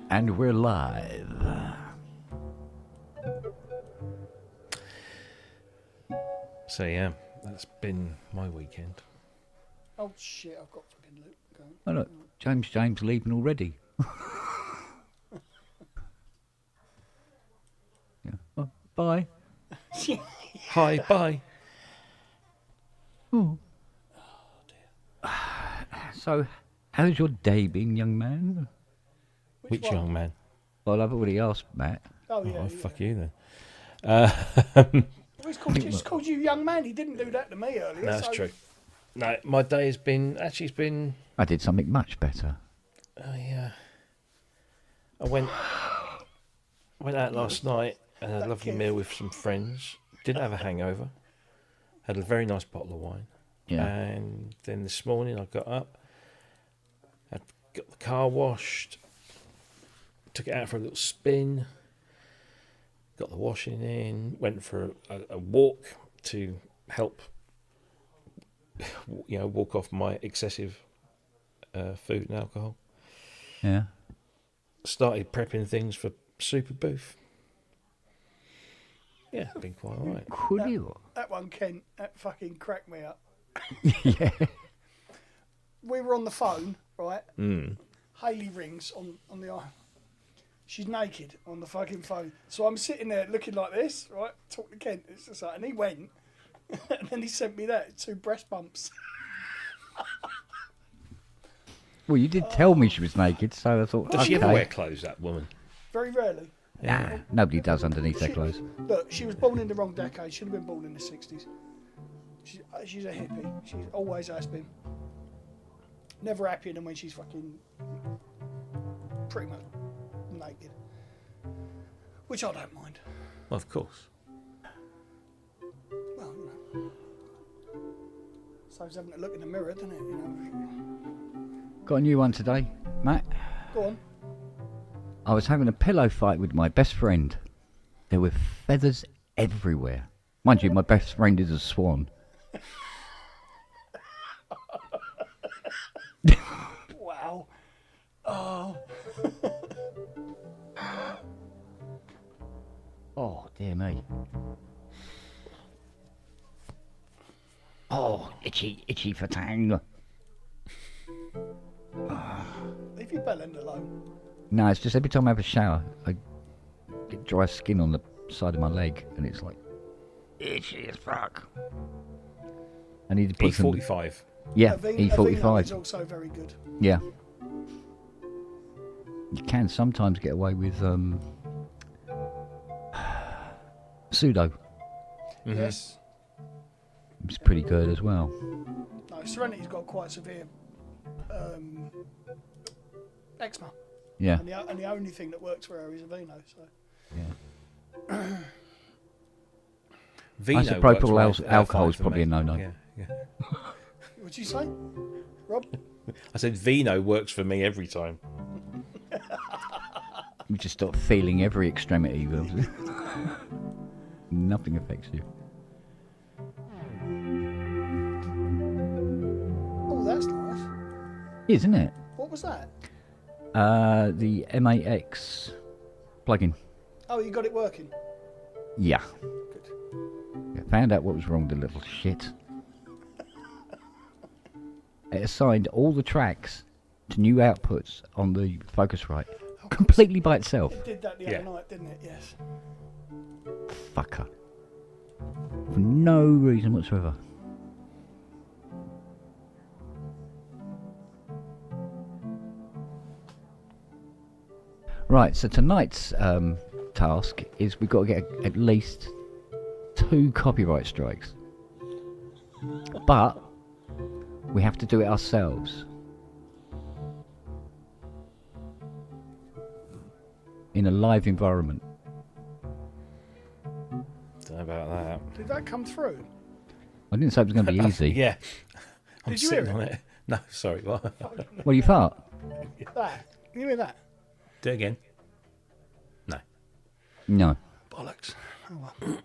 And we're live. So yeah, that's been my weekend. Oh shit! I've got fucking Luke going. Oh look, James leaving already. Yeah. Oh, bye. Hi, bye. Oh. So, how's your day been, young man? Which one? young man? Well, I've already asked Matt. Oh yeah. Oh, yeah. fuck you then. Well, he's called you young man. He didn't do that to me earlier. That's so... true. No, my day has been I did something much better. I went out last night and had a lovely meal with some friends. Didn't have a hangover. Had a very nice bottle of wine. Yeah. And then this morning I got up, got the car washed, took it out for a little spin, got the washing in, went for a walk to help, walk off my excessive food and alcohol. Yeah. Started prepping things for Super Booth. Yeah, been quite all right. Could you? That one, Kent, that fucking cracked me up. Yeah. We were on the phone, right? Mm. Hayley rings on the iPhone. She's naked on the fucking phone. So I'm sitting there looking like this, right? Talking to Kent. It's just like, and he went, and then he sent me that 2 breast bumps. Well, you did tell me she was naked, so I thought. Does she ever okay. wear clothes, that woman? Very rarely. Nah, nobody does underneath their clothes. Look, she was born in the wrong decade. Should have been born in the 60s. She's a hippie. She always has been. Never happier than when she's fucking pretty much naked. Which I don't mind. Well, of course. Well, saves having to look in the mirror, doesn't it? Got a new one today, Matt. Go on. I was having a pillow fight with my best friend. There were feathers everywhere. Mind you, my best friend is a swan. Wow. Oh. Oh, dear me. Oh, itchy for tang. Leave your bellend alone. No, it's just every time I have a shower, I get dry skin on the side of my leg, and it's like itchy as fuck. I need to put some. E45. Yeah, Aveeno E45. is also very good. Yeah. You can sometimes get away with pseudo. Mm-hmm. Yes. It's pretty good as well. No, Serenity's got quite severe eczema. Yeah. And the only thing that works for her is Aveeno. So. Yeah. Vino Isopropyl works well, alcohol is fine for probably me. a no-no. Yeah. What'd you say, Rob? I said Vino works for me every time. You just start feeling every extremity. Nothing affects you. Oh, that's nice. Isn't it? What was that? The MAX plugin. Oh, you got it working. Yeah. Good. Yeah, found out what was wrong with the little shit. It assigned all the tracks to new outputs on the Focusrite completely by itself. It did that the other night, didn't it? Yes. Fucker. For no reason whatsoever. Right, so tonight's task is we've got to get at least 2 copyright strikes. But we have to do it ourselves. In a live environment. Don't know about that. Did that come through? I didn't say it was going to be easy. Yeah. I'm Did you sitting hear on it. No, sorry. What? Well, you fart? That. Can you hear that? Do it again. No. No. Bollocks. Oh well. Leave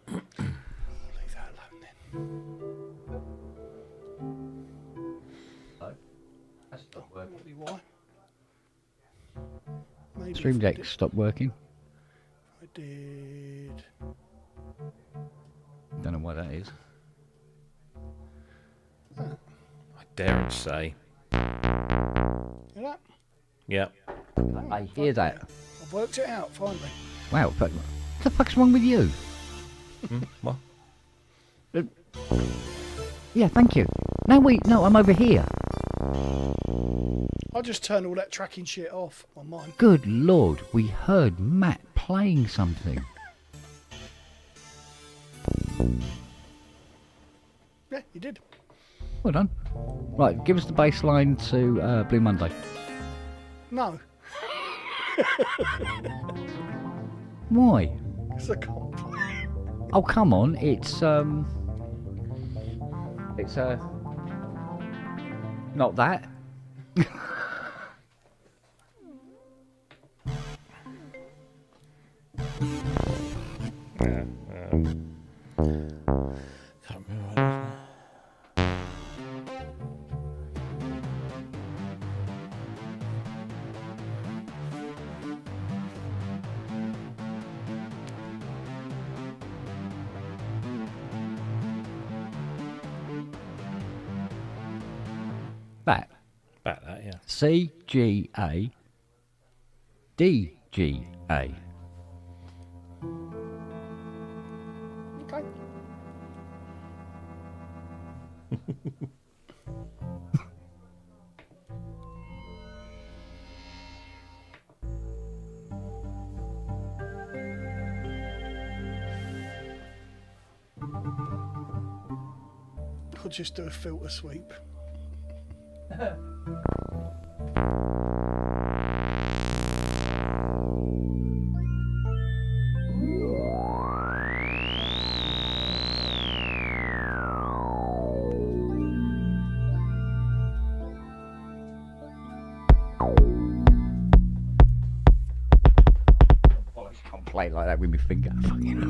that alone then. That's not working. Probably why. maybe. Stream if I Deck did- stopped working. I did. Don't know why that is. I daren't say. You know? Yeah. I hear that. I've worked it out finally. Wow, but what the fuck's wrong with you? What? Yeah, thank you. No, wait, no, I'm over here. I'll just turn all that tracking shit off on mine. Good Lord, we heard Matt playing something. Yeah, you did. Well done. Right, give us the bass line to Blue Monday. No, Why? because I can't play. Oh, come on, it's not that. Can't remember what it is. That. About that, yeah. C G A D G A. Okay. I'll just do a filter sweep. Can't play like that with my finger. Fucking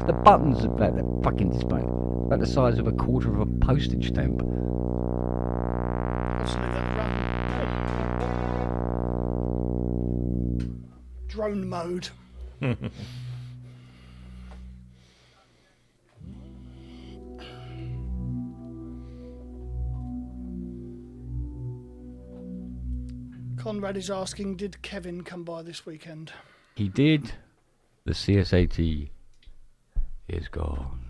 the buttons are about the fucking display, about the size of a quarter of a postage stamp. Let's let that run. Drone mode. Conrad is asking, did Kevin come by this weekend? He did. The CS80 is gone,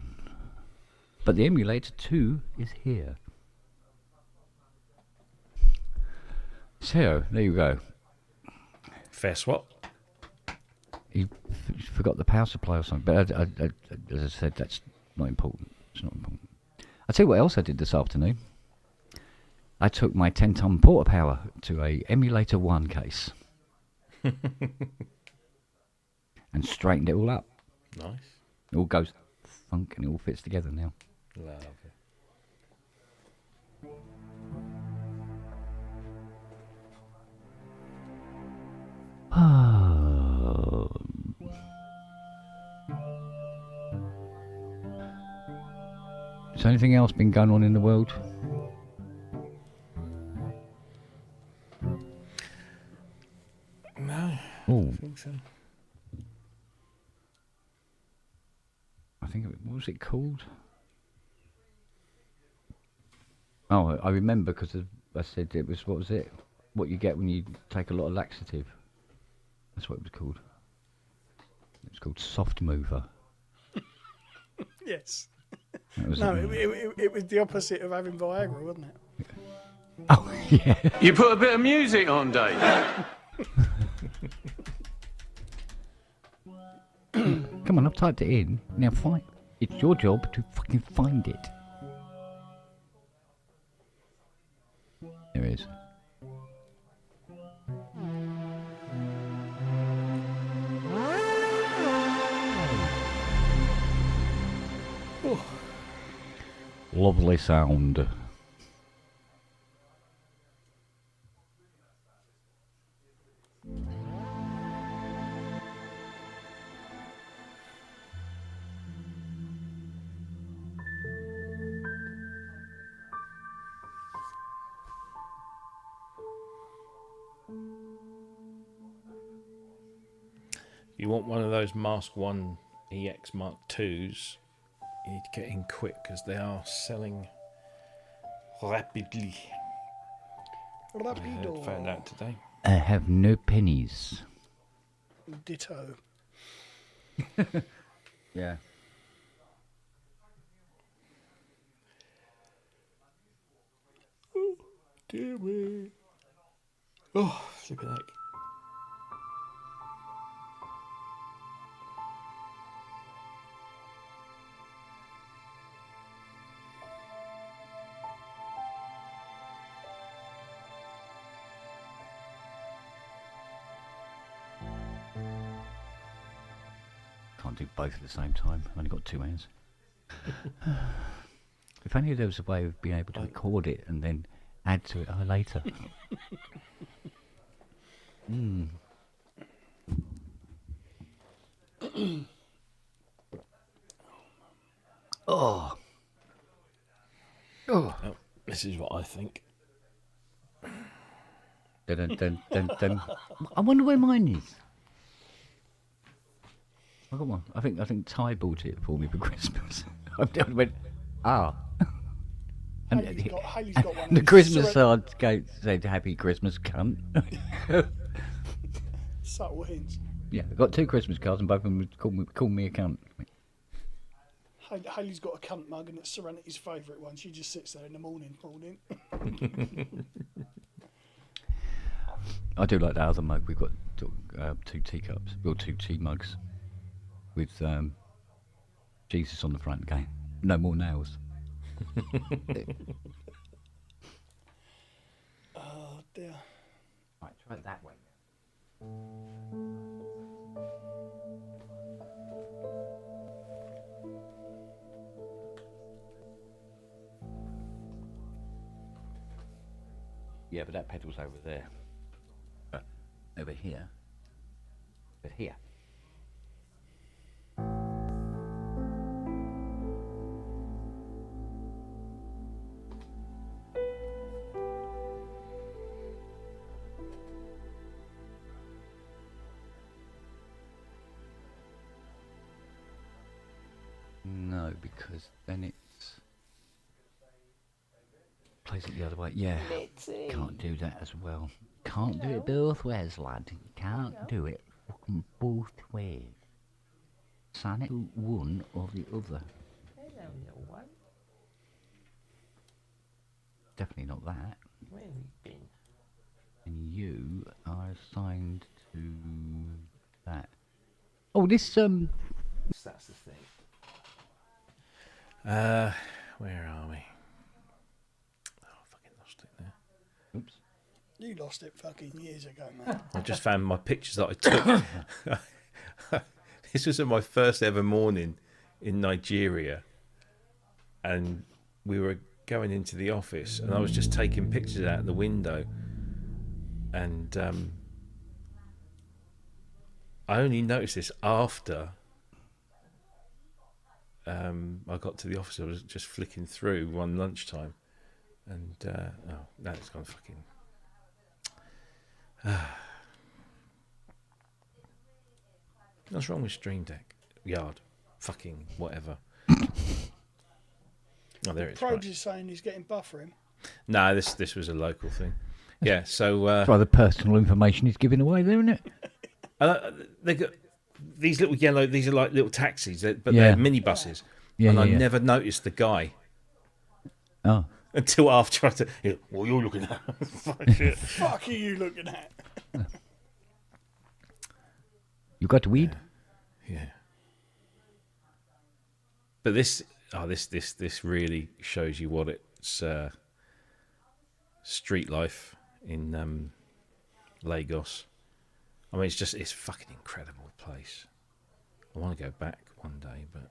but the emulator 2 is here. So there you go. Fair swap. He forgot the power supply or something. But as I said, that's not important. It's not important. I'll tell you what else I did this afternoon. I took my 10-ton porta power to a emulator 1 case and straightened it all up. Nice. It all goes funk and it all fits together now. Lovely. Has anything else been going on in the world? No, Oh, I think so. I think what was it called? Oh, I remember because I said it was, what was it? What you get when you take a lot of laxative. That's what it was called. It was called soft mover. Yes. That was No, it. it was the opposite of having Viagra, wasn't it? Oh yeah. You put a bit of music on, Dave. Come on, I've typed it in. Now find. It's your job to fucking find it. There it is. Lovely sound. you want one of those Mask 1 EX Mark IIs, you need to get in quick because they are selling rapidly. Rapido. I found out today. I have no pennies. Ditto. Yeah. Dear me. Oh, flipping heck. Can't do both at the same time. I've only got 2 hands. If only there was a way of being able to record it and then add to it later. Oh. Oh, this is what I think. Dun, dun, dun, dun. I wonder where mine is. I got one. I think Ty bought it for me for Christmas. I went, ah. And Haley's got one. the Christmas card said "Happy Christmas, cunt." Subtle hints. Yeah, I got 2 Christmas cards, and both of them called me a cunt. Haley's got a cunt mug, and it's Serenity's favourite one. She just sits there in the morning, pulled in. I do like that other mug. We've got 2 teacups, or 2 tea mugs with Jesus on the front. Going, no more nails. Oh dear. Right, try it that way. Yeah, but that pedal's over there. Over here. But here. No, because then it's plays it the other way. Yeah, can't do that as well. Can't do it both ways, lad. Can't do it fucking both ways. Sign it one or the other. Hello, little one. Definitely not that. Where have you been? And you are assigned to that. Oh, this That's the thing. Where are we? Oh, I fucking lost it there. Oops. You lost it fucking years ago, man. I just found my pictures that I took. This was my first ever morning in Nigeria, and we were going into the office, and I was just taking pictures out the window, and I only noticed this after I got to the office. I was just flicking through one lunchtime, and oh, now it's gone fucking. What's wrong with Stream Deck? Yard, fucking whatever. Oh, there it is. Probes Right. is saying he's getting buffering. No, this was a local thing. Yeah, so It's rather personal information he's giving away there, isn't it? they got these little yellow. These are like little taxis, but Yeah. they're minibuses. Yeah, and yeah, I yeah. never noticed the guy Oh. until after I said, "What you're looking at?" Fuck shit. Fuck are you looking at? You got weed? Yeah. But this really shows you what it's street life in Lagos. I mean, it's a fucking incredible place. I want to go back one day, but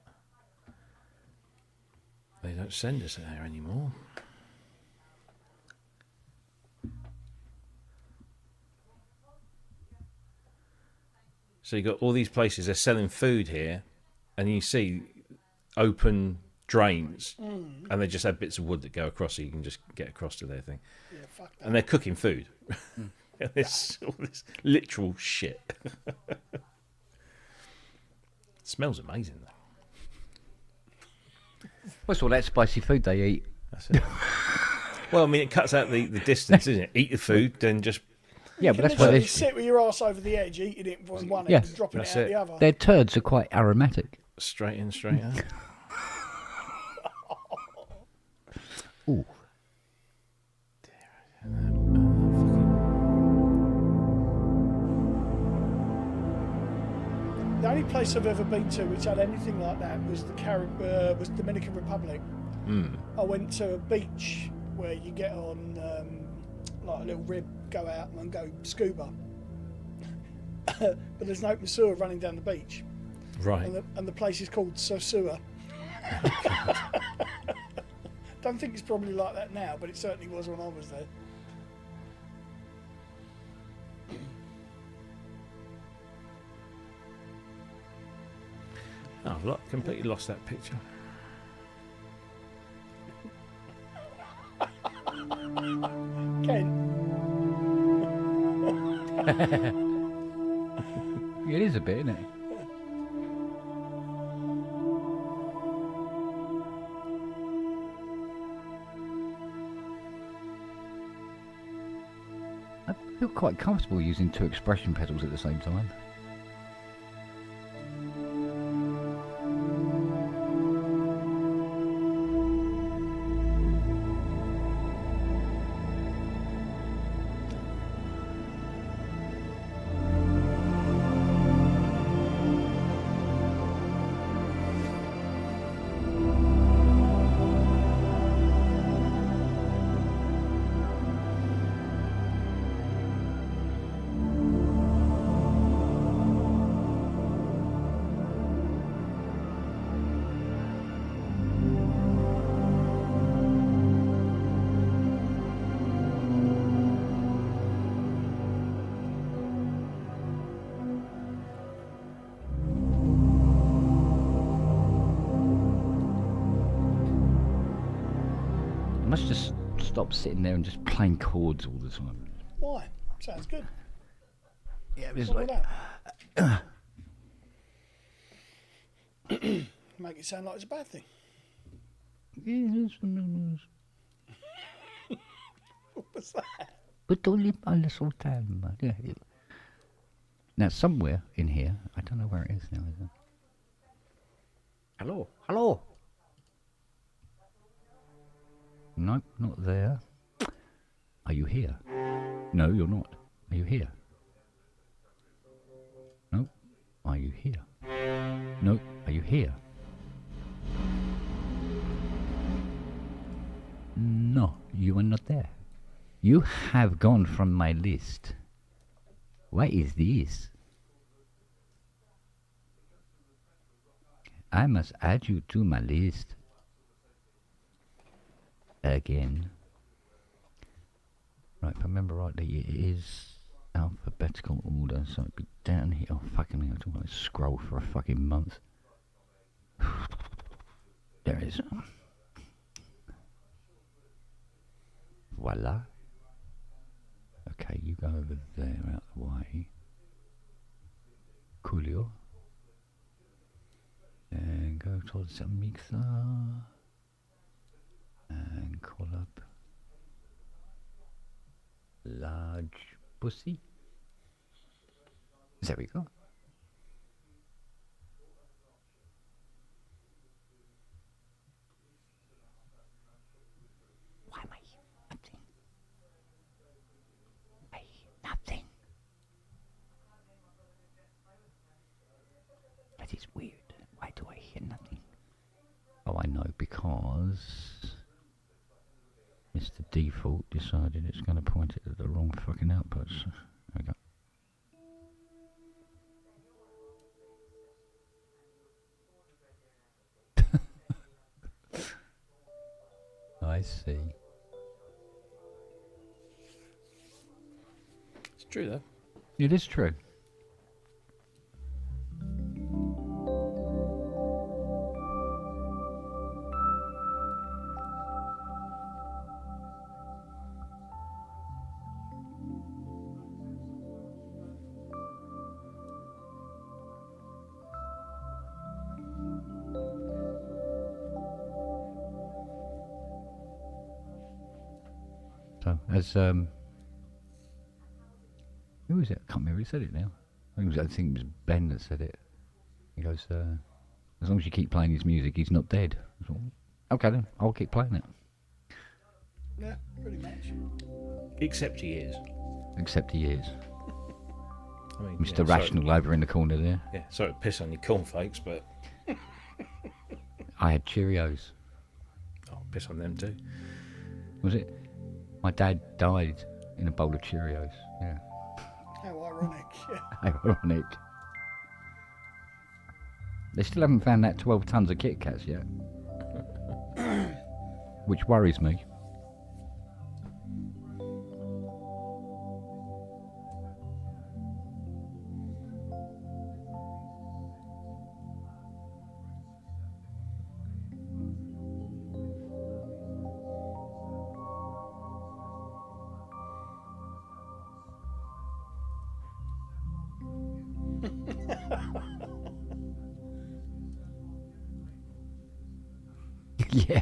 they don't send us there anymore. So you got all these places, they're selling food here, and you see open drains, and they just have bits of wood that go across, so you can just get across to their thing. Yeah, fuck that. And they're cooking food. And it's all this literal shit. Smells amazing though. What's all that spicy food they eat? That's it. Well, I mean, it cuts out the distance, isn't it? Eat the food, then just Yeah, but that's why literally they. sit with your ass over the edge, eating it from one Yeah. end and dropping That's it out it. the other. Their turds are quite aromatic. straight in, straight out. Ooh. The only place I've ever been to which had anything like that was was Dominican Republic. I went to a beach where you get on like a little rib, go out and go scuba. But there's an open sewer running down the beach, Right. and the place is called Sosua. Don't think it's probably like that now, but it certainly was when I was there. Oh, I've completely lost that picture. Ken, It is a bit, isn't it? I feel quite comfortable using two expression pedals at the same time. I must just stop sitting there and just playing chords all the time. why? Sounds good. Yeah, it's What's like all that? Make it sound like it's a bad thing. What was that? but only a little time. Yeah. Now somewhere in here, I don't know where it is now. Is it? Hello, hello. No, not there. Are you here? No, you're not. Are you here? No. Are you here? No. Are you here? No, you are not there. You have gone from my list. What is this? I must add you to my list. Again. Right, if I remember rightly, it is alphabetical order, so it'd be down here. Oh, fucking hell, I don't want to scroll for a fucking month. There it is. Voila. Okay, you go over there out the way. Coolio. And go towards the mixer. And call up large pussy. There we go. Why am I here? Nothing. I hear nothing. That is weird. Why do I hear nothing? Oh, I know, because Mr. Default decided it's going to point it at the wrong fucking outputs. There we go. I see. It's true though. It is true. know, as who was it? I can't remember who said it now. I think it was Ben that said it. He goes, as long as you keep playing his music, he's not dead. I thought, okay then, I'll keep playing it. Yeah, pretty much. Except he is. Except he is. I mean, Mr. yeah, Rational over in the corner there. Yeah, sorry to piss on your cornflakes, but I had Cheerios. I'll piss on them too. Was it? My dad died in a bowl of Cheerios. Yeah. How ironic. Yeah. Ironic. They still haven't found that 12 tons of Kit Kats yet. Which worries me. Yeah.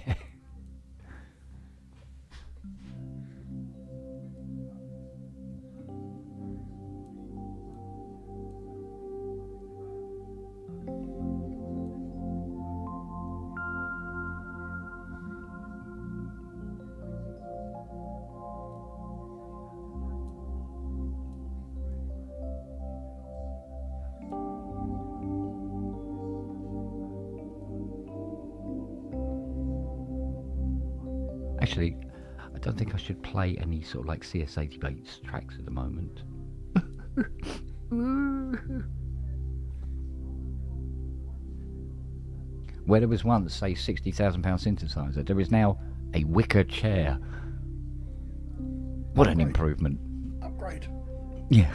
Actually, I don't think I should play any sort of like CS88 tracks at the moment. Where there was once a £60,000 synthesizer, there is now a wicker chair. What an improvement. Upgrade. Yeah.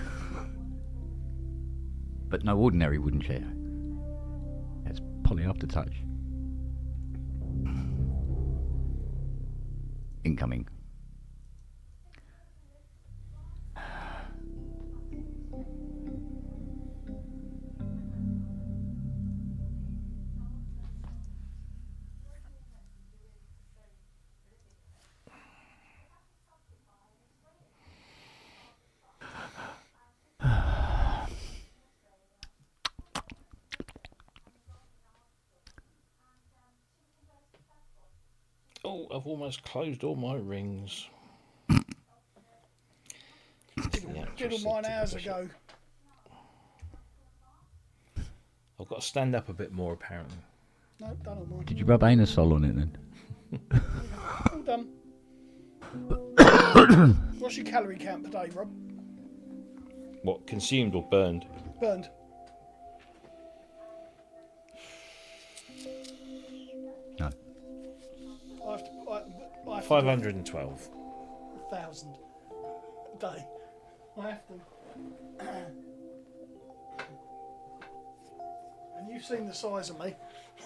But no ordinary wooden chair. It's poly aftertouch. Incoming. Oh, I've almost closed all my rings. Did all mine hours ago. I've got to stand up a bit more, apparently. No, done all mine. Did you rub anusol on it then? All done. What's your calorie count per day, Rob? What, consumed or burned? Burned. No. I have to, I have 512. 1,000 a day. I have to. And you've seen the size of me.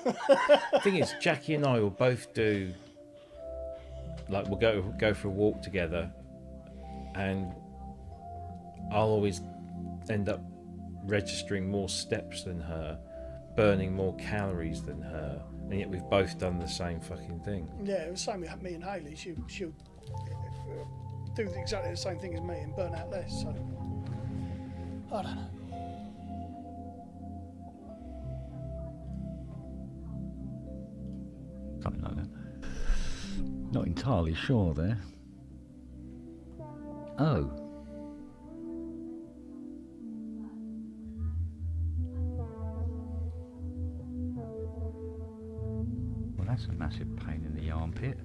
The thing is, Jackie and I will both do, like, we'll go for a walk together, and I'll always end up registering more steps than her, burning more calories than her, and yet we've both done the same fucking thing. Yeah, it was the same with me and Hayley. She'll do exactly the same thing as me and burn out less. So I don't know. Something like that. Not entirely sure there. Oh. Well, that's a massive pain in the armpit.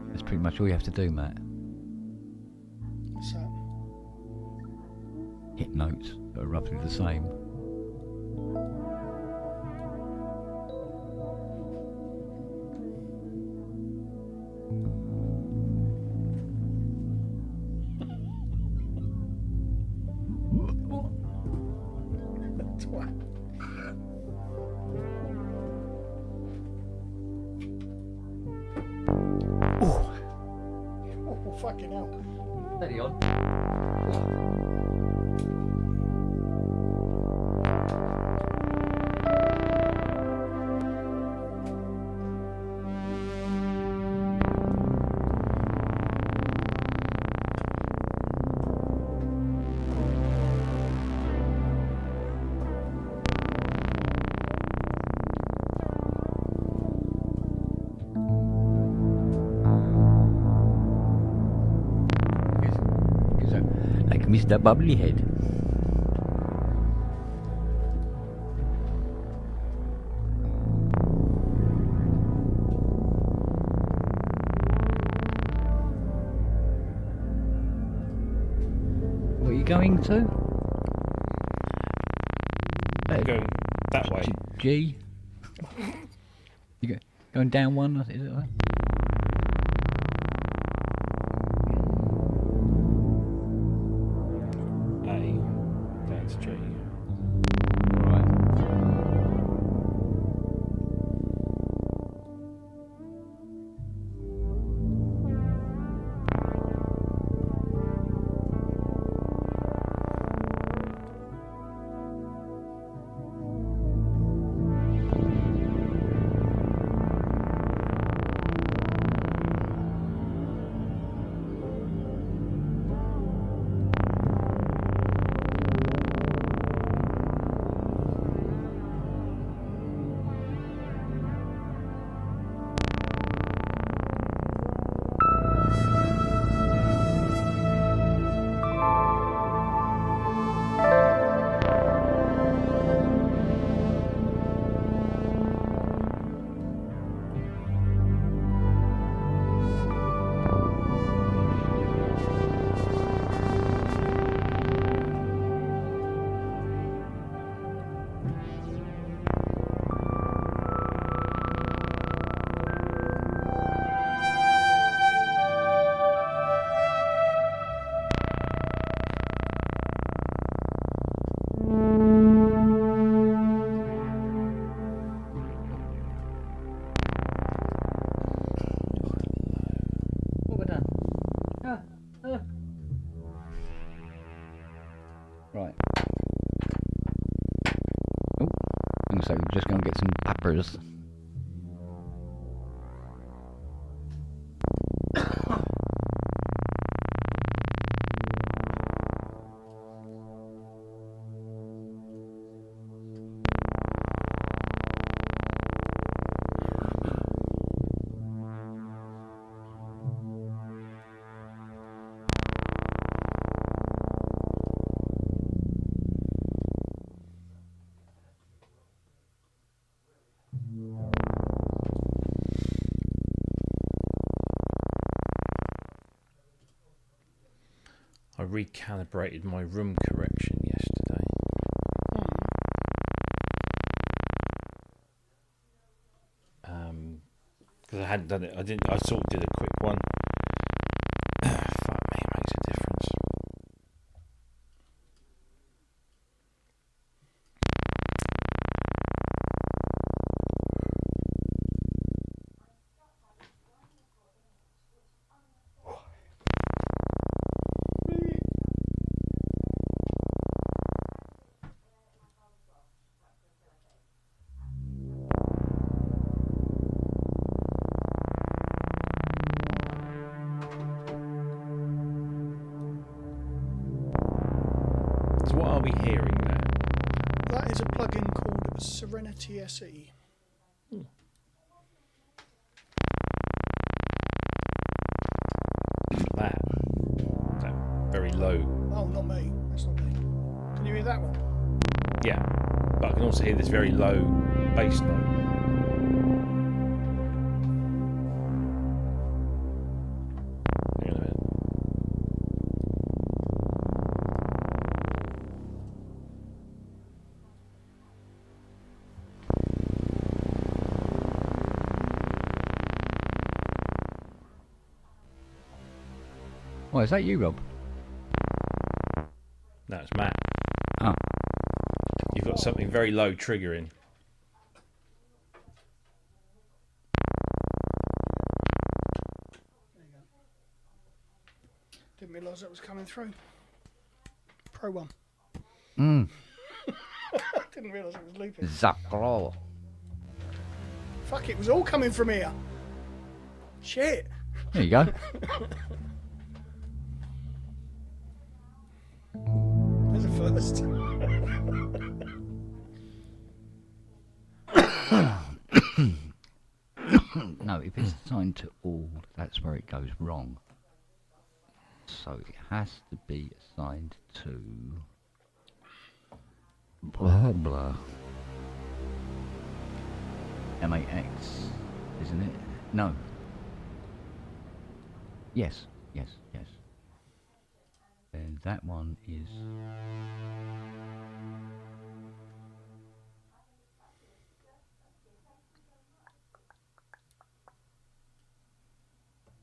That's pretty much all you have to do, Matt. So Hit notes that are roughly the same. twat. Fucking hell. Steady on. Like Mr. Bubblyhead. What are you going to? Going that way. G. Going down one, is it right? A, down to G. Right. What have I done? Right. Oh, and so just go and get some peppers. I recalibrated my room correction yesterday. Because I hadn't done it. I sort of did a quick one. Fuck me, it makes a difference. So what are we hearing there? That is a plugin called Serenity SE. That very low. Oh, not me. That's not me. Can you hear that one? Yeah. But I can also hear this very low bass note. Hang on a minute. Oh, is that you, Rob? No, it's Matt. Oh. You've got something very low triggering. There you go. realise that was coming through. Pro one. Mm. I didn't realise it was looping. Zakro. Fuck, it was all coming from here. Shit. There you go. There's a first. No, if it's assigned to all, that's where it goes wrong. So it has to be assigned to blah blah. MAX, isn't it? No. Yes, yes, yes. And that one is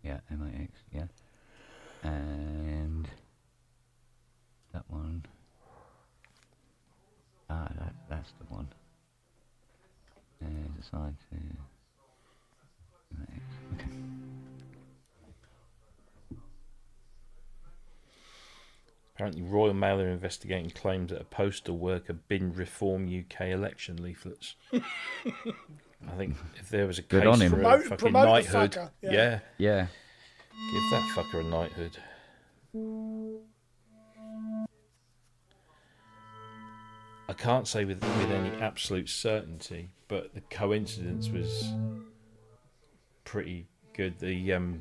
yeah, MAX, yeah. And that one that's the one. And assigned to MAX. Okay. Apparently, Royal Mail are investigating claims that a postal worker binned Reform UK election leaflets. I think if there was a Good case on him. for a Promote fucking the knighthood, fucker, yeah. yeah. Yeah. Give that fucker a knighthood. I can't say with any absolute certainty, but the coincidence was pretty good. The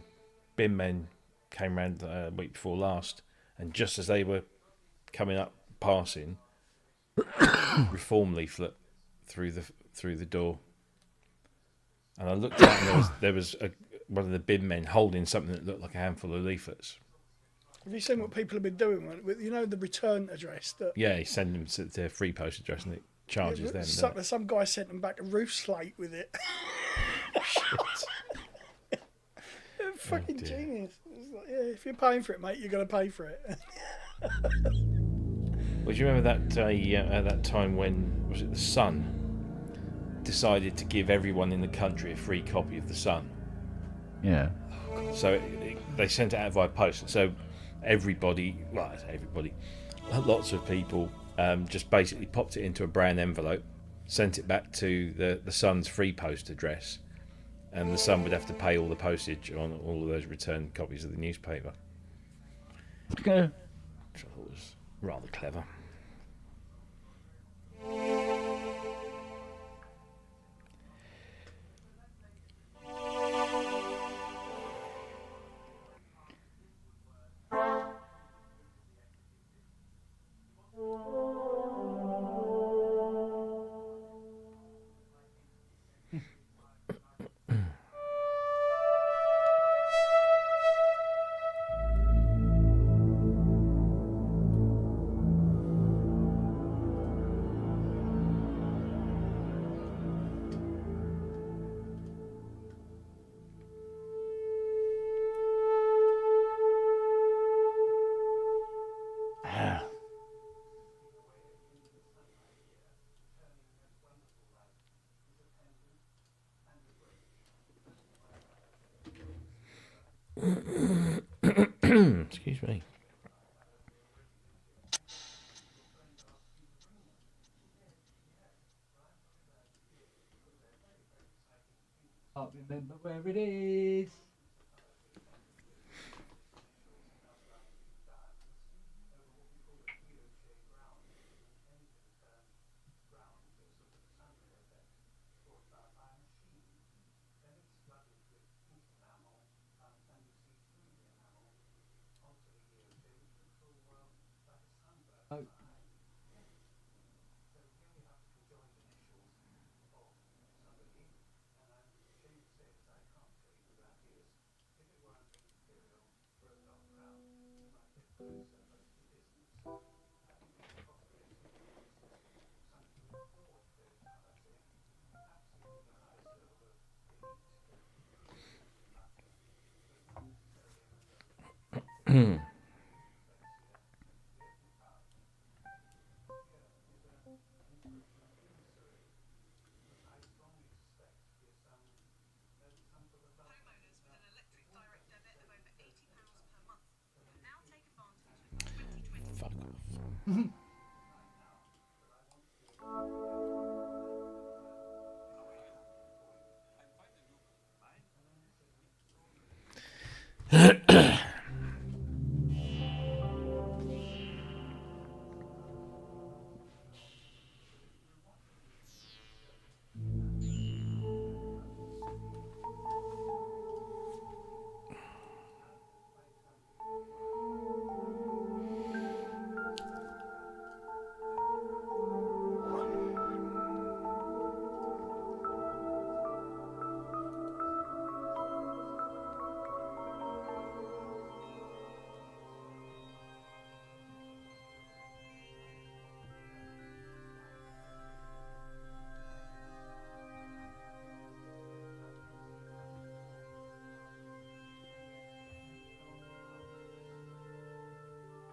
bin men came round the week before last, and just as they were coming up, passing, Reform leaflet through the door, and I looked out, and there was one of the bin men holding something that looked like a handful of leaflets. Have you seen what people have been doing with, you know, the return address? That Yeah, he sent them to their free post address, and it charges them. doesn't some guy sent them back a roof slate with it. Fucking dear. genius. It's like, yeah, if you're paying for it, mate, you're going to pay for it. Well, do you remember that at that time when, was it The Sun, decided to give everyone in the country a free copy of The Sun? Yeah. So they sent it out via post. So everybody, well, I say everybody, lots of people just basically popped it into a brown envelope, sent it back to the Sun's free post address, and the Sun would have to pay all the postage on all of those returned copies of the newspaper. Yeah. Which I thought was rather clever. Excuse me. Can't remember where it is. Oh. Homeowners with an electric direct debit of over £80 per month can now take advantage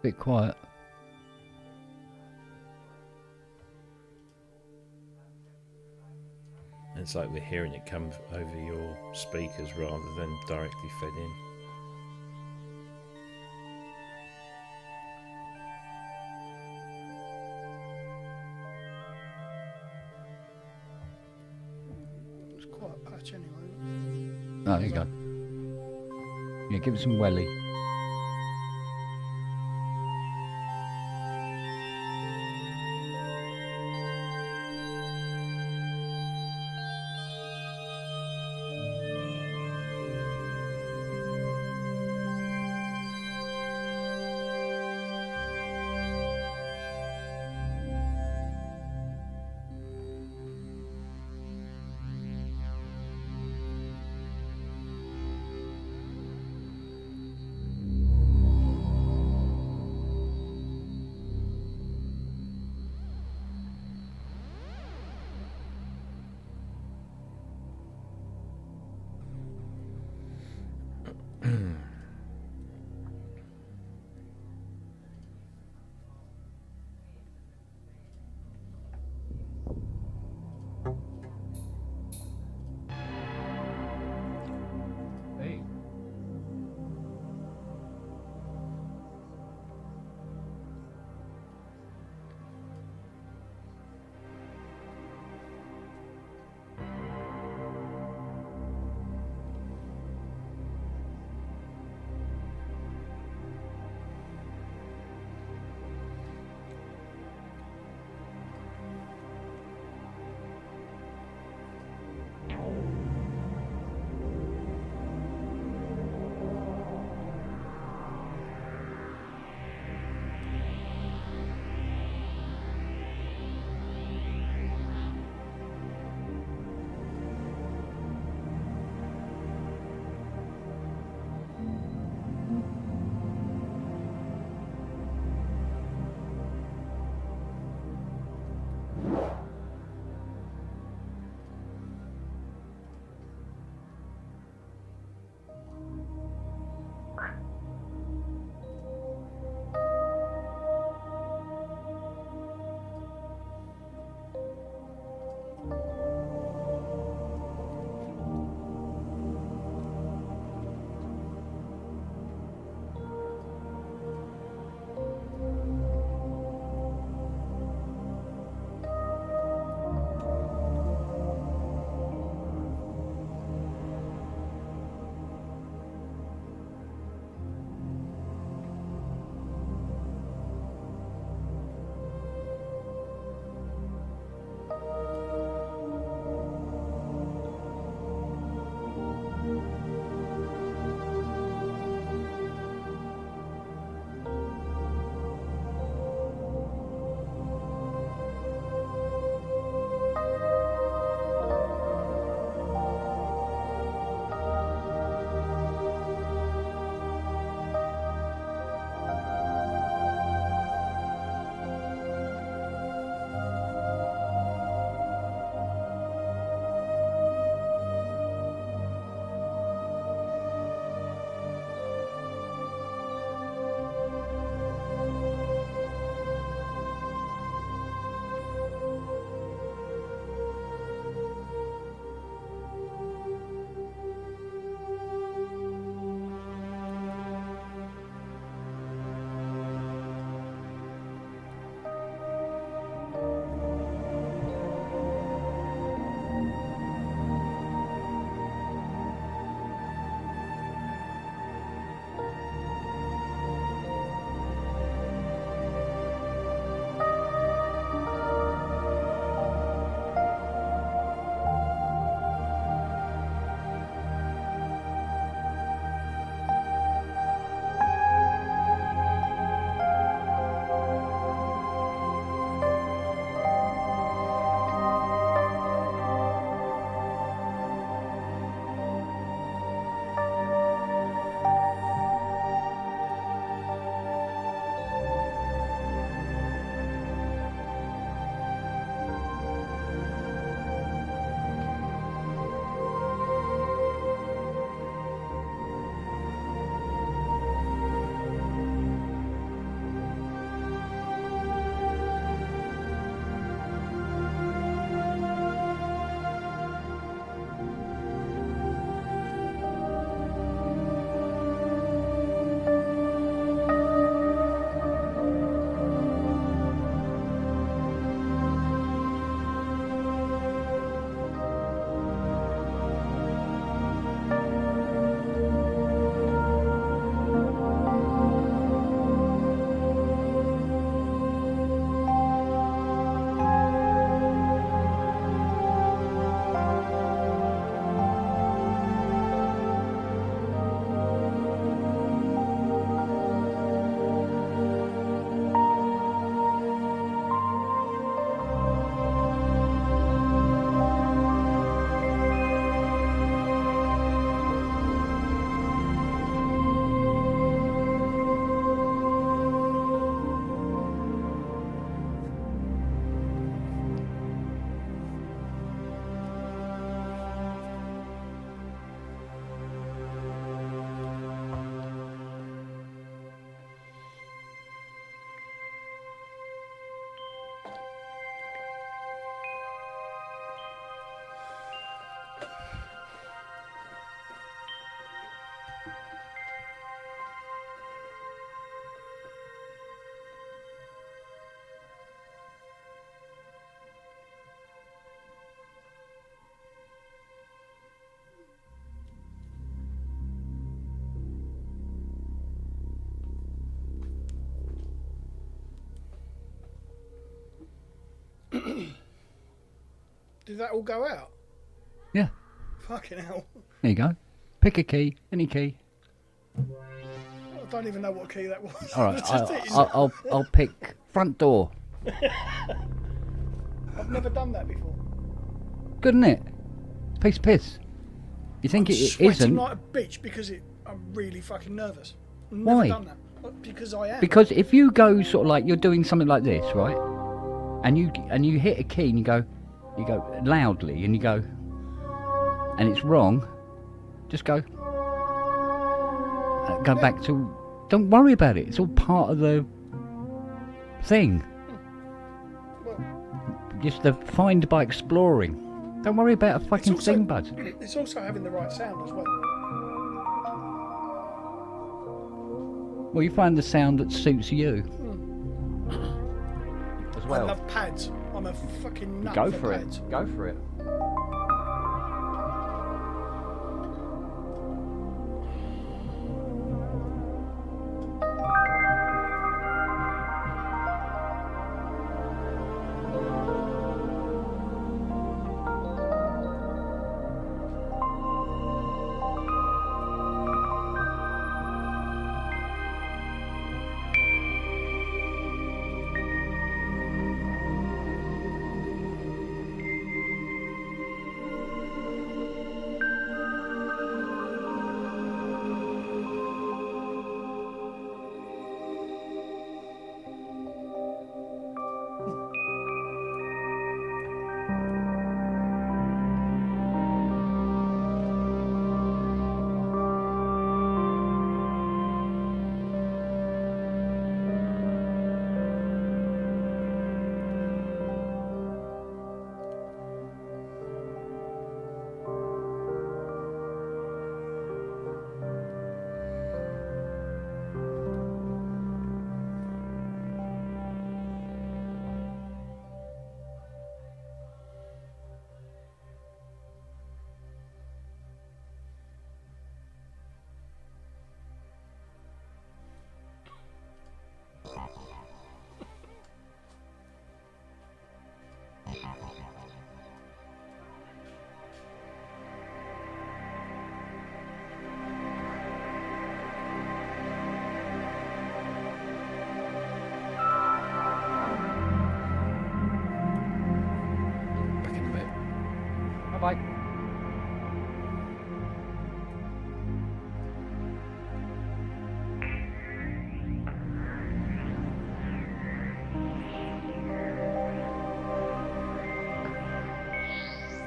Bit quiet. It's like we're hearing it come over your speakers rather than directly fed in. It's quite a patch anyway. Oh, there you go. Yeah, give it some welly. Did that all go out? Yeah. Fucking hell. There you go. Pick a key, any key. I don't even know what key that was. All right, Just hitting I'll pick front door. I've never done that before. Good, isn't it? Piece of piss. You think I'm it sweating isn't? like a bitch because I'm really fucking nervous. I've Why? never done that. Because I am. Because if you go sort of like you're doing something like this, right? And you hit a key and you go loudly and you go, and it's wrong. Just go back to. Don't worry about it. It's all part of the thing. Well, Just the find by exploring. Don't worry about a fucking also- thing, bud. it's also having the right sound as well. Well, you find the sound that suits you. As I love pads. I'm a fucking nut Go for for pads. it. Go for it. Back in a bit. Bye bye.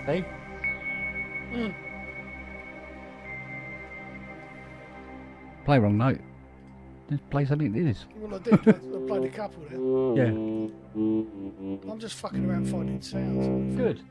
Hey. Play wrong note. Just play something that is. Well, I did. I played a couple there. Yeah. I'm just fucking around finding sounds. Good.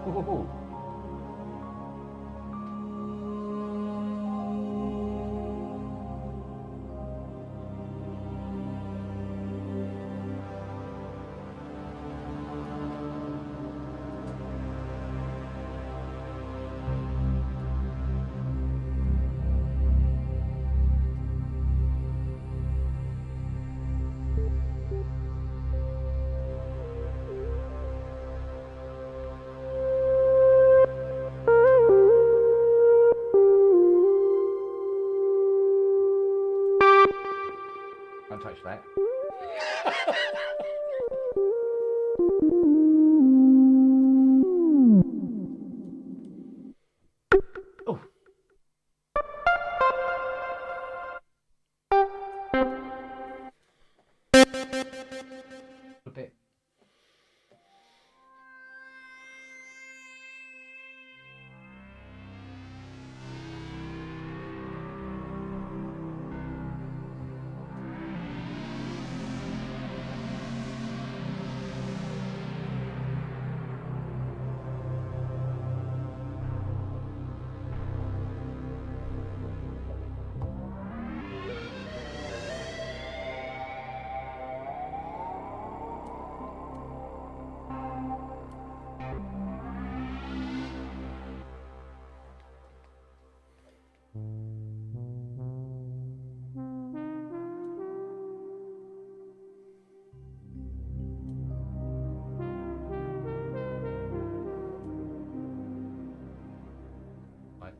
Ooh. Don't touch that. Oh. A bit. Right.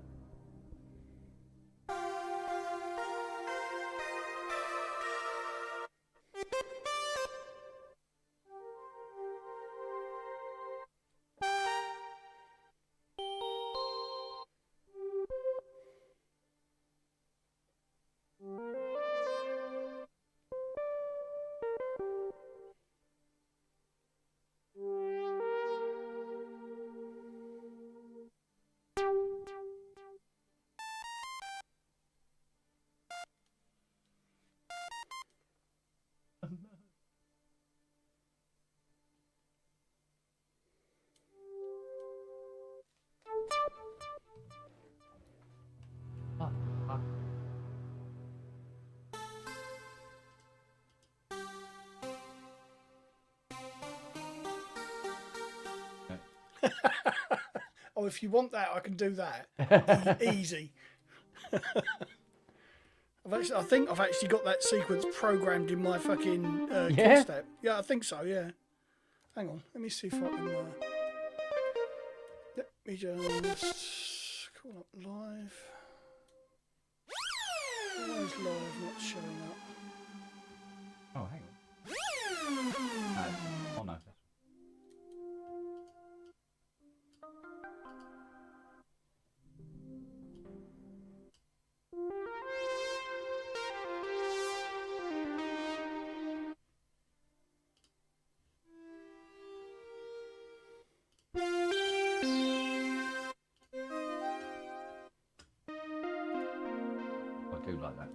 Ah, ah. Oh, if you want that, I can do that. Easy. I think I've actually got that sequence programmed in my fucking Yeah? key step. Yeah, I think so, yeah. Hang on, let me see if I can... let me just call up live. Why is live not showing up? Oh, hang on. No. Oh, no. I do like that one.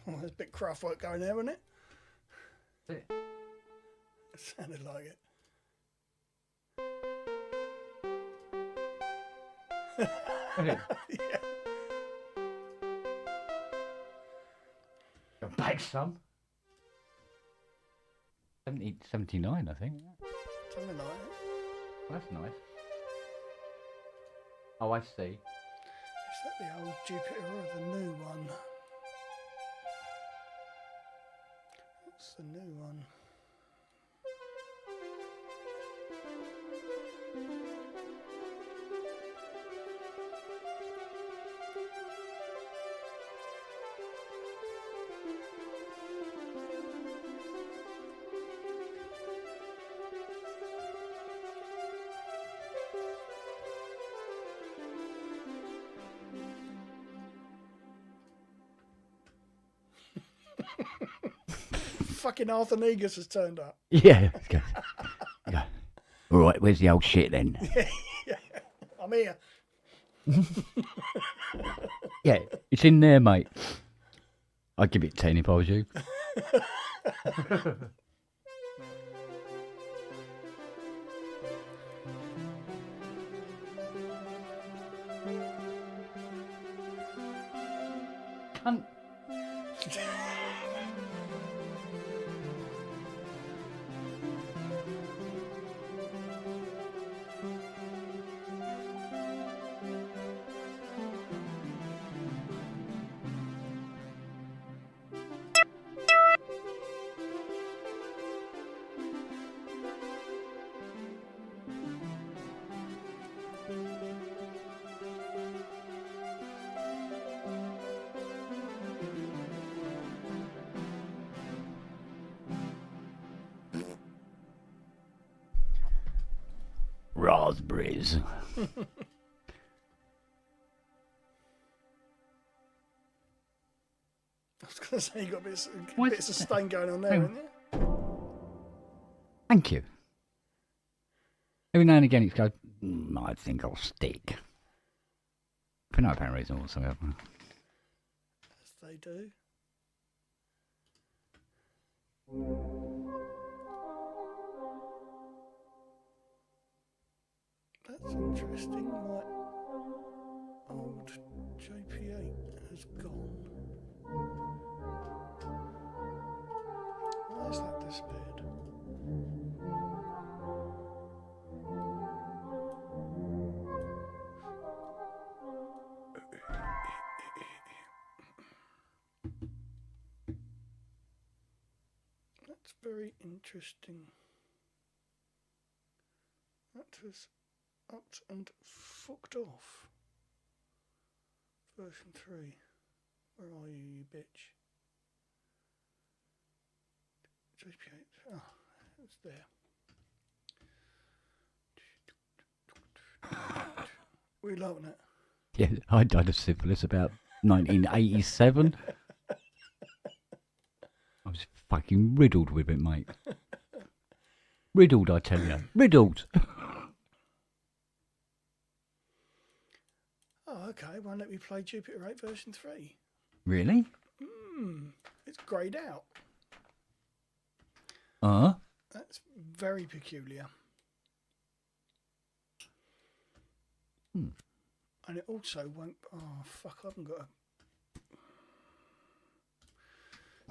Oh, there's a bit craft work going there, isn't it? Is it? It sounded like it. Is it? Yeah. Got back some. 79, I think. Something like it. Well, that's nice. Oh, I see. Is that the old Jupiter or the new one? What's the new one? Fucking Arthur Negus has turned up. Yeah. Yeah. All right, where's the old shit then? I'm here. Yeah, it's in there, mate. I'd give it 10 if I was you. Cunt. Raspberries. I was going to say you got bits What? of stain going on there, haven't you? Thank you. Every now and again it goes, I think I'll stick. For no apparent reason whatsoever. As they do. That's interesting. My old JP8 has gone. Why has that disappeared? That's very interesting. That was upped and fucked off. Version 3. Where are you, you bitch? JP8. Oh, it's there. We're loving it. Yeah, I died of syphilis about 1987. I was fucking riddled with it, mate. Riddled, I tell you. Riddled. Oh, okay. Won't let me play Jupiter 8 version 3. Really? It's greyed out. That's very peculiar. And it also won't... Oh, fuck, I haven't got a...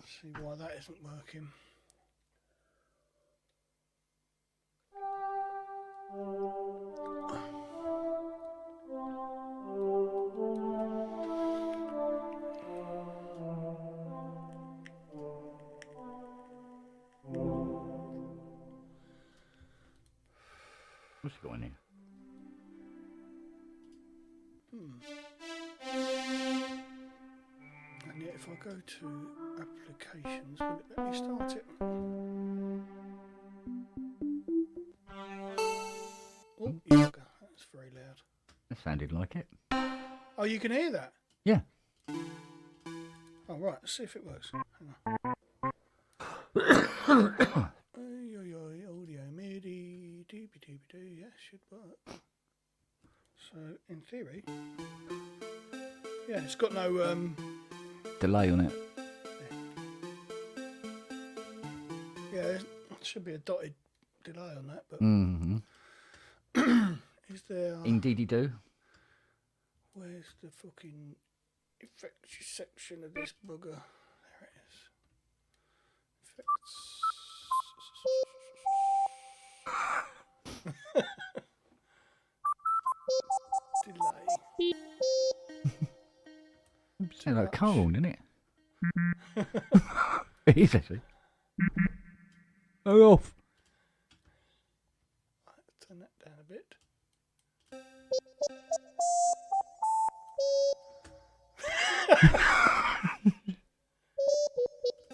See why that isn't working. What's going on? And yet if I go to applications, will it let me start it? Oh, yeah, that's very loud. That sounded like it. Oh, you can hear that? Yeah. Oh, right, let's see if it works. Hang on. Audio MIDI, DB, yeah, should work. So, in theory, yeah, it's got no Delay on it. yeah, there should be a dotted delay on that, but is there? Indeedy do. Where's the fucking effects section of this bugger? There it is. Effects. Delay. Sounds like a car horn, isn't it? It is actually. Go off. Turn that down a bit.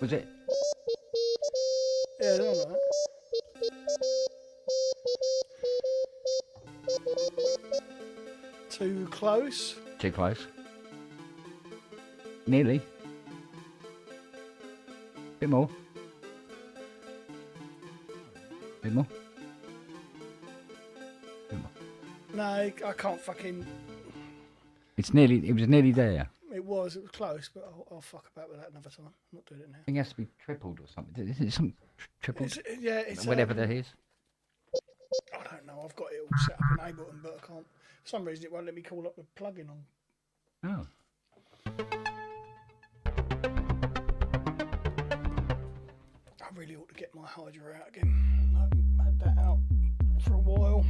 Was it? Yeah, I don't know. Too close. Too close. Nearly. Bit more. Bit more. Bit more. No, I can't fucking. It was nearly there. It was close, but I'll fuck about with that another time. I'm not doing it now. I think it has to be tripled or something. Is it some tripled? It's Whatever that is. I don't know. I've got it all set up in Ableton, but I can't. For some reason, it won't let me call up the plugin on. Oh. I really ought to get my Hydra out again. I haven't had that out for a while.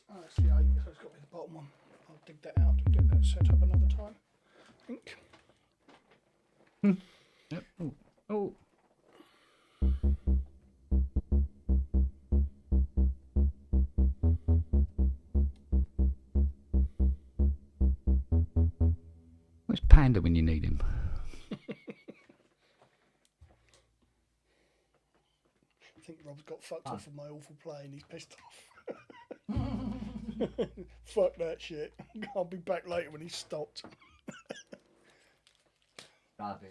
Oh, it's the 8, so it's got to be the bottom one. I'll dig that out and get that set up another time, I think. Yep. Oh. Oh. Where's Panda when you need him? I think Rob's got fucked off with my awful play and he's pissed off. Fuck that shit. I'll be back later when he's stopped. Got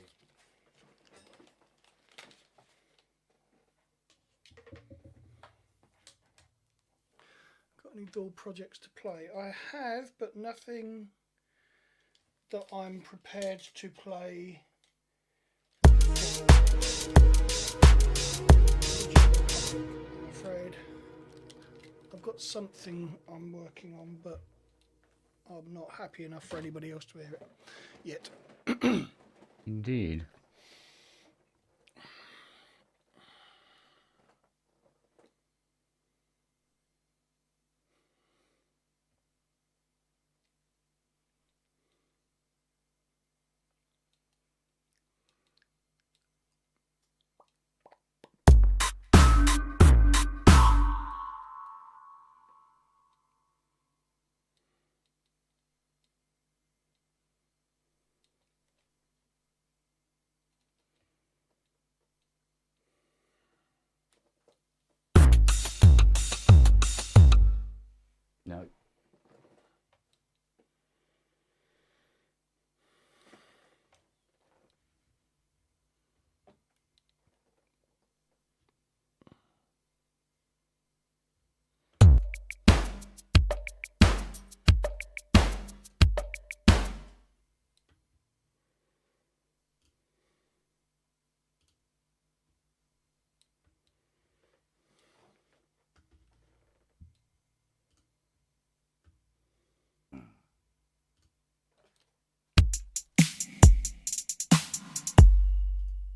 any door projects to play? I have, but nothing that I'm prepared to play. I'm afraid. I've got something I'm working on, but I'm not happy enough for anybody else to hear it yet. Indeed. No.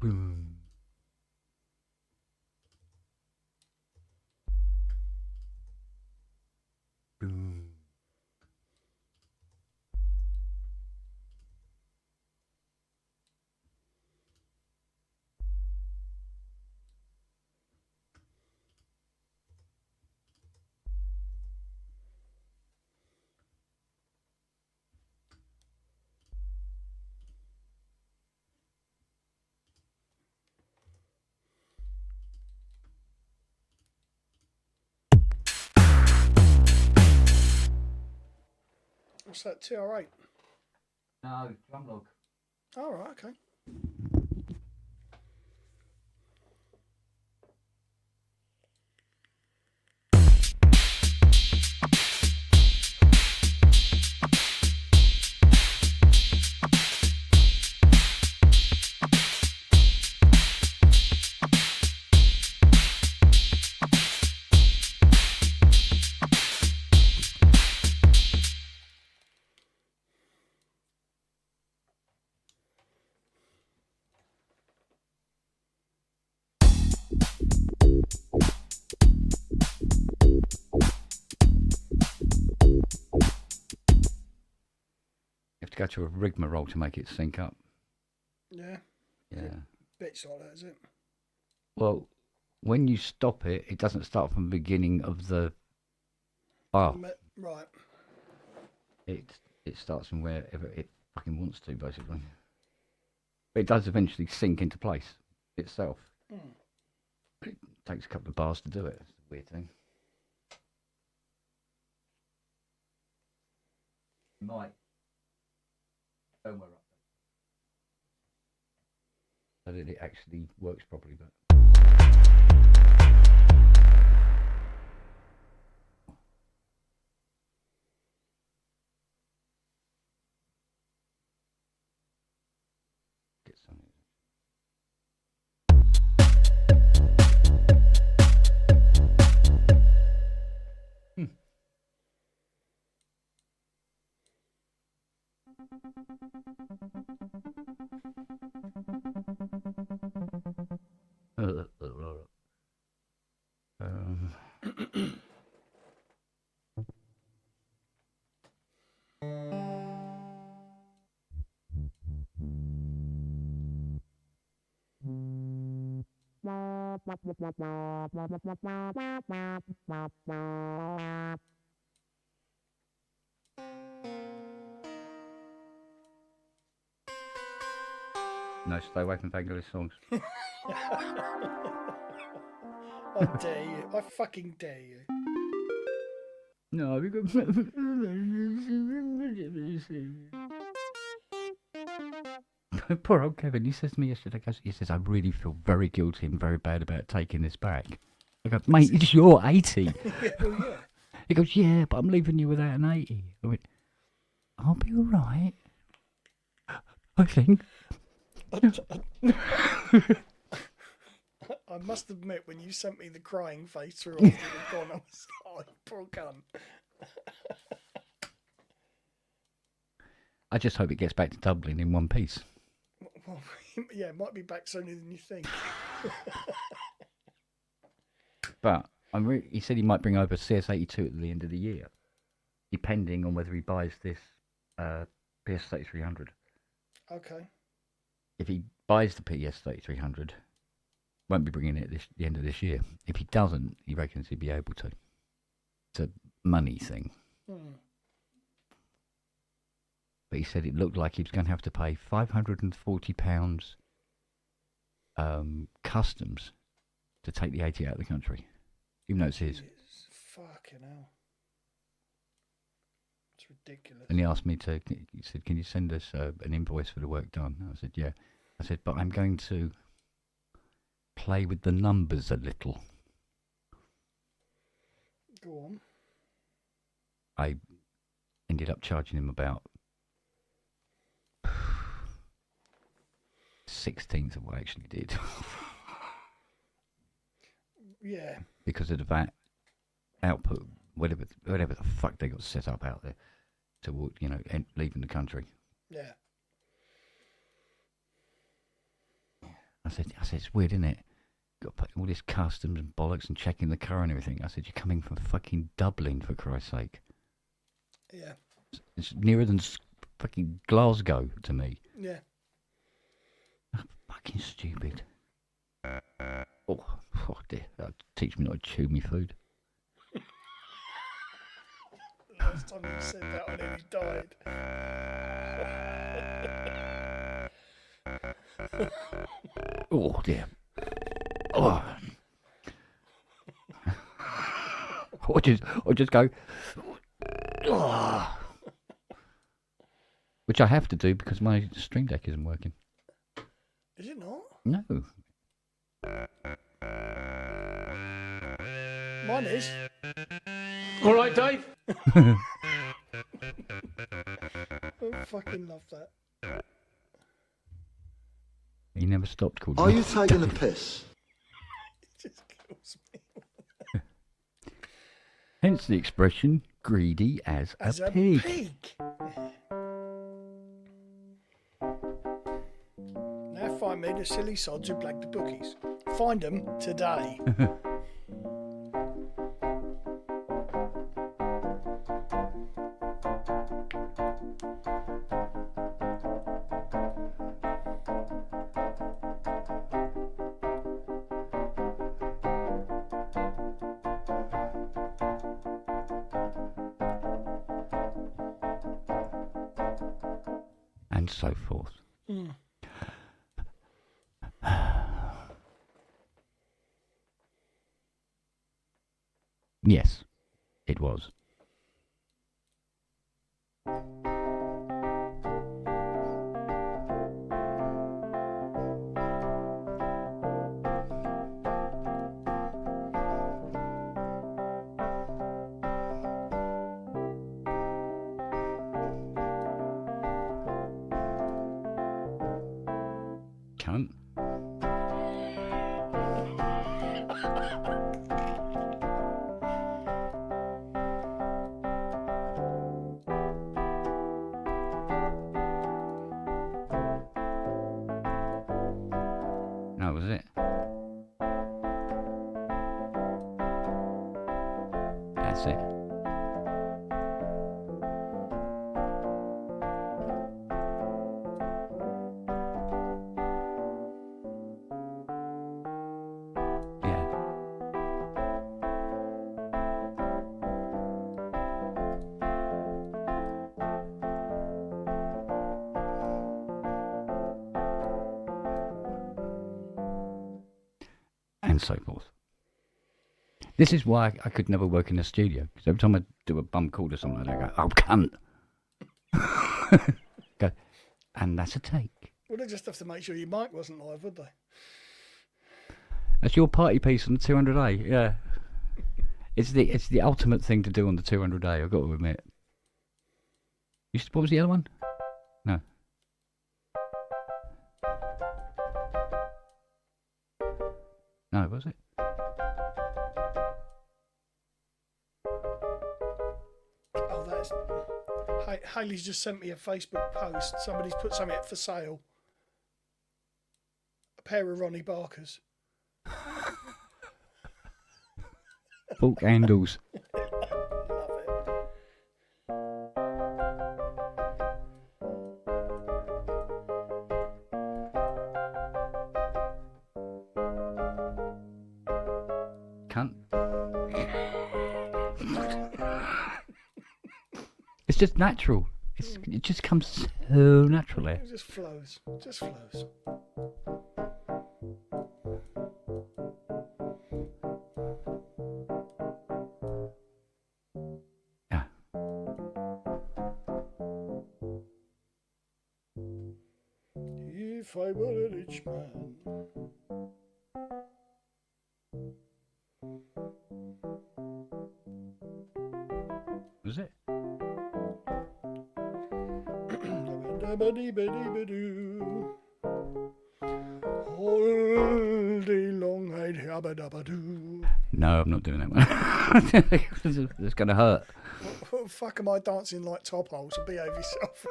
Boom. Boom. What's that, TR8? No, drum log. All right, okay. go to a rigmarole to make it sync up. Yeah. Yeah. Bits like that, is it? Well, when you stop it, it doesn't start from the beginning of the bar. Right. It starts from wherever it fucking wants to, basically. But it does eventually sink into place itself. It takes a couple of bars to do it. It's a weird thing. Might firmware update so that it actually works properly, but. Get something. Um, no, stay away from Vangelis songs. I dare you. I fucking dare you. No, because poor old Kevin. He says to me yesterday, he says, I really feel very guilty and very bad about taking this back. I go, mate, it's your 80. Yeah, well, yeah. He goes, yeah, but I'm leaving you without an 80. I went, I'll be all right. I think. I must admit, when you sent me the crying face through after you'd gone, I was like, oh, poor cunt. I just hope it gets back to Dublin in one piece. Well, yeah, it might be back sooner than you think. But he said he might bring over CS82 at the end of the year, depending on whether he buys this PS3300. Okay. If he buys the PS3300, won't be bringing it the end of this year. If he doesn't, he reckons he'd be able to. It's a money thing. But he said it looked like he was going to have to pay £540 customs to take the 80 out of the country, even though it's his. Fucking hell. It's ridiculous. And he asked me he said, can you send us an invoice for the work done? I said, yeah. I said, but I'm going to play with the numbers a little. Go on. I ended up charging him about 16th of what I actually did. Yeah. Because of the VAT output, whatever the fuck they got set up out there to, leaving the country. Yeah. I said, it's weird, isn't it? Got to put all this customs and bollocks and checking the car and everything. I said, you're coming from fucking Dublin, for Christ's sake. Yeah. It's nearer than fucking Glasgow to me. Yeah. Oh, fucking stupid. Oh dear. That'll teach me not to chew me food. Last time you said that, I nearly died. Oh dear. Oh. or just go. Oh. Which I have to do because my Stream Deck isn't working. Is it not? No. Mine is. All right, Dave? I fucking love that. He never stopped calling Are me. you taking a piss? It just kills me. Hence the expression, greedy as a pig. Now find me the silly sods who blagged the bookies. Find them today. and so forth. Mm. Yes, it was. Cunt. No, was it? That's it. Yeah. And so forth. This is why I could never work in a studio, because every time I do a bum chord or something like that, I go, oh, cunt. Go, and that's a take. Well, they just have to make sure your mic wasn't live, would they? That's your party piece on the 200A, yeah. It's the ultimate thing to do on the 200A, I've got to admit. What was the other one? No. No, was it? Oh, that's... Hayley's just sent me a Facebook post. Somebody's put something up for sale. A pair of Ronnie Barkers. Fork handles. Love it. Cunt. It's just natural. It just comes so naturally. It just flows. Just flows. Yeah. If I were a rich man. Was it? All day long I'd habba dabba doo. No, I'm not doing that one. It's going to hurt. What the fuck am I dancing like top holes? So behave yourself.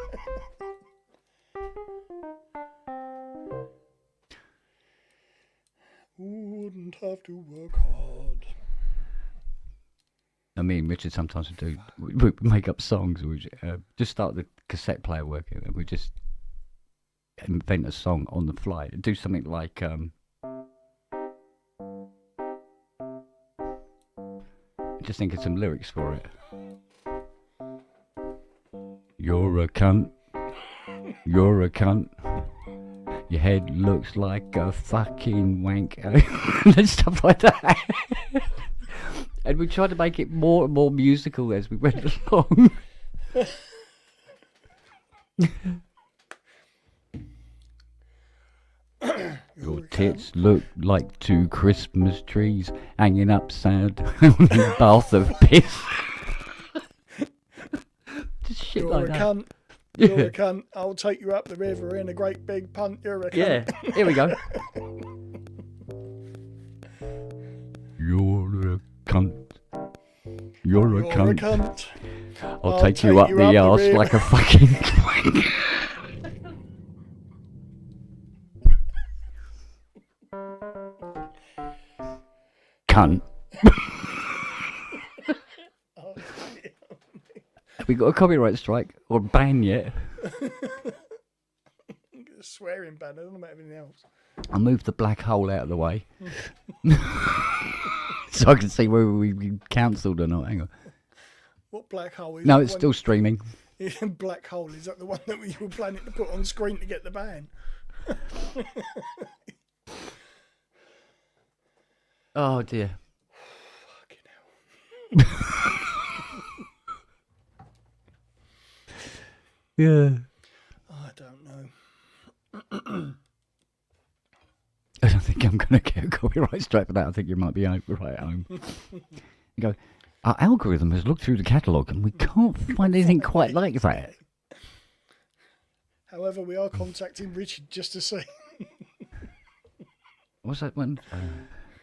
Wouldn't have to work hard. I mean, Richard sometimes we make up songs. We just start the cassette player working, and we just invent a song on the fly. Do something like just think of some lyrics for it. You're a cunt. You're a cunt. Your head looks like a fucking wank. And stuff like that. And we tried to make it more and more musical as we went along. Your tits look like two Christmas trees hanging upside down in a bath of piss. Just shit You're like a that. cunt. You're a cunt. I'll take you up the river in a great big punt. You're a cunt. Yeah, here we go. You're a cunt. You're a You're cunt. a cunt. I'll take you up the arse river. like a fucking twink. Cunt. Oh, dear. Have we got a copyright strike or ban yet? Swearing ban. I don't know about everything else. I'll move the black hole out of the way. So I can see whether we've been cancelled or not. Hang on. What black hole is No, it it's when- still streaming. Black hole, is that the one that you were planning to put on screen to get the ban? Oh dear. Fucking hell. Yeah. I don't know. I don't think I'm going to get a copyright strike for that. I think you might be right at home. You go, our algorithm has looked through the catalogue and we can't find anything quite like that. However, we are contacting Richard just to see. What's that one?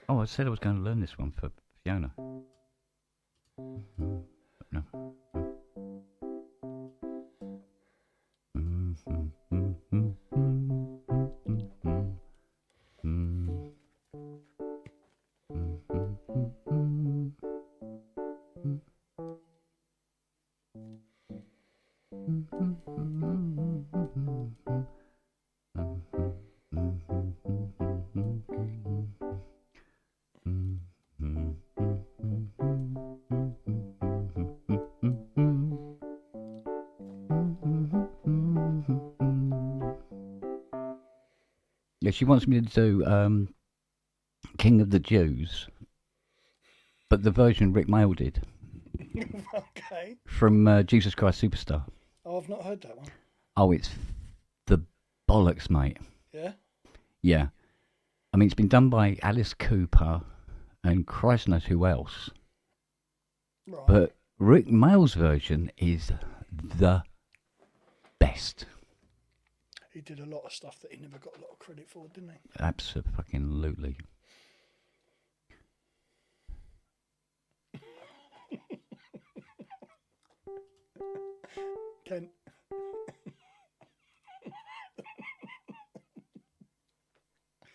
Oh, I said I was going to learn this one for Fiona. No. Yeah, she wants me to do King of the Jews, but the version Rick Mail did Okay. from Jesus Christ Superstar. Oh, I've not heard that one. Oh, it's the bollocks, mate. Yeah? Yeah. I mean, it's been done by Alice Cooper and Christ knows who else. Right. But Rick Mail's version is the best. He did a lot of stuff that he never got a lot of credit for, didn't he? Absolutely. Ken.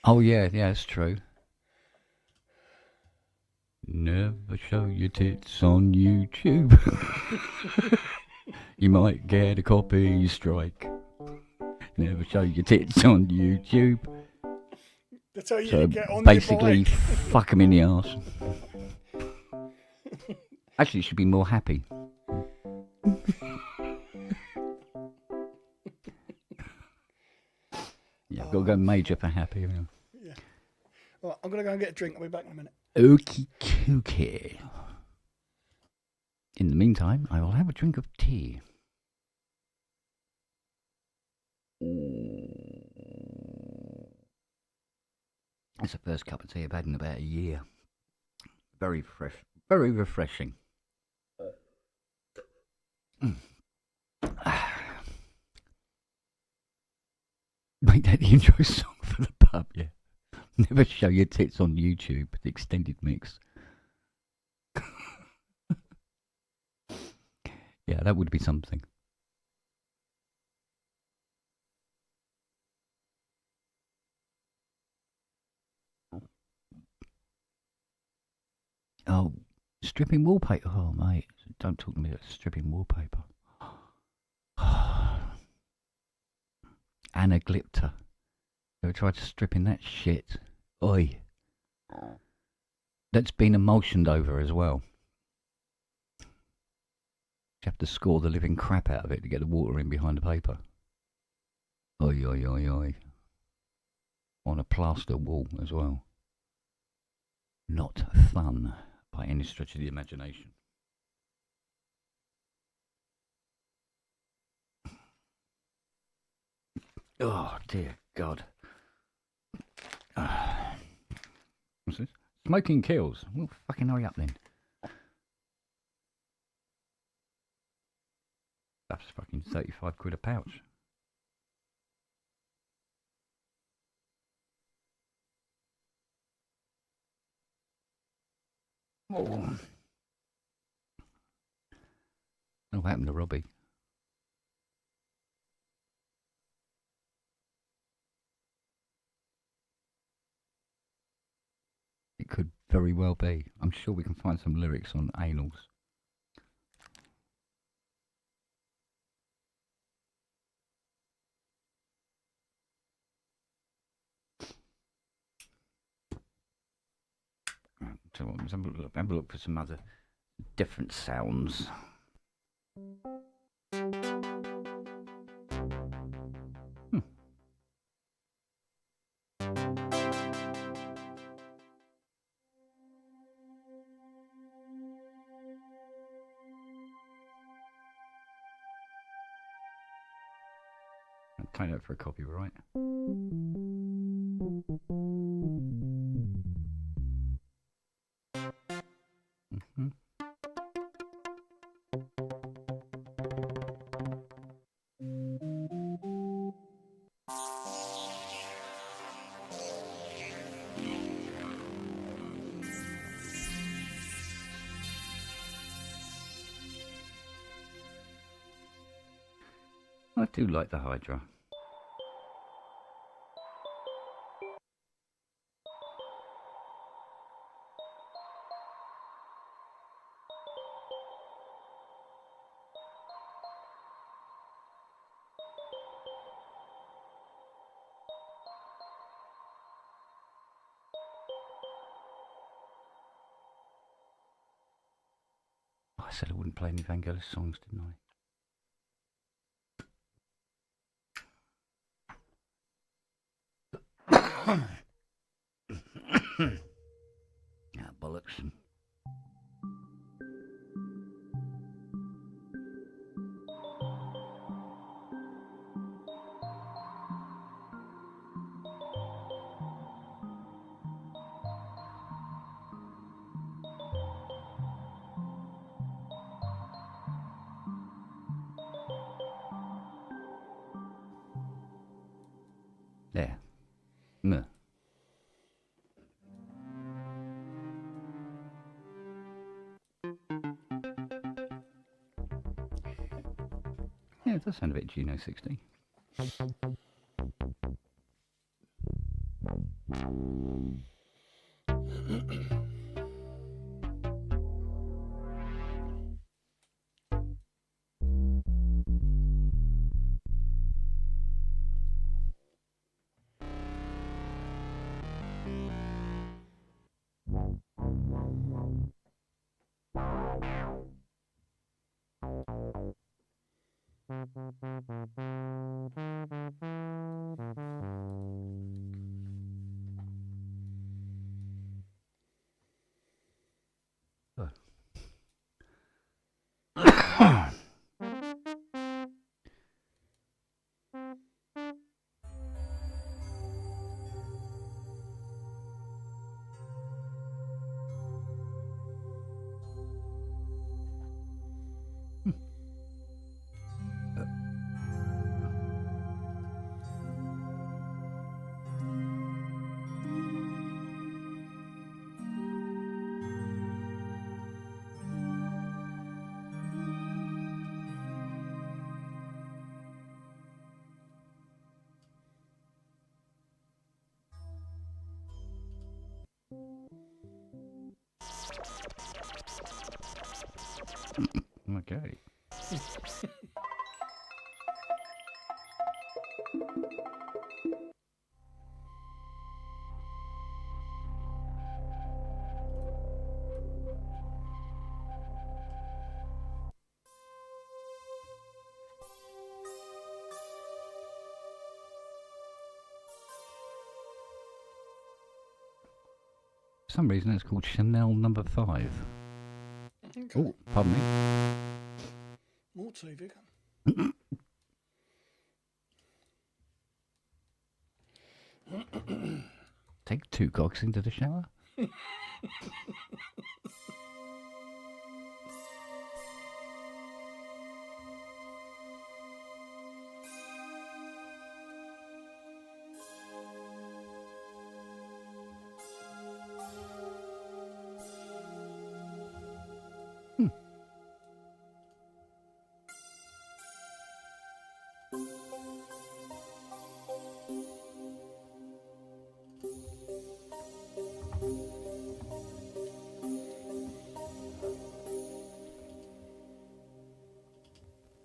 Oh, yeah, it's true. Never show your tits on YouTube. You might get a copy strike. Never show your tits on YouTube. They tell you So to get on basically, your bike. fuck 'em in the arse. Actually, you should be more happy. Yeah, I've got to go major for happy. Yeah. Right, I'm going to go and get a drink. I'll be back in a minute. Okie dokie. In the meantime, I will have a drink of tea. It's the first cup of tea I've had in about a year. Very fresh, very refreshing. Make that the intro song for the pub, yeah. Never show your tits on YouTube, the extended mix. Yeah, that would be something. Oh, stripping wallpaper. Oh, mate, don't talk to me about stripping wallpaper. Anaglypta. Ever tried stripping that shit? Oi. That's been emulsioned over as well. You have to score the living crap out of it to get the water in behind the paper. Oi, oi, oi, oi. On a plaster wall as well. Not fun by any stretch of the imagination. Oh, dear God. What's this? Smoking kills. Well, fucking hurry up then. That's fucking 35 quid a pouch. Oh. What happened to Robbie? It could very well be. I'm sure we can find some lyrics on Anals. So let's have a look for some other different sounds. take that for a copyright. Mm-hmm. I do like the Hydra. Oh, I said I wouldn't play any Vangelis songs, didn't I? Ah, bollocks. There. No. Yeah, it does sound a bit Juno 60. Okay. For some reason it's called Chanel number 5. Okay. Oh, pardon me. More tea, Vic. Take 2 cocks into the shower.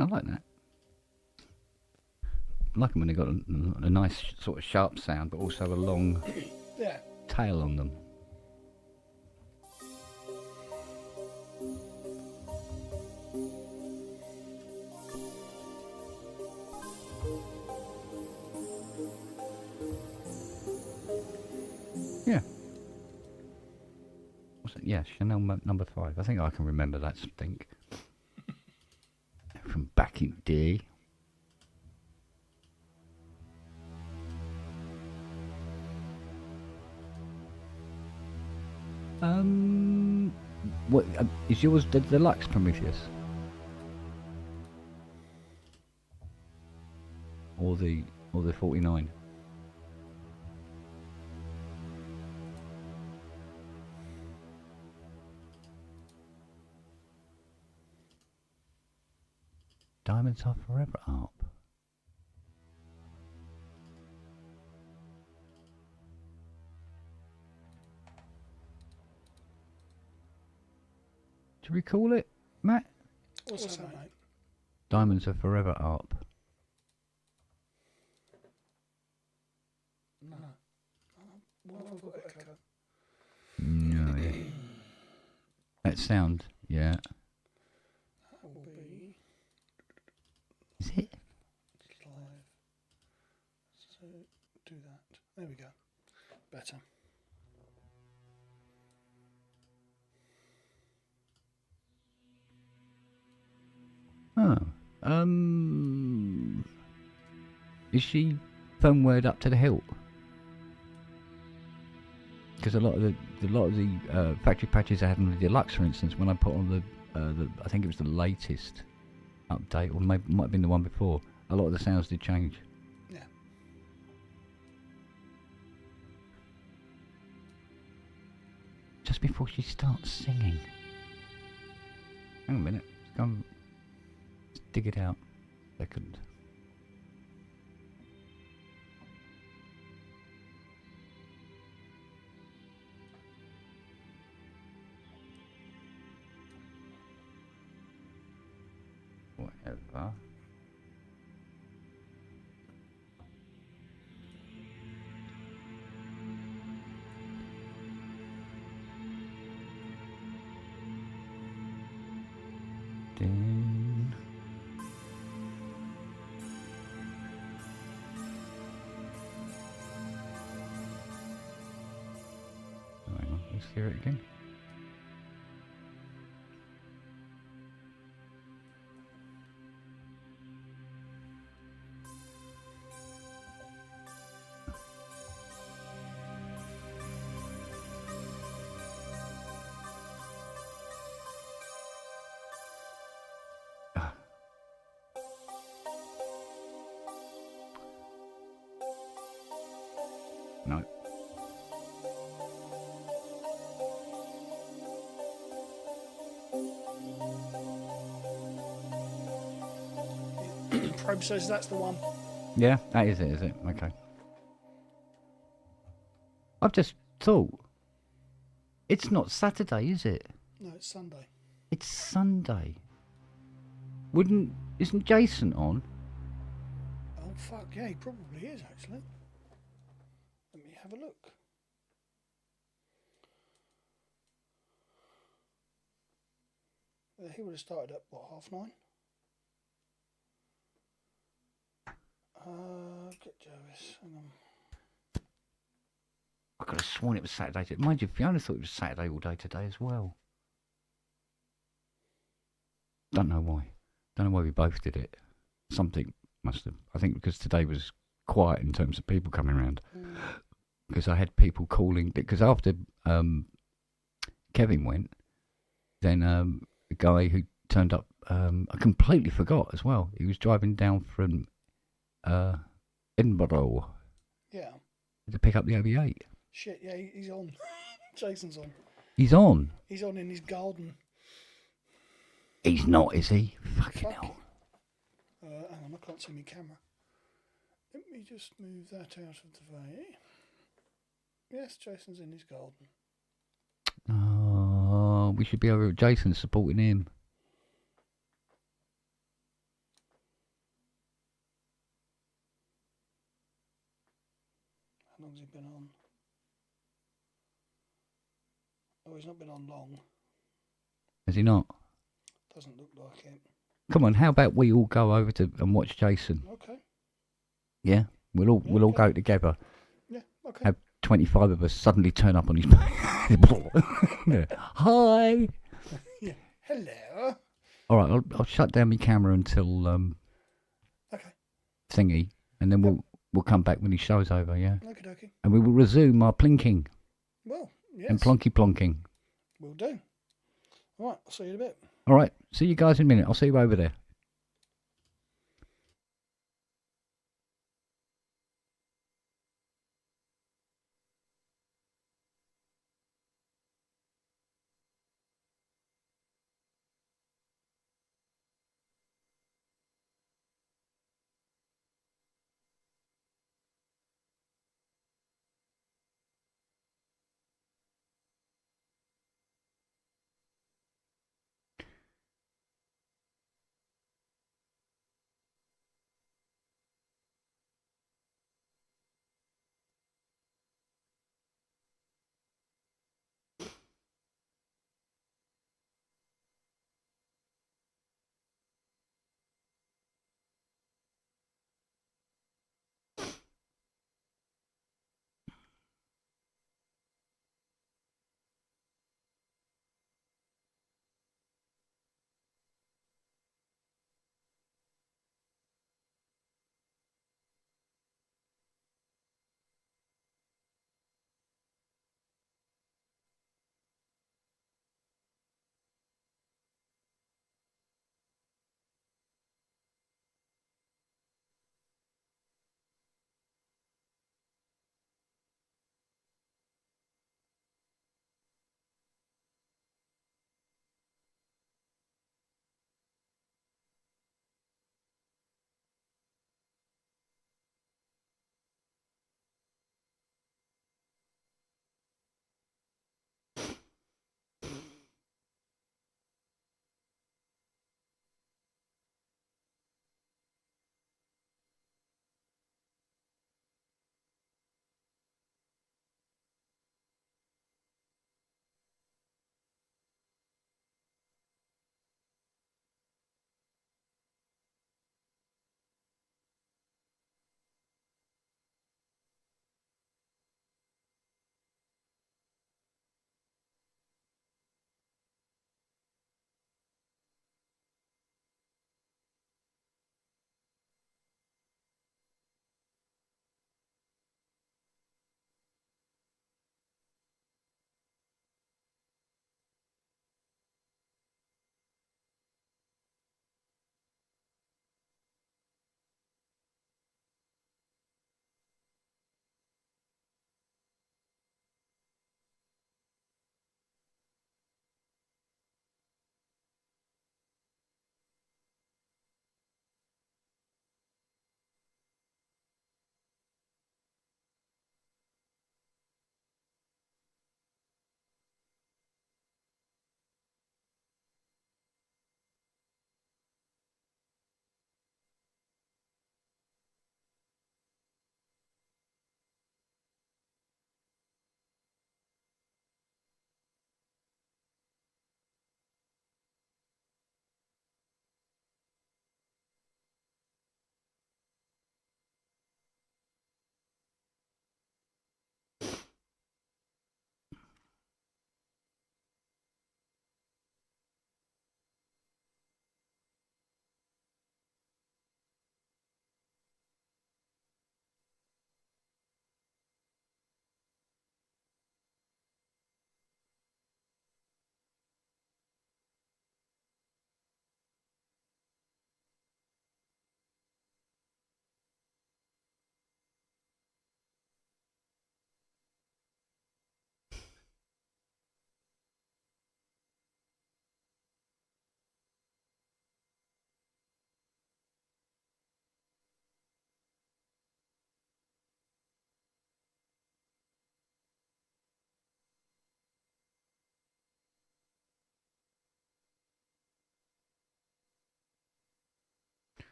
I like that. I like them when they got a nice sort of sharp sound, but also a long Yeah. tail on them. Yeah. What's it? Yeah, Chanel number 5. I think I can remember that stink from back in the day. What is yours? The deluxe Prometheus, or the 49? Diamonds are forever up. Do you recall it, Matt? What's that, mate? Diamonds are forever up. No. What have I got echo? No. Yeah. That sound, yeah. That will be Is it? live. So do that. There we go. Better. Oh. Is she firmwared up to the hilt? Because a lot of the factory patches I had on the deluxe, for instance, when I put on the I think it was the latest update, or might have been the one before, a lot of the sounds did change. Yeah. Just before she starts singing. Hang on a minute. Let's dig it out. Second. Whatever. Then hang on, let's hear it again. No. Probe says that's the one. Yeah, that is it? Okay. I've just thought, it's not Saturday, is it? No, it's Sunday. It's Sunday. Isn't Jason on? Oh, fuck, yeah, he probably is, actually. Let me have a look. He would have started at, what, 9:30? Get Jarvis, hang on. I could have sworn it was Saturday. Mind you, Fiona thought it was Saturday all day today as well. Don't know why. Don't know why we both did it. Something must have. I think because today was quiet in terms of people coming around. Because I had people calling. Because after Kevin went, then the guy who turned up, I completely forgot as well. He was driving down from Edinburgh Yeah. to pick up the OB8. Shit, yeah, he's on. Jason's on. He's on. He's on in his garden. He's not, is he? Fucking Fuck. hell. Hang on, I can't see my camera. Let me just move that out of the way. Yes, Jason's in his garden. Oh, we should be over at Jason supporting him. How long's he been on? Oh, he's not been on long. Has he not? Doesn't look like it. Come on, how about we all go over to and watch Jason? Okay. Yeah, we'll all go together. Yeah, okay. Have 25 of us suddenly turn up on his yeah. Hi. Yeah. Hello. All right, I'll shut down my camera until Okay. thingy, and then we'll come back when his show's over. Yeah, Okie dokie. and we will resume our plinking Well, yes. and plonky plonking. Will do. All right, I'll see you in a bit. All right. See you guys in a minute. I'll see you over there.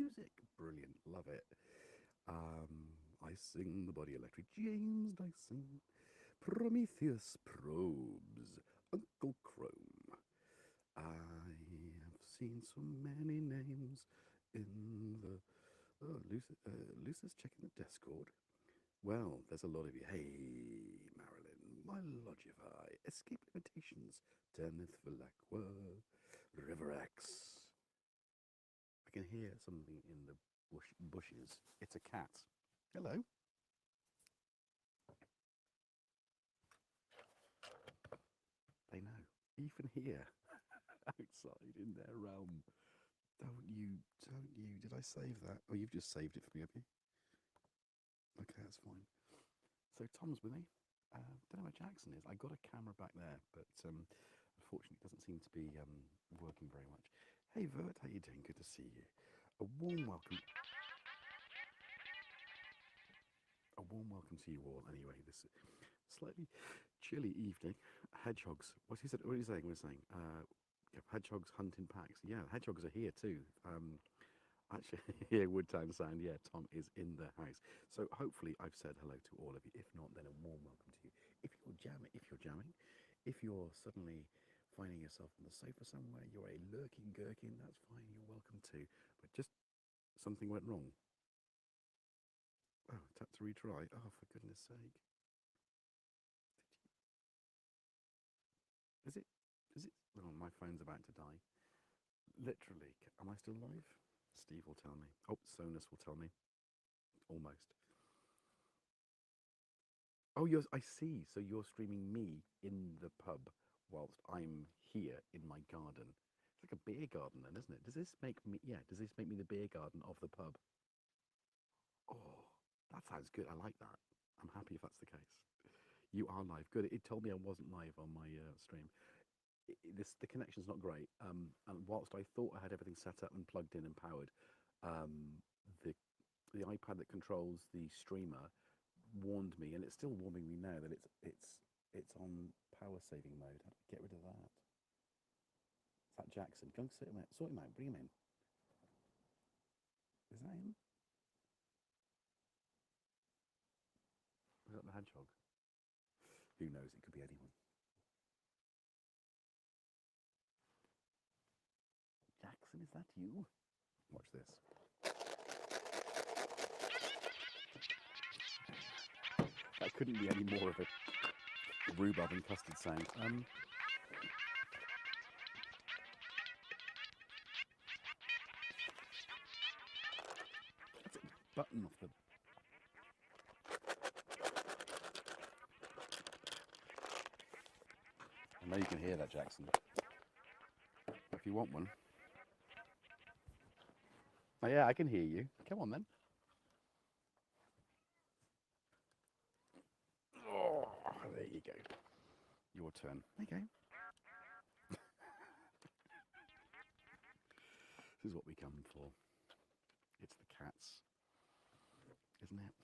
music. Brilliant, love it. I sing the body electric, James Dyson, Prometheus probes, Uncle Chrome. I have seen so many names in the. Oh, Lucy's checking the Discord. Well, there's a lot of you. Hey, Marilyn, my Logify, Escape Limitations, Turneth Velaqua, River X. I can hear something in the bushes. It's a cat. Hello. They know. Even here, outside in their realm. Don't you. Did I save that? Oh, you've just saved it for me, have you? Okay, that's fine. So Tom's with me. Don't know where Jackson is. I got a camera back there, but unfortunately it doesn't seem to be working very much. Hey Vert, how you doing? Good to see you. A warm welcome. A warm welcome to you all. Anyway, this slightly chilly evening. Hedgehogs. What are you saying? We're saying hedgehogs hunt in packs. Yeah, hedgehogs are here too. Actually, yeah, Woodtown Sound. Yeah, Tom is in the house. So hopefully I've said hello to all of you. If not, then a warm welcome to you. If you're jamming, if you're suddenly finding yourself on the sofa somewhere, you're a lurking gherkin, that's fine. You're welcome too. But just something went wrong. Oh, tap to retry. Oh, for goodness sake. Is it? Oh, my phone's about to die. Literally. Am I still live? Steve will tell me. Oh, Sonus will tell me. Almost. Oh, I see. So you're streaming me in the pub whilst I'm here in my garden. It's like a beer garden then, isn't it? Does this make me the beer garden of the pub? Oh, that sounds good. I like that. I'm happy if that's the case. You are live. Good. It told me I wasn't live on my stream. The connection's not great. And whilst I thought I had everything set up and plugged in and powered, the iPad that controls the streamer warned me, and it's still warning me now that it's on power saving mode. How do I get rid of that? Is that Jackson? Go and sort him out. Bring him in. Is that him? Is that the hedgehog? Who knows? It could be anyone. Jackson, is that you? Watch this. That couldn't be any more of a rhubarb and custard sound. That's a button off the... I know you can hear that, Jackson. If you want one. Oh yeah, I can hear you. Come on then. Oh, there you go. Your turn. Okay. This is what we come for. It's the cats, isn't it?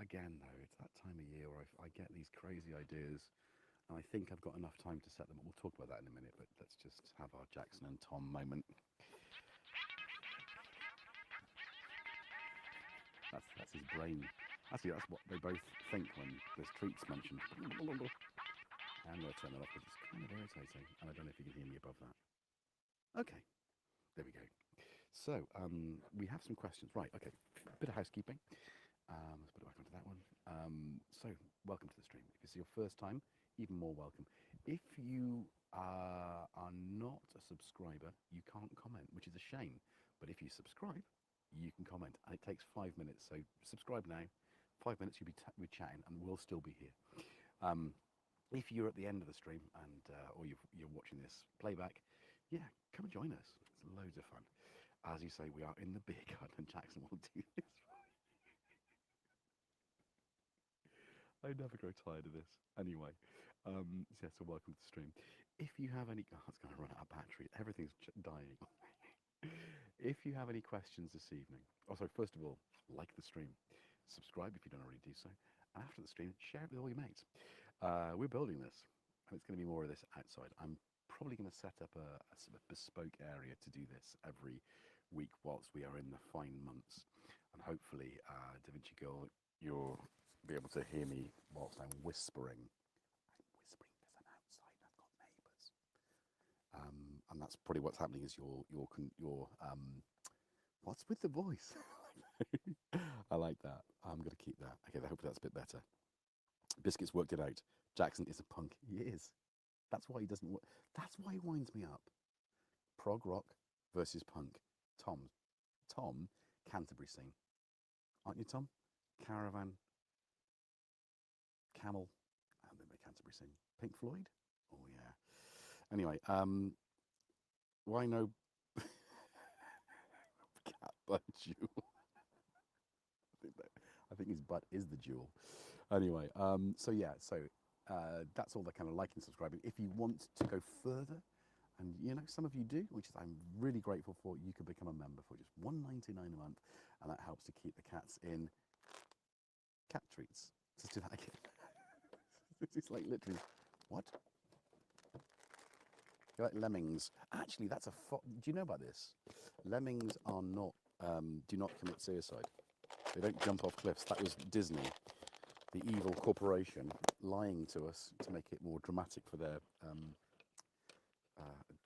Again, though, it's that time of year where I get these crazy ideas, and I think I've got enough time to set them up. We'll talk about that in a minute, but let's just have our Jackson and Tom moment. That's his brain. Actually, that's what they both think when there's treats mentioned. I'm going to turn that off because it's kind of irritating, and I don't know if you can hear me above that. Okay, there we go. So, we have some questions. Right, okay, bit of housekeeping. Let's put it back onto that one. So, welcome to the stream. If it's your first time, even more welcome. If you are not a subscriber, you can't comment, which is a shame. But if you subscribe, you can comment. And it takes 5 minutes, so subscribe now. 5 minutes, you'll be chatting, and we'll still be here. If you're at the end of the stream, and or you're watching this playback, yeah, come and join us. It's loads of fun. As you say, we are in the beer garden, and Jackson will do this. I never grow tired of this. Anyway, so welcome to the stream. If you have any... Oh, it's going to run out of battery. Everything's dying. If you have any questions this evening... Oh, sorry, first of all, like the stream. Subscribe if you don't already do so. And after the stream, share it with all your mates. We're building this, and it's going to be more of this outside. I'm probably going to set up a sort of bespoke area to do this every week whilst we are in the fine months. And hopefully, Da Vinci Girl, you'll be able to hear me whilst I'm whispering. I'm whispering because I'm outside and I've got neighbours. And that's probably what's happening is your what's with the voice? I like that. I'm going to keep that. Okay, I hope that's a bit better. Biscuits worked it out. Jackson is a punk. He is. That's why he doesn't work. That's why he winds me up. Prog rock versus punk. Tom, Canterbury sing. Aren't you, Tom? Caravan, Camel, and then Canterbury sing. Pink Floyd? Oh, yeah. Anyway, why no cat butt jewel? I think his butt is the jewel. Anyway, so that's all the kind of liking, subscribing. If you want to go further, and some of you do, which I'm really grateful for, you can become a member for just $1.99 a month, and that helps to keep the cats in cat treats. Let's do that again. This is like literally, what? You're like lemmings. Actually, that's do you know about this? Lemmings are not, do not commit suicide. They don't jump off cliffs. That was Disney, the evil corporation, lying to us to make it more dramatic for their,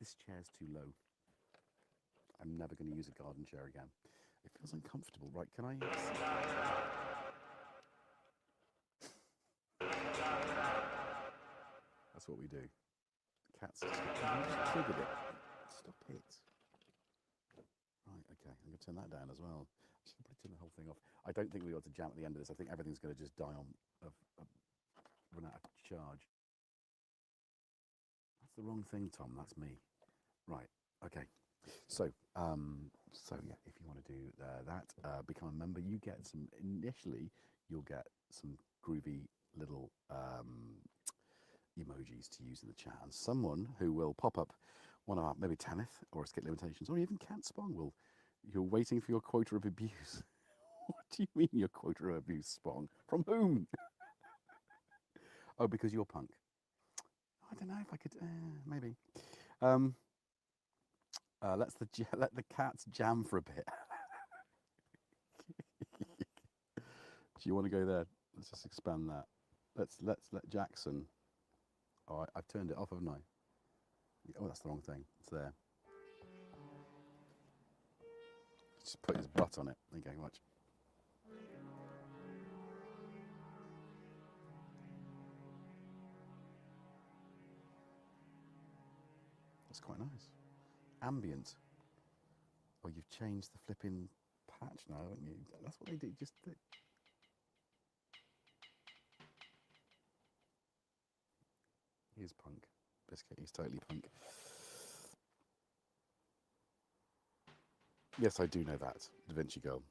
this chair's too low. I'm never going to use a garden chair again. It feels uncomfortable. Right, can I? That's what we do. Cats. You just triggered it. Stop it. Right, okay. I'm going to turn that down as well. I'm just going to probably turn the whole thing off. I don't think we ought to jam at the end of this. I think everything's going to just die run out of charge. That's the wrong thing, Tom. That's me. Right. Okay. So yeah, if you want to do that, become a member. You get some. Initially, you'll get some groovy little emojis to use in the chat, and someone who will pop up one of our maybe Tanith or Skit Limitations, or even Cat Spong will. You're waiting for your quota of abuse. What do you mean your quota of abuse, Spong? From whom? Oh, because you're punk. I don't know if I could. Maybe. Let the cats jam for a bit. Do you want to go there? Let's just expand that. Let's let Jackson. Oh, I've turned it off, haven't I? Oh, that's the wrong thing. It's there. Just put his butt on it. Okay, watch. That's quite nice. Ambient. Oh, you've changed the flipping patch now, haven't you? That's what they do. Just he's punk. Biscuit, he's totally punk. Yes, I do know that. Da Vinci Girl.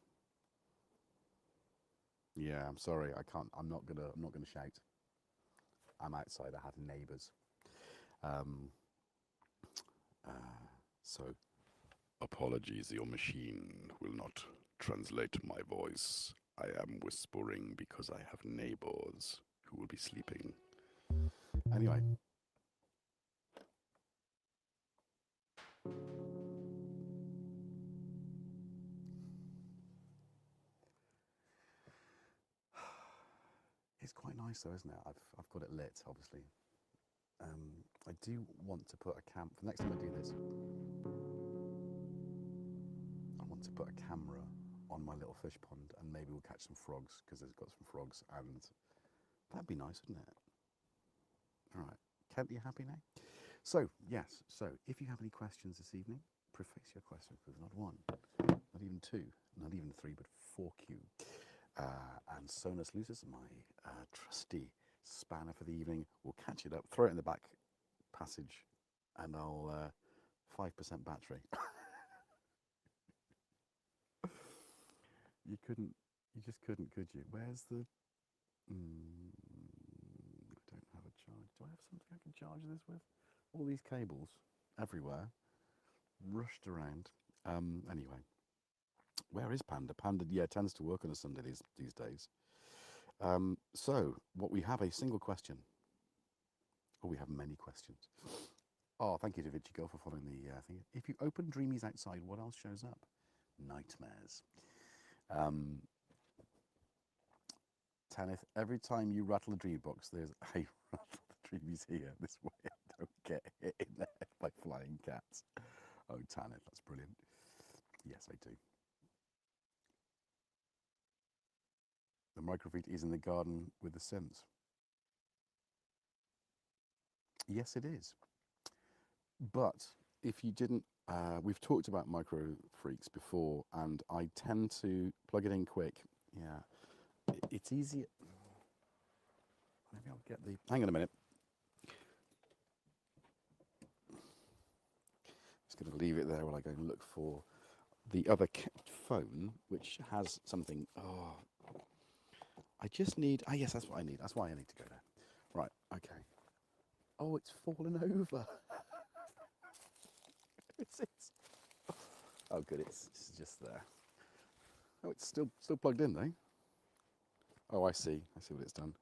Yeah, I'm sorry. I can't. I'm not gonna shout. I'm outside. I have neighbours. So, apologies. Your machine will not translate my voice. I am whispering because I have neighbours who will be sleeping. Anyway. It's quite nice though, isn't it? I've got it lit, obviously. I do want to put a cam. For the next time I do this, I want to put a camera on my little fish pond, and maybe we'll catch some frogs because it's got some frogs, and that'd be nice, wouldn't it? All right, Kent, you happy now? So yes. So if you have any questions this evening, preface your questions with not one, not even two, not even three, but 4Q. And Sonus Lucis, my trusty spanner for the evening, will catch it up, throw it in the back passage, and I'll 5% battery. You just couldn't, could you? Where's the? I don't have a charge. Do I have something I can charge this with? All these cables everywhere, rushed around. Anyway. Where is Panda? Panda, yeah, tends to work on a Sunday these days. So, what we have a single question. Oh, we have many questions. Oh, thank you to Vichigo for following the thing. If you open Dreamies outside, what else shows up? Nightmares. Tanith, every time you rattle a dream box, there's a rattle the dreamies here. This way I don't get hit in there by flying cats. Oh, Tanith, that's brilliant. Yes, I do. The microfeed is in the garden with the synths. Yes, it is. But if you didn't, we've talked about micro freaks before, and I tend to plug it in quick. Yeah, it's easy. Maybe I'll get the. Hang on a minute. Just going to leave it there while I go and look for the other phone, which has something. Oh, I just need. Ah, yes, that's what I need. That's why I need to go there. Right. Okay. Oh, it's fallen over. It's. Oh, good. It's just there. Oh, it's still plugged in though. Oh, I see. I see what it's done.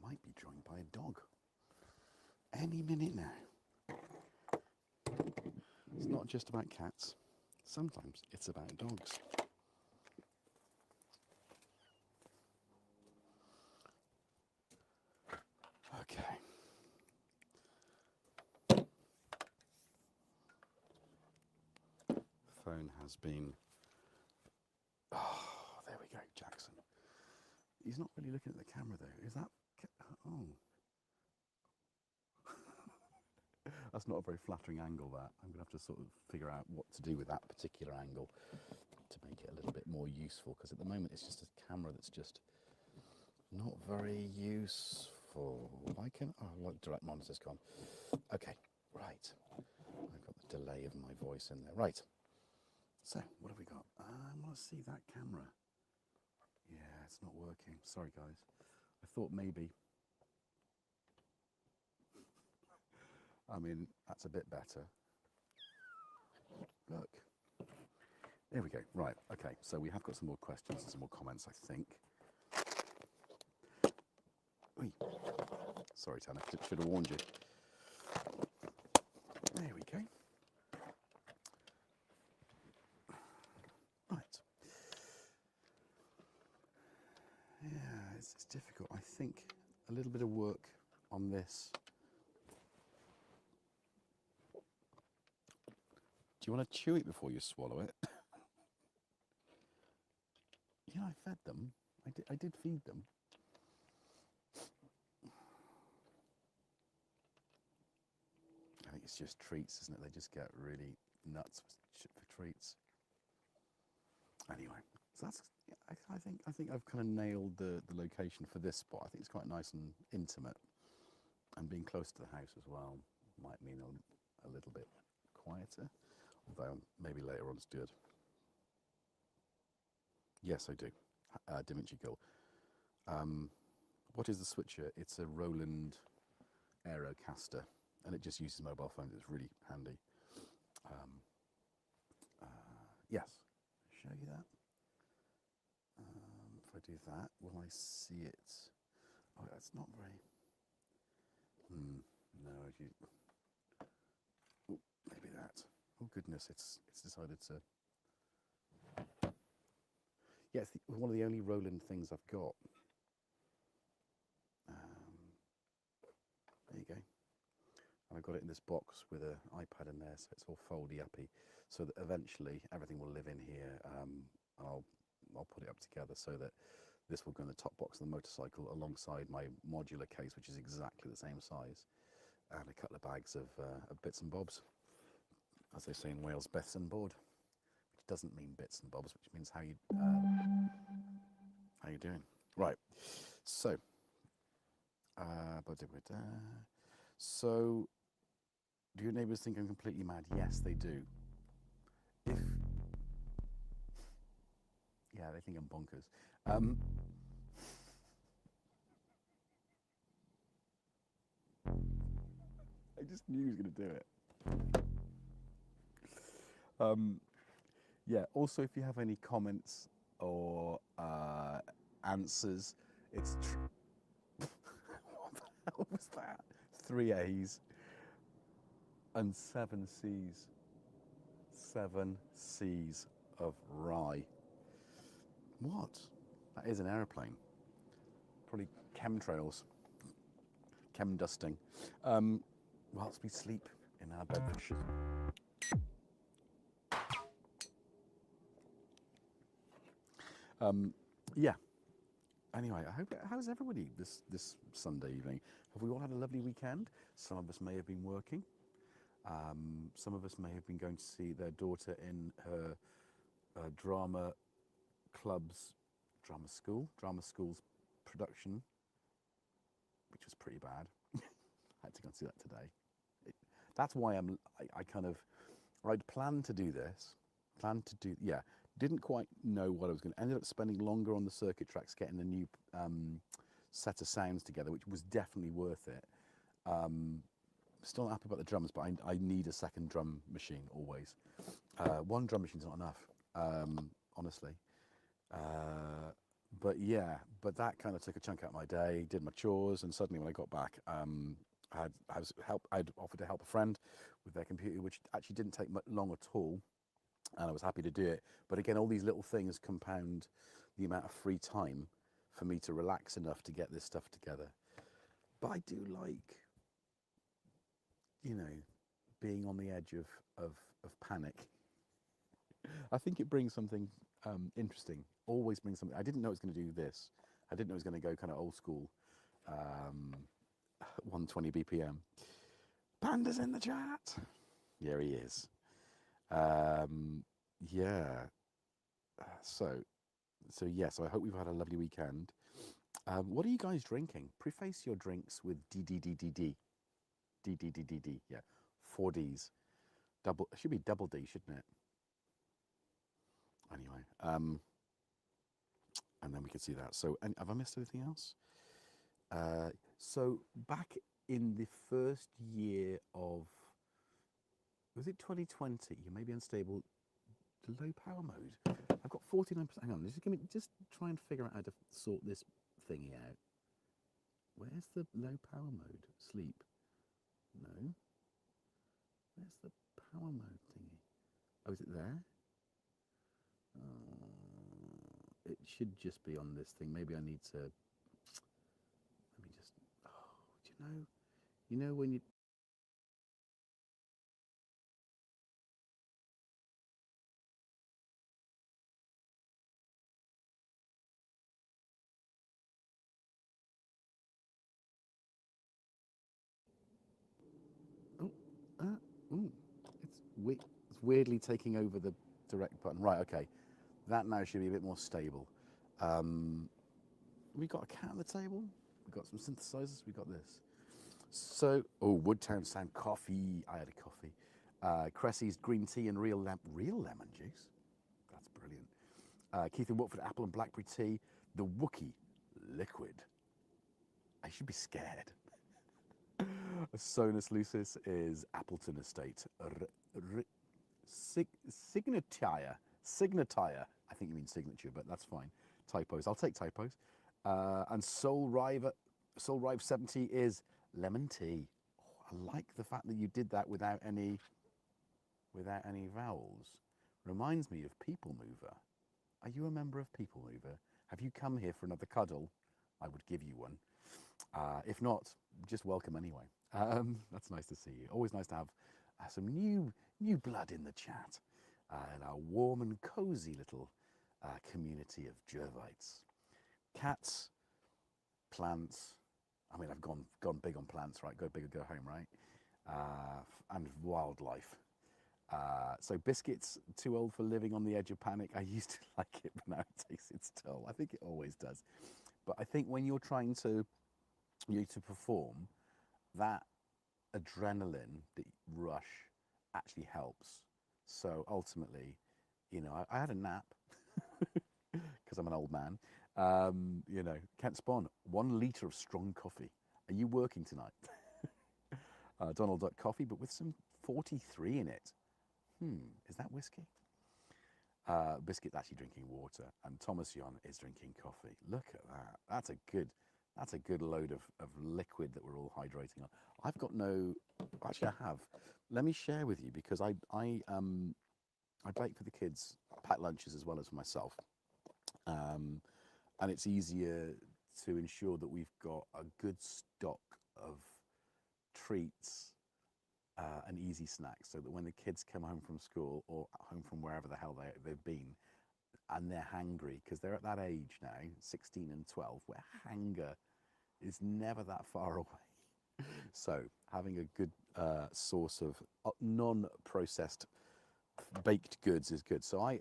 Might be joined by a dog. Any minute now. It's not just about cats. Sometimes it's about dogs. Okay. Phone has been. Oh, there we go, Jackson. He's not really looking at the camera though. Is that? Oh. That's not a very flattering angle, that. I'm going to have to sort of figure out what to do with that particular angle to make it a little bit more useful, because at the moment it's just a camera that's just not very useful. Why can... Oh, look, direct monitor's gone. Okay, right. I've got the delay of my voice in there. Right. So, what have we got? I want to see that camera. Yeah, it's not working. Sorry, guys. I thought maybe... I mean, that's a bit better. Look. There we go. Right, okay. So we have got some more questions and some more comments, I think. Oy. Sorry, Tanner. Should have warned you. There we go. Right. Yeah, it's difficult. I think a little bit of work on this. Do you want to chew it before you swallow it? Yeah, I fed them. I did feed them. I think it's just treats, isn't it? They just get really nuts for treats. Anyway, so that's. I think I've kind of nailed the location for this spot. I think it's quite nice and intimate, and being close to the house as well might mean a little bit quieter. Although maybe later on it's good. Yes, I do. Dimitri Gill. What is the switcher? It's a Roland Aerocaster, and it just uses mobile phones. It's really handy. Yes, show you that. If I do that, will I see it? Oh, that's not very. No, oh, maybe that. Oh goodness, it's decided to. Yeah, it's one of the only Roland things I've got. There you go. And I've got it in this box with an iPad in there, so it's all foldy-uppy, so that eventually everything will live in here. I'll put it up together so that this will go in the top box of the motorcycle alongside my modular case, which is exactly the same size, and a couple of bags of bits and bobs. As they say in Wales, Beth's and board, which doesn't mean bits and bobs, which means how you doing. Right, so so do your neighbours think I'm completely mad? Yes, they do. Yeah, they think I'm bonkers. I just knew he was going to do it. Yeah, also if you have any comments or answers, it's what the hell was that? 3 A's and 7 C's. 7 C's of rye. What? That is an aeroplane. Probably chemtrails. Chem dusting. Whilst we sleep in our beverages. Yeah. Anyway, I hope. How's everybody this Sunday evening? Have we all had a lovely weekend? Some of us may have been working. Some of us may have been going to see their daughter in her drama school's production, which was pretty bad. I had to go and see that today. That's why I'd planned to do this, didn't quite know what I was going to, ended up spending longer on the circuit tracks getting a new set of sounds together, which was definitely worth it. Still not happy about the drums, but I need a second drum machine always. One drum machine's not enough, honestly. But that kind of took a chunk out of my day, did my chores, and suddenly when I got back, I'd offered to help a friend with their computer, which actually didn't take long at all, and I was happy to do it. But again, all these little things compound the amount of free time for me to relax enough to get this stuff together. But I do like, being on the edge of panic. I think it brings something interesting. Always brings something. I didn't know it was going to do this. I didn't know it was going to go kind of old school, 120 BPM. Panda's in the chat. Here he is. Yeah. So I hope we've had a lovely weekend. What are you guys drinking? Preface your drinks with DDDDD. DDDDD. Yeah. 4 Ds. It should be double D, shouldn't it? Anyway, and then we can see that. So, have I missed anything else? So back in the first year of, was it 2020? You may be unstable. The low power mode. I've got 49%. Hang on, just try and figure out how to sort this thingy out. Where's the low power mode? Sleep. No. Where's the power mode thingy? Oh, is it there? It should just be on this thing. Maybe I need to. Let me just. Oh, do you know? You know when you. It's weirdly taking over the direct button. Right, okay. That now should be a bit more stable. We got a cat on the table. We got some synthesizers. We got this. So, Woodtown Sound coffee. I had a coffee. Cressy's green tea and real lemon juice. That's brilliant. Keith and Watford apple and blackberry tea. The Wookie liquid. I should be scared. Sonus Lucis is Appleton Estate. Signatire. I think you mean signature, but that's fine. Typos. I'll take typos. And Soul Rive 70 is lemon tea. Oh, I like the fact that you did that without any vowels. Reminds me of People Mover. Are you a member of People Mover? Have you come here for another cuddle? I would give you one. If not, just welcome anyway. That's nice to see you. Always nice to have some new blood in the chat. In our warm and cozy little community of Jervites. Cats, plants. I mean, I've gone big on plants, right? Go big or go home, right? And wildlife. So biscuits, too old for living on the edge of panic. I used to like it, but now it takes its toll. I think it always does. But I think when you're trying to perform, that adrenaline, the rush, actually helps. So ultimately, I had a nap because I'm an old man. Kent Spawn, 1 litre of strong coffee. Are you working tonight? Donald Duck coffee, but with some 43 in it. is that whiskey? Biscuit's actually drinking water, and Thomas Jon is drinking coffee. Look at that. That's a good load of liquid that we're all hydrating on. I've got no, actually I have. Let me share with you, because I bake for the kids, pack lunches as well as for myself. And it's easier to ensure that we've got a good stock of treats and easy snacks, so that when the kids come home from school or home from wherever the hell they've been, and they're hangry, because they're at that age now, 16 and 12, where hunger is never that far away. So having a good source of non-processed baked goods is good. So I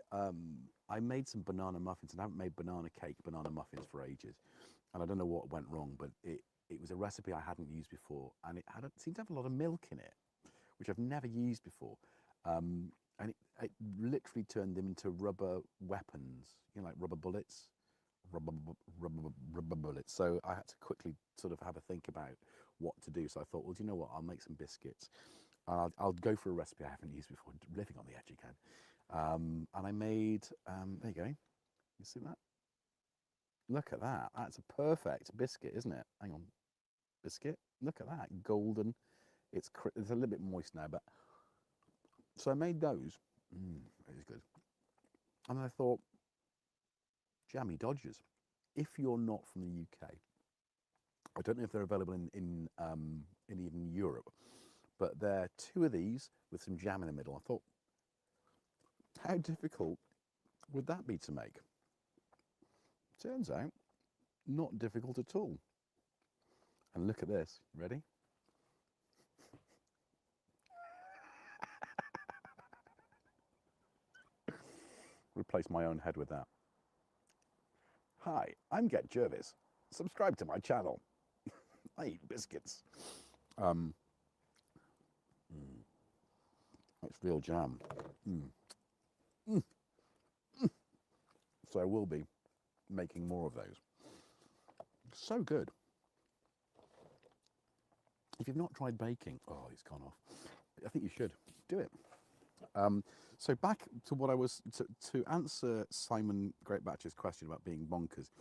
made some banana muffins, and I haven't made banana muffins for ages, and I don't know what went wrong, but it was a recipe I hadn't used before, and it seemed to have a lot of milk in it, which I've never used before, and it literally turned them into rubber weapons, you know, like rubber bullets, rubber bullets. So I had to quickly sort of have a think about what to do. So I thought, well, do you know what? I'll make some biscuits. I'll go for a recipe I haven't used before, living on the edge again. And I made, there you go. You see that? Look at that. That's a perfect biscuit, isn't it? Hang on. Biscuit. Look at that. Golden. It's a little bit moist now, but so I made those. It is good. And I thought, jammy Dodgers. If you're not from the UK, I don't know if they're available in even Europe, but there are 2 of these with some jam in the middle. I thought, how difficult would that be to make? Turns out, not difficult at all. And look at this. Ready? Replace my own head with that. Hi, I'm Get Jervis. Subscribe to my channel. I eat biscuits. It's real jam. So I will be making more of those. So good. If you've not tried baking, oh, it's gone off. I think you should do it. So back to what I was, to answer Simon Greatbatch's question about being bonkers.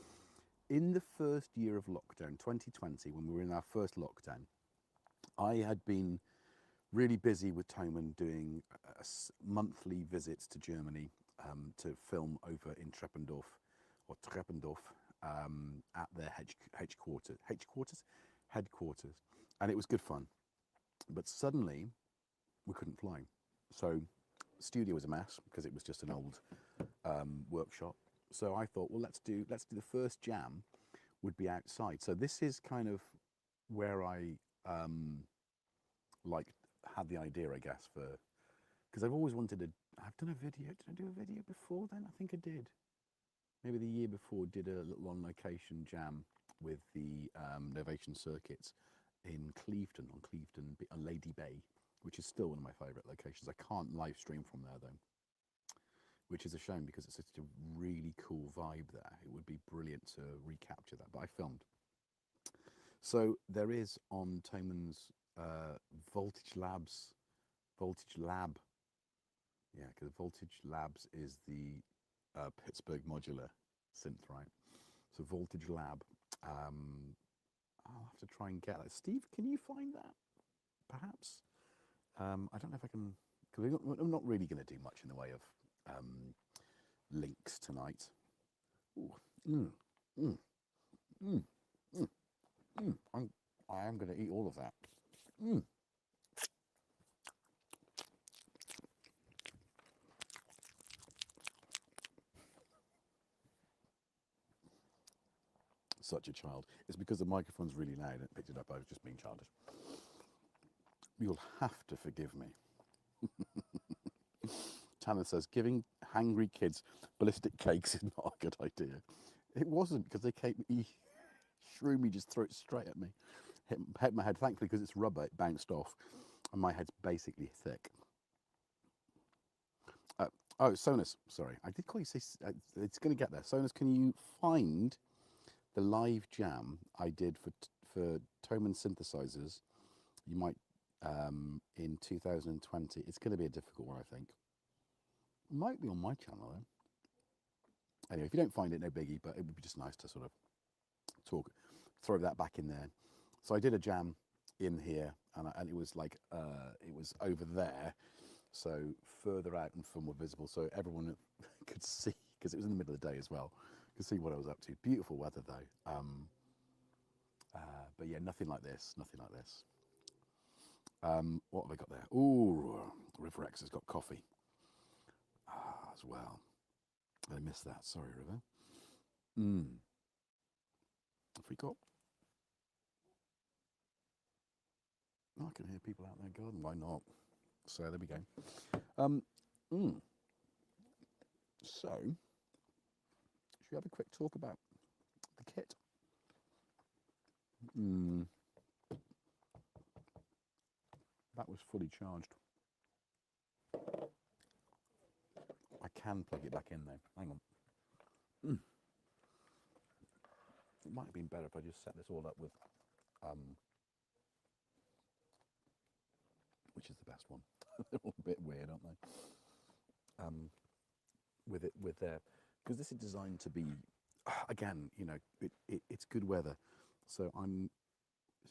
In the first year of lockdown, 2020, when we were in our first lockdown, I had been really busy with Toman doing monthly visits to Germany to film over in Treppendorf, at their headquarters, and it was good fun. But suddenly, we couldn't fly. So studio was a mess because it was just an old workshop. So I thought, well, let's do the first jam would be outside. So this is kind of where I like had the idea, I guess, for, because I've always wanted to. I've done a video. Did I do a video before then? I think I did. Maybe the year before, did a little on location jam with the Novation Circuits in Clevedon, on Lady Bay, which is still one of my favourite locations. I can't live stream from there though, which is a shame because it's such a really cool vibe there. It would be brilliant to recapture that, but I filmed. So there is on Toman's Voltage Lab. Yeah, because Voltage Labs is the Pittsburgh modular synth, right? So Voltage Lab. I'll have to try and get that. Steve, can you find that? Perhaps. I don't know if I can, because I'm not really going to do much in the way of links tonight. Ooh, I am going to eat all of that. Such a child. It's because the microphone's really loud and it picked it up. I was just being childish. You'll have to forgive me. Tanner says, giving hangry kids ballistic cakes is not a good idea. It wasn't, because they threw me, just threw it straight at me. Hit my head. Thankfully, because it's rubber, it bounced off. And my head's basically thick. Oh, Sonus, sorry. I did call you say, it's going to get there. Sonus, can you find the live jam I did for Toman synthesizers? You might, in 2020. It's going to be a difficult one, I think. Might be on my channel then. Anyway, if you don't find it, no biggie, but it would be just nice to sort of talk, throw that back in there. So I did a jam in here, and it was like, it was over there, so further out and far more visible, so everyone could see, because it was in the middle of the day as well, could see what I was up to. Beautiful weather though. But yeah, nothing like this, nothing like this. What have I got there? Ooh, River X has got coffee as well. I missed that. Sorry, River. Have we got? Oh, I can hear people out in their garden. Why not? So there we go. So, should we have a quick talk about the kit? That was fully charged. I can plug it back in though. Hang on. It might have been better if I just set this all up with, which is the best one. They're all a bit weird, aren't they? With their, because this is designed to be, again, you know, it's good weather. So is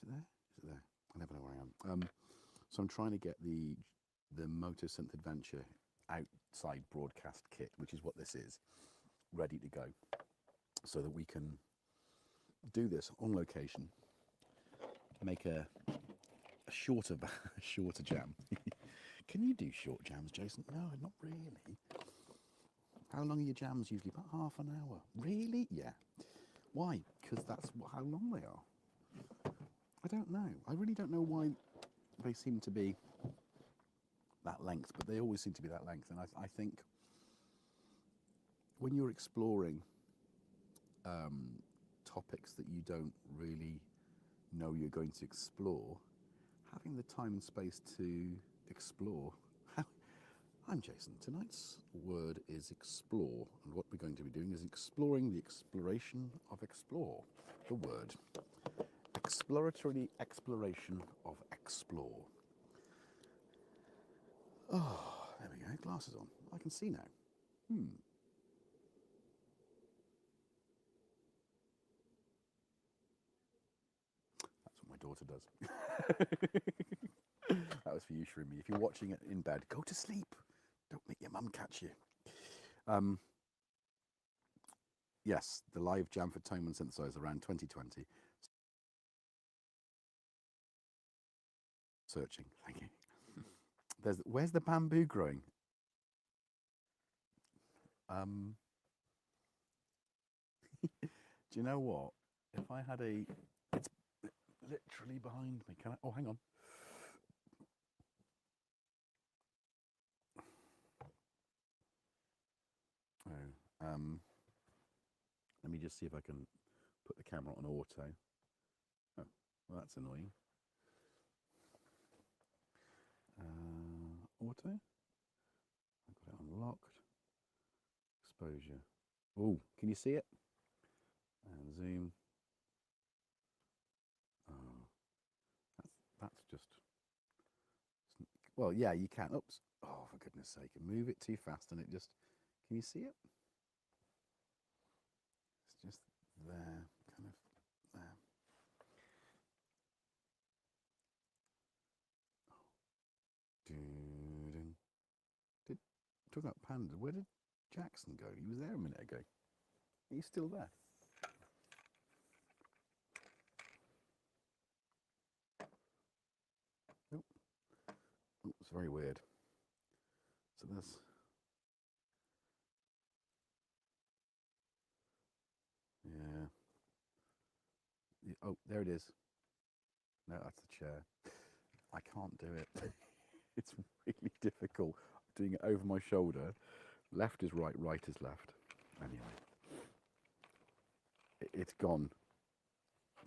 it there? Is it there? I never know where I am. So I'm trying to get the Moto Synth Adventure outside broadcast kit, which is what this is, ready to go, so that we can do this on location, make a shorter jam. Can you do short jams, Jason? No, not really. How long are your jams usually? About half an hour. Really? Yeah. Why? Because that's how long they are. I don't know. I really don't know why they seem to be that length, but they always seem to be that length. And I think when you're exploring topics that you don't really know you're going to explore, having the time and space to explore. I'm Jason. Tonight's word is explore, and what we're going to be doing is exploring the exploration of explore. The word. Exploratory exploration of explore. Oh, there we go. Glasses on. I can see now. That's what my daughter does. That was for you, Shroomy. If you're watching it in bed, go to sleep. Don't make your mum catch you. Yes, the live jam for Tone and Synthesizer around 2020. Searching, thank you. Where's the bamboo growing? Do you know what? If I had it's literally behind me. Can I? Oh, hang on. Oh, let me just see if I can put the camera on auto. Oh, well, that's annoying. Auto. I've got it unlocked. Exposure. Oh, can you see it? And zoom. Oh, that's just. Well, yeah, you can. Oops. Oh, for goodness sake! Move it too fast, and it just. Can you see it? It's just there, kind of there. Talking about panda, where did Jackson go? He was there a minute ago. He's still there. Oh, it's very weird. So there's. Yeah. Oh, there it is. No, that's the chair. I can't do it. It's really difficult doing it over my shoulder. Left is right, right is left. Anyway, it's gone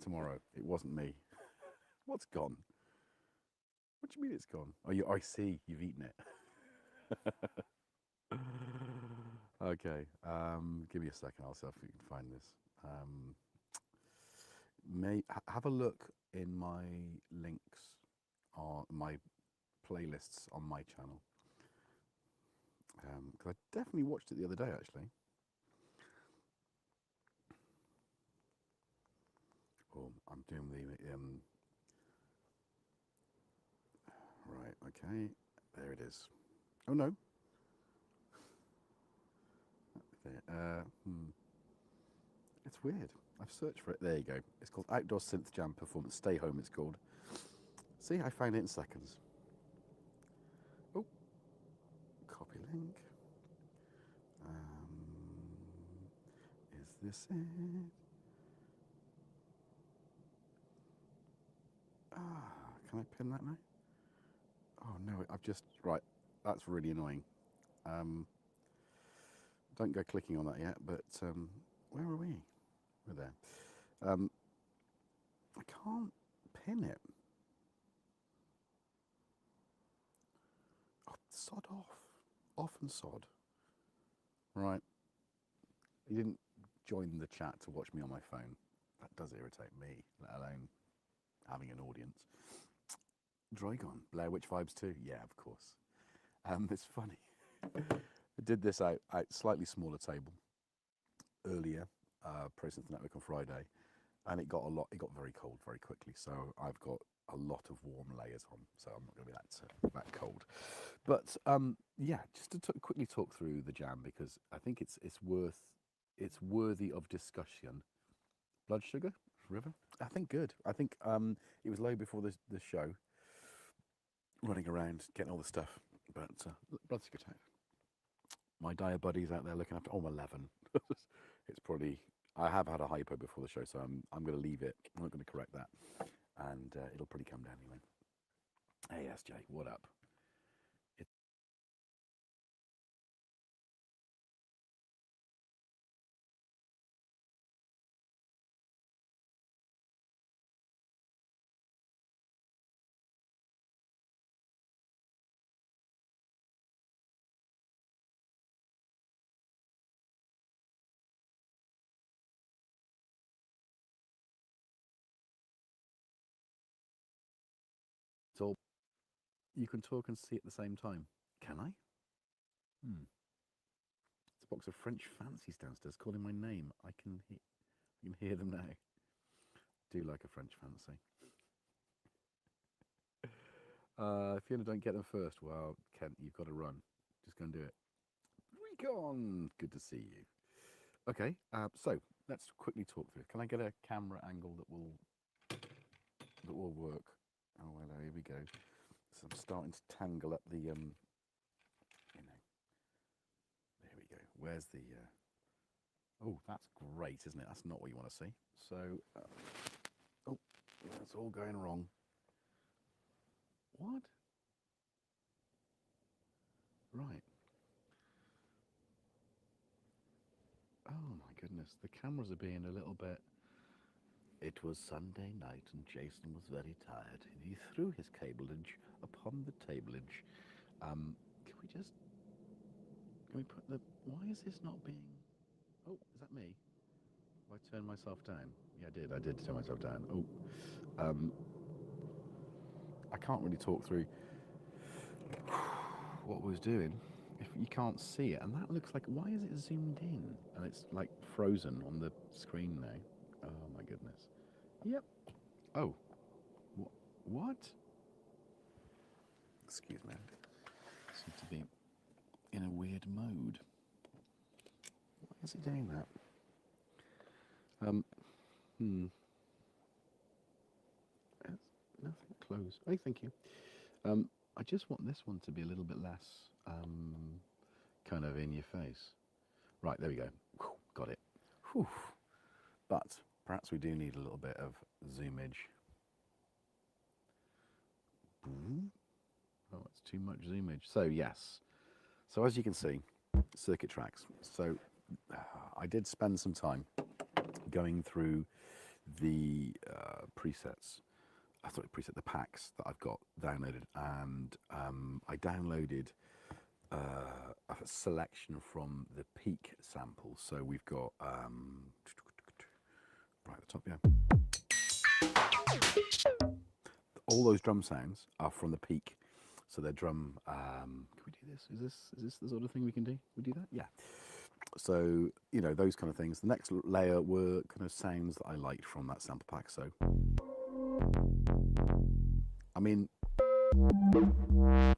tomorrow. It wasn't me. What's gone? What do you mean it's gone? Oh, I see. You've eaten it. Okay. Give me a second. I'll see if we can find this. Have a look in my links or my playlists on my channel. Because I definitely watched it the other day, actually. Oh, I'm doing the right. Okay, there it is. Oh no. There. It's weird. I've searched for it. There you go. It's called Outdoor Synth Jam Performance. Stay Home, it's called. See, I found it in seconds. Oh, copy link. Is this it? Can I pin that now? Oh no, I've just, right, that's really annoying. Don't go clicking on that yet, but where are we? We're there. I can't pin it. Oh, sod off. Off and sod. Right. You didn't join the chat to watch me on my phone. That does irritate me, let alone having an audience. Drygon, Blair Witch vibes too? Yeah, of course. It's funny. I did this out slightly smaller table earlier, Pro Synth Network on Friday, and it got very cold very quickly. So I've got a lot of warm layers on, so I'm not going to be that cold. But yeah, just to quickly talk through the jam, because I think it's worthy of discussion. Blood sugar river. I think good. I think it was low before the show. Running around getting all the stuff, but blood sugar type. My diet buddies out there looking after. Oh, I'm 11. It's probably. I have had a hypo before the show, so I'm going to leave it. I'm not going to correct that, and it'll probably come down anyway. Hey SJ, what up? It's all. You can talk and see at the same time. Can I? It's a box of French fancies downstairs calling my name. I can hear them now. Do like a French fancy. If you don't get them first, well, Kent, you've got to run. Just go and do it. Recon! Good to see you. Okay, so let's quickly talk through. Can I get a camera angle that will work? Oh, hello, here we go. So I'm starting to tangle up the, there we go. Where's the, oh, that's great, isn't it? That's not what you want to see. So, oh, that's all going wrong. What? Right. Oh my goodness, the cameras are being a little bit. It was Sunday night and Jason was very tired. He threw his cableage upon the tableage. Can we put the, why is this not being, oh, is that me? Have I turned myself down? Yeah, I did turn myself down. Oh, I can't really talk through what I was doing if you can't see it. And that looks like, why is it zoomed in? And it's like frozen on the screen now. Oh my goodness. Yep. Oh. What? Excuse me. Seems to be in a weird mode. Why is it doing that? Nothing close. Oh, thank you. I just want this one to be a little bit less kind of in your face. Right, there we go. Whew, got it. Whew. But perhaps we do need a little bit of zoomage. Oh, it's too much zoomage. So yes. So as you can see, circuit tracks. So I did spend some time going through the presets. The packs that I've got downloaded, and I downloaded a selection from the peak sample. So we've got right at the top, yeah. All those drum sounds are from the peak. So they're drum Can we do this? Is this the sort of thing we can do? We do that? Yeah. So, you know, those kind of things. The next layer were kind of sounds that I liked from that sample pack. So, I mean, and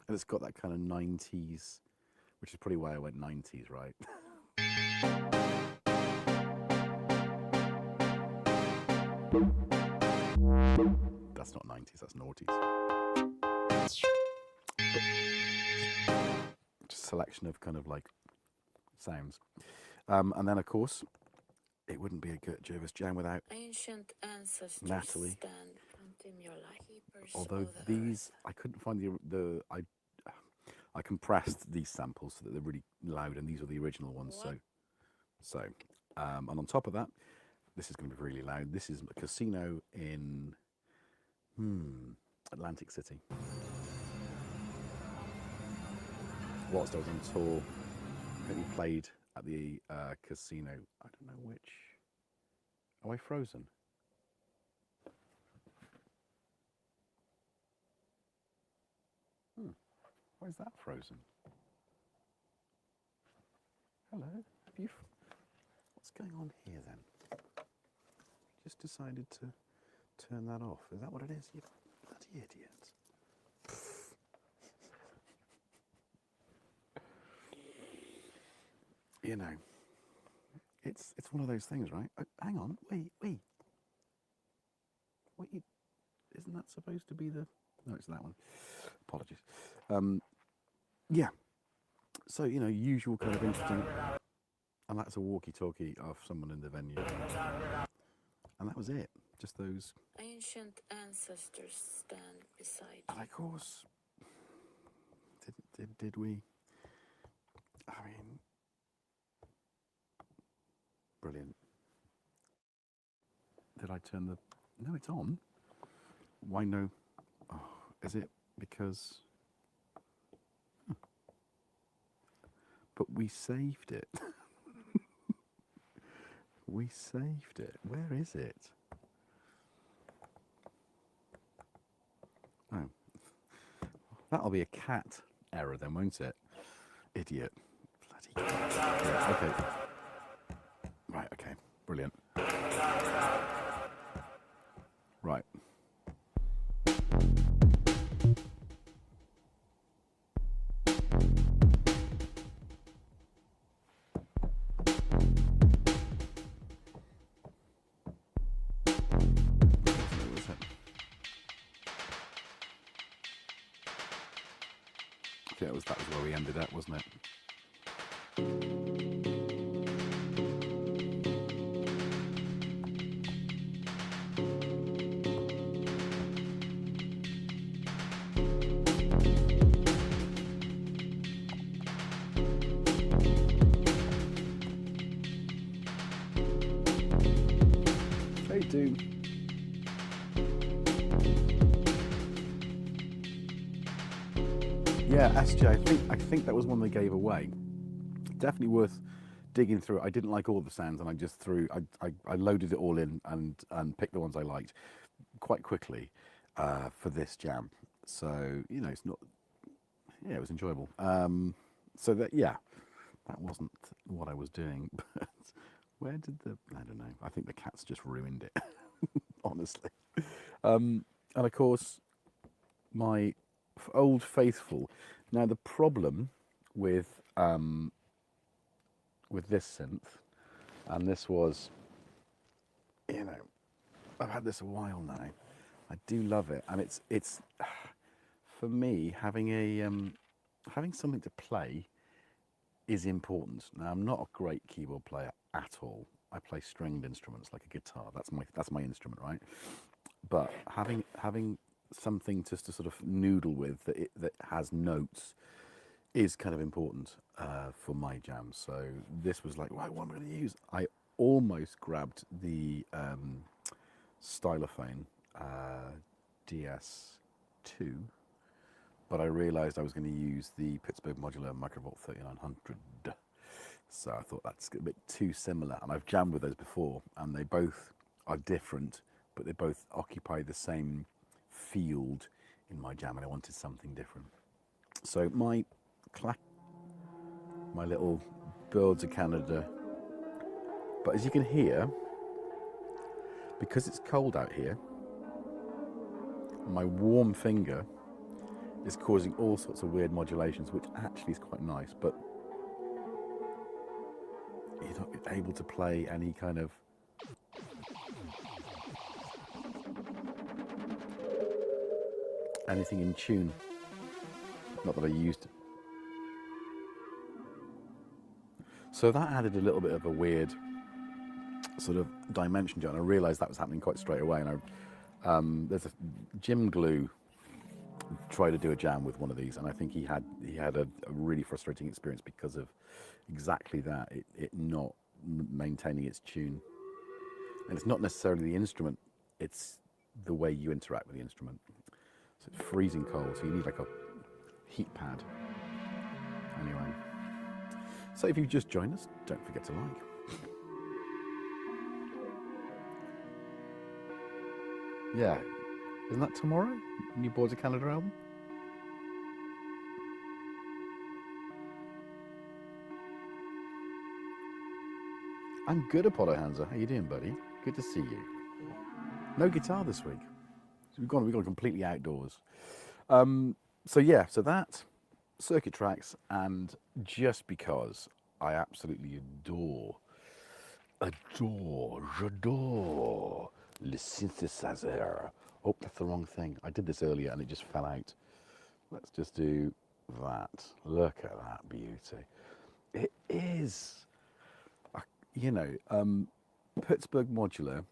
it's got that kind of 90s, which is probably why I went 90s, right? That's not 90s, that's noughties. Just a selection of kind of like sounds. And then, of course, it wouldn't be a good Jervis Jam without Ancient ancestors Natalie. stand unto your light. Keepers Although of the these, I couldn't find I compressed these samples so that they're really loud, and these were the original ones. And on top of that, this is going to be really loud. This is a casino in Atlantic City. Whilst I was on tour, I think we played at the casino. I don't know which. Am I frozen? Why is that frozen? Hello? Have you? What's going on here then? Just decided to turn that off. Is that what it is? You bloody idiot. You know, it's one of those things, right? Oh, hang on, wait. Isn't that supposed to be the? No, it's that one. Apologies. Yeah. So, you know, usual kind of interesting, and that's a walkie-talkie of someone in the venue, and that was it. Just those ancient ancestors stand beside and you. of course, did we? I mean, brilliant. Did I turn the? No, it's on. Why no? Oh, is it because? But we saved it. We saved it. Where is it? Oh. That'll be a cat error then, won't it? Idiot. Bloody cat. Yeah, okay. Right, okay. Brilliant. Right. That was where we ended up, wasn't it? They do. Yeah, SJ, I think that was one they gave away. Definitely worth digging through. I didn't like all the sounds, and I just I loaded it all in and picked the ones I liked quite quickly for this jam. So, you know, it's not, yeah, it was enjoyable. So that, yeah, that wasn't what I was doing, but where did I don't know. I think the cats just ruined it, honestly. And of course, my old faithful. Now the problem with this synth, and this was, you know, I've had this a while now. I do love it, and it's for me having something to play is important. Now I'm not a great keyboard player at all. I play stringed instruments like a guitar. That's my instrument, right? But having something just to sort of noodle with that has notes is kind of important for my jam. So this was like, right, what am I going to use? I almost grabbed the Stylophone DS2, but I realised I was going to use the Pittsburgh Modular Microvolt 3900. So I thought that's a bit too similar, and I've jammed with those before, and they both are different but they both occupy the same field in my jam, and I wanted something different. So my little Birds of Canada, but as you can hear, because it's cold out here, my warm finger is causing all sorts of weird modulations, which actually is quite nice, but you're not able to play any kind of anything in tune. Not that I used. So that added a little bit of a weird sort of dimension to it, and I realised that was happening quite straight away. And there's a Jim Glue tried to do a jam with one of these, and I think he had a really frustrating experience because of exactly that. It not maintaining its tune, and it's not necessarily the instrument; it's the way you interact with the instrument. So it's freezing cold, so you need like a heat pad. Anyway, so if you've just joined us, don't forget to like. Yeah, isn't that tomorrow? New Boards of Canada album? I'm good, Apollo Hansa. How you doing, buddy? Good to see you. No guitar this week. So we've gone completely outdoors. So yeah, so that, circuit tracks, and just because I absolutely adore le Synthesizer. Oh, that's the wrong thing. I did this earlier and it just fell out. Let's just do that. Look at that beauty. It is, you know, Pittsburgh Modular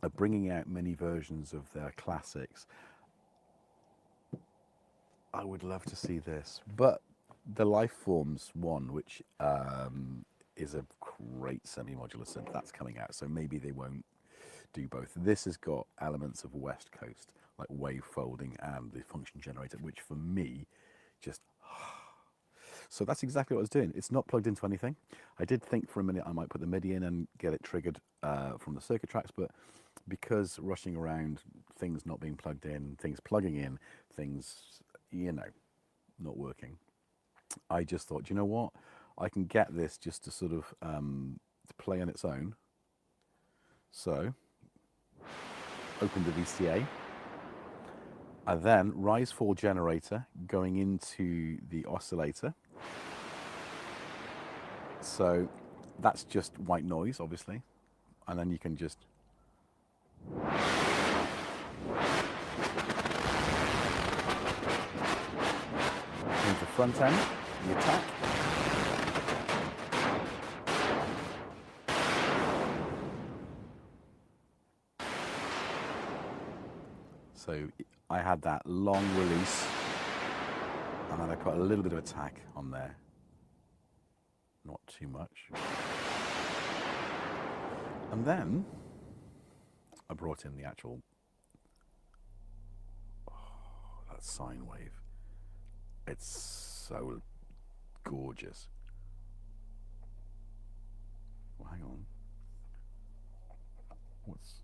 are bringing out many versions of their classics. I would love to see this, but the Lifeforms one, which is a great semi-modular synth, that's coming out, so maybe they won't do both. This has got elements of West Coast, like wave folding and the function generator, which for me, just... So that's exactly what I was doing. It's not plugged into anything. I did think for a minute I might put the MIDI in and get it triggered from the circuit tracks, but because rushing around, things not being plugged in, things plugging in, things, you know, not working, I just thought, you know what? I can get this just to sort of to play on its own. So, open the VCA. And then rise fall generator going into the oscillator. So that's just white noise, obviously. And then you can just into front end, the attack. So I had that long release, and then I put a little bit of attack on there. Not too much. And then I brought in the actual, that sine wave. It's so gorgeous. Well, hang on. What's...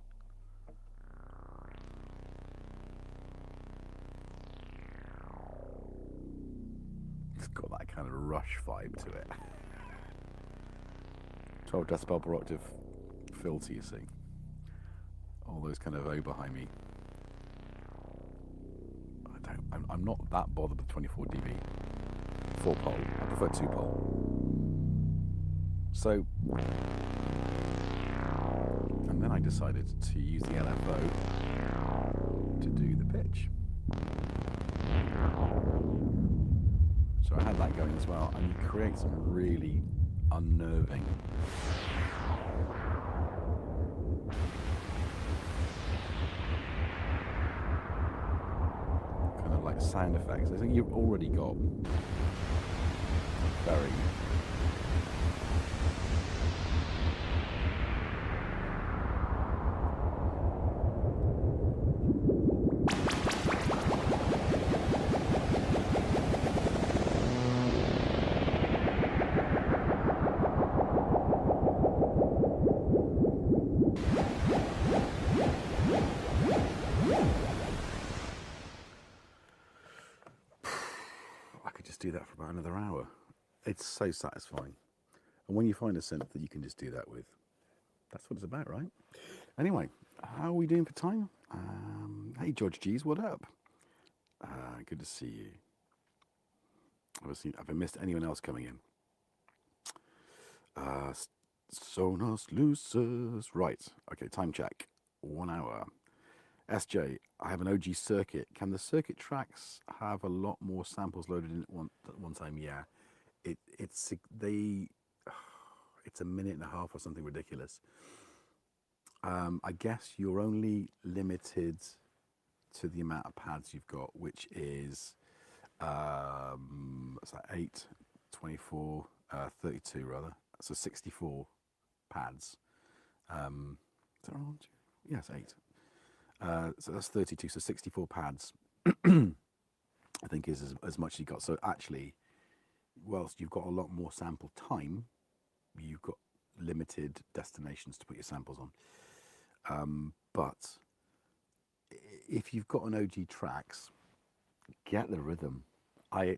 It's got that kind of rush vibe to it. 12 decibel per octave filter, you see. All those kind of Oberheimy. I'm not that bothered with 24 dB 4-pole. I prefer 2-pole. So, and then I decided to use the LFO to do the pitch. So I had that going as well, and you create some really unnerving kind of like sound effects. I think you've already got very just do that for about another hour. It's so satisfying. And when you find a synth that you can just do that with, that's what it's about, right? Anyway, how are we doing for time? Hey, George G's, what up? Good to see you. Have I missed anyone else coming in? Sonos Lucis. Right. Okay, time check. 1 hour. SJ, I have an OG circuit. Can the circuit tracks have a lot more samples loaded in at one time? Yeah. It's a minute and a half or something ridiculous. I guess you're only limited to the amount of pads you've got, which is 8, 24, 32 rather. So 64 pads. Is that wrong? Yes, 8. So that's 32. So 64 pads, I think, is as much as you got. So actually, whilst you've got a lot more sample time, you've got limited destinations to put your samples on. But if you've got an OG tracks, get the rhythm. I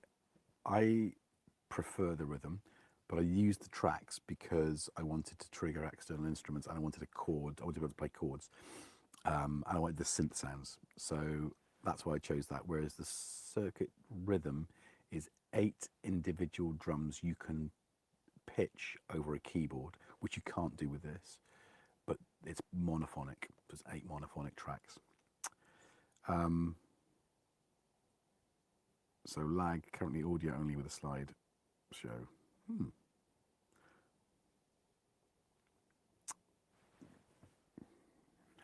prefer the rhythm, but I used the tracks because I wanted to trigger external instruments and I wanted a chord. I wanted to be able to play chords, and I wanted the synth sounds. So that's why I chose that. Whereas the circuit rhythm is 8 individual drums you can pitch over a keyboard, which you can't do with this. But it's monophonic. There's 8 monophonic tracks. So lag, currently audio only with a slide show.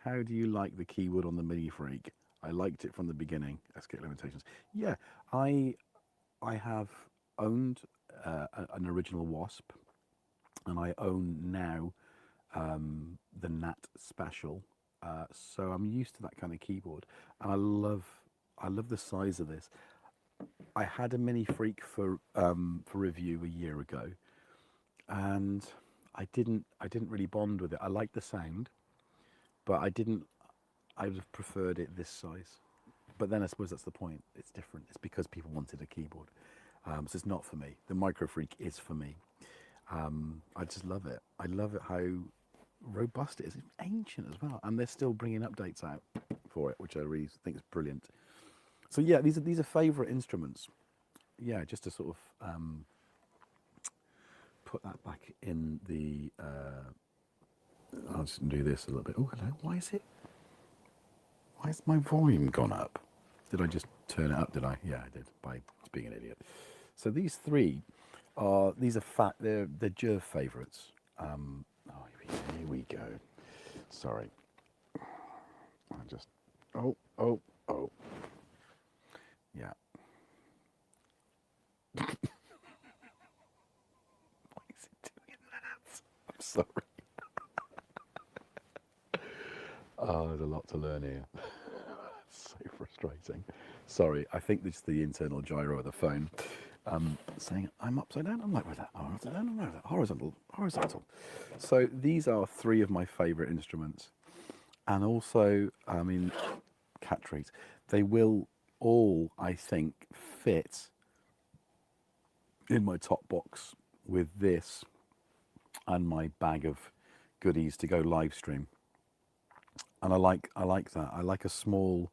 How do you like the keyboard on the Mini Freak? I liked it from the beginning. Escape limitations. Yeah, I have owned an original Wasp, and I own now the Nat Special. So I'm used to that kind of keyboard, and I love the size of this. I had a Mini Freak for review a year ago, and I didn't really bond with it. I liked the sound, but I would have preferred it this size. But then I suppose that's the point. It's different. It's because people wanted a keyboard. So it's not for me. The Micro Freak is for me. I just love it. I love it how robust it is. It's ancient as well, and they're still bringing updates out for it, which I really think is brilliant. So yeah, these are favourite instruments. Yeah, just to sort of put that back in the. I'll just do this a little bit. Oh, hello. Why is my volume gone up? Did I just turn it up? Did I? Yeah, I did, by being an idiot. So these 3 are they're Jerv favourites. Here we go. Sorry. I just. Oh. Yeah. Why is it doing that? I'm sorry. Oh, there's a lot to learn here. That's so frustrating. Sorry, I think this is the internal gyro of the phone saying I'm upside down. I'm like, where's that? Oh, upside down. I'm like that. Horizontal. So these are 3 of my favourite instruments, and also, I mean, cat treats. They will all, I think, fit in my top box with this and my bag of goodies to go live stream. And I like that. I like a small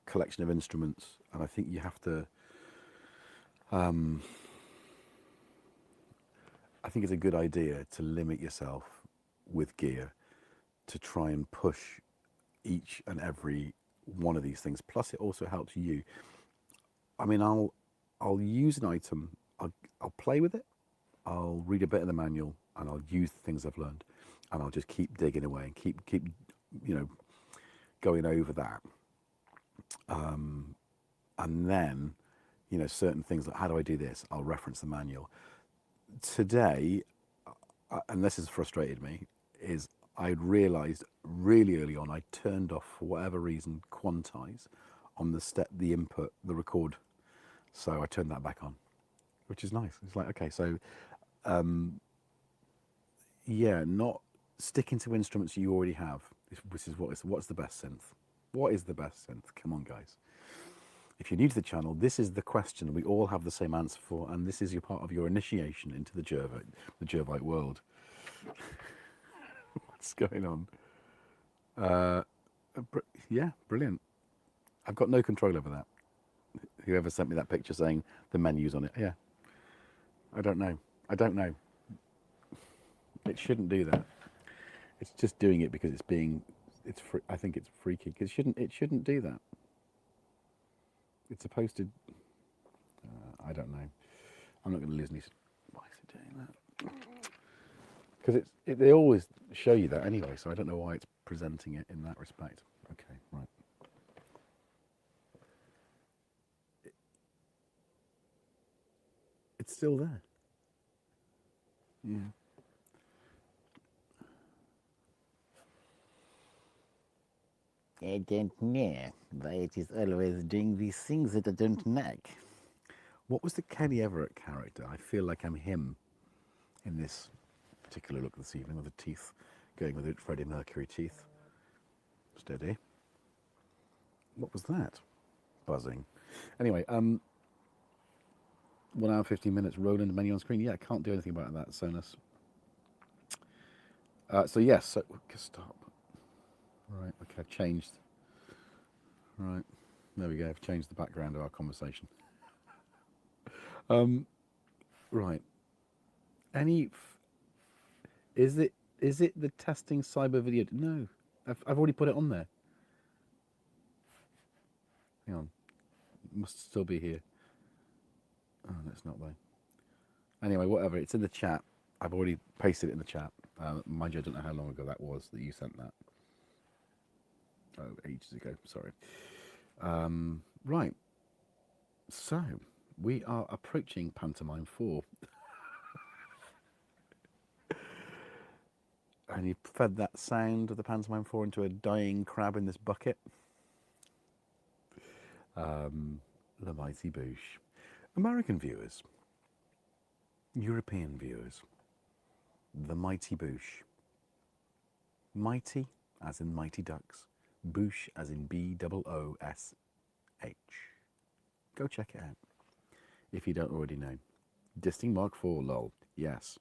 collection of instruments, and I think you have to. I think it's a good idea to limit yourself with gear to try and push each and every one of these things. Plus, it also helps you. I mean, I'll use an item. I'll play with it. I'll read a bit of the manual, and I'll use the things I've learned, and I'll just keep digging away and keep going over that. And then, certain things like, how do I do this? I'll reference the manual. Today, and this has frustrated me, is I'd realised really early on I turned off, for whatever reason, quantize on the input, the record. So I turned that back on, which is nice. It's like, okay, so not sticking to instruments you already have, which is what's the best synth. What is the best synth? Come on, guys. if you're new to the channel, this is the question we all have the same answer for, and this is your part of your initiation into the Gervite world. What's going on? Yeah, brilliant. I've got no control over that. Whoever sent me that picture saying the menu's on it, yeah. I don't know. I don't know. It shouldn't do that. It's just doing it because I think it's freaky. It shouldn't do that. It's supposed to. I don't know. I'm not going to lose any. Why is it doing that? Because they always show you that anyway. So I don't know why it's presenting it in that respect. Okay, right. It's still there. Yeah. I don't know why it is always doing these things that I don't like. What was the Kenny Everett character? I feel like I'm him in this particular look this evening with the teeth, going with the Freddie Mercury teeth. Steady. What was that? Buzzing. Anyway, 1 hour 15 minutes. Roland menu on screen. Yeah, I can't do anything about that, Sonus. So yes, so stop. Right, okay, I've changed. Right, there we go. I've changed the background of our conversation. Right. Is it the testing cyber video? No, I've already put it on there. Hang on, it must still be here. Oh, that's not there. Anyway, whatever. It's in the chat. I've already pasted it in the chat. Mind you, I don't know how long ago that was that you sent that. Oh, ages ago. Sorry. Right. So we are approaching Pantomime 4. And you fed that sound of the Pantomime 4 into a dying crab in this bucket. The Mighty Boosh. American viewers, European viewers, the Mighty Boosh. Mighty as in Mighty Ducks. Boosh as in B-O-O-S-H. Go check it out if you don't already know. Distinct Mark IV, lol. Yes,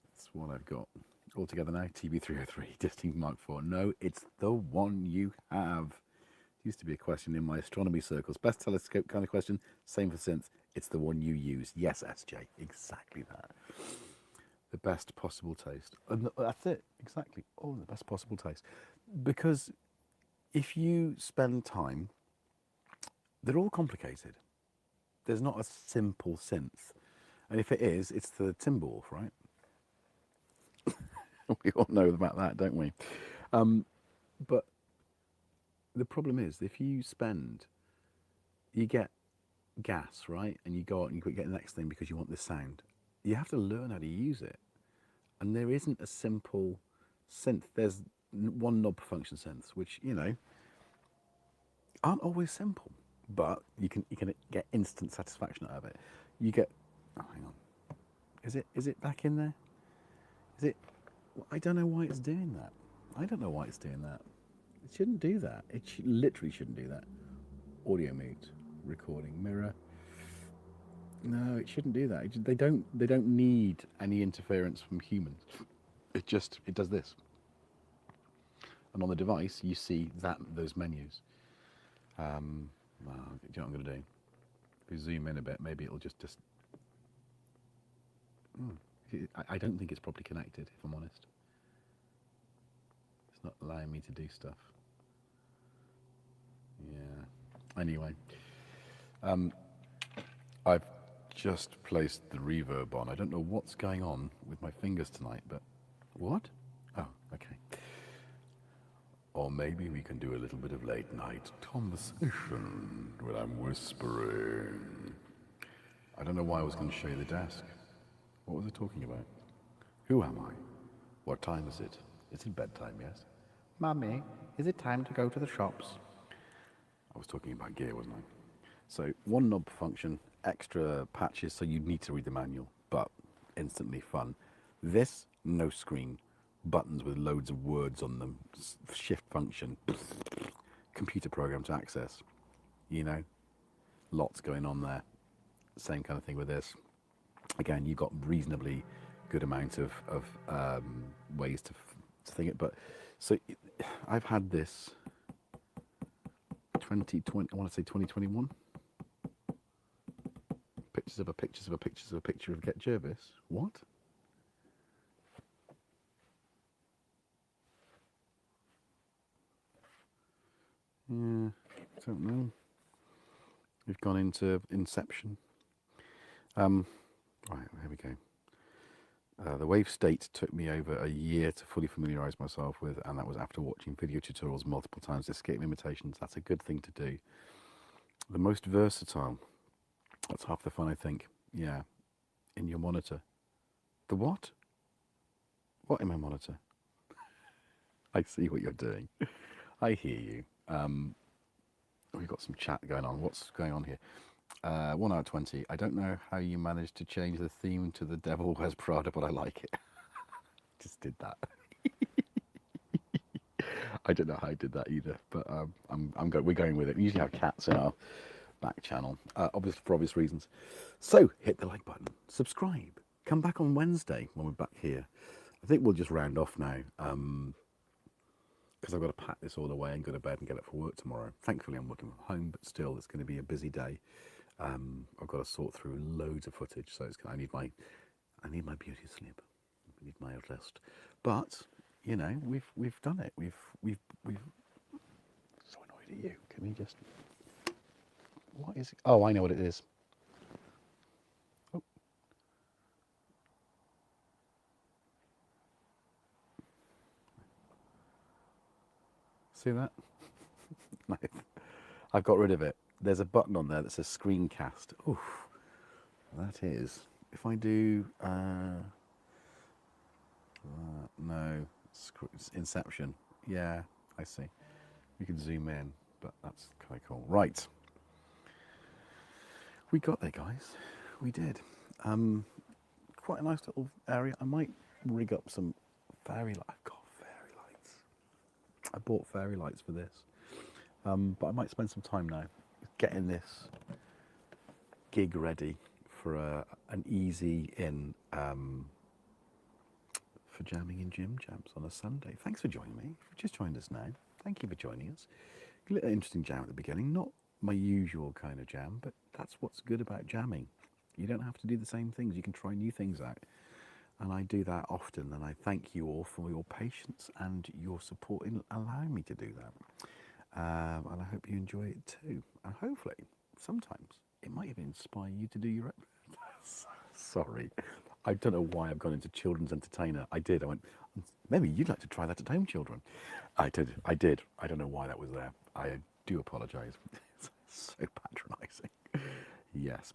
that's what I've got. All together now, TB303, Distinct Mark IV. No, it's the one you have. Used to be a question in my astronomy circles. Best telescope kind of question. Same for synth. It's the one you use. Yes, SJ. Exactly that. The best possible taste. And that's it. Exactly. Oh, the best possible taste. Because if you spend time, they're all complicated. There's not a simple synth. And if it is, it's the Timberwolf, right? We all know about that, don't we? But the problem is, if you get gas, right? And you go out and you get the next thing because you want this sound. You have to learn how to use it. And there isn't a simple synth. There's one knob function synths, which, you know, aren't always simple. But you can get instant satisfaction out of it. You get, oh, hang on. Is it back in there? Is it? I don't know why it's doing that. I don't know why it's doing that. It shouldn't do that. It literally shouldn't do that. Audio mute, recording, mirror. No, it shouldn't do that. They don't need any interference from humans. It does this. And on the device, you see those menus. Well, do you know what I'm going to do? If we zoom in a bit, maybe it'll just. I don't think it's properly connected, if I'm honest. It's not allowing me to do stuff. Yeah. Anyway, I've just placed the reverb on. I don't know what's going on with my fingers tonight, but what? Oh, okay. Or maybe we can do a little bit of late night conversation when I'm whispering. I don't know why I was going to show you the desk. What was I talking about? Who am I? What time is it? It's bedtime, yes? Mummy, is it time to go to the shops? I was talking about gear, wasn't I? So one knob function, extra patches, so you need to read the manual, but instantly fun. This, no screen, buttons with loads of words on them, shift function, computer program to access, you know, lots going on there. Same kind of thing with this. Again, you've got reasonably good amount of ways to thing it. But so I've had this 2020. I want to say 2021. Pictures of a picture of Get Jervis. What? Yeah, I don't know. We've gone into Inception. Right, here we go. The wave state took me over a year to fully familiarise myself with, and that was after watching video tutorials multiple times to escape limitations. That's a good thing to do. The most versatile. That's half the fun, I think. Yeah, in your monitor. The what? What in my monitor? I see what you're doing. I hear you. We've got some chat going on. What's going on here? 1 hour 20. I don't know how you managed to change the theme to The Devil Wears Prada, but I like it. Just did that. I don't know how I did that either, but we're going with it. We usually have cats in our back channel, obviously for obvious reasons. So hit the like button, subscribe, come back on Wednesday when we're back here. I think we'll just round off now, because I've got to pack this all away and go to bed and get up for work tomorrow. Thankfully I'm working from home, but still it's going to be a busy day. I've got to sort through loads of footage, so I need my beauty sleep. I need my rest. But you know, we've done it. We've so annoyed at you. Can we just? What is it? Oh, I know what it is. Oh. See that? I've got rid of it. There's a button on there that says screencast. Oof, that is. If I do, no, it's Inception. Yeah, I see. You can zoom in, but that's kind of cool. Right. We got there, guys. We did. Quite a nice little area. I might rig up some fairy lights. I've got fairy lights. I bought fairy lights for this. But I might spend some time now getting this gig ready for an easy in for jamming in gym jams on a Sunday. Thanks for joining me. If you've just joined us now, thank you for joining us. A little interesting jam at the beginning, not my usual kind of jam, but that's what's good about jamming. You don't have to do the same things. You can try new things out. And I do that often, and I thank you all for your patience and your support in allowing me to do that. And I hope you enjoy it too. And hopefully, sometimes, it might even inspire you to do your own. Sorry. I don't know why I've gone into children's entertainer. I did. I went, maybe you'd like to try that at home, children. I did. I don't know why that was there. I do apologise. It's so patronising. Yes.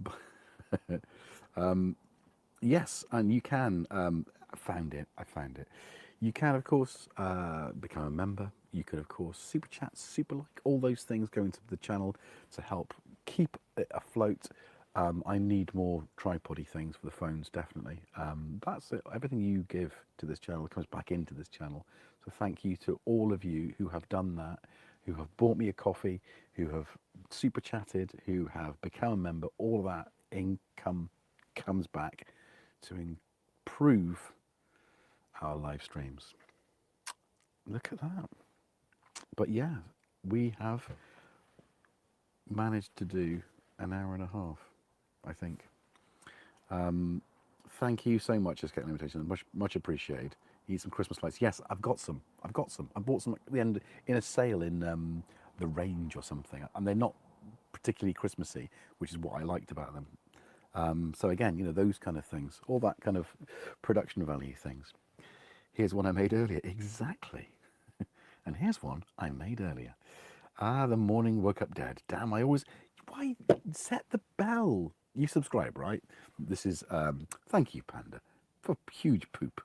Yes, and you can, I found it. You can, of course, become a member. You can, of course, super chat, super like, all those things go into the channel to help keep it afloat. I need more tripody things for the phones, definitely. That's it. Everything you give to this channel comes back into this channel. So thank you to all of you who have done that, who have bought me a coffee, who have super chatted, who have become a member. All of that income comes back to improve our live streams. Look at that. But yeah, we have managed to do an hour and a half, I think. Thank you so much, Escape Limitations. Much appreciated. Need some Christmas lights? Yes, I've got some. I bought some at the end in a sale in the Range or something, and they're not particularly Christmassy, which is what I liked about them. So again, you know, those kind of things, all that kind of production value things. Here's one I made earlier. Exactly. And here's one I made earlier. The morning woke up dead. Damn, why set the bell? You subscribe, right? This is, thank you, Panda, for huge poop.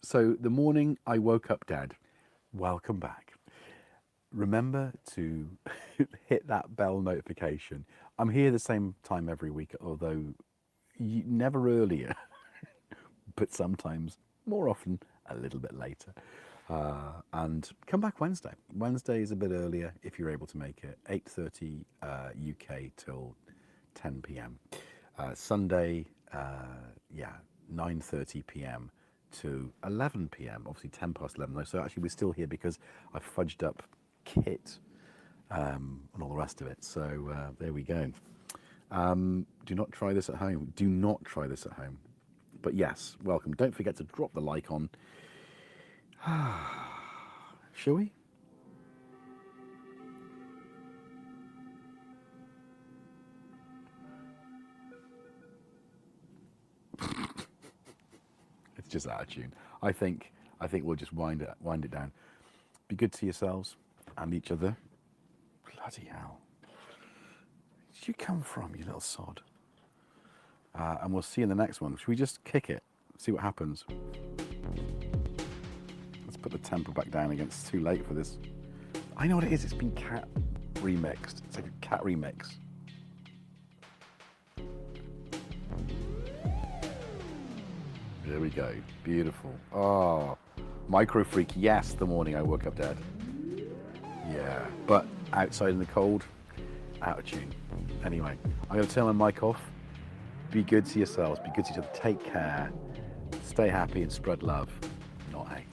So the morning I woke up dead, welcome back. Remember to hit that bell notification. I'm here the same time every week, although never earlier, but sometimes more often a little bit later. And come back Wednesday. Wednesday is a bit earlier if you're able to make it. 8:30 UK till 10 p.m. Sunday, 9:30 p.m. to 11 p.m. Obviously 10 past 11 though. So actually we're still here because I fudged up kit and all the rest of it. So there we go. Do not try this at home. Do not try this at home. But yes, welcome. Don't forget to drop the like on. Shall we? It's just out of tune. I think we'll just wind it down. Be good to yourselves and each other. Bloody hell. Where did you come from, you little sod? And we'll see you in the next one. Should we just kick it? See what happens. Let's put the tempo back down again. It's too late for this. I know what it is. It's been cat remixed. It's like a cat remix. There we go. Beautiful. Oh, Micro Freak. Yes, the morning I woke up dead. Yeah, but outside in the cold, out of tune. Anyway, I'm going to turn my mic off. Be good to yourselves. Be good to each other. Take care. Stay happy and spread love, not hate.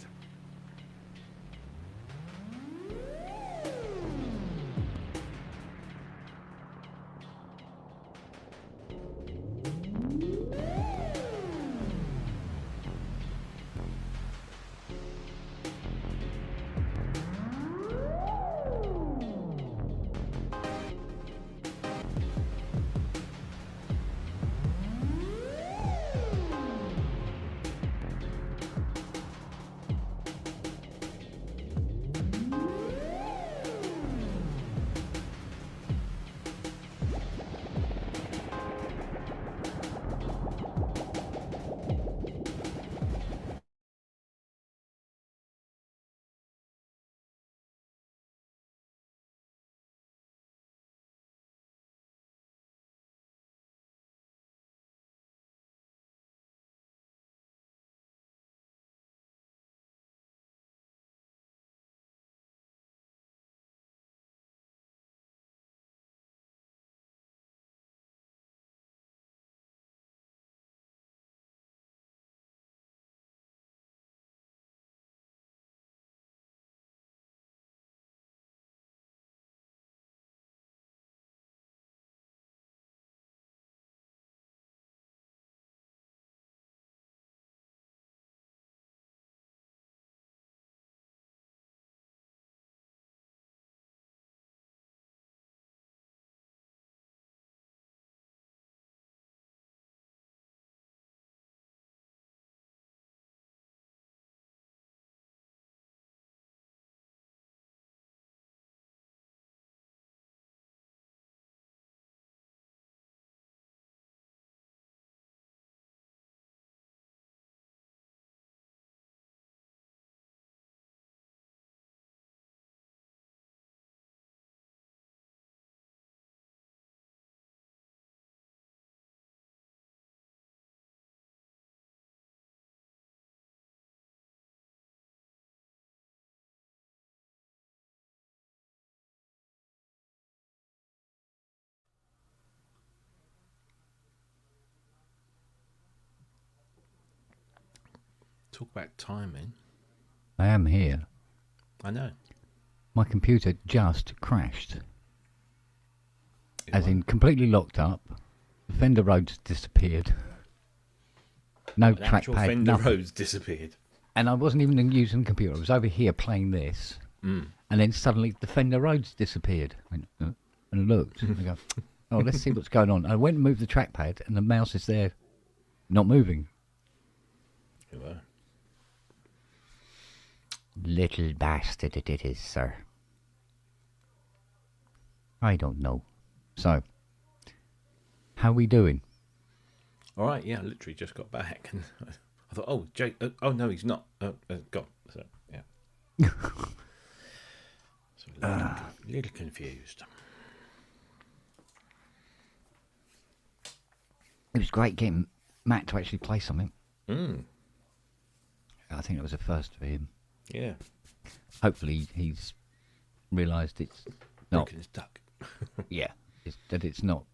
Talk about timing. I am here. I know. My computer just crashed. It As in won't. completely locked up. The Fender Rhodes disappeared. No An actual trackpad, Fender nothing. Rhodes disappeared. And I wasn't even using the computer. I was over here playing this. Mm. And then suddenly the Fender Rhodes disappeared. I went, and looked. And I go, oh, let's see what's going on. I went and moved the trackpad, and the mouse is there, not moving. You were. Little bastard it is, sir. I don't know. So, how we doing? All right, yeah, I literally just got back, and I thought, oh, Jake, oh no, he's not. Got so yeah. So a little confused. It was great getting Matt to actually play something. Mm. I think it was a first for him. Yeah. Hopefully he's realised it's not. Broken his duck. Yeah, that it's not,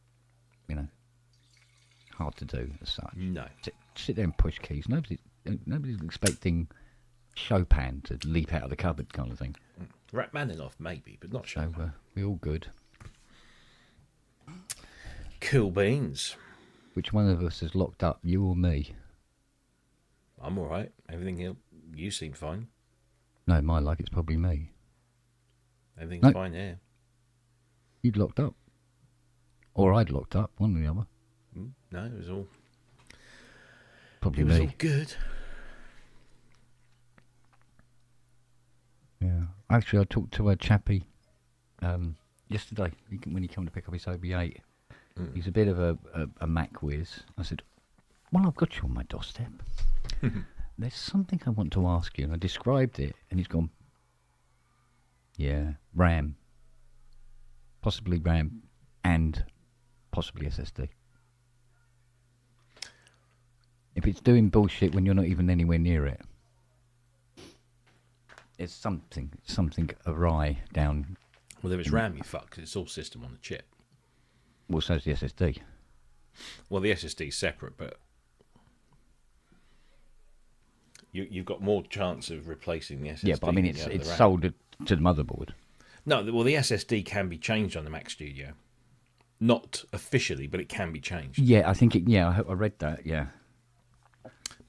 hard to do as such. No. Sit there and push keys. Nobody's expecting Chopin to leap out of the cupboard kind of thing. Rachmaninoff, maybe, but not sure. So we're all good. Cool beans. Which one of us is locked up, you or me? I'm all right. Everything you seem fine. No, my luck, it's probably me. Everything's fine here. You'd locked up. Or I'd locked up, one or the other. No, it was all. Probably It was me. all good. Yeah. Actually, I talked to a chappie yesterday when he came to pick up his OB8. He's a bit of a Mac whiz. I said, well, I've got you on my doorstep. There's something I want to ask you. And I described it, and he's gone, yeah, RAM. Possibly RAM and possibly SSD. If it's doing bullshit when you're not even anywhere near it, it's something awry down. Well, if it's RAM, you fuck, 'cause it's all system on the chip. Well, so's the SSD. Well, the SSD is separate, but you've got more chance of replacing the SSD. Yeah, but I mean, than you have the it's RAM. sold to the motherboard. No, well, the SSD can be changed on the Mac Studio. Not officially, but it can be changed. Yeah, I think it. Yeah, I read that. Yeah,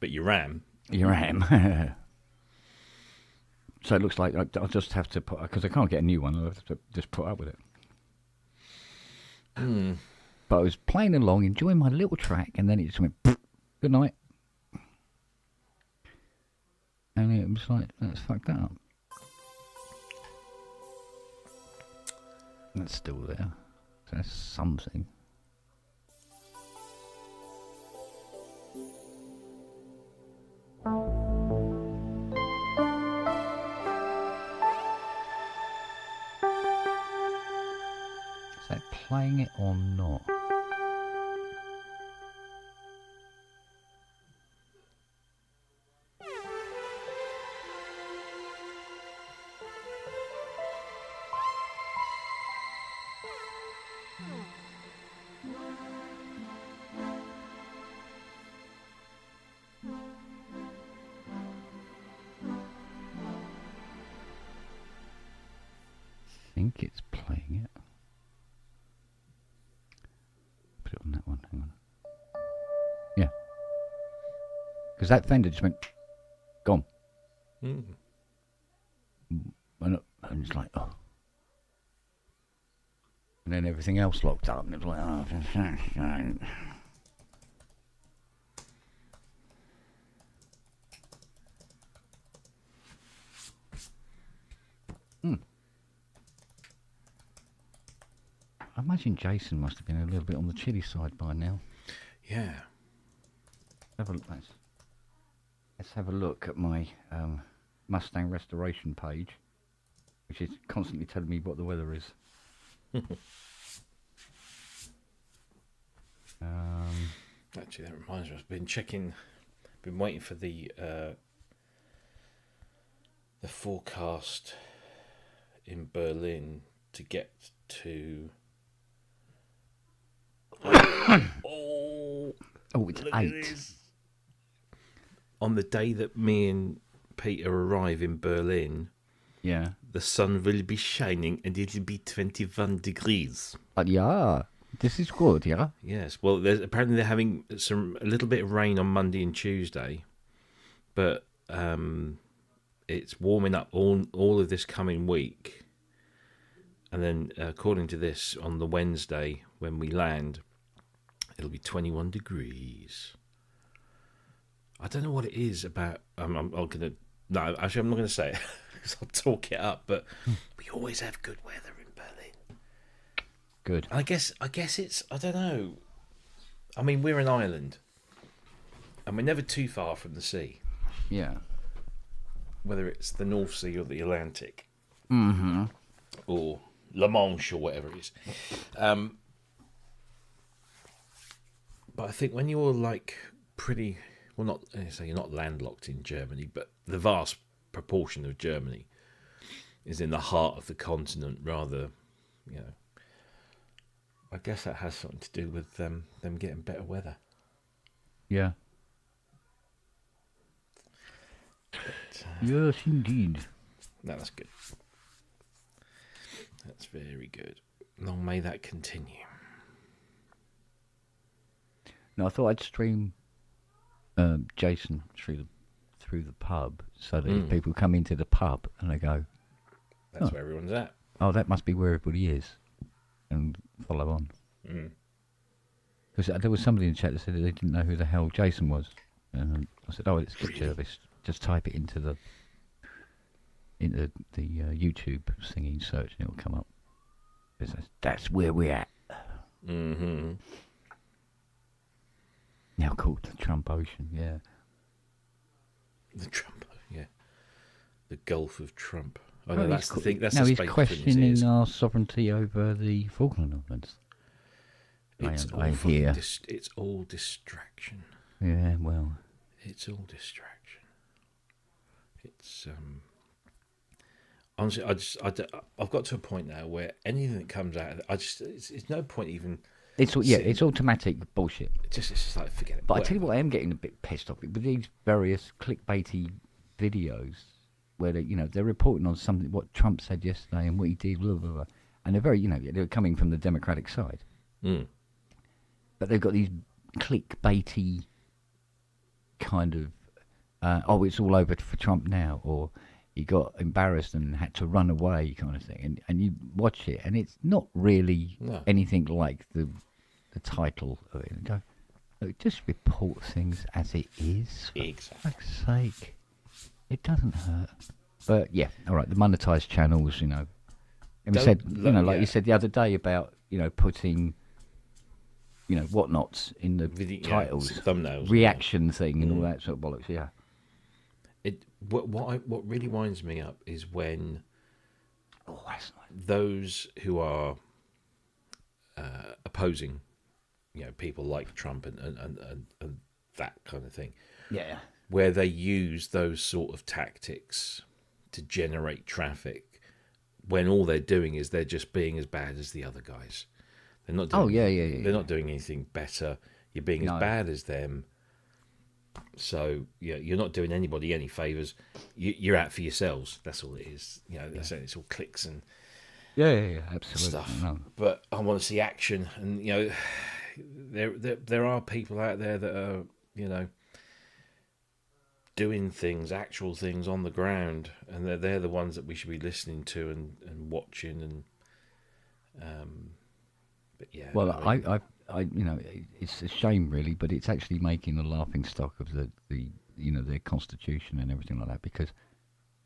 But your RAM, your RAM. So it looks like I'll just have to put, because I can't get a new one. I'll have to just put up with it. But I was playing along, enjoying my little track, and then it just went, good night. And it was like, let's fuck that up. That's still there. So that's something. Is that playing it or not? I think it's playing it. Put it on that one, hang on. Yeah. Because that Fender just went, gone. And it's like, oh. And then everything else locked up, and it was like, oh, for fuck's sake. I imagine Jason must have been a little bit on the chilly side by now. yeah. Let's have a look at my Mustang restoration page, which is constantly telling me what the weather is. Actually, that reminds me. I've been waiting for the forecast in Berlin to get to. Oh, it's Look at 8. this. On the day that me and Peter arrive in Berlin, Yeah. the sun will be shining and it'll be 21 degrees. Yeah, this is good, yeah? Yes, well, apparently they're having a little bit of rain on Monday and Tuesday, but it's warming up all of this coming week. And then, according to this, on the Wednesday when we land, it'll be 21 degrees. I don't know what it is about. I'm gonna. No, actually, I'm not gonna say it because I'll talk it up. But we always have good weather in Berlin. Good. I guess it's. I don't know. I mean, we're an island, and we're never too far from the sea. Yeah. Whether it's the North Sea or the Atlantic, or La Manche or whatever it is. But I think when you're like pretty, well, not say you're not landlocked in Germany, but the vast proportion of Germany is in the heart of the continent, rather, I guess that has something to do with them getting better weather. Yeah. Yes, indeed. No, that's good. That's very good. Long may that continue. No, I thought I'd stream Jason through the pub, so that if people come into the pub and they go, That's where everyone's at. "Oh, that must be where everybody is," and follow on. Because there was somebody in the chat that said that they didn't know who the hell Jason was, and I said, "Oh, it's good service. Just type it into the YouTube singing search, and it'll come up." That's where we're at. Mm-hmm. Now called the Trump Ocean. Yeah. The Trump, yeah. The Gulf of Trump. Oh, No, no, that's the thing. That's no, the he's space questioning our sovereignty over the Falkland Islands. It's all distraction. Yeah, well. It's all distraction. It's honestly, I've got to a point now where anything that comes out, it's no point even. It's automatic bullshit. It's just like forget it. But I tell you what, I am getting a bit pissed off with these various clickbaity videos where they're reporting on something what Trump said yesterday and what he did, blah blah blah, and they're very they're coming from the Democratic side, but they've got these clickbaity kind of it's all over for Trump now, or he got embarrassed and had to run away kind of thing, and you watch it and it's not really anything like the title of it, and go, look, just report things as it is, for fuck's sake. It doesn't hurt. But yeah, all right, the monetized channels, and we said, you said the other day about putting whatnots in the titles, thumbnails, reaction thing and all that sort of bollocks. Yeah. What really winds me up is when that's nice. Those who are opposing, people like Trump and that kind of thing, where they use those sort of tactics to generate traffic, when all they're doing is they're just being as bad as the other guys. They're not doing They're not doing anything better. You're being as bad as them. So you're not doing anybody any favors. You're out for yourselves. That's all it is. It's all clicks and absolutely stuff. No. But I want to see action, and there are people out there that are doing actual things on the ground, and they're the ones that we should be listening to and watching and. But yeah. Well, I it's a shame really, but it's actually making a laughing stock of the their constitution and everything like that, because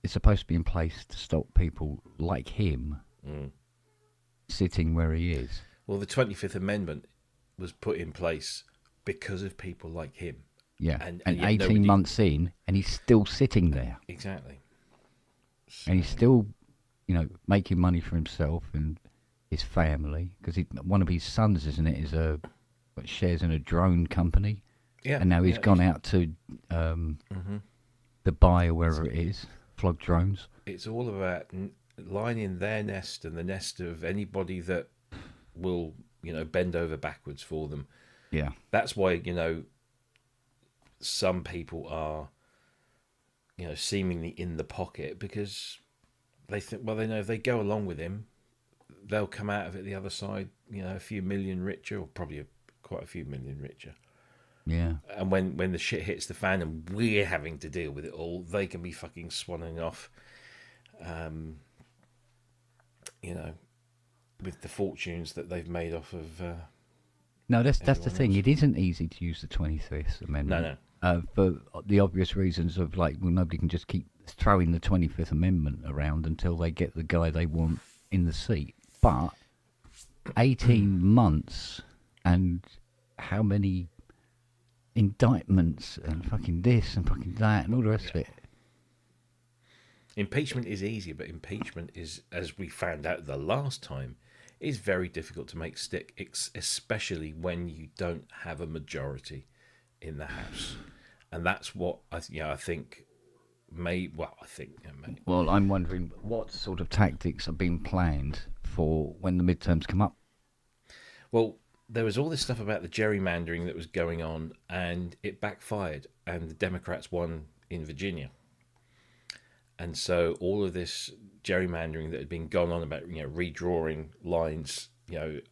it's supposed to be in place to stop people like him sitting where he is. Well, the 25th Amendment was put in place because of people like him. Yeah, and 18 months in, and he's still sitting there. Exactly. So... And he's still, making money for himself and his family, because one of his sons, isn't it, shares in a drone company. Yeah. And now he's gone out to Dubai or wherever it is, flog drones. It's all about lining their nest and the nest of anybody that will, bend over backwards for them. Yeah. That's why, some people are, seemingly in the pocket, because they think, well, they know if they go along with him, they'll come out of it the other side, a few million richer, or probably quite a few million richer. Yeah. And when the shit hits the fan and we're having to deal with it all, they can be fucking swanning off, with the fortunes that they've made off of. No, that's the thing. It isn't easy to use the 25th Amendment. No. For the obvious reasons of nobody can just keep throwing the 25th Amendment around until they get the guy they want in the seat. But 18 months and how many indictments and fucking this and fucking that and all the rest of it. Impeachment is easy, but impeachment is, as we found out the last time, is very difficult to make stick, especially when you don't have a majority in the House. And that's what I think I think. Maybe. Well, I'm wondering what sort of tactics are being planned for when the midterms come up. Well, there was all this stuff about the gerrymandering that was going on, and it backfired, and the Democrats won in Virginia. And so all of this gerrymandering that had been going on about, redrawing lines,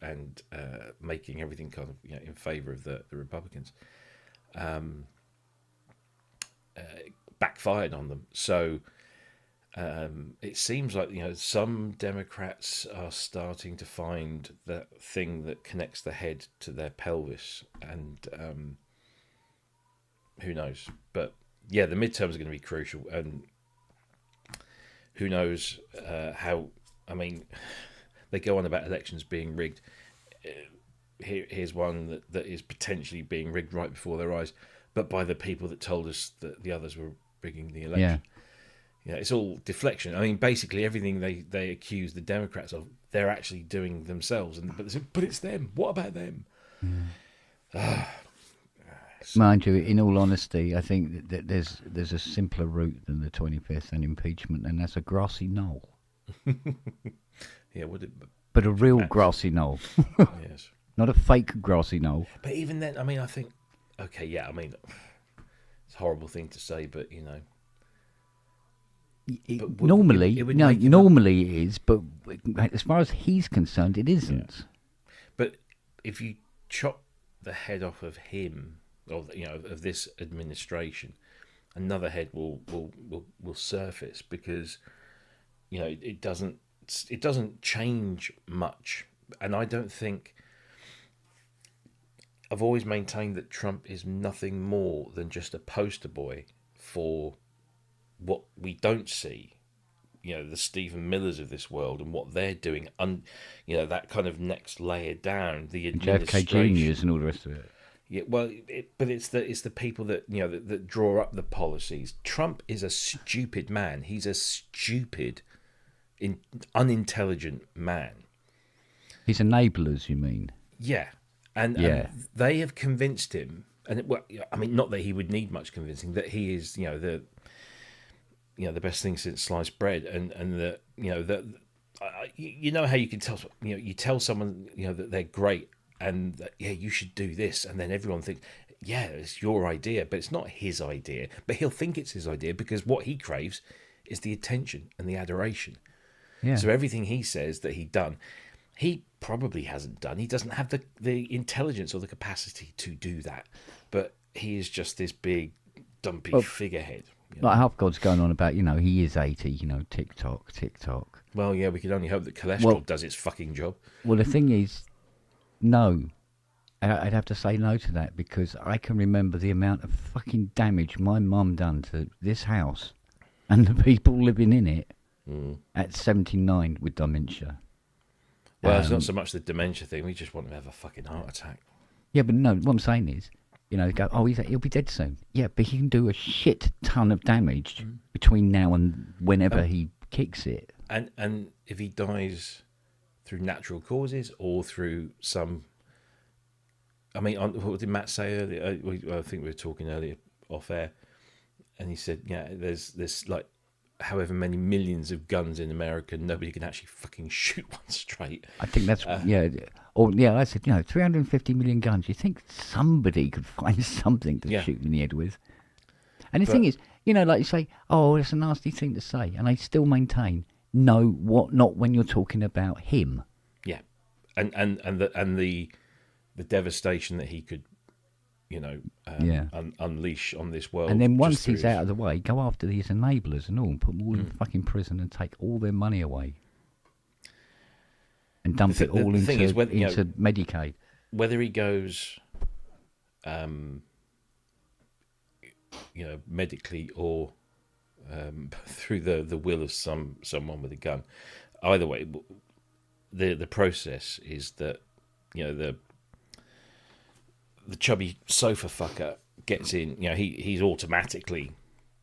and making everything kind of, in favor of the Republicans, backfired on them. So it seems like, some Democrats are starting to find that thing that connects the head to their pelvis, and who knows? But yeah, the midterms are going to be crucial, and who knows how. I mean, they go on about elections being rigged. Here's one that is potentially being rigged right before their eyes, but by the people that told us that the others were rigging the election. Yeah, it's all deflection. I mean, basically everything they accuse the Democrats of, they're actually doing themselves. But it's them. What about them? Mind you, in all honesty, I think that there's a simpler route than the 25th and impeachment, and that's a grassy knoll. Yeah, would it? But a real grassy knoll. Yes. Not a fake grassy knoll. But even then, I mean, I think, okay, yeah, I mean, it's a horrible thing to say, but, But normally, it would no, make him normally it is, but as far as he's concerned, it isn't. Yeah. But if you chop the head off of him, or of this administration, another head will surface, because it doesn't change much. And I don't think, I've always maintained that Trump is nothing more than just a poster boy for what we don't see, the Stephen Millers of this world and what they're doing, that kind of next layer down, the administration. JFK Juniors and all the rest of it. Yeah, well, but it's the people that that draw up the policies. Trump is a stupid man. He's a stupid, unintelligent man. He's enablers, you mean? Yeah, and they have convinced him, and I mean, not that he would need much convincing, that he is, the best thing since sliced bread, and that how you can tell, you tell someone that they're great, and that, you should do this, and then everyone thinks, it's your idea, but it's not his idea, but he'll think it's his idea because what he craves is the attention and the adoration. Yeah. So everything he says that he done, he probably hasn't done. He doesn't have the intelligence or the capacity to do that, but he is just this big dumpy figurehead. Like Half God's going on about, he is 80, tick-tock, tick-tock. Well, yeah, we can only hope that cholesterol does its fucking job. Well, the thing is, no. I'd have to say no to that, because I can remember the amount of fucking damage my mum done to this house and the people living in it at 79 with dementia. Well, it's not so much the dementia thing. We just want to have a fucking heart attack. Yeah, but no, what I'm saying is, they go, he'll be dead soon. Yeah, but he can do a shit ton of damage between now and whenever he kicks it. And if he dies through natural causes or through some... I mean, what did Matt say earlier? I think we were talking earlier off air, and he said, there's like however many millions of guns in America, nobody can actually fucking shoot one straight. I think that's I said 350 million guns. You think somebody could find something to shoot in the head with? And the thing is, like you say, it's a nasty thing to say, and I still maintain, no, not when you're talking about him. Yeah, and the devastation that he could, unleash on this world. And then once he's out of the way, go after these enablers and all, and put them all in fucking prison and take all their money away. And dump it all into Medicaid. Whether he goes, medically or through the will of someone with a gun, either way, the process is that the chubby sofa fucker gets in. He's automatically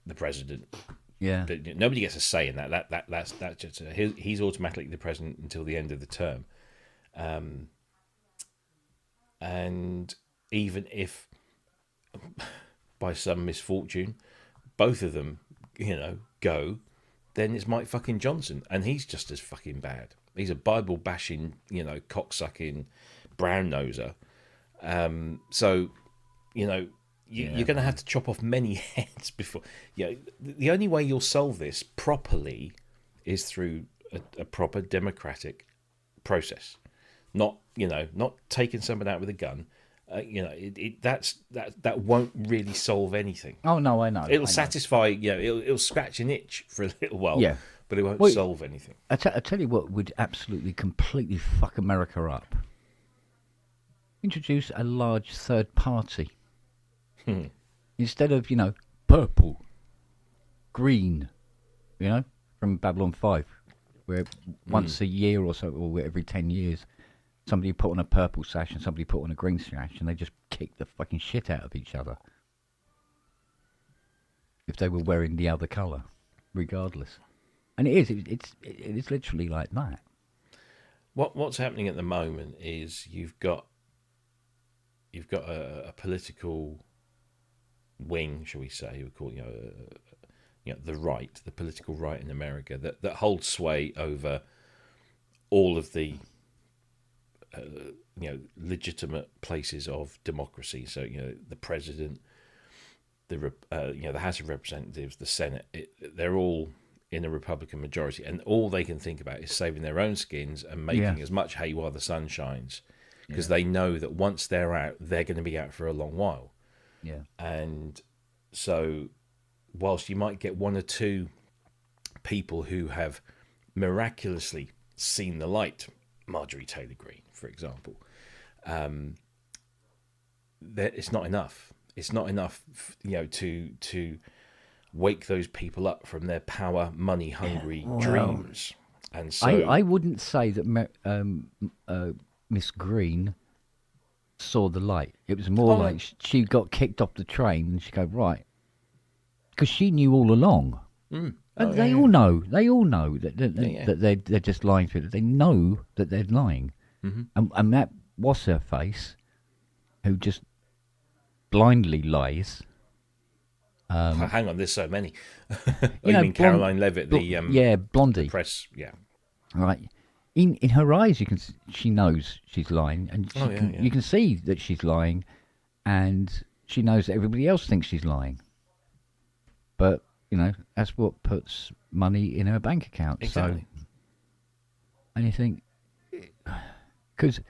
the president. Yeah. But nobody gets a say in that. That's just he's automatically the president until the end of the term. And even if by some misfortune both of them go, then it's Mike fucking Johnson, and he's just as fucking bad. He's a Bible bashing, cocksucking brown noser. So, you're going to have to chop off many heads before. The only way you'll solve this properly is through a proper democratic process, not taking someone out with a gun. That won't really solve anything. Oh no, I know. It'll satisfy. It'll scratch an itch for a little while. Yeah, but it won't solve anything. I tell you what would absolutely, completely fuck America up. Introduce a large third party. Instead of, purple, green, from Babylon 5, where once a year or so, or every 10 years, somebody put on a purple sash and somebody put on a green sash, and they just kick the fucking shit out of each other if they were wearing the other colour, regardless. And it is literally like that. What's happening at the moment is you've got a political wing, shall we say, we call the right, the political right in America that holds sway over all of the legitimate places of democracy. So the president, the House of Representatives, the Senate, they're all in a Republican majority, and all they can think about is saving their own skins and making as much hay while the sun shines, because they know that once they're out, they're going to be out for a long while. Yeah. And so whilst you might get one or two people who have miraculously seen the light, Marjorie Taylor Greene, for example, it's not enough. It's not enough, to wake those people up from their power, money-hungry dreams. And so I wouldn't say that Miss Green saw the light. It was more like she got kicked off the train and she go, right, because she knew all along. And they all know that they're just lying to it. They know that they're lying. And that what's her face, who just blindly lies. Hang on, there's so many. You mean Caroline Levitt, Blondie, the press, right. In her eyes, she knows she's lying, and you can see that she's lying, and she knows that everybody else thinks she's lying. But that's what puts money in her bank account. Exactly. So, and you think, because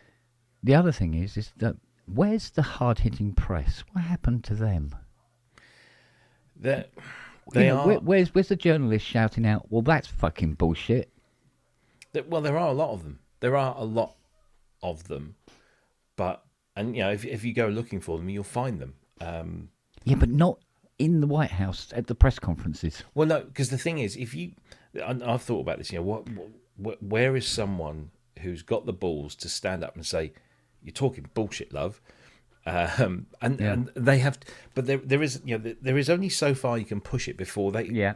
the other thing is that where's the hard-hitting press? What happened to them? Where's the journalist shouting out, well, that's fucking bullshit? Well, there are a lot of them. But if you go looking for them, you'll find them. But not in the White House at the press conferences. Well, no, because the thing is, I've thought about this. Where is someone who's got the balls to stand up and say, "You're talking bullshit, love"? And they have, but there is only so far you can push it before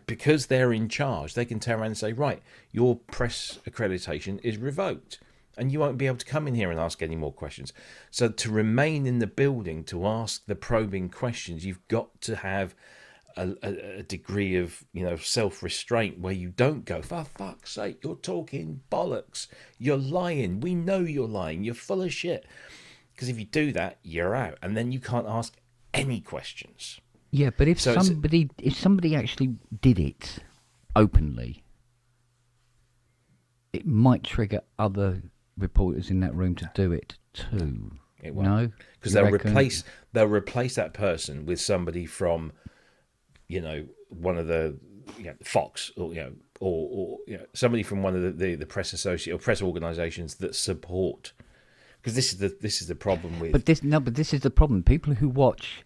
because they're in charge. They can turn around and say, right, your press accreditation is revoked, and you won't be able to come in here and ask any more questions. So to remain in the building to ask the probing questions, you've got to have a degree of self-restraint where you don't go, for fuck's sake, you're talking bollocks, you're lying, we know you're lying, you're full of shit. Because if you do that, you're out, and then you can't ask any questions. Yeah, but if somebody actually did it openly, it might trigger other reporters in that room to do it too. It won't. Because they'll replace that person with somebody from, one of the Fox or somebody from one of the press associate or press organisations that support. Because this is the problem with. But this is the problem. People who watch,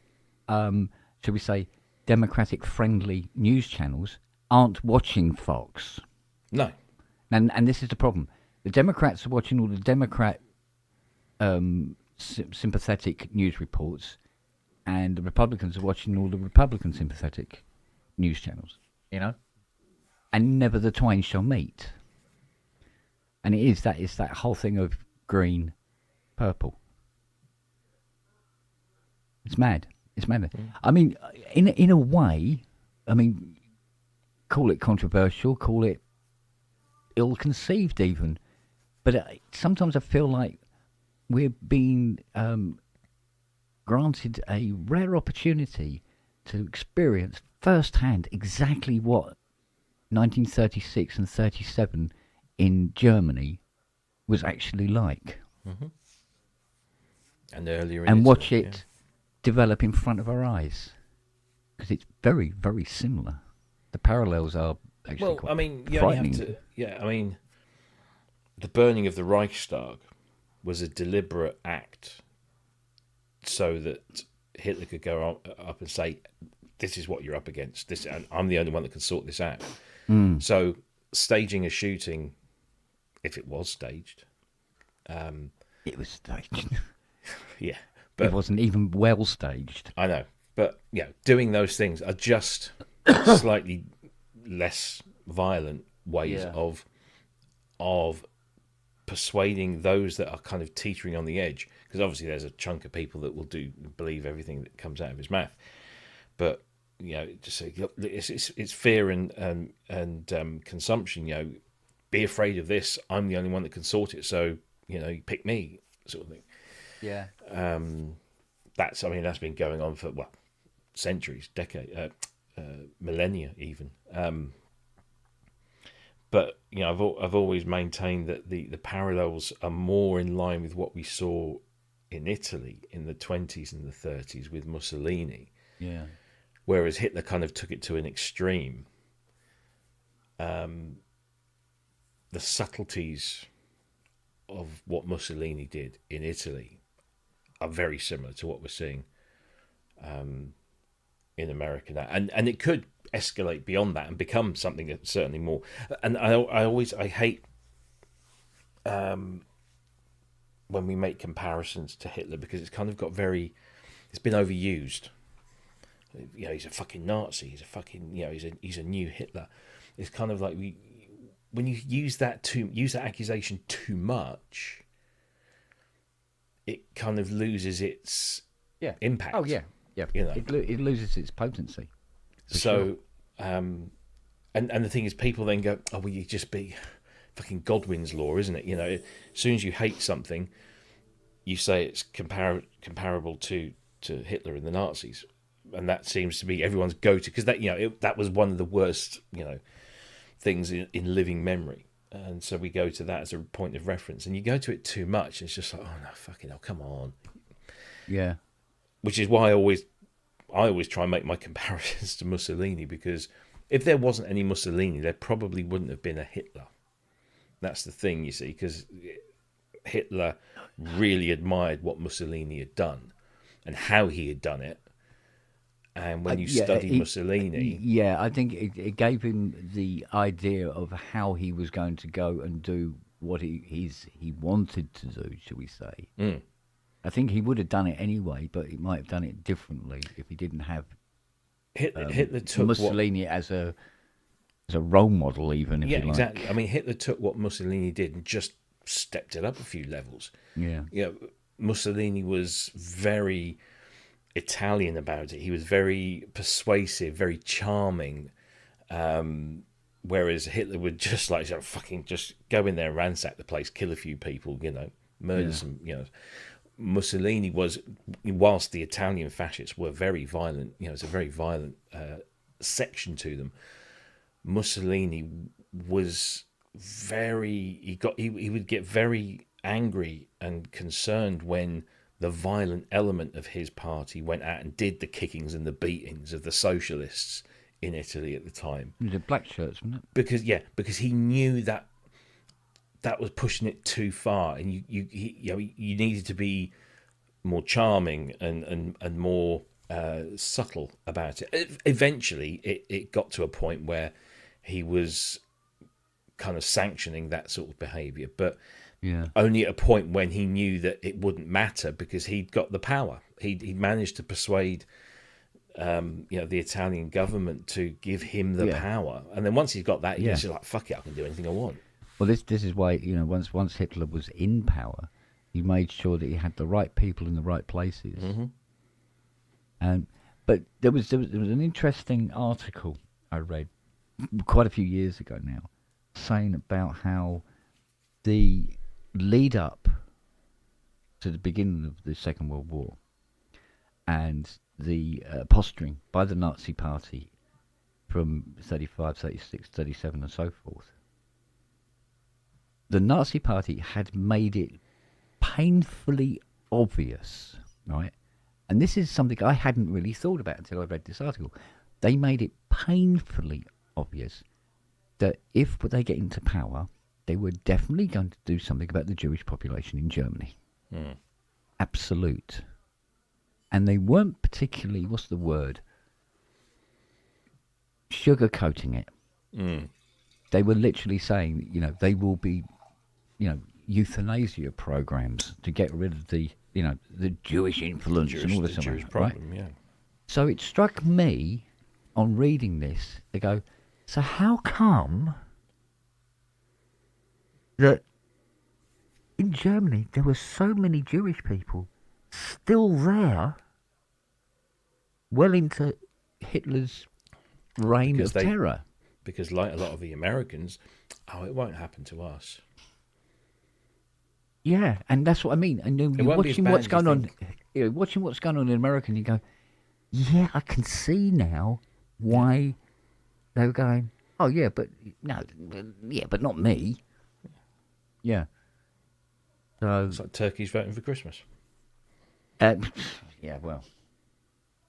shall we say, democratic-friendly news channels aren't watching Fox. No. And this is the problem. The Democrats are watching all the Democrat sympathetic news reports, and the Republicans are watching all the Republican sympathetic news channels. And never the twain shall meet. And it's that whole thing of green, purple. It's mad. It's mad. I mean, in a way, call it controversial, call it ill-conceived even. But sometimes I feel like we're being granted a rare opportunity to experience firsthand exactly what 1936 and 37 in Germany was actually like. And earlier in And Italy, watch yeah. it develop in front of our eyes. Because it's very, very similar. The parallels are actually Well, quite I mean, you only have frightening. to. Yeah, I mean, the burning of the Reichstag was a deliberate act so that Hitler could go up and say, "This is what you're up against. This, and I'm the only one that can sort this out." So, staging a shooting, if it was staged, It was staged. yeah, It but wasn't even well staged. I know. But doing those things are just slightly less violent ways Yeah. of persuading those that are kind of teetering on the edge, because obviously there's a chunk of people that will believe everything that comes out of his mouth, but just say, look, it's fear and consumption. Be afraid of this. I'm the only one that can sort it, so pick me, sort of thing. Yeah. That's been going on for centuries, millennia even. But I've always maintained that the parallels are more in line with what we saw in Italy in the 20s and the 30s with Mussolini, Yeah. whereas Hitler kind of took it to an extreme. The subtleties of what Mussolini did in Italy are very similar to what we're seeing in America now, and it could escalate beyond that and become something that's certainly more. And I hate when we make comparisons to Hitler, because it's kind of got it's been overused. He's a fucking Nazi. He's a fucking he's a new Hitler. It's kind of like when you use that accusation too much, it kind of loses its impact. Oh yeah. Yeah. It loses its potency. So, and the thing is, people then go, "Oh, well, you just be fucking Godwin's law, isn't it?" As soon as you hate something, you say it's comparable to Hitler and the Nazis, and that seems to be everyone's go-to, because that was one of the worst things in living memory, and so we go to that as a point of reference. And you go to it too much, it's just like, oh no, fucking hell, come on. Yeah. Which is why I always try and make my comparisons to Mussolini, because if there wasn't any Mussolini, there probably wouldn't have been a Hitler. That's the thing, you see, because Hitler really admired what Mussolini had done and how he had done it. And when you study Mussolini... Yeah, I think it gave him the idea of how he was going to go and do what he wanted to do, shall we say. Mm. I think he would have done it anyway, but he might have done it differently if he didn't have Hitler took Mussolini as a role model, even if you like. Exactly. I mean, Hitler took what Mussolini did and just stepped it up a few levels. Yeah. Mussolini was very Italian about it. He was very persuasive, very charming. Whereas Hitler would just fucking just go in there and ransack the place, kill a few people, murder some, Mussolini was, whilst the Italian fascists were very violent, it's a very violent section to them. Mussolini was he would get very angry and concerned when the violent element of his party went out and did the kickings and the beatings of the socialists in Italy at the time. The black shirts, wasn't it? Because he knew that was pushing it too far, and you needed to be more charming and more subtle about it. Eventually, it got to a point where he was kind of sanctioning that sort of behaviour, but only at a point when he knew that it wouldn't matter, because he'd got the power. He managed to persuade the Italian government to give him the power, and then once he's got that, he's just like, fuck it, I can do anything I want. Well, this is why once Hitler was in power, he made sure that he had the right people in the right places. Mm-hmm. But there was an interesting article I read quite a few years ago now, saying about how the lead up to the beginning of the Second World War and the posturing by the Nazi Party from 35, 36, 37 and so forth, the Nazi Party had made it painfully obvious, right? And this is something I hadn't really thought about until I read this article. They made it painfully obvious that if they get into power, they were definitely going to do something about the Jewish population in Germany. Absolute. And they weren't particularly, what's the word? Sugarcoating it. They were literally saying, you know, they will be, you know, euthanasia programs to get rid of the, you know, the Jewish influence and all this the stuff, Jewish right? problem, yeah. So it struck me on reading this, they go, so how come that in Germany there were so many Jewish people still there well into Hitler's reign Because of terror? Because like a lot of the Americans, it won't happen to us. Yeah, and that's what I mean. And then you're won't be as watching bad what's as you going on, think. you know, watching what's going on in America, and you go, yeah, I can see now why they were going, oh yeah, but no, yeah, but not me. Yeah. So It's like turkeys voting for Christmas. yeah, well,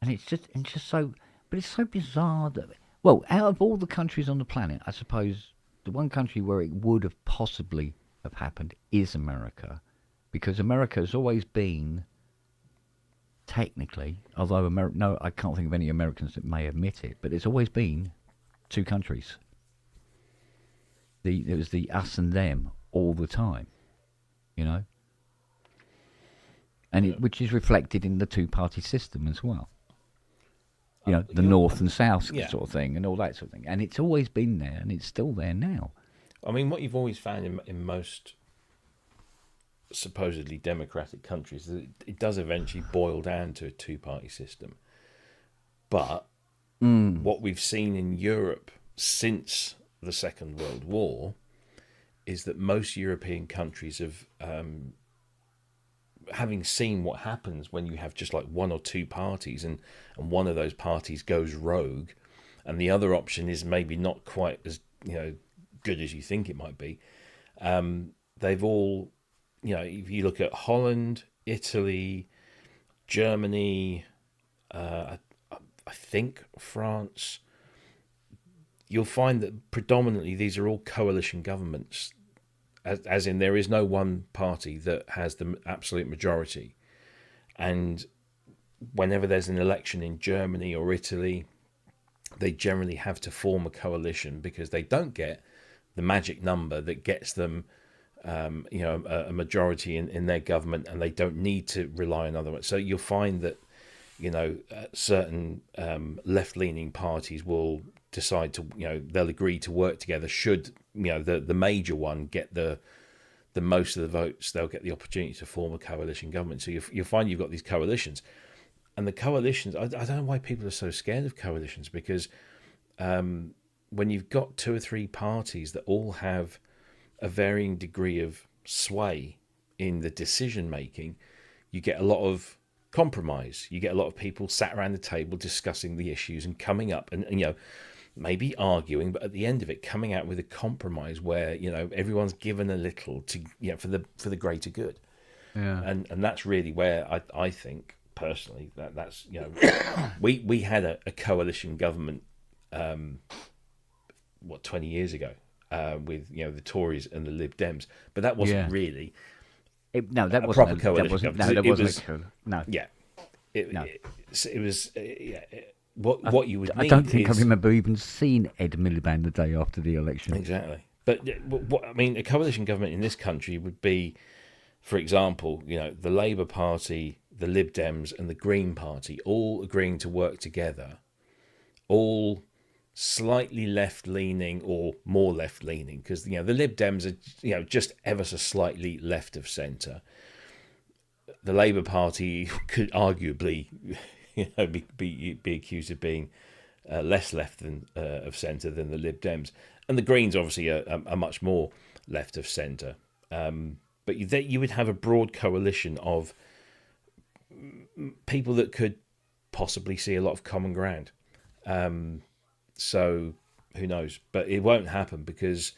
and it's just so, but it's so bizarre that, well, out of all the countries on the planet, I suppose the one country where it would have possibly have happened is America, because America has always been, technically, although no, I can't think of any Americans that may admit it, but it's always been two countries. It was the us and them all the time, you know, and which is reflected in the two-party system as well. You know, the North and South sort of thing, and all that sort of thing, and it's always been there, and it's still there now. I mean, what you've always found in most supposedly democratic countries is that it does eventually boil down to a two-party system. But what we've seen in Europe since the Second World War is that most European countries have, having seen what happens when you have just like one or two parties and one of those parties goes rogue and the other option is maybe not quite as, you know, good as you think it might be, they've all, you know, if you look at Holland, Italy, Germany, I think France, you'll find that predominantly these are all coalition governments, as in there is no one party that has the absolute majority. And whenever there's an election in Germany or Italy, they generally have to form a coalition because they don't get the magic number that gets them, you know, a majority in their government, and they don't need to rely on other ones. So you'll find that, you know, certain left-leaning parties will decide to, you know, they'll agree to work together. Should, you know, the major one get the most of the votes, they'll get the opportunity to form a coalition government. So you'll find you've got these coalitions. And the coalitions, I don't know why people are so scared of coalitions, because when you've got two or three parties that all have a varying degree of sway in the decision making, you get a lot of compromise. You get a lot of people sat around the table discussing the issues and coming up and you know, maybe arguing, but at the end of it, coming out with a compromise where, you know, everyone's given a little to, you know, for the greater good. Yeah. And that's really where I think personally that's, you know, we had a coalition government 20 years ago with, you know, the Tories and the Lib Dems, but that wasn't really that a wasn't proper that coalition wasn't, government. no, that It wasn't was- a coalition. No. yeah it was what you would I need don't think I is, remember even seeing Ed Miliband the day after the election. exactly, but what I mean, a coalition government in this country would be, for example, you know, the Labour Party, the Lib Dems and the Green Party all agreeing to work together, all slightly left-leaning or more left-leaning, because, you know, the Lib Dems are, you know, just ever so slightly left of centre. The Labour Party could arguably, you know, be accused of being less left than of centre than the Lib Dems, and the Greens obviously are much more left of centre. But you would have a broad coalition of people that could possibly see a lot of common ground. So who knows? But it won't happen because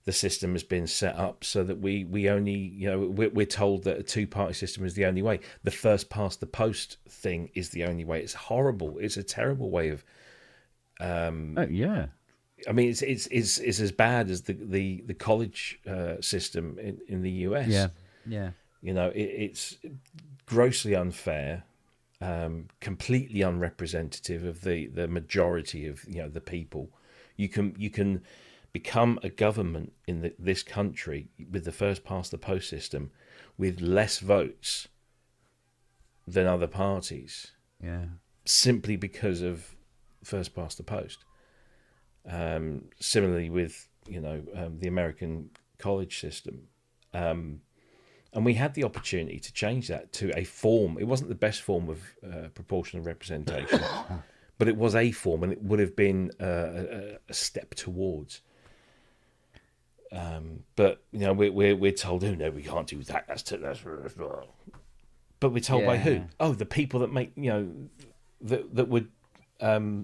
the system has been set up so that we only, we're told that a two-party system is the only way. The first past the post thing is the only way. It's horrible. It's a terrible way of. Yeah. I mean, it's as bad as the college system in the US. Yeah. Yeah. It's grossly unfair, completely unrepresentative of the majority of the people. You can become a government in this country with the first past the post system with less votes than other parties. Yeah. Simply because of first past the post. Similarly with the American college system, and we had the opportunity to change that to a form. It wasn't the best form of proportional representation, but it was a form, and it would have been a step towards. But we're told, oh no, we can't do that. That's but we're told by who? Oh, the people that make that would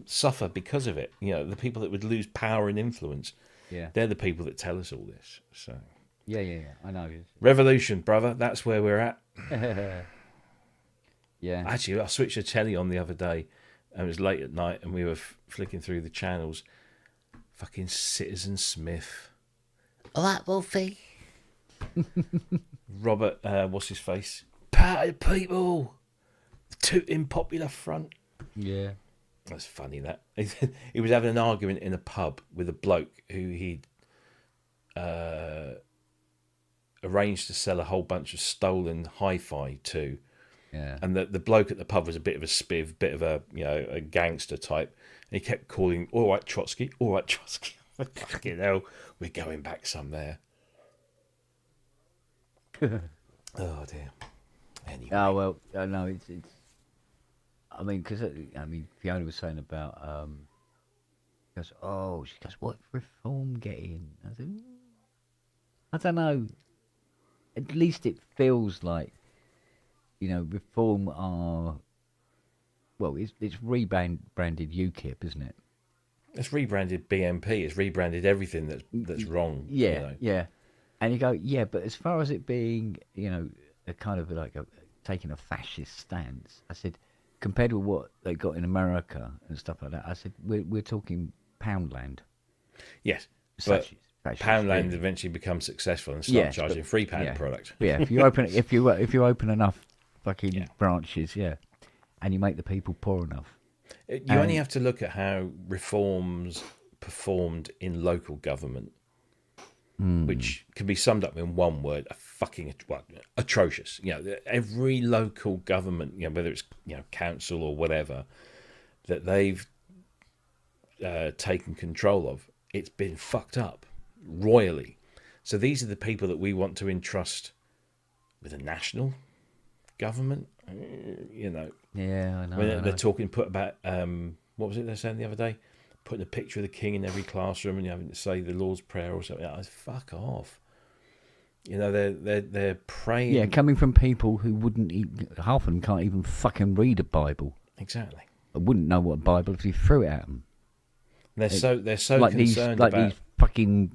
suffer because of it. The people that would lose power and influence. Yeah. They're the people that tell us all this. So. Yeah. I know. Revolution, brother. That's where we're at. Yeah. Actually, I switched the telly on the other day, and it was late at night, and we were flicking through the channels. Fucking Citizen Smith. All right, Wolfie. Robert, what's his face? Party people. Tooting Popular Front. Yeah. That's funny, that. He was having an argument in a pub with a bloke who he'd arranged to sell a whole bunch of stolen hi-fi to. Yeah. And the bloke at the pub was a bit of a spiv, bit of a gangster type. And he kept calling, all right, Trotsky. Fucking hell, we're going back some there. Oh, dear. Anyway. Oh, well, no, it's I mean, because Fiona was saying about, she goes, what reform getting? I said, I don't know. At least it feels like, reform are, well, it's rebranded UKIP, isn't it? It's rebranded BNP. It's rebranded everything that's wrong. Yeah, yeah. And you go, yeah, but as far as it being, a kind of like taking a fascist stance, I said, compared with what they got in America and stuff like that, I said, we're talking Poundland. Yes, but Fascist, Poundland really. eventually becomes succcul and start charging free pound yeah. product. Yeah, if you open enough fucking branches, and you make the people poor enough. You only have to look at how reforms performed in local government, which can be summed up in one word: atrocious. Every local government, whether it's council or whatever, that they've taken control of, it's been fucked up royally. So these are the people that we want to entrust with a national government. Yeah, I know. When they're talking about what was it they're saying the other day? Putting a picture of the king in every classroom and having to say the Lord's Prayer or something. Fuck off. They're praying. Yeah, coming from people who wouldn't half of them can't even fucking read a Bible. Exactly. I wouldn't know what a Bible if you threw it at them. They're so like concerned these about these fucking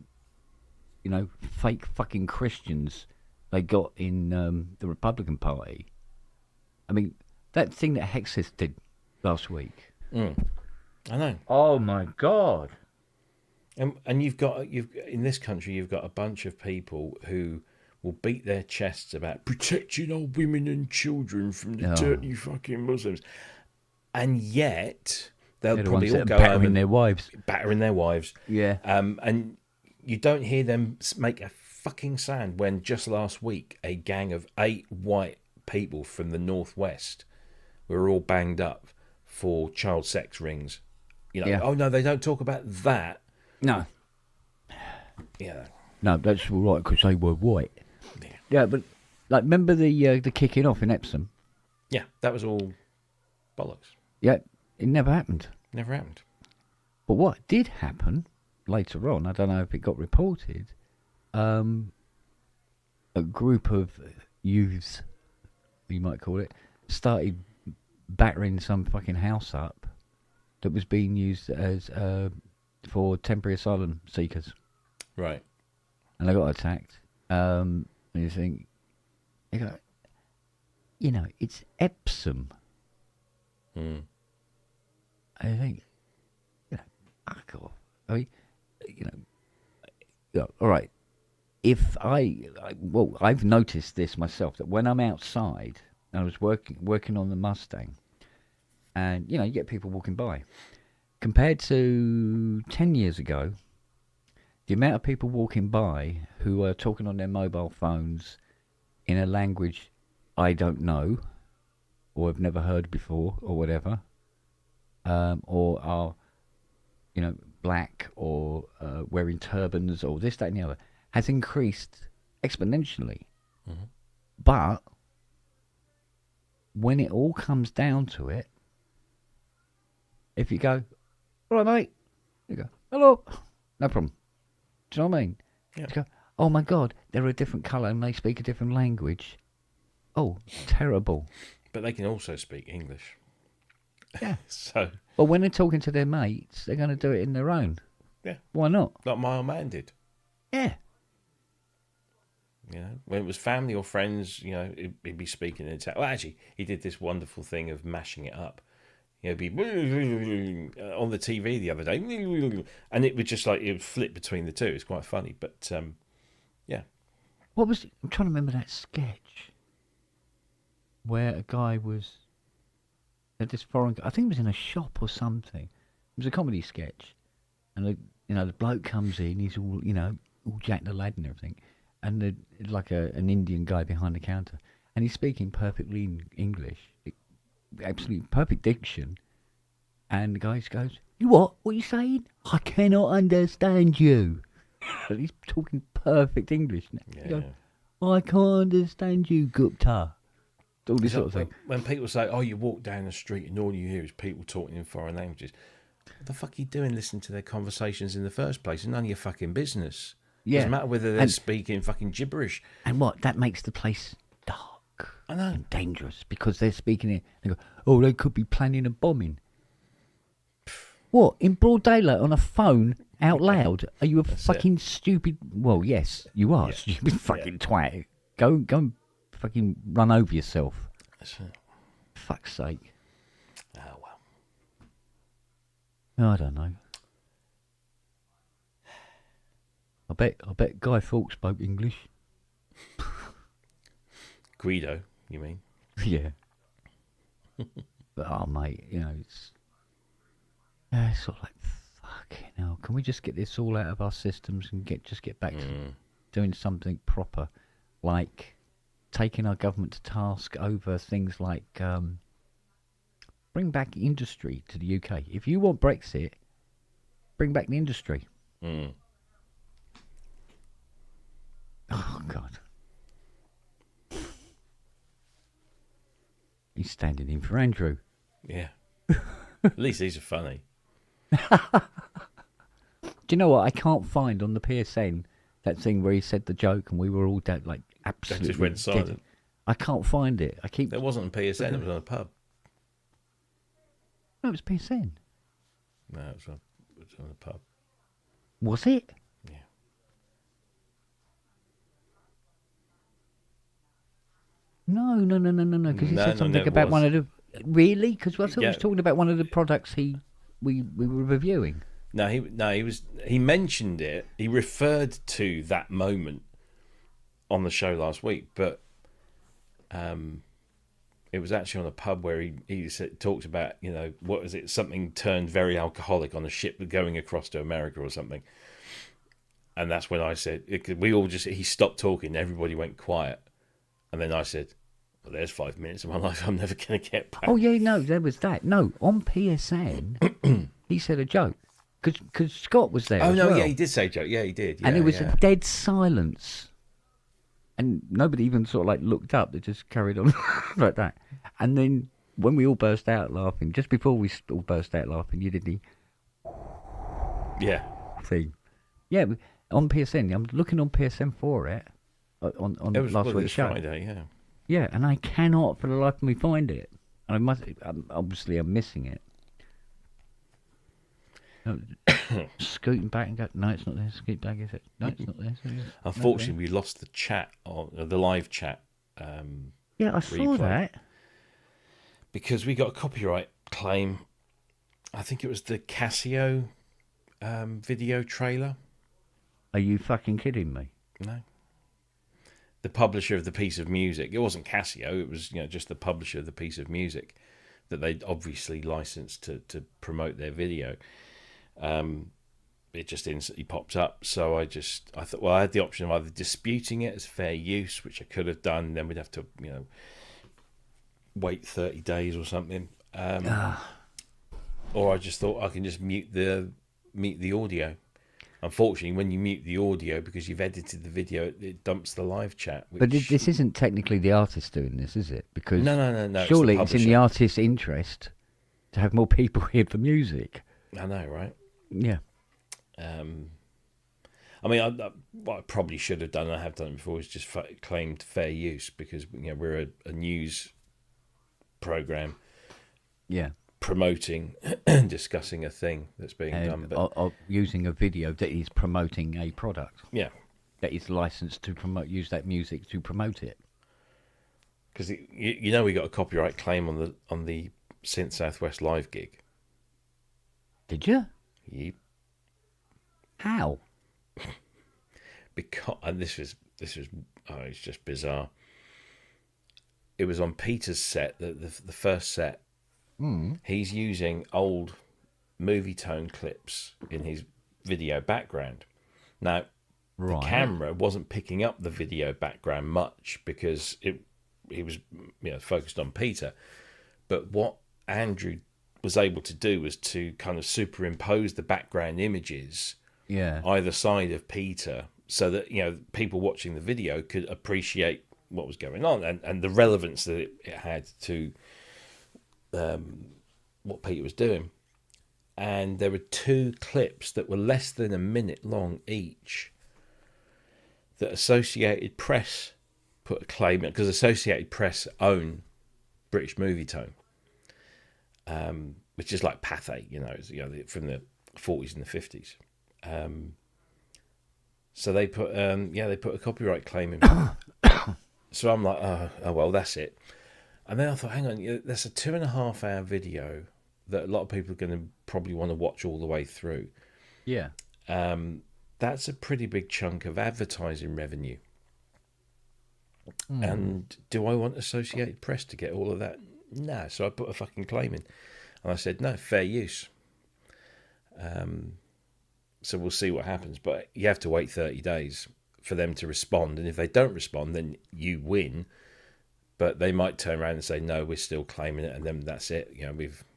fake fucking Christians they got in the Republican Party. I mean, that thing that Hexis did last week. I know. Oh my God! And you've in this country you've got a bunch of people who will beat their chests about protecting our women and children from the dirty fucking Muslims, and yet they'll probably all go home and battering their wives. Yeah. And you don't hear them make a fucking sound when just last week a gang of 8 white people from the northwest were all banged up for child sex rings. Oh no, they don't talk about that. No. Yeah. No, that's all right because they were white. Yeah, but remember the kicking off in Epsom? Yeah, that was all bollocks. Yeah, it never happened. Never happened. But what did happen later on, I don't know if it got reported, a group of youths, you might call it, started battering some fucking house up that was being used as for temporary asylum seekers. Right. And they got attacked. And you think, it's Epsom. Mm. I think, fuck off. I mean, all right. If I've noticed this myself, that when I'm outside, and I was working on the Mustang, and, you get people walking by. Compared to 10 years ago, the amount of people walking by who are talking on their mobile phones in a language I don't know, or have never heard before, or whatever, or are, black, or wearing turbans, or this, that, and the other, has increased exponentially. Mm-hmm. But when it all comes down to it, if you go, all right, mate, you go, hello, no problem. Do you know what I mean? Yeah. You go, oh my God, they're a different colour and they speak a different language. Oh, terrible. But they can also speak English. Yeah. So. But when they're talking to their mates, they're going to do it in their own. Yeah. Why not? Like my old man did. Yeah. When it was family or friends, he'd be speaking in Italian. Well, actually, he did this wonderful thing of mashing it up. He'd be on the TV the other day, and it would just it would flip between the two. It's quite funny, but yeah. What was? I'm trying to remember that sketch where a guy was at this foreign. I think it was in a shop or something. It was a comedy sketch, and the bloke comes in. He's all all Jack the Lad and everything, and an Indian guy behind the counter, and he's speaking perfectly in English. Absolutely perfect diction, and the guy goes, "You what? What are you saying? I cannot understand you." And he's talking perfect English. Yeah. He goes, I can't understand you, Gupta. All this sort of thing. When people say, "Oh, you walk down the street and all you hear is people talking in foreign languages," what the fuck are you doing listening to their conversations in the first place? It's none of your fucking business. Yeah. Doesn't matter whether they're speaking fucking gibberish. And what? That makes the place dark. I know. And dangerous because they're speaking it. They go, oh, they could be planning a bombing. What? In broad daylight on a phone out loud? Are you fucking stupid? Well, yes, you are, stupid fucking twat. Go and fucking run over yourself. That's it. Fuck's sake. Oh, well. I don't know. I bet Guy Fawkes spoke English. Guido, you mean? Yeah. But, oh, mate, it's sort of like, fucking hell, can we just get this all out of our systems and get back to doing something proper, like taking our government to task over things like bring back industry to the UK. If you want Brexit, bring back the industry. Mm. Oh, God. He's standing in for Andrew. Yeah. At least these are funny. Do you know what? I can't find on the PSN that thing where he said the joke and we were all dead, like absolutely. They just went silent. Dead. I can't find it. It wasn't on PSN, it was on a pub. No, it was PSN. No, it was on a pub. Was it? Yeah. No. Because he No, said something no, it about was. one of the. Really? Because I thought he Yeah. was talking about one of the products we were reviewing. No, he mentioned it. He referred to that moment on the show last week, but it was actually on a pub where he talked about, what was it? Something turned very alcoholic on a ship going across to America or something. And that's when I said, he stopped talking. Everybody went quiet. And then I said, well, there's 5 minutes of my life I'm never going to get back. Oh, yeah, no, there was that. No, on PSN, he said a joke. Because Scott was there. Oh, as no, well. yeah, he did say joke. Yeah, he did. Yeah, And it was yeah. a dead silence. And nobody even sort of like looked up. They just carried on like that. And then when we all burst out laughing, just before we all burst out laughing, you did the... Yeah. thing. Yeah, on PSN. I'm looking on PSN for it on It was last week's show. Friday, yeah. Yeah, and I cannot for the life of me find it. I must. Obviously, I'm missing it. Scooting back and go. No, it's not there. Scoot back. Is it? No, it's not there. Unfortunately, we lost the chat, the live chat. Yeah, I saw replay. that. Because we got a copyright claim. I think it was the Casio video trailer. Are you fucking kidding me? No. The publisher of the piece of music. It wasn't Casio. It was just the publisher of the piece of music that they'd obviously licensed to promote their video. It just instantly popped up. So I thought, well, I had the option of either disputing it as fair use, which I could have done. Then we'd have to, wait 30 days or something. Or I just thought I can just mute the audio. Unfortunately, when you mute the audio because you've edited the video, it dumps the live chat. But this isn't technically the artist doing this, is it? Because no. Surely it's in the artist's interest to have more people hear the music. I know, right? Yeah. I mean, what I probably should have done, and I have done it before, is just claimed fair use because we're a news program. Yeah. Promoting and discussing a thing that's being done, but using a video that is promoting a product. Yeah, that is licensed to use that music to promote it. Because we got a copyright claim on the Synth Southwest live gig. Did you? Yep. How? Because this was it's just bizarre. It was on Peter's set, the first set. He's using old movie tone clips in his video background. Now, the camera wasn't picking up the video background much because he was focused on Peter. But what Andrew was able to do was to kind of superimpose the background images either side of Peter so that people watching the video could appreciate what was going on and the relevance that it had to what Peter was doing. And there were two clips that were less than a minute long each that Associated Press put a claim in, because Associated Press own British Movie Tone, which is like Pathé, from the 40s and the 50s. So they put a copyright claim in. So I'm like, oh well, that's it. And then I thought, hang on, that's a 2.5 hour video that a lot of people are going to probably want to watch all the way through. Yeah. That's a pretty big chunk of advertising revenue. And do I want Associated Press to get all of that? No. So I put a fucking claim in. And I said, no, fair use. So we'll see what happens. But you have to wait 30 days for them to respond. And if they don't respond, then you win. But they might turn around and say, no, we're still claiming it, and then that's it.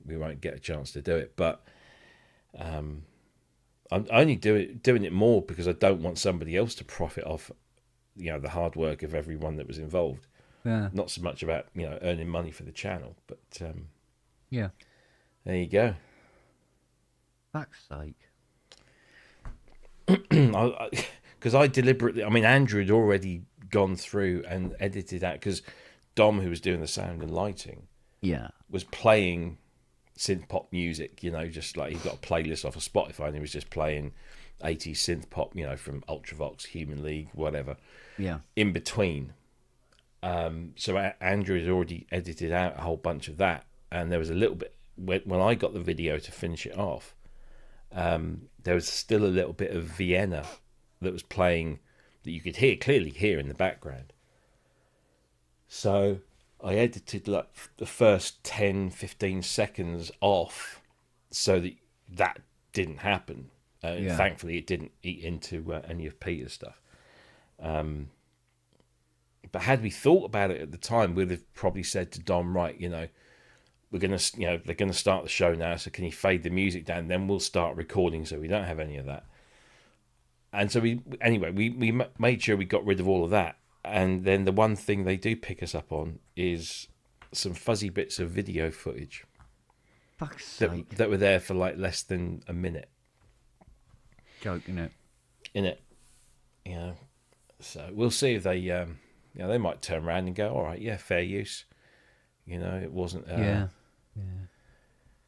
We won't get a chance to do it. But I'm only doing it more because I don't want somebody else to profit off, the hard work of everyone that was involved. Yeah. Not so much about, earning money for the channel. But yeah, there you go. Fuck's sake. Because I deliberately, Andrew had already gone through and edited out, because Dom, who was doing the sound and lighting, was playing synth pop music, just like he got a playlist off of Spotify and he was just playing 80s synth pop, from Ultravox, Human League, whatever. Yeah. In between. So Andrew had already edited out a whole bunch of that, and there was a little bit when I got the video to finish it off. There was still a little bit of Vienna that was playing that you could clearly hear in the background. So I edited like the first 10-15 seconds off so that didn't happen. Thankfully, it didn't eat into any of Peter's stuff. But had we thought about it at the time, we'd have probably said to Dom, right, we're going to, they're going to start the show now, so can you fade the music down? Then we'll start recording, so we don't have any of that. And so we made sure we got rid of all of that. And then the one thing they do pick us up on is some fuzzy bits of video footage Fuck's sake. that were there for like less than a minute. Joke, innit? in it. You know, so we'll see if they, they might turn around and go, all right, yeah, fair use. You know, it wasn't. Yeah.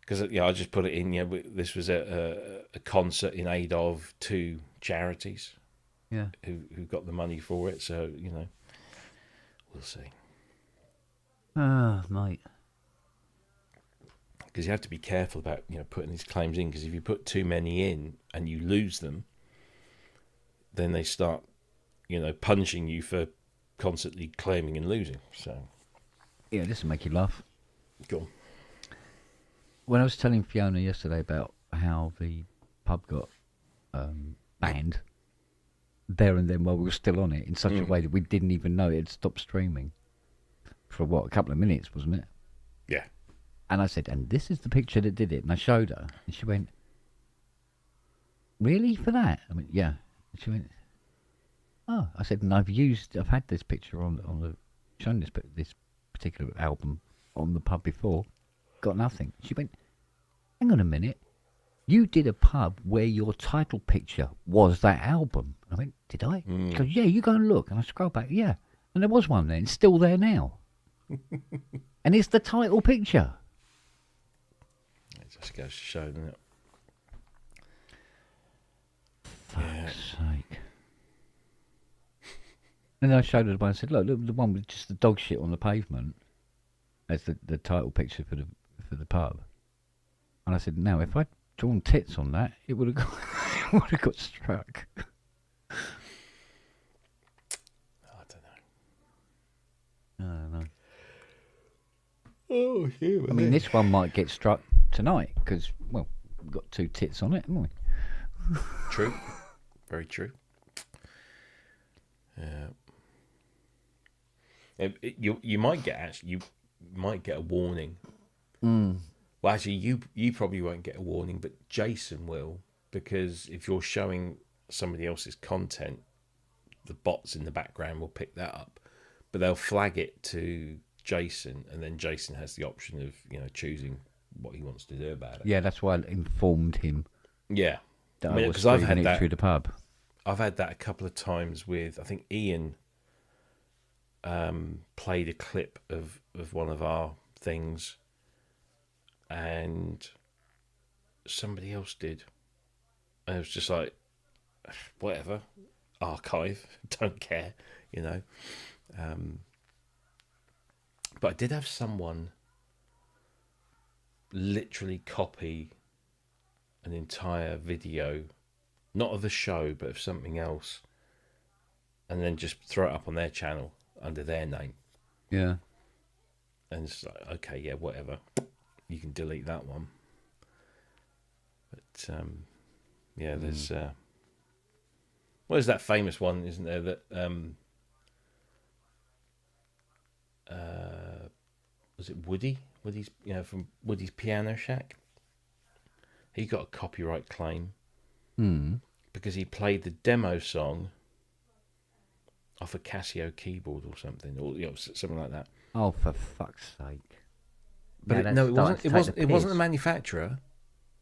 Because I just put it in. This was a concert in aid of 2 charities. Yeah. Who got the money for it? So we'll see. Ah, mate. Because you have to be careful about putting these claims in. Because if you put too many in and you lose them, then they start punishing you for constantly claiming and losing. So Yeah, this will make you laugh. go on. When I was telling Fiona yesterday about how the pub got banned there and then while we were still on it in such a way that we didn't even know it had stopped streaming for a couple of minutes, wasn't it? Yeah. And I said, and this is the picture that did it. And I showed her, and she went, "Really, for that?" I went, "Yeah." And she went, "Oh," I said, "And I've had this picture on the shown this particular album on the pub before, got nothing." She went, "Hang on a minute, you did a pub where your title picture was that album." I went, "Did I?" She goes, "Yeah, you go and look." And I scroll back, yeah, and there was one there. It's still there now, and it's the title picture. It just goes to show, doesn't it? Fuck's sake. And then I showed her the one. I said, "Look, the one with just the dog shit on the pavement as the title picture for the pub." And I said, "Now, if I'd drawn tits on that, it would have got struck." I don't know. No. Oh, yeah. I mean, this one might get struck tonight because, well, we've got 2 tits on it, haven't we? True. Very true. Yeah. You might get a warning. Well, actually, you probably won't get a warning, but Jason will, because if you're showing somebody else's content, the bots in the background will pick that up, but they'll flag it to Jason, and then Jason has the option of choosing what he wants to do about it. Yeah, that's why I informed him. Yeah, that I was streaming it through the pub. I've had that a couple of times with, I think Ian played a clip of one of our things, and somebody else did. And it was just like, whatever, archive, don't care, But I did have someone literally copy an entire video, not of the show, but of something else, and then just throw it up on their channel under their name. Yeah. And it's like, okay, yeah, whatever. You can delete that one. But, yeah, there's... well, there's that famous one, isn't there, that... was it Woody? Woody's, from Woody's Piano Shack. He got a copyright claim because he played the demo song off a Casio keyboard or something, or something like that. Oh, for fuck's sake! But Yeah, it wasn't. It wasn't the manufacturer.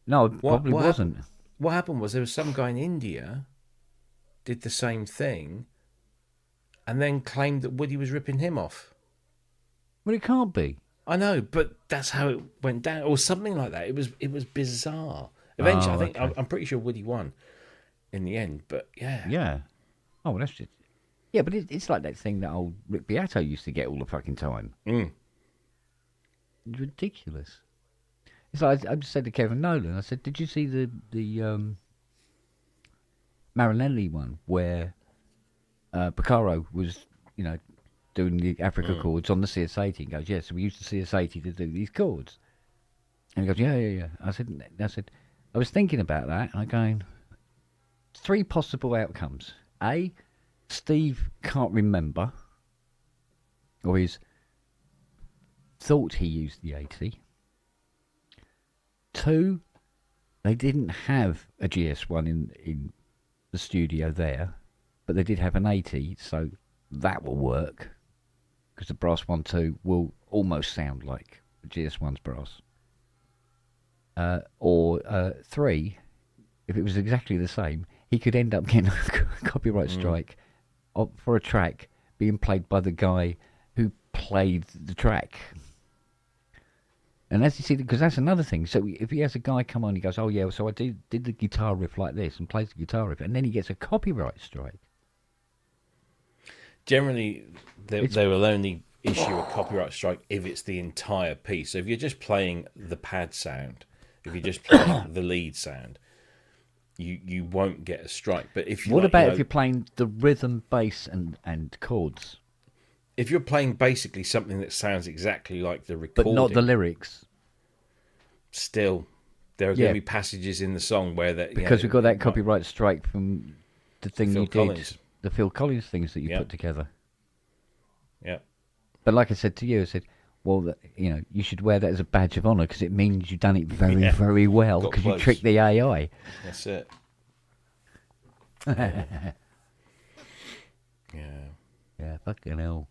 No, it probably wasn't. What happened was there was some guy in India did the same thing, and then claimed that Woody was ripping him off. Well, it can't be. I know, but that's how it went down, or something like that. It was bizarre. Eventually, I think I'm pretty sure Woody won in the end. But yeah, Yeah. Oh, well, that's just. Yeah, but it's like that thing that old Rick Beato used to get all the fucking time. It's ridiculous. It's like I just said to Kevin Nolan. I said, "Did you see the Marinelli one where Piccaro was doing the Africa chords on the CS80?" He goes, "Yeah, so we used the CS80 to do these chords." And he goes, yeah. I said, I was thinking about that, and I'm going, 3 possible outcomes. A, Steve can't remember, or he's thought he used the 80. 2, they didn't have a GS1 in the studio there, but they did have an 80, so that will work, because the brass 1-2 will almost sound like the GS1's brass. Or 3, if it was exactly the same, he could end up getting a copyright strike for a track being played by the guy who played the track. And as you see, because that's another thing. So if he has a guy come on, he goes, "Oh yeah, so I did the guitar riff like this," and plays the guitar riff, and then he gets a copyright strike. Generally, they will only issue a copyright strike if it's the entire piece. So if you're just playing the pad sound, if you're just playing the lead sound, you won't get a strike. But if you What about if you're playing the rhythm, bass, and chords? If you're playing basically something that sounds exactly like the recording, But not the lyrics. Still, there are going to be passages in the song where that Because we got that copyright strike from the thing Phil you Collins. did, the Phil Collins things that you put together. Yeah. But like I said to you, I said, well, you should wear that as a badge of honour because it means you've done it very, very well because you tricked the AI. That's it. Yeah, fucking hell.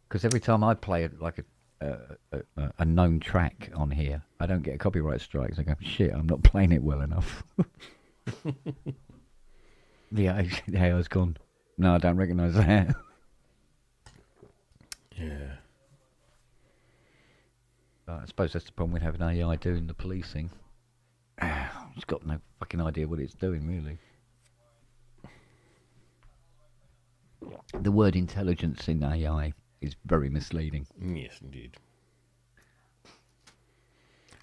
Because every time I play it like a known track on here, I don't get a copyright strike. So I go, shit, I'm not playing it well enough. The AI's gone. No, I don't recognise that. Yeah. I suppose that's the problem with having AI doing the policing. It's got no fucking idea what it's doing, really. The word intelligence in AI is very misleading. Yes, indeed.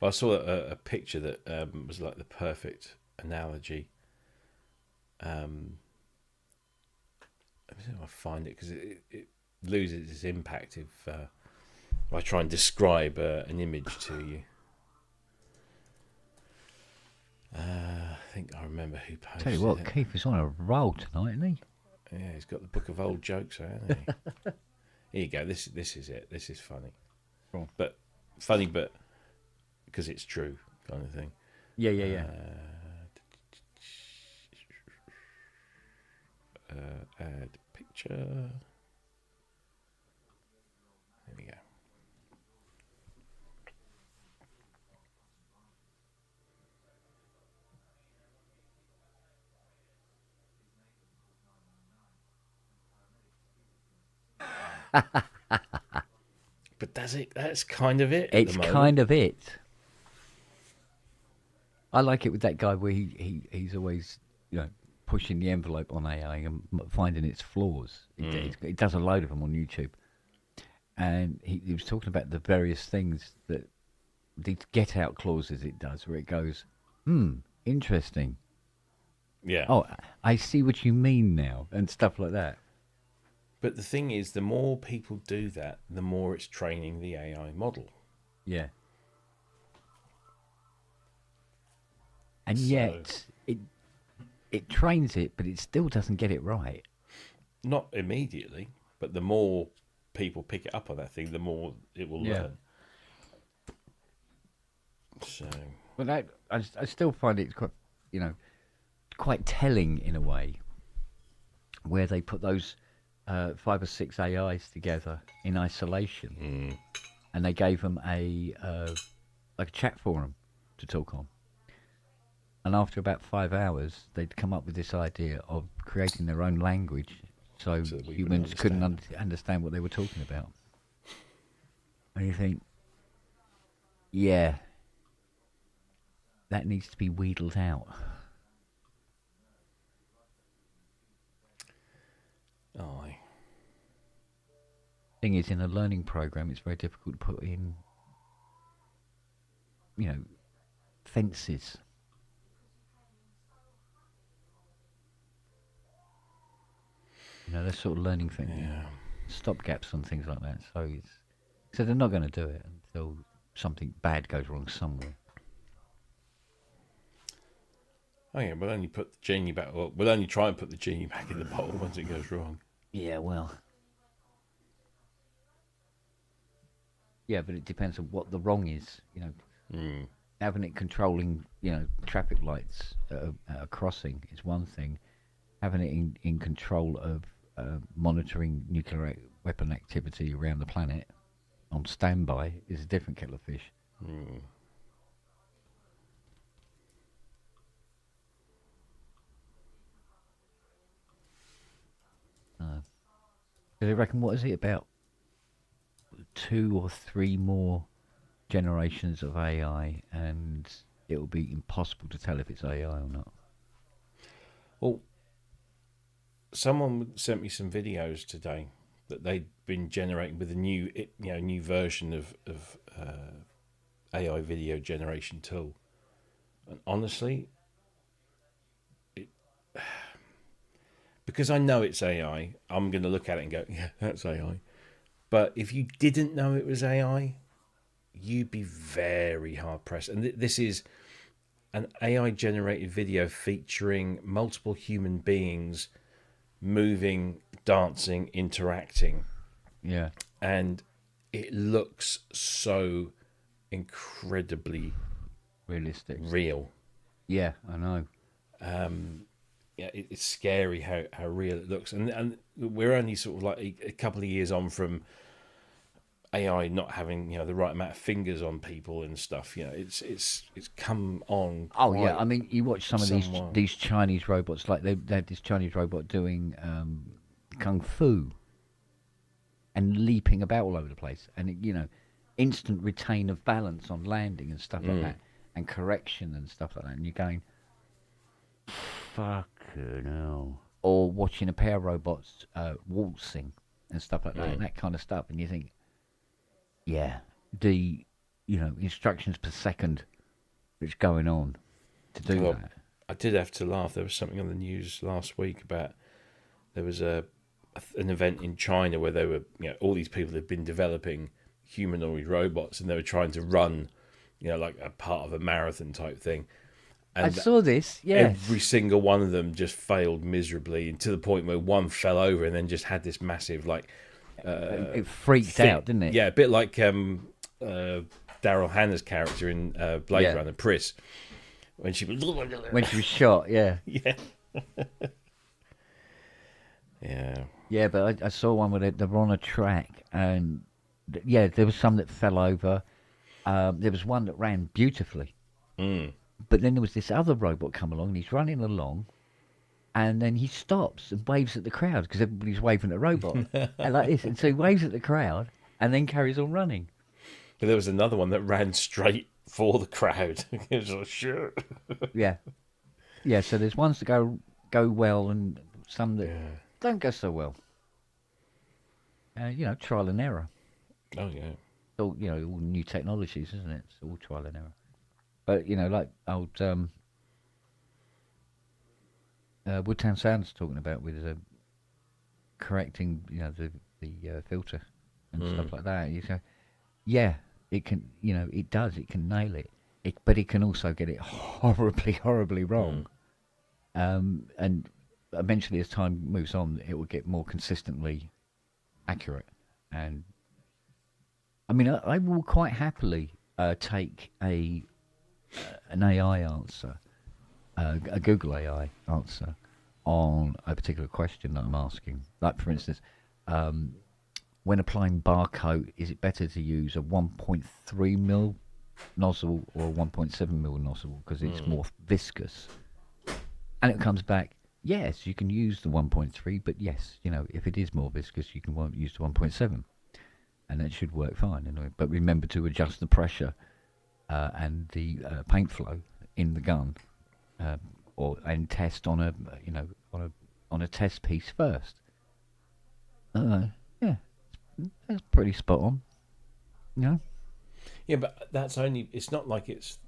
Well, I saw a picture that was like the perfect analogy. Let me see if I find it because it loses its impact if I try and describe an image to you. I think I remember who posted it. Tell you what, Keith is on a roll tonight, isn't he? Yeah, he's got the book of old jokes, hasn't he? Here you go. This is it. This is funny, but because it's true, kind of thing. Yeah. Add picture. There we go. But that's kind of it. It's kind of it. I like it with that guy where he's always, pushing the envelope on AI and finding its flaws. It does a load of them on YouTube. And he was talking about the various things that these get out clauses it does, where it goes, interesting. Yeah. Oh, I see what you mean now, and stuff like that. But the thing is, the more people do that, the more it's training the AI model. Yeah. And yet, it trains it, but it still doesn't get it right. Not immediately, but the more people pick it up on that thing, the more it will learn. So, But I still find it quite, quite telling in a way, where they put those 5 or 6 AIs together in isolation, and they gave them a chat forum to talk on. And after about 5 hours, they'd come up with this idea of creating their own language, so humans couldn't understand what they were talking about. And you think, yeah, that needs to be wheedled out. aye. Thing is, in a learning program, it's very difficult to put in, fences. That sort of learning thing. Yeah. Stopgaps and things like that. So they're not going to do it until something bad goes wrong somewhere. Oh yeah, we'll only put the genie back. Well, we'll only try and put the genie back in the bottle once it goes wrong. Yeah, well. Yeah, but it depends on what the wrong is. Having it controlling, traffic lights at a crossing is one thing. Having it in control of monitoring nuclear weapon activity around the planet on standby is a different kettle of fish. Do they reckon, what is it, about 2 or 3 more generations of AI, and it will be impossible to tell if it's AI or not? Well, someone sent me some videos today that they'd been generating with a new version of AI video generation tool, and honestly, because I know it's AI, I'm going to look at it and go, yeah, that's AI. But if you didn't know it was AI, you'd be very hard pressed. And this is an AI generated video featuring multiple human beings moving, dancing, interacting. Yeah. And it looks so incredibly Realistic. real. Yeah, I know. Yeah, it's scary how real it looks. And we're only sort of like a couple of years on from AI not having the right amount of fingers on people and stuff. It's come on. Oh yeah, I mean, you watch some of somewhat. these Chinese robots, like they had this Chinese robot doing kung fu and leaping about all over the place, and instant retain of balance on landing and stuff like that, and correction and stuff like that. And you're going, fucking hell. Or watching a pair of robots waltzing and stuff like that, and that kind of stuff, and you think, yeah, the instructions per second that's going on to do that. I did have to laugh. There was something on the news last week about there was an event in China where they were all these people had been developing humanoid robots, and they were trying to run like a part of a marathon type thing. And I saw this. Yeah, every single one of them just failed miserably, and to the point where one fell over and then just had this massive it freaked out, didn't it? Yeah, a bit like Daryl Hannah's character in Blade Runner, Pris, when she was shot. Yeah, yeah, yeah, yeah. But I saw one where they were on a track, and there was some that fell over. There was one that ran beautifully, but then there was this other robot come along, and he's running along. And then he stops and waves at the crowd because everybody's waving at the robot. And like this. And so he waves at the crowd and then carries on running. But there was another one that ran straight for the crowd. It was like, sure. Yeah. Yeah, so there's ones that go well and some that don't go so well. Trial and error. Oh, yeah. All new technologies, isn't it? It's all trial and error. But, like old... Woodtown Sound's talking about with correcting, the filter and stuff like that. You say, yeah, it can, it does, it can nail it. But it can also get it horribly, horribly wrong. And eventually, as time moves on, it will get more consistently accurate. And I mean, I will quite happily take an AI answer. A Google AI answer on a particular question that I'm asking. Like, for instance, when applying barcode, is it better to use a 1.3 mil nozzle or a 1.7 mil nozzle because it's more viscous? And it comes back, yes, you can use the 1.3, but yes, if it is more viscous, you can use the 1.7, and that should work fine. Anyway. But remember to adjust the pressure and the paint flow in the gun. And test on a test piece first. Yeah, that's pretty spot on. Yeah, but that's only. It's not like it's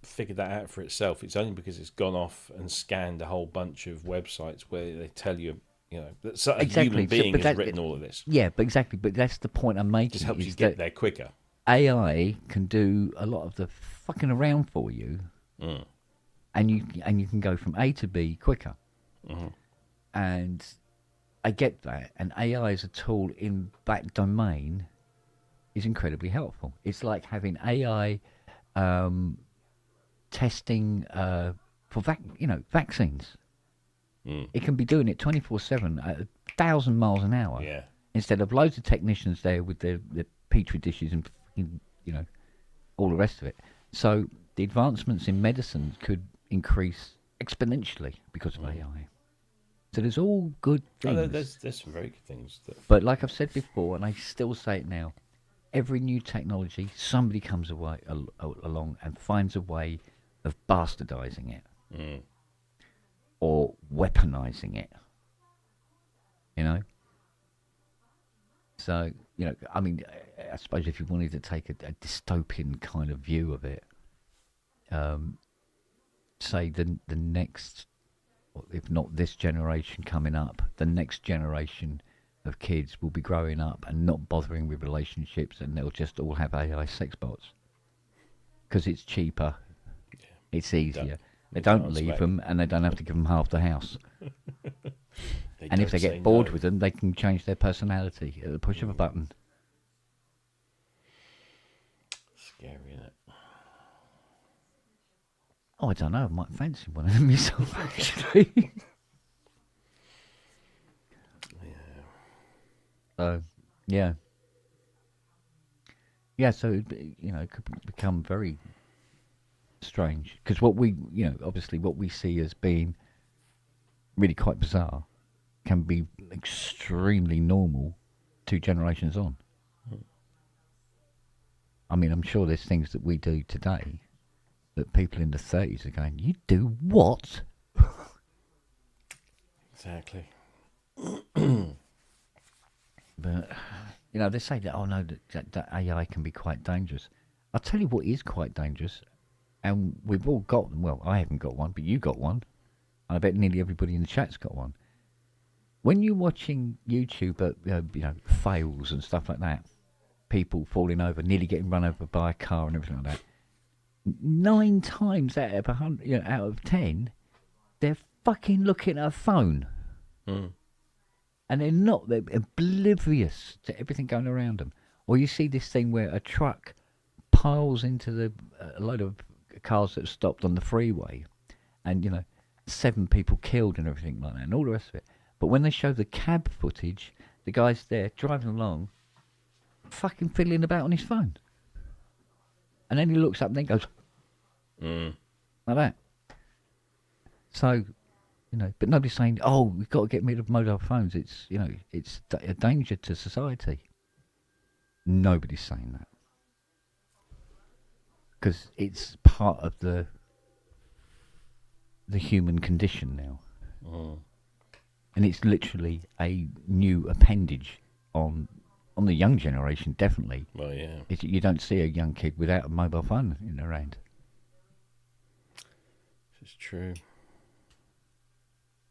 figured that out for itself. It's only because it's gone off and scanned a whole bunch of websites where they tell you, that a human being has written all of this. Yeah, but exactly. But that's the point I'm making. Just helps you get there quicker. AI can do a lot of the fucking around for you. And you can go from A to B quicker. And I get that. And AI as a tool in that domain is incredibly helpful. It's like having AI testing for vaccines. It can be doing it 24/7 at 1,000 miles an hour. Yeah. Instead of loads of technicians there with their petri dishes and all the rest of it. So the advancements in medicine could increase exponentially because of AI. So there's all good things. There's some very good things. But like I've said before, and I still say it now, every new technology, somebody comes along and finds a way of bastardizing it or weaponizing it. You know? So, you know, I mean, I suppose if you wanted to take a dystopian kind of view of it, say the next, if not this generation coming up, the next generation of kids will be growing up and not bothering with relationships, and they'll just all have AI sex bots because it's cheaper, it's easier. They don't leave them, and they don't have to give them half the house. And if they get bored with them, they can change their personality at the push of a button. Scary, isn't it? Oh, I don't know. I might fancy one of them myself, actually. Yeah. Yeah, so, you know, it could become very strange. Because what we, you know, obviously what we see as being really quite bizarre can be extremely normal 2 generations on. I mean, I'm sure there's things that we do today that people in the 30s are going, you do what? Exactly. But, you know, they say that, oh no, that AI can be quite dangerous. I'll tell you what is quite dangerous, and we've all got them. Well, I haven't got one, but you got one. And I bet nearly everybody in the chat's got one. When you're watching YouTube, you know, fails and stuff like that, people falling over, nearly getting run over by a car and everything like that, 9 times out of 100, you know, out of 10, they're fucking looking at a phone. And they're oblivious to everything going around them. Or you see this thing where a truck piles into a load of cars that have stopped on the freeway, and, you know, 7 people killed and everything like that, and all the rest of it. But when they show the cab footage, the guy's there driving along, fucking fiddling about on his phone. And then he looks up and then goes, like that. So, you know, but nobody's saying, oh, we've got to get rid of mobile phones. It's, you know, it's a danger to society. Nobody's saying that. Because it's part of the human condition now. And it's literally a new appendage on the young generation, definitely. Well, yeah. You don't see a young kid without a mobile phone in their hand. It's true.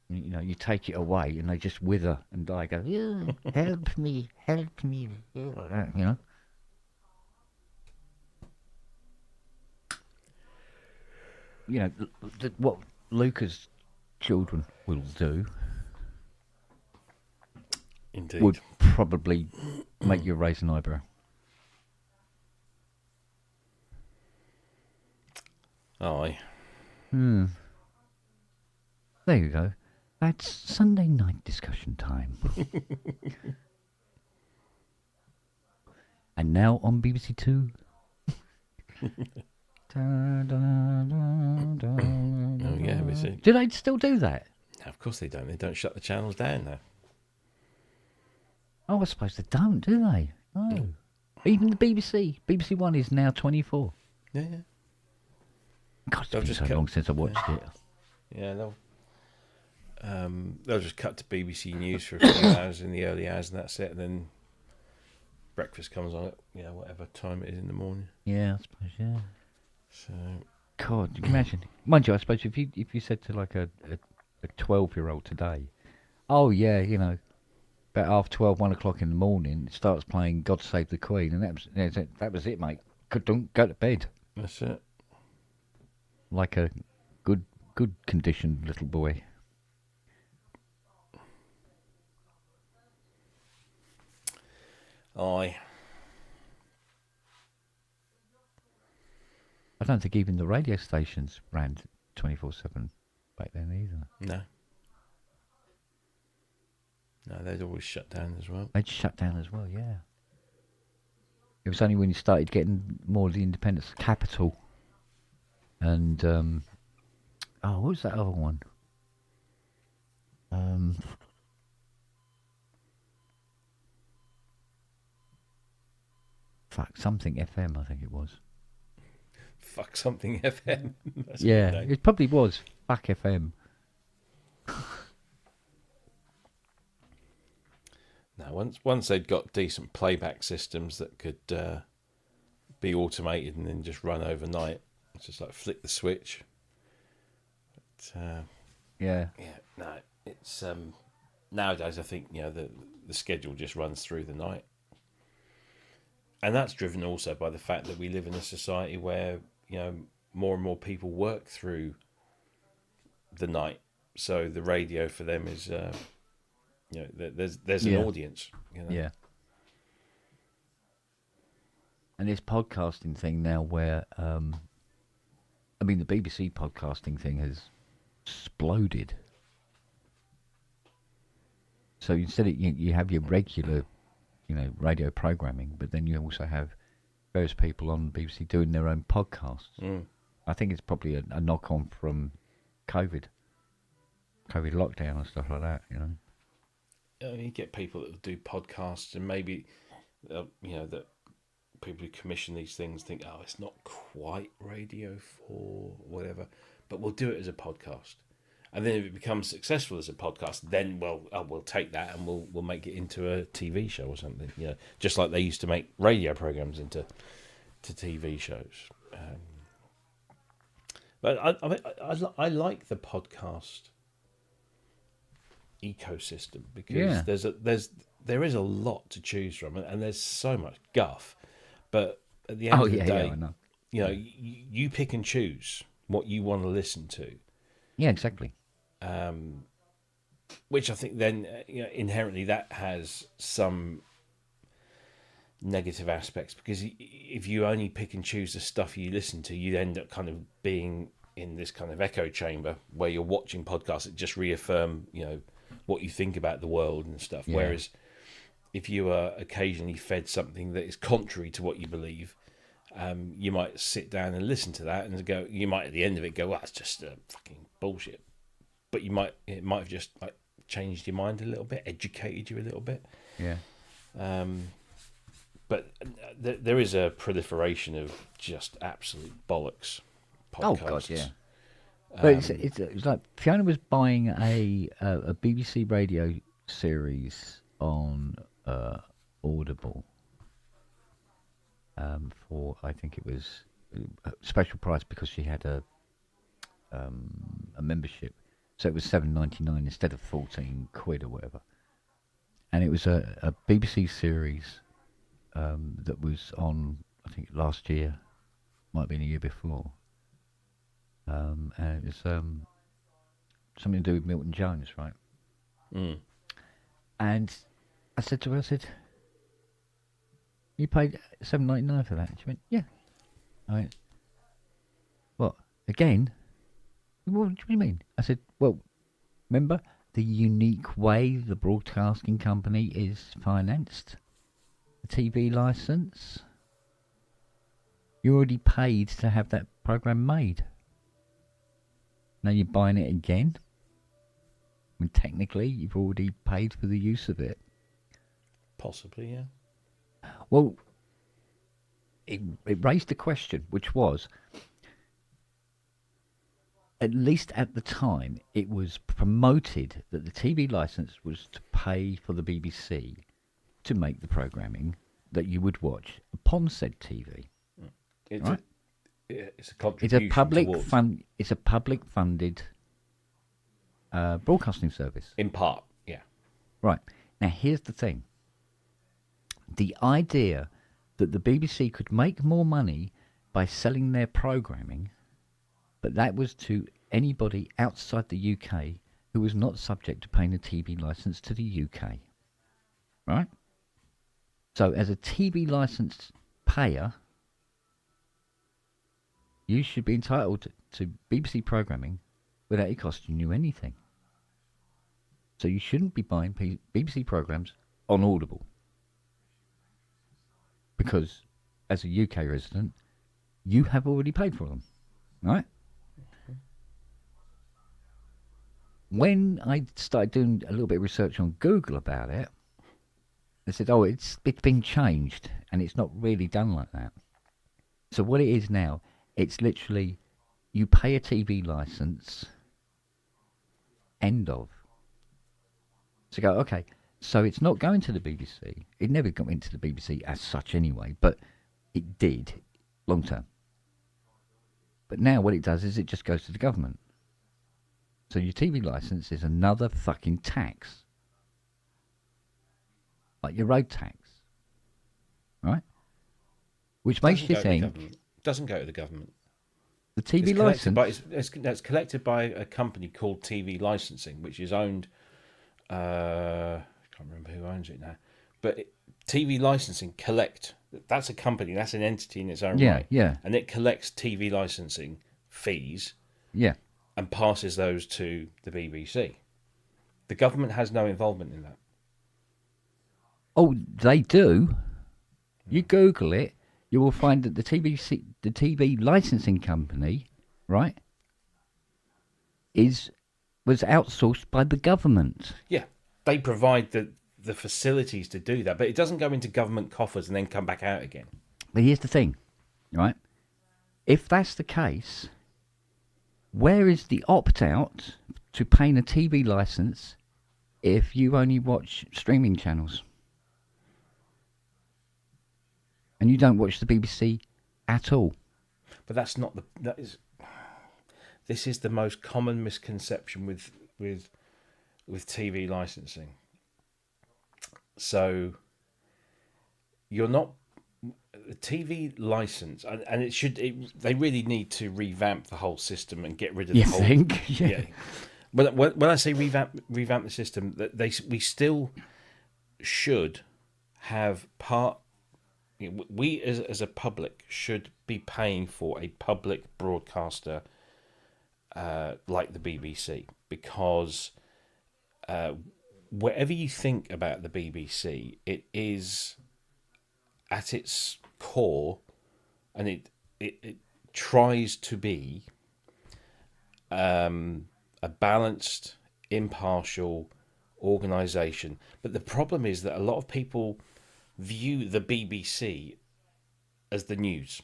You know, you take it away and they just wither and die. Go, "Yeah, help me, like that, you know. You know, what Luca's children will do Indeed. would probably make you raise an eyebrow. Aye. There you go. That's Sunday night discussion time. And now on BBC Two. Oh, yeah, we see. Do they still do that? No, of course they don't. They don't shut the channels down now. Oh, I suppose they don't, do they? No. Even the BBC. BBC One is now 24. Yeah. God, it's been so long since I watched it. Yeah, they'll just cut to BBC News for a few hours in the early hours, and that's it. And then breakfast comes on at whatever time it is in the morning. Yeah, I suppose. Yeah. So, God, you can imagine. Mind you, I suppose if you said to like a 12-year-old today, oh yeah, you know, about 12, 1 o'clock in the morning, it starts playing "God Save the Queen," and that was it, mate. Don't go to bed. That's it. Like a good conditioned little boy. Aye. I don't think even the radio stations ran 24/7 back then either. No, they'd always shut down as well. They'd shut down as well, yeah. It was only when you started getting more of the independence, Capital, and what was that other one? Fuck, something FM, I think it was. Fuck something FM. That's a Yeah, good name. it probably was. Fuck FM. No, once they'd got decent playback systems that could be automated and then just run overnight, it's just like flick the switch. But, Yeah. yeah, no, it's nowadays I think the schedule just runs through the night, and that's driven also by the fact that we live in a society where more and more people work through the night, so the radio for them is there's an Yeah. audience. Yeah. And this podcasting thing now where, the BBC podcasting thing has exploded. So instead of, you have your regular, radio programming, but then you also have various people on BBC doing their own podcasts. Mm. I think it's probably a knock-on from COVID lockdown and stuff like that, You get people that will do podcasts, and maybe that people who commission these things think, oh, it's not quite Radio 4, whatever, but we'll do it as a podcast. And then if it becomes successful as a podcast, then we'll take that and we'll make it into a TV show or something. Just like they used to make radio programs into TV shows. But I like the podcast ecosystem because there is a lot to choose from, and there's so much guff. But at the end of the day, I know. You pick and choose what you want to listen to. Yeah, exactly. Which I think then inherently that has some negative aspects, because if you only pick and choose the stuff you listen to, you end up kind of being in this kind of echo chamber where you're watching podcasts that just reaffirm what you think about the world and stuff. Yeah. Whereas if you are occasionally fed something that is contrary to what you believe, you might sit down and listen to that and go. You might at the end of it go, "Well, that's just fucking bullshit," but it might have just like changed your mind a little bit, educated you a little bit. Yeah. But there is a proliferation of just absolute bollocks podcasts. Oh God, yeah. But it's like Fiona was buying a BBC radio series on Audible for, I think it was a special price because she had a membership, so it was £7.99 instead of £14 or whatever. And it was a BBC series that was on, I think last year, might have been a year before. And it was something to do with Milton Jones, right? Mm. And I said to her, "You paid £7.99 for that?" And she went, "Yeah." I went, "What, again? What do you mean?" I said, "Well, remember the unique way the broadcasting company is financed? The TV licence? You already paid to have that programme made. Now you're buying it again? I mean, technically, you've already paid for the use of it." Possibly, yeah. Well, it raised a question, which was, at least at the time, it was promoted that the TV licence was to pay for the BBC to make the programming that you would watch upon said TV. It's Right. It's a contribution. It's a public funded broadcasting service. In part, yeah. Right. Now, here's the thing. The idea that the BBC could make more money by selling their programming, but that was to anybody outside the UK who was not subject to paying a TV licence to the UK. Right? So, as a TV licence payer, you should be entitled to BBC programming without it costing you anything. So you shouldn't be buying BBC programs on Audible. Because as a UK resident, you have already paid for them. Right? when I started doing a little bit of research on Google about it, they said, "Oh, it's been changed, and it's not really done like that." So what it is now, it's literally you pay a TV license. End of. So go, okay. So it's not going to the BBC. It never got into the BBC as such anyway, but it did long term. But now what it does is it just goes to the government. So your TV license is another fucking tax. Like your road tax. Right? Which makes you think... Doesn't go to the government. The TV license... It's collected by a company called TV Licensing, which is owned... I can't remember who owns it now. But TV Licensing collect... That's a company, that's an entity in its own right. Yeah. And it collects TV licensing fees. Yeah. And passes those to the BBC. The government has no involvement in that. Oh, they do. You Google it, you will find that the TV licensing company, right, was outsourced by the government. Yeah, they provide the facilities to do that, but it doesn't go into government coffers and then come back out again. But here's the thing, right? If that's the case, where is the opt-out to paying a TV license if you only watch streaming channels? And you don't watch the BBC at all. But that's not this is the most common misconception with TV licensing. So you're not a TV license, and they really need to revamp the whole system and get rid of the whole. You think? Yeah. When I say revamp the system, we still should have part. We as a public should be paying for a public broadcaster like the BBC, because whatever you think about the BBC, it is at its core, and it tries to be a balanced, impartial organisation. But the problem is that a lot of people view the BBC as the news,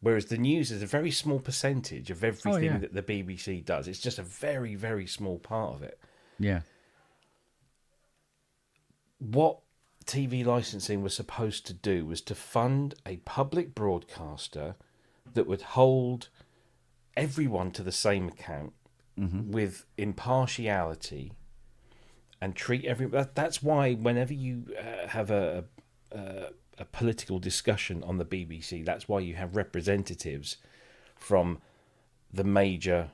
whereas the news is a very small percentage of everything that the BBC does. It's just a very, very small part of it. Yeah. What TV licensing was supposed to do was to fund a public broadcaster that would hold everyone to the same account with impartiality and treat everyone. That's why whenever you have a political discussion on the BBC, that's why you have representatives from the major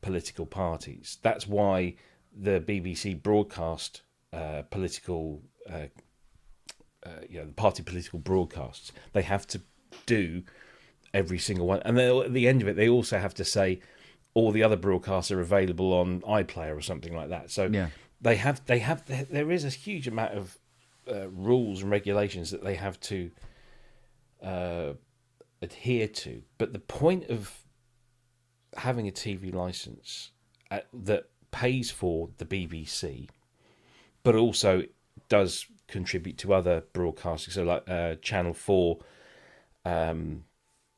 political parties. That's why the BBC broadcast political, the party political broadcasts. They have to do every single one, and at the end of it, they also have to say all the other broadcasts are available on iPlayer or something like that. So there is a huge amount of rules and regulations that they have to adhere to. But the point of having a TV license that pays for the BBC, but also does contribute to other broadcasting, so like Channel 4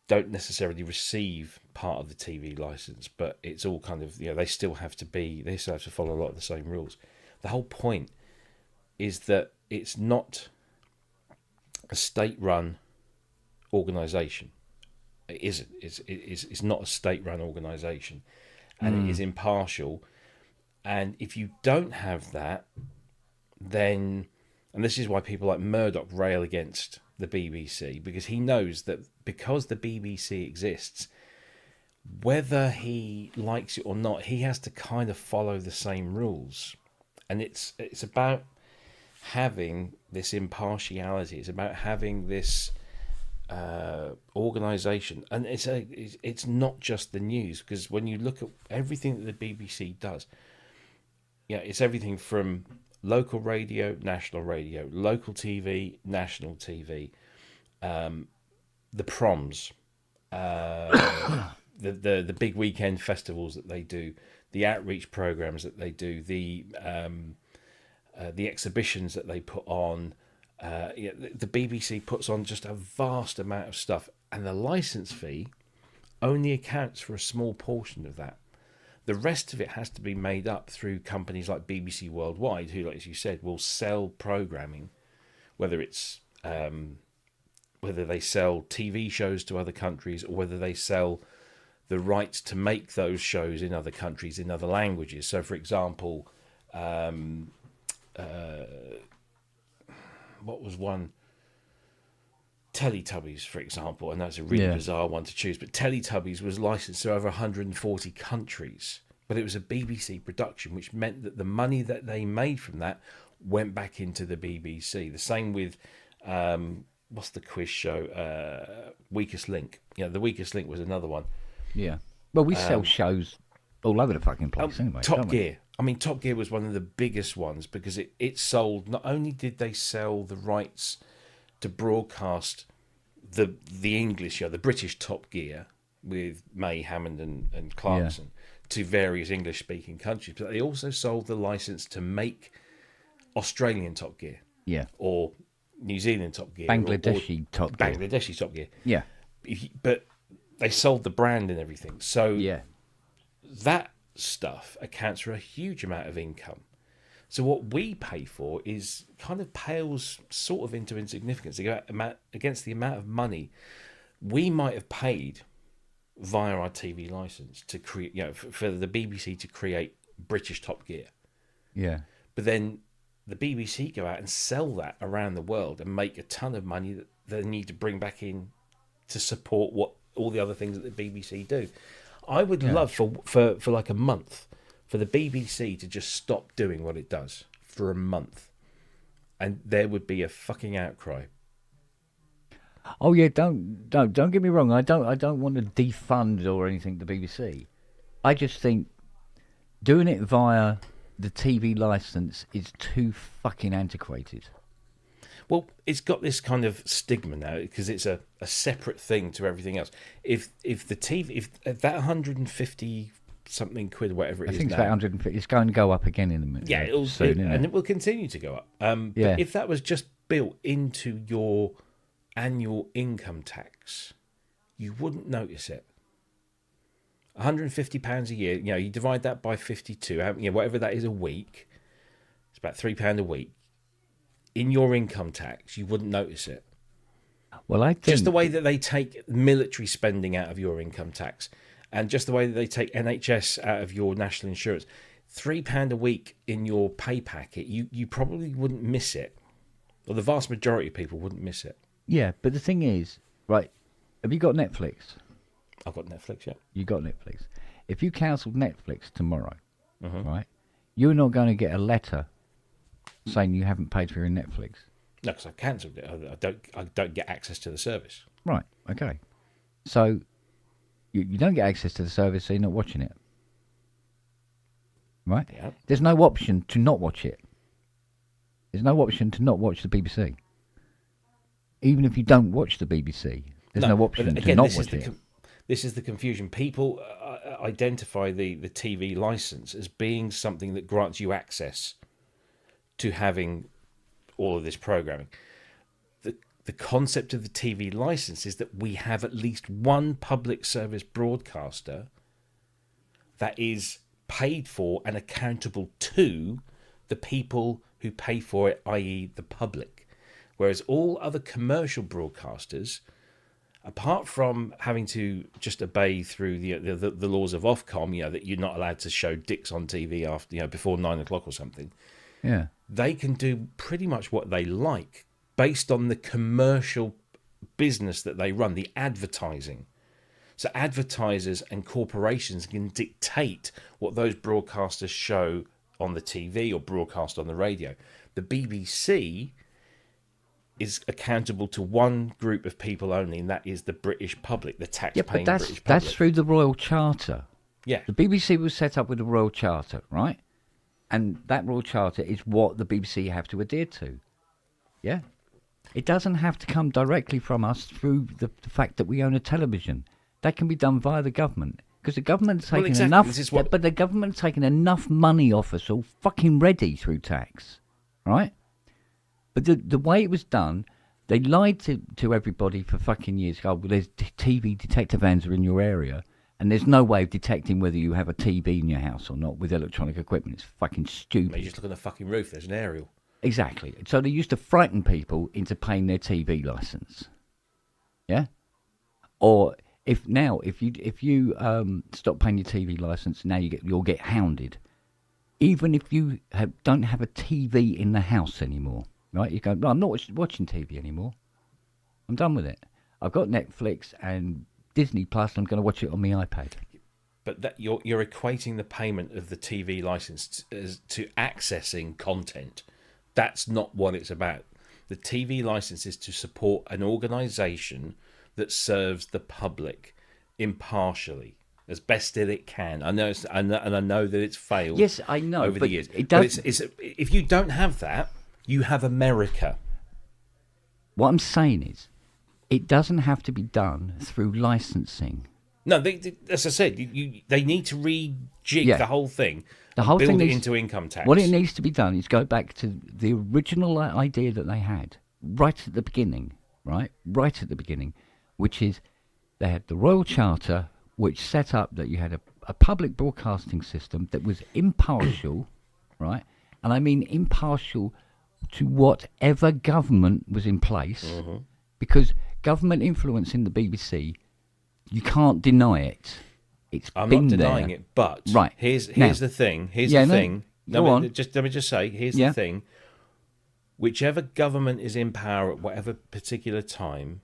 don't necessarily receive part of the TV license, but it's all kind of, they still have to follow a lot of the same rules. The whole point is that it's not a state-run organisation. It isn't. It's not a state-run organisation, and it is impartial. And if you don't have that, then, and this is why people like Murdoch rail against the BBC, because he knows that because the BBC exists, whether he likes it or not, he has to kind of follow the same rules. And it's about having this impartiality. It's about having this organisation, and it's not just the news, because when you look at everything that the BBC does, it's everything from local radio, national radio, local TV, national TV, the proms, the big weekend festivals that they do, the outreach programs that they do, the exhibitions that they put on. The BBC puts on just a vast amount of stuff, and the license fee only accounts for a small portion of that. The rest of it has to be made up through companies like BBC Worldwide, who, like as you said, will sell programming, whether it's whether they sell TV shows to other countries or whether they sell the rights to make those shows in other countries in other languages. So, for example, what was one? Teletubbies, for example, and that's a really bizarre one to choose, but Teletubbies was licensed to over 140 countries, but it was a BBC production, which meant that the money that they made from that went back into the BBC. The same with, what's the quiz show? Weakest Link. The Weakest Link was another one. Yeah. Well, we sell shows all over the fucking place anyway. Top Gear. I mean, Top Gear was one of the biggest ones because it sold, not only did they sell the rights to broadcast the English, the British Top Gear with May, Hammond and Clarkson to various English-speaking countries, but they also sold the license to make Australian Top Gear. Yeah. Or New Zealand Top Gear. Bangladeshi Top Gear. Bangladeshi Top Gear. Yeah. But they sold the brand and everything. So that stuff accounts for a huge amount of income. So what we pay for is kind of pales sort of into insignificance against the amount of money we might have paid via our TV license to create, for the BBC to create British Top Gear. Yeah. But then the BBC go out and sell that around the world and make a ton of money that they need to bring back in to support what all the other things that the BBC do. I would love for like a month for the BBC to just stop doing what it does for a month, and there would be a fucking outcry. Oh yeah, don't get me wrong. I don't want to defund or anything the BBC. I just think doing it via the TV license is too fucking antiquated. Well, it's got this kind of stigma now because it's a separate thing to everything else. If that 150 something quid, whatever it is, I think it's about 150. It's going to go up again in a minute. Yeah, it will continue to go up. But if that was just built into your annual income tax, you wouldn't notice it. £150 a year. You divide that by 52. Whatever that is a week. It's about £3 a week. In your income tax, you wouldn't notice it. Well, I think just the way that they take military spending out of your income tax, and just the way that they take NHS out of your national insurance, £3 a week in your pay packet, you probably wouldn't miss it, or the vast majority of people wouldn't miss it. Yeah, but the thing is, right? Have you got Netflix? I've got Netflix. Yeah, you got Netflix. If you cancelled Netflix tomorrow, right, you're not going to get a letter saying you haven't paid for your Netflix. No, because I've cancelled it. I don't get access to the service. Right. Okay. So you don't get access to the service, so you're not watching it. Right? Yeah. There's no option to not watch it. There's no option to not watch the BBC. Even if you don't watch the BBC, there's no option to not watch it. This is the confusion. People identify the TV license as being something that grants you access to having all of this programming. The concept of the TV license is that we have at least one public service broadcaster that is paid for and accountable to the people who pay for it, i.e. the public. Whereas all other commercial broadcasters, apart from having to just obey through the laws of Ofcom, that you're not allowed to show dicks on TV after before 9 o'clock or something. Yeah, they can do pretty much what they like based on the commercial business that they run, the advertising. So advertisers and corporations can dictate what those broadcasters show on the TV or broadcast on the radio. The BBC is accountable to one group of people only, and that is the British public, the tax-paying British public. That's through the Royal Charter. Yeah. The BBC was set up with the Royal Charter, right? And that Royal Charter is what the BBC have to adhere to. Yeah? It doesn't have to come directly from us through the fact that we own a television. that can be done via the government. Because the government's taking exactly. enough, This is what- but the government's taking enough money off us all fucking ready through tax, right? But the way it was done, they lied to everybody for fucking years. Oh, well, there's TV detector vans are in your area, and there's no way of detecting whether you have a TV in your house or not with electronic equipment. It's fucking stupid. You just look on the fucking roof. There's an aerial. Exactly. So they used to frighten people into paying their TV license. Yeah? Or if you stop paying your TV license, now you'll get hounded. Even if you don't have a TV in the house anymore, right? You go, no, I'm not watching TV anymore. I'm done with it. I've got Netflix and Disney Plus. I'm going to watch it on my iPad. But that you're equating the payment of the TV license to accessing content. That's not what it's about. The TV license is to support an organisation that serves the public impartially as best that it can. I know, I know that it's failed. Yes, I know. Over but the years, it but does. it's if you don't have that, you have America. What I'm saying is, it doesn't have to be done through licensing. No, as I said, they need to rejig the whole thing. The whole build thing it is, into income tax. What it needs to be done is go back to the original idea that they had right at the beginning, right? Right at the beginning, which is they had the Royal Charter, which set up that you had a public broadcasting system that was impartial, right? And I mean impartial to whatever government was in place, because government influence in the BBC, you can't deny it. I'm been not denying there. it, but Right. here's Now- the thing. Here's Yeah, the no, thing. go on. Let me just say. Here's Yeah. the thing. Whichever government is in power at whatever particular time,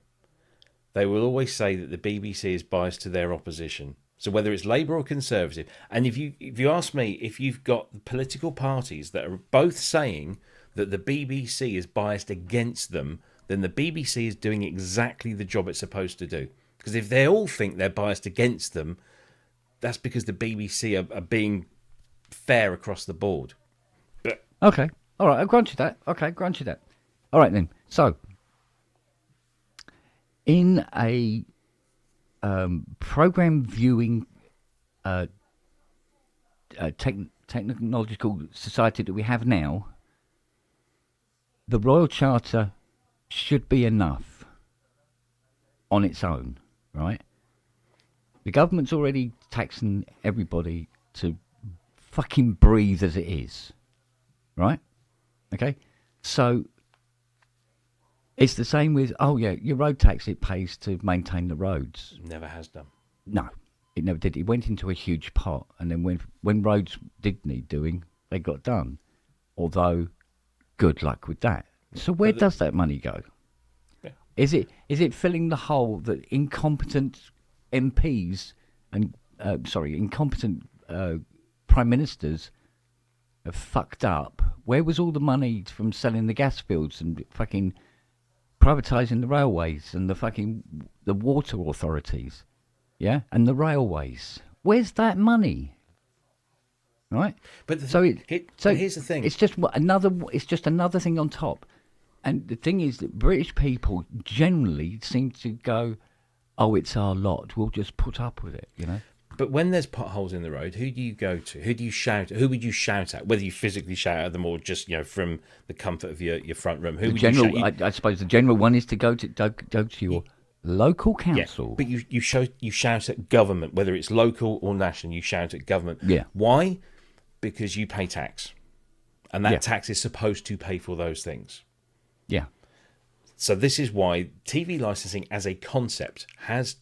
they will always say that the BBC is biased to their opposition. So whether it's Labour or Conservative, and if you ask me, if you've got political parties that are both saying that the BBC is biased against them, then the BBC is doing exactly the job it's supposed to do. Because if they all think they're biased against them, that's because the BBC are being fair across the board. But Okay. All right. I'll grant you that. Okay. Grant you that. All right then. So, in a program viewing technological society that we have now, the Royal Charter should be enough on its own, right? The government's already taxing everybody to fucking breathe as it is, right? Okay, so it's the same with, oh yeah, your road tax, it pays to maintain the roads. never has done. No, it never did. It went into a huge pot, and then when roads did need doing, they got done. Although, good luck with that. So where does that money go? Yeah. Is it filling the hole that incompetent MPs and incompetent prime ministers have fucked up? Where was all the money from selling the gas fields and fucking privatising the railways and the water authorities? Yeah, and the railways. Where's that money? Right. But here's the thing. It's just another thing on top. And the thing is that British people generally seem to go, "Oh, it's our lot. We'll just put up with it," you know. But when there's potholes in the road, who do you go to? Who do you shout at? Who would you shout at? Whether you physically shout at them or just from the comfort of your front room. Who The would general, you shout? I suppose, the general one is to go to your local Yeah, council. but you shout at government, whether it's local or national. You shout at government. Yeah. Why? Because you pay tax, and that Yeah. tax is supposed to pay for those things. Yeah. So this is why TV licensing as a concept has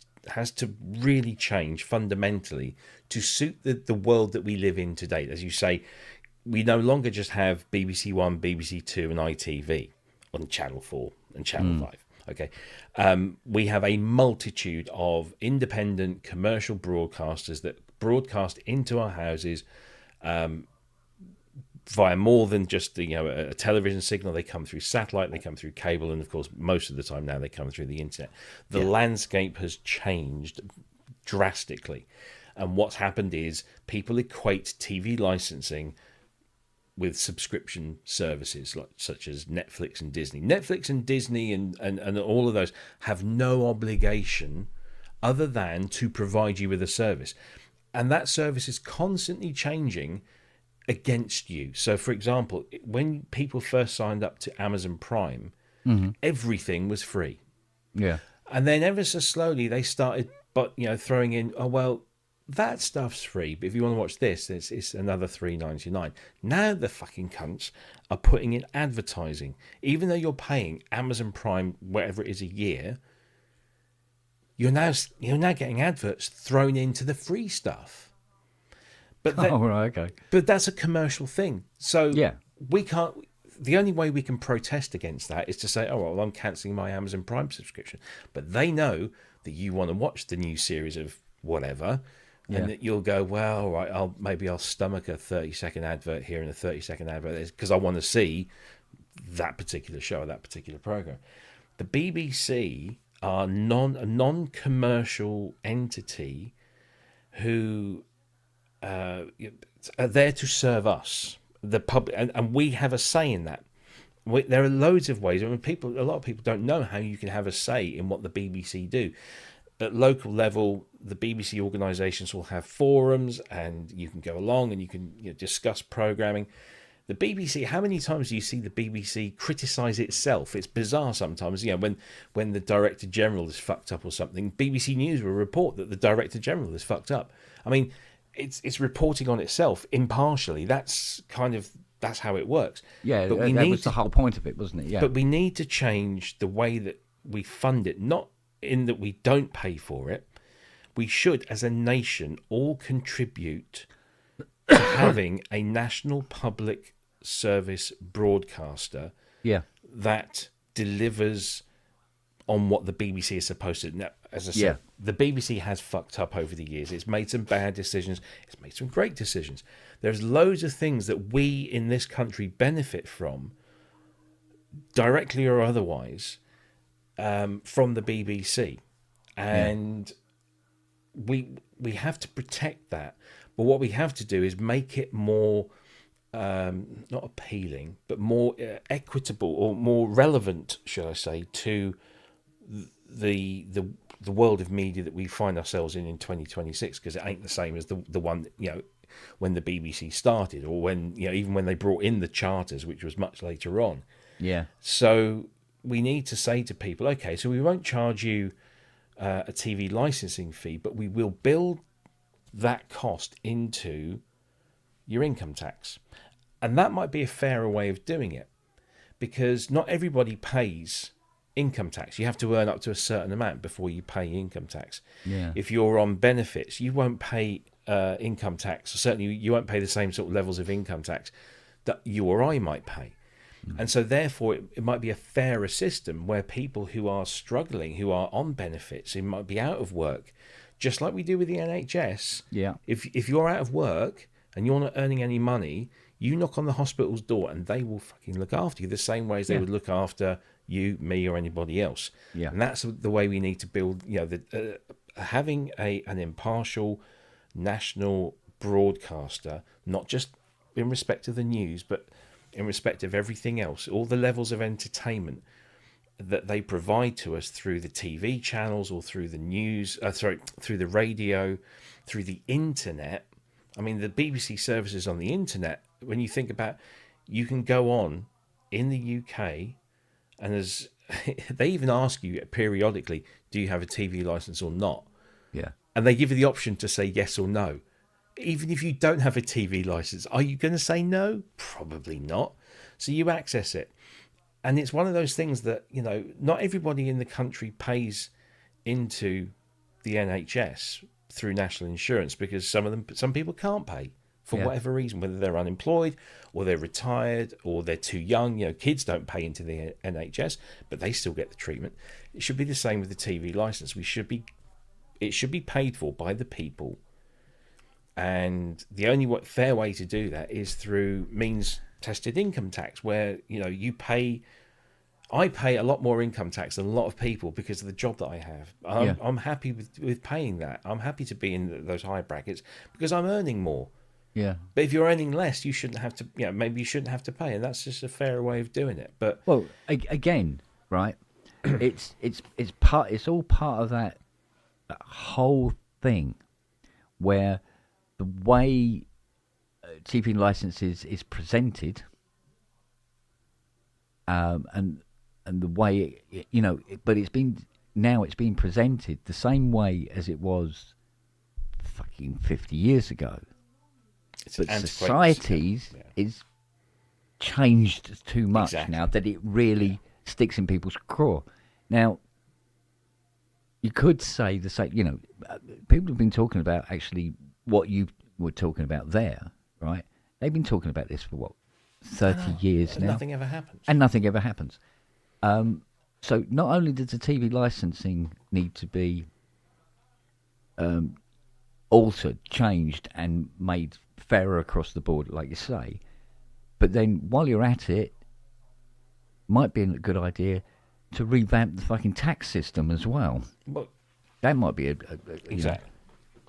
to really change fundamentally to suit the world that we live in today. As you say, we no longer just have BBC One, BBC Two, and ITV on Channel 4 and Channel 5. Okay, we have a multitude of independent commercial broadcasters that broadcast into our houses via more than just a television signal. They come through satellite, they come through cable, and of course most of the time now they come through the internet. The landscape has changed drastically, and what's happened is people equate TV licensing with subscription services such as Netflix and Disney. Netflix and Disney and all of those have no obligation other than to provide you with a service. And that service is constantly changing against you. So, for example, when people first signed up to Amazon Prime, everything was free. Yeah. And then ever so slowly they started, but throwing in, oh well, that stuff's free, but if you want to watch this, it's another $3.99. Now the fucking cunts are putting in advertising, even though you're paying Amazon Prime whatever it is a year. You're now getting adverts thrown into the free stuff. But Right, okay. But that's a commercial thing, so Yeah. we can't. The only way we can protest against that is to say, oh, well, I'm cancelling my Amazon Prime subscription. But they know that you want to watch the new series of whatever, and that you'll go, well, all right, maybe I'll stomach a 30-second advert here and a 30-second advert there because I want to see that particular show or that particular program. The BBC are a non-commercial entity who are there to serve us, the public, and we have a say in that. There are loads of ways. I mean, a lot of people don't know how you can have a say in what the BBC do. At local level, the BBC organisations will have forums, and you can go along and you can discuss programming. The BBC, how many times do you see the BBC criticise itself? It's bizarre sometimes. When the Director General is fucked up or something, BBC News will report that the Director General is fucked up. I mean, it's reporting on itself impartially. That's how it works. Yeah, but that was the whole point of it, wasn't it? Yeah. But we need to change the way that we fund it, not in that we don't pay for it. We should, as a nation, all contribute to having a national public service broadcaster that delivers on what the BBC is supposed to. Now, as I said, the BBC has fucked up over the years. It's made some bad decisions. It's made some great decisions. There's loads of things that we in this country benefit from, directly or otherwise, from the BBC. And we have to protect that. But what we have to do is make it more, not appealing, but more equitable or more relevant, should I say, to the world of media that we find ourselves in 2026, because it ain't the same as the one when the BBC started, or when even when they brought in the charters, which was much later on. Yeah. So we need to say to people, okay, so we won't charge you a TV licensing fee, but we will build that cost into your income tax. And that might be a fairer way of doing it, because not everybody pays income tax. You have to earn up to a certain amount before you pay income tax. Yeah. If you're on benefits, you won't pay income tax. Certainly you won't pay the same sort of levels of income tax that you or I might pay. And so therefore it might be a fairer system where people who are struggling, who are on benefits, who might be out of work, just like we do with the NHS. Yeah. If you're out of work and you're not earning any money, you knock on the hospital's door and they will fucking look after you the same way as they would look after you, me, or anybody else. Yeah. And that's the way we need to build, having an impartial national broadcaster, not just in respect of the news, but in respect of everything else, all the levels of entertainment that they provide to us through the TV channels or through the news, through the radio, through the internet. I mean, the BBC services on the internet, when you think about, you can go on in the UK, and they even ask you periodically, do you have a TV license or not? Yeah. And they give you the option to say yes or no. Even if you don't have a TV license, are you going to say no? Probably not. So you access it. And it's one of those things that, not everybody in the country pays into the NHS through national insurance, because some people can't pay for whatever reason, whether they're unemployed or they're retired or they're too young. Kids don't pay into the NHS, but they still get the treatment. It should be the same with the TV license. It should be paid for by the people. And the only fair way to do that is through means-tested income tax, where I pay a lot more income tax than a lot of people because of the job that I have. I'm happy with paying that. I'm happy to be in those high brackets because I'm earning more. Yeah. But if you're earning less, you shouldn't have to. Maybe you shouldn't have to pay, and that's just a fair way of doing it. But again, right? It's all part of that whole thing where the way TV licenses is presented, and the way but it's been presented the same way as it was fucking 50 years ago. It's But antiquated society's system, is changed too much Exactly. now that it really sticks in people's craw. Now, you could say the same, people have been talking about actually what you were talking about there, right? They've been talking about this for what, 30 years And now? nothing ever happens. And nothing ever happens. So not only does the TV licensing need to be altered, changed, and made fairer across the board, like you say, but then while you're at it, might be a good idea to revamp the fucking tax system as well. But That might be exactly.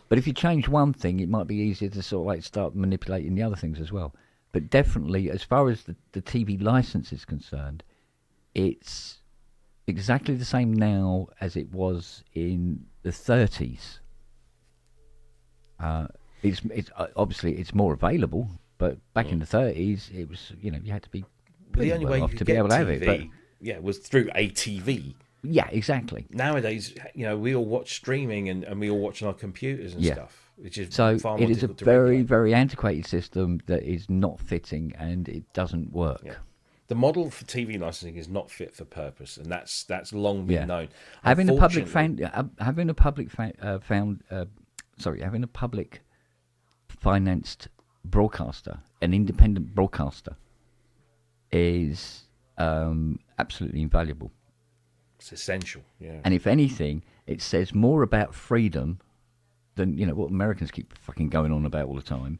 But if you change one thing, it might be easier to sort of like start manipulating the other things as well. But definitely, as far as the TV license is concerned, it's exactly the same now as it was in the 30s. It's obviously it's more available, but back in the 30s, it was you had to be The pretty only well way off you to could be get able to have TV, it. But was through a TV. yeah, exactly. Nowadays, we all watch streaming and we all watch on our computers and Yeah. stuff, which is So far more it is a difficult to very, regulate. very antiquated system that is not fitting and it doesn't work. Yeah. The model for TV licensing is not fit for purpose, and that's having a public having a public financed broadcaster, an independent broadcaster, is absolutely invaluable. It's essential. Yeah. And if anything, it says more about freedom than what Americans keep fucking going on about all the time.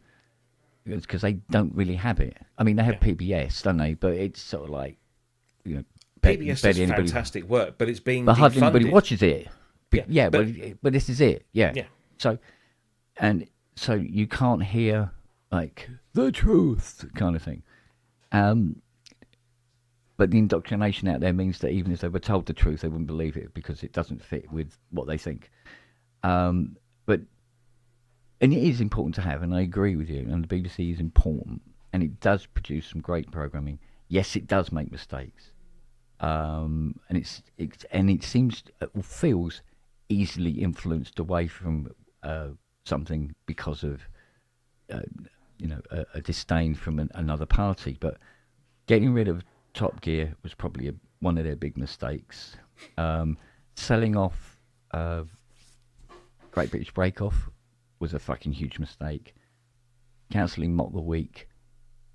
It's because they don't really have it. I mean, they have PBS, don't they? But it's sort of like, PBS does fantastic work, but it's being but hardly anybody defunded. watches it. Yeah, But this is it. Yeah. Yeah. So you can't hear like the truth kind of thing. But the indoctrination out there means that even if they were told the truth, they wouldn't believe it because it doesn't fit with what they think. And it is important to have, and I agree with you, and the BBC is important, and it does produce some great programming. Yes, it does make mistakes. And it seems, feels easily influenced away from something because of, a disdain from another party. But getting rid of Top Gear was probably one of their big mistakes. Selling off Great British Break Off was a fucking huge mistake. Cancelling Mock the Week,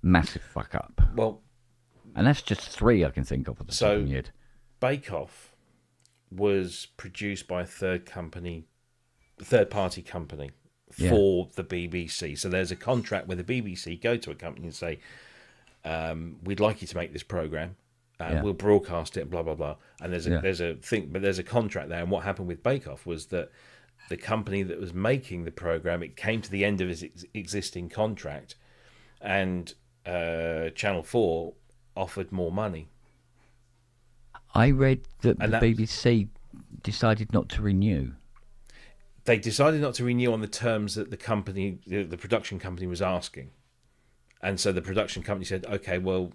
massive fuck up. Well, and that's just 3 I can think of at the top of my head. Bake Off was produced by a third party company for the BBC. So there's a contract where the BBC go to a company and say, we'd like you to make this program. We'll broadcast it, blah blah blah. And there's a contract there. And what happened with Bake Off was that the company that was making the program, it came to the end of its existing contract, and Channel 4 offered more money. I read that the BBC decided not to renew. They decided not to renew on the terms that the production company was asking. And so the production company said, okay, well,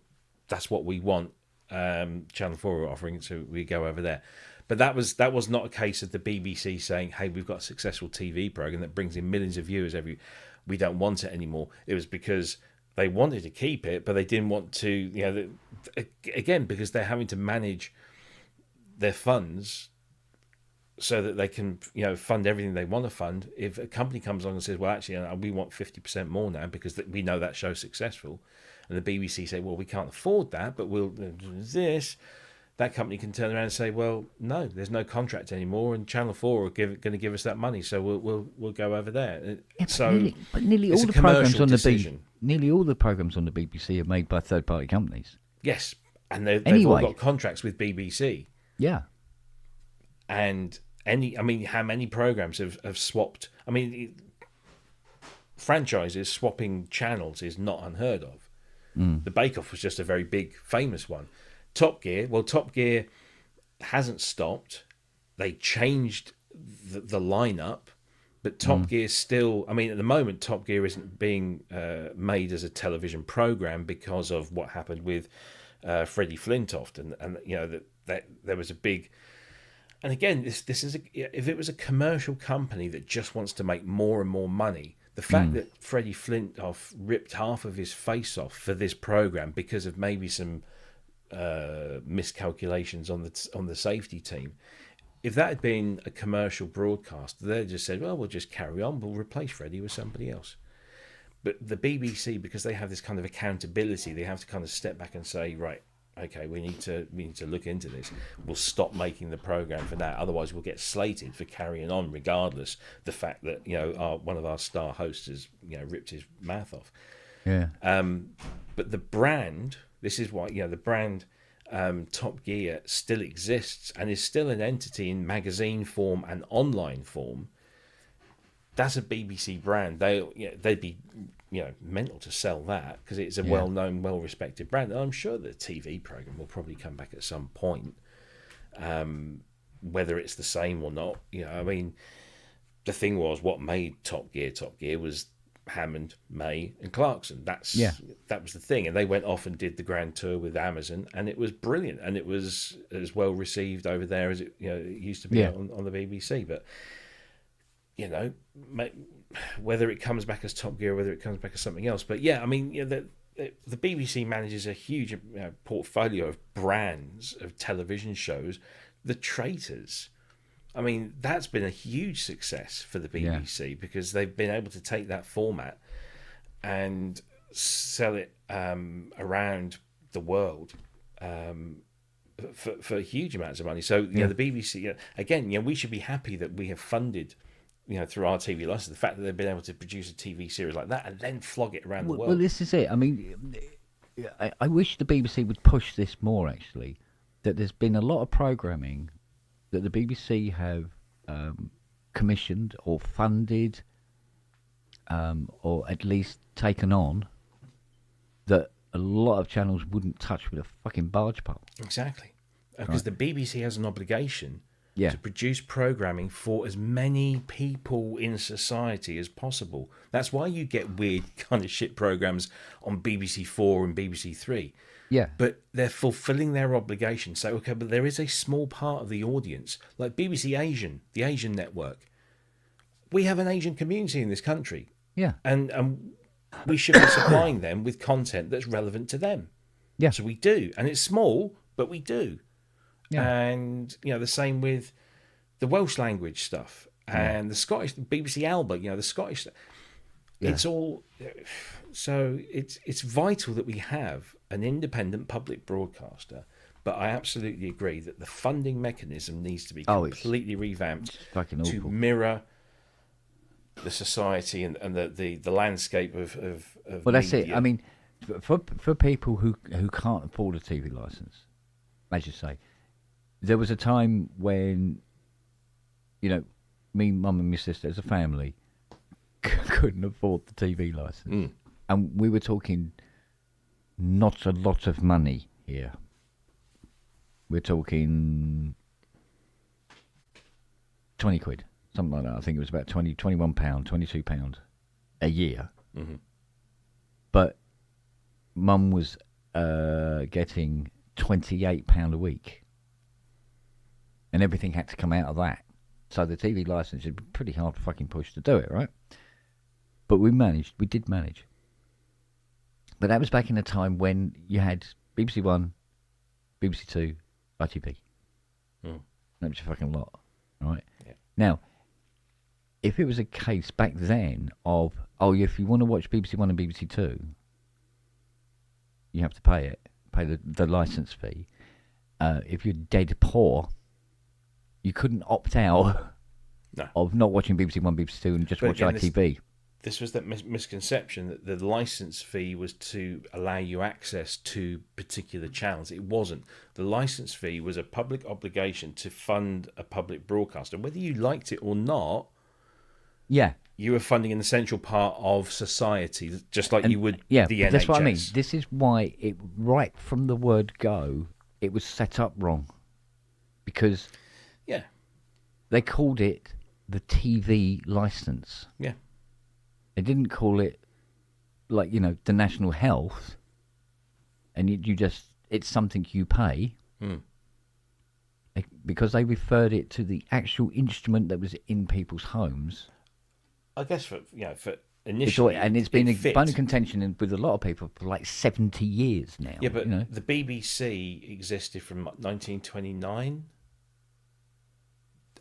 that's what we want. Channel 4 are offering, so we go over there. But that was not a case of the BBC saying, hey, we've got a successful TV program that brings in millions of viewers we don't want it anymore. It was because they wanted to keep it, but they didn't want to, again, because they're having to manage their funds so that they can, fund everything they want to fund. If a company comes along and says, well, actually, we want 50% more now because we know that show's successful, and the BBC say, well, we can't afford that, but we'll do this, that company can turn around and say, well, no, there's no contract anymore, and Channel 4 are going to give us that money, so we'll go over there. Yeah, so nearly all the programs on nearly all the programs on the BBC are made by third-party companies. Yes, and they've all got contracts with BBC. Yeah. And how many programs have swapped? I mean, franchises swapping channels is not unheard of. The Bake Off was just a very big, famous one. Top Gear hasn't stopped. They changed the lineup. But Top Gear still, I mean, at the moment, Top Gear isn't being made as a television program because of what happened with Freddie Flintoft, and you know that there was a big. And again, this is if it was a commercial company that just wants to make more and more money, the fact that Freddie Flintoff ripped half of his face off for this program because of maybe some miscalculations on the safety team. If that had been a commercial broadcast, they'd just said, well, we'll just carry on. We'll replace Freddie with somebody else. But the BBC, because they have this kind of accountability, they have to kind of step back and say, right, okay, we need to look into this. We'll stop making the programme for that. Otherwise, we'll get slated for carrying on, regardless the fact that, you know, one of our star hosts has, you know, ripped his mouth off. Yeah. But the brand, this is why, you know, the brand... Top Gear still exists and is still an entity in magazine form and online form. That's a BBC brand. They'd be, you know, mental to sell that because it's a well-known, well-respected brand. And I'm sure the TV program will probably come back at some point, whether it's the same or not. You know, I mean, the thing was, what made Top Gear was Hammond, May, and Clarkson. That was the thing, and they went off and did the grand tour with Amazon, and it was brilliant, and it was as well received over there as it used to be on the BBC. But you know, whether it comes back as Top Gear, whether it comes back as something else, but yeah, I mean, you know, the BBC manages a huge portfolio of brands of television shows. The Traitors. I mean, that's been a huge success for the BBC because they've been able to take that format and sell it around the world for huge amounts of money. So, you know, the BBC, again, you know, we should be happy that we have funded, you know, through our TV license, the fact that they've been able to produce a TV series like that and then flog it around the world. Well, this is it. I mean, I wish the BBC would push this more, actually, that there's been a lot of programming that the BBC have commissioned or funded or at least taken on that a lot of channels wouldn't touch with a fucking barge pole. Exactly. Because the BBC has an obligation Yeah. to produce programming for as many people in society as possible. That's why you get weird kind of shit programs on BBC 4 and BBC 3. Yeah. But they're fulfilling their obligation. So, okay, but there is a small part of the audience, like BBC Asian, the Asian network. We have an Asian community in this country. Yeah. And we should be supplying them with content that's relevant to them. Yeah. So we do. And it's small, but we do. Yeah. And, you know, the same with the Welsh language stuff and the Scottish, BBC Alba, you know, the Scottish. It's all. So it's vital that we have an independent public broadcaster. But I absolutely agree that the funding mechanism needs to be completely revamped to mirror the society and the landscape of well, that's media. it. I mean, for people who can't afford a TV license, as you say, there was a time when, you know, me, mum and my sister as a family couldn't afford the TV license. And we were talking not a lot of money here. We're talking 20 quid, something like that. I think it was about 21 pound, 22 pound a year. Mm-hmm. But mum was getting £28 a week. And everything had to come out of that. So the TV license would be pretty hard fucking push to do it, right? But we did manage. But that was back in a time when you had BBC One, BBC Two, ITV. That was a fucking lot, right? Yeah. Now, if it was a case back then of, if you want to watch BBC One and BBC Two, you have to pay the license fee. If you're dead poor, you couldn't opt out of not watching BBC One, BBC Two, and just watch ITV. This was that misconception that the license fee was to allow you access to particular channels. It wasn't. The license fee was a public obligation to fund a public broadcaster. Whether you liked it or not, you were funding an essential part of society, just like you would the NHS. That's what I mean. This is why, right from the word go, it was set up wrong. Because they called it the TV license. Yeah. They didn't call it, like, the national health. And it's something you pay. Because they referred it to the actual instrument that was in people's homes. I guess for initially, it's been a fit. bone of contention with a lot of people for like 70 years now. Yeah, but the BBC existed from 1929.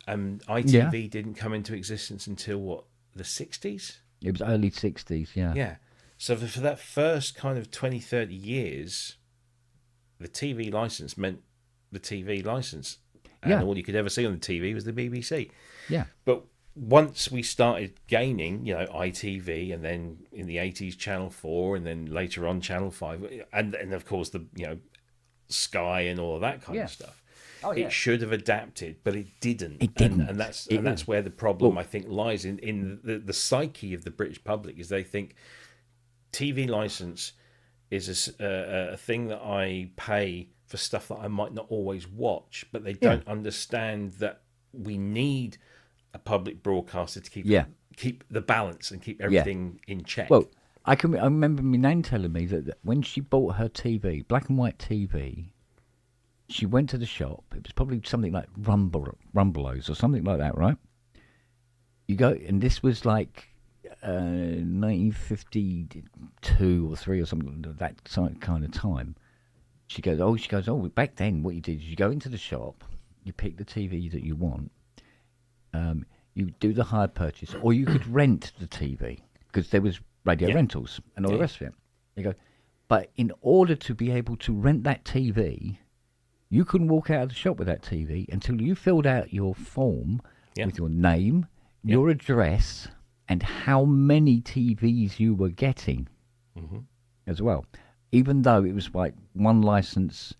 ITV didn't come into existence until what, the 60s? It was early 60s, yeah. Yeah. So for that first kind of 20, 30 years, the TV license meant the TV license. And all you could ever see on the TV was the BBC. Yeah. But once we started gaining, ITV, and then in the 80s, Channel 4, and then later on Channel 5, and of course the, Sky and all of that kind of stuff. It should have adapted, but it didn't. It didn't. And that's where the problem, I think, lies in the psyche of the British public, is they think TV license is a thing that I pay for stuff that I might not always watch, but they don't understand that we need a public broadcaster to keep the balance and keep everything in check. Well, I remember my nan telling me that when she bought her TV, black and white TV, she went to the shop. It was probably something like Rumbelows or something like that, right? You go, and this was like 1952 or 3 or something, that kind of time. She goes, back then what you did is you go into the shop, you pick the TV that you want, you do the hire purchase, or you could rent the TV, because there was radio rentals and all the rest of it. You go, but in order to be able to rent that TV, you couldn't walk out of the shop with that TV until you filled out your form with your name, your address, and how many TVs you were getting as well. Even though it was like one license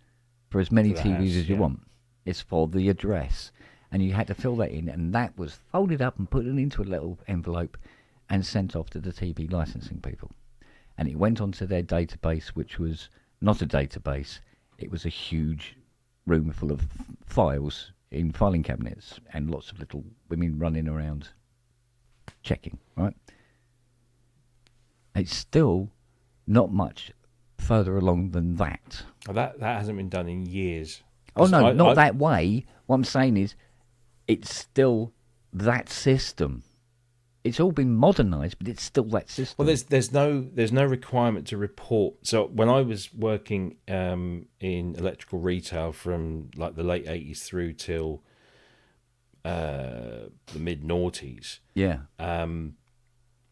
for as many TVs as you want. It's for the address. And you had to fill that in, and that was folded up and put it into a little envelope and sent off to the TV licensing people. And it went onto their database, which was not a database. It was a huge room full of files in filing cabinets and lots of little women running around checking, right? It's still not much further along than that. That hasn't been done in years. Oh, no, not that way. What I'm saying is, it's still that system. It's all been modernised, but it's still that system. Well, there's no requirement to report. So when I was working in electrical retail from like the late 80s through till the mid noughties,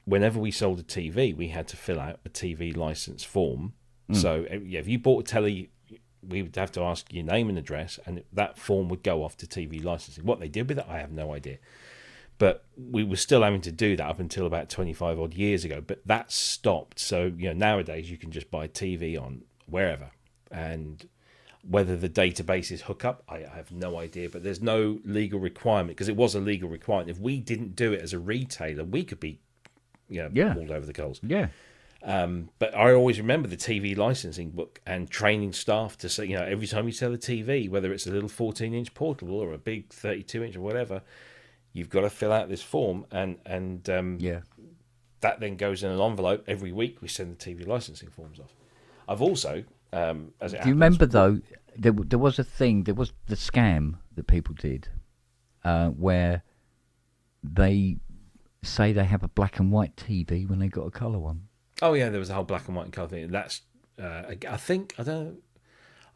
whenever we sold a TV, we had to fill out a TV license form. So if you bought a telly, we would have to ask your name and address, and that form would go off to TV licensing. What they did with it, I have no idea. But we were still having to do that up until about 25 odd years ago. But that stopped. So nowadays you can just buy TV on wherever, and whether the databases hook up, I have no idea. But there's no legal requirement, because it was a legal requirement. If we didn't do it as a retailer, we could be all over the coals. Yeah. But I always remember the TV licensing book and training staff to say, every time you sell a TV, whether it's a little 14-inch portable or a big 32-inch or whatever, you've got to fill out this form, and that then goes in an envelope. Every week we send the TV licensing forms off. I've also, as it happens... Do you remember, though, there was a thing, there was the scam that people did, where they say they have a black and white TV when they got a colour one. Oh yeah, there was a whole black and white and colour thing. That's I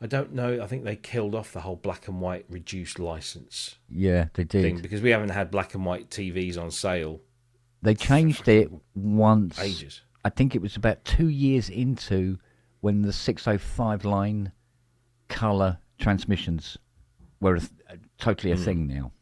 don't know. I think they killed off the whole black and white reduced license. Yeah, they did. Thing, because we haven't had black and white TVs on sale. They changed it once. Ages. I think it was about 2 years into when the 605 line colour transmissions were totally a thing now,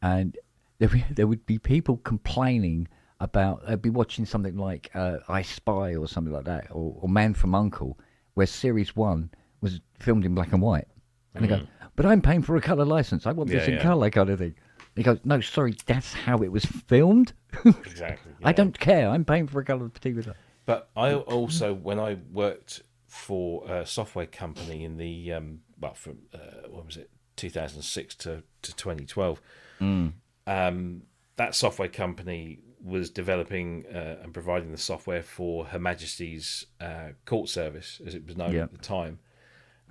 and there would be people complaining about, they'd be watching something like I Spy or something like that, or Man from U.N.C.L.E., where Series 1 was filmed in black and white. And they go, but I'm paying for a colour licence. I want this in colour kind of thing. He goes, no, sorry, that's how it was filmed. Exactly. Yeah. I don't care. I'm paying for a colour TV. But I also, when I worked for a software company in the, from, 2006 to 2012, That software company was developing and providing the software for Her Majesty's court service, as it was known at the time,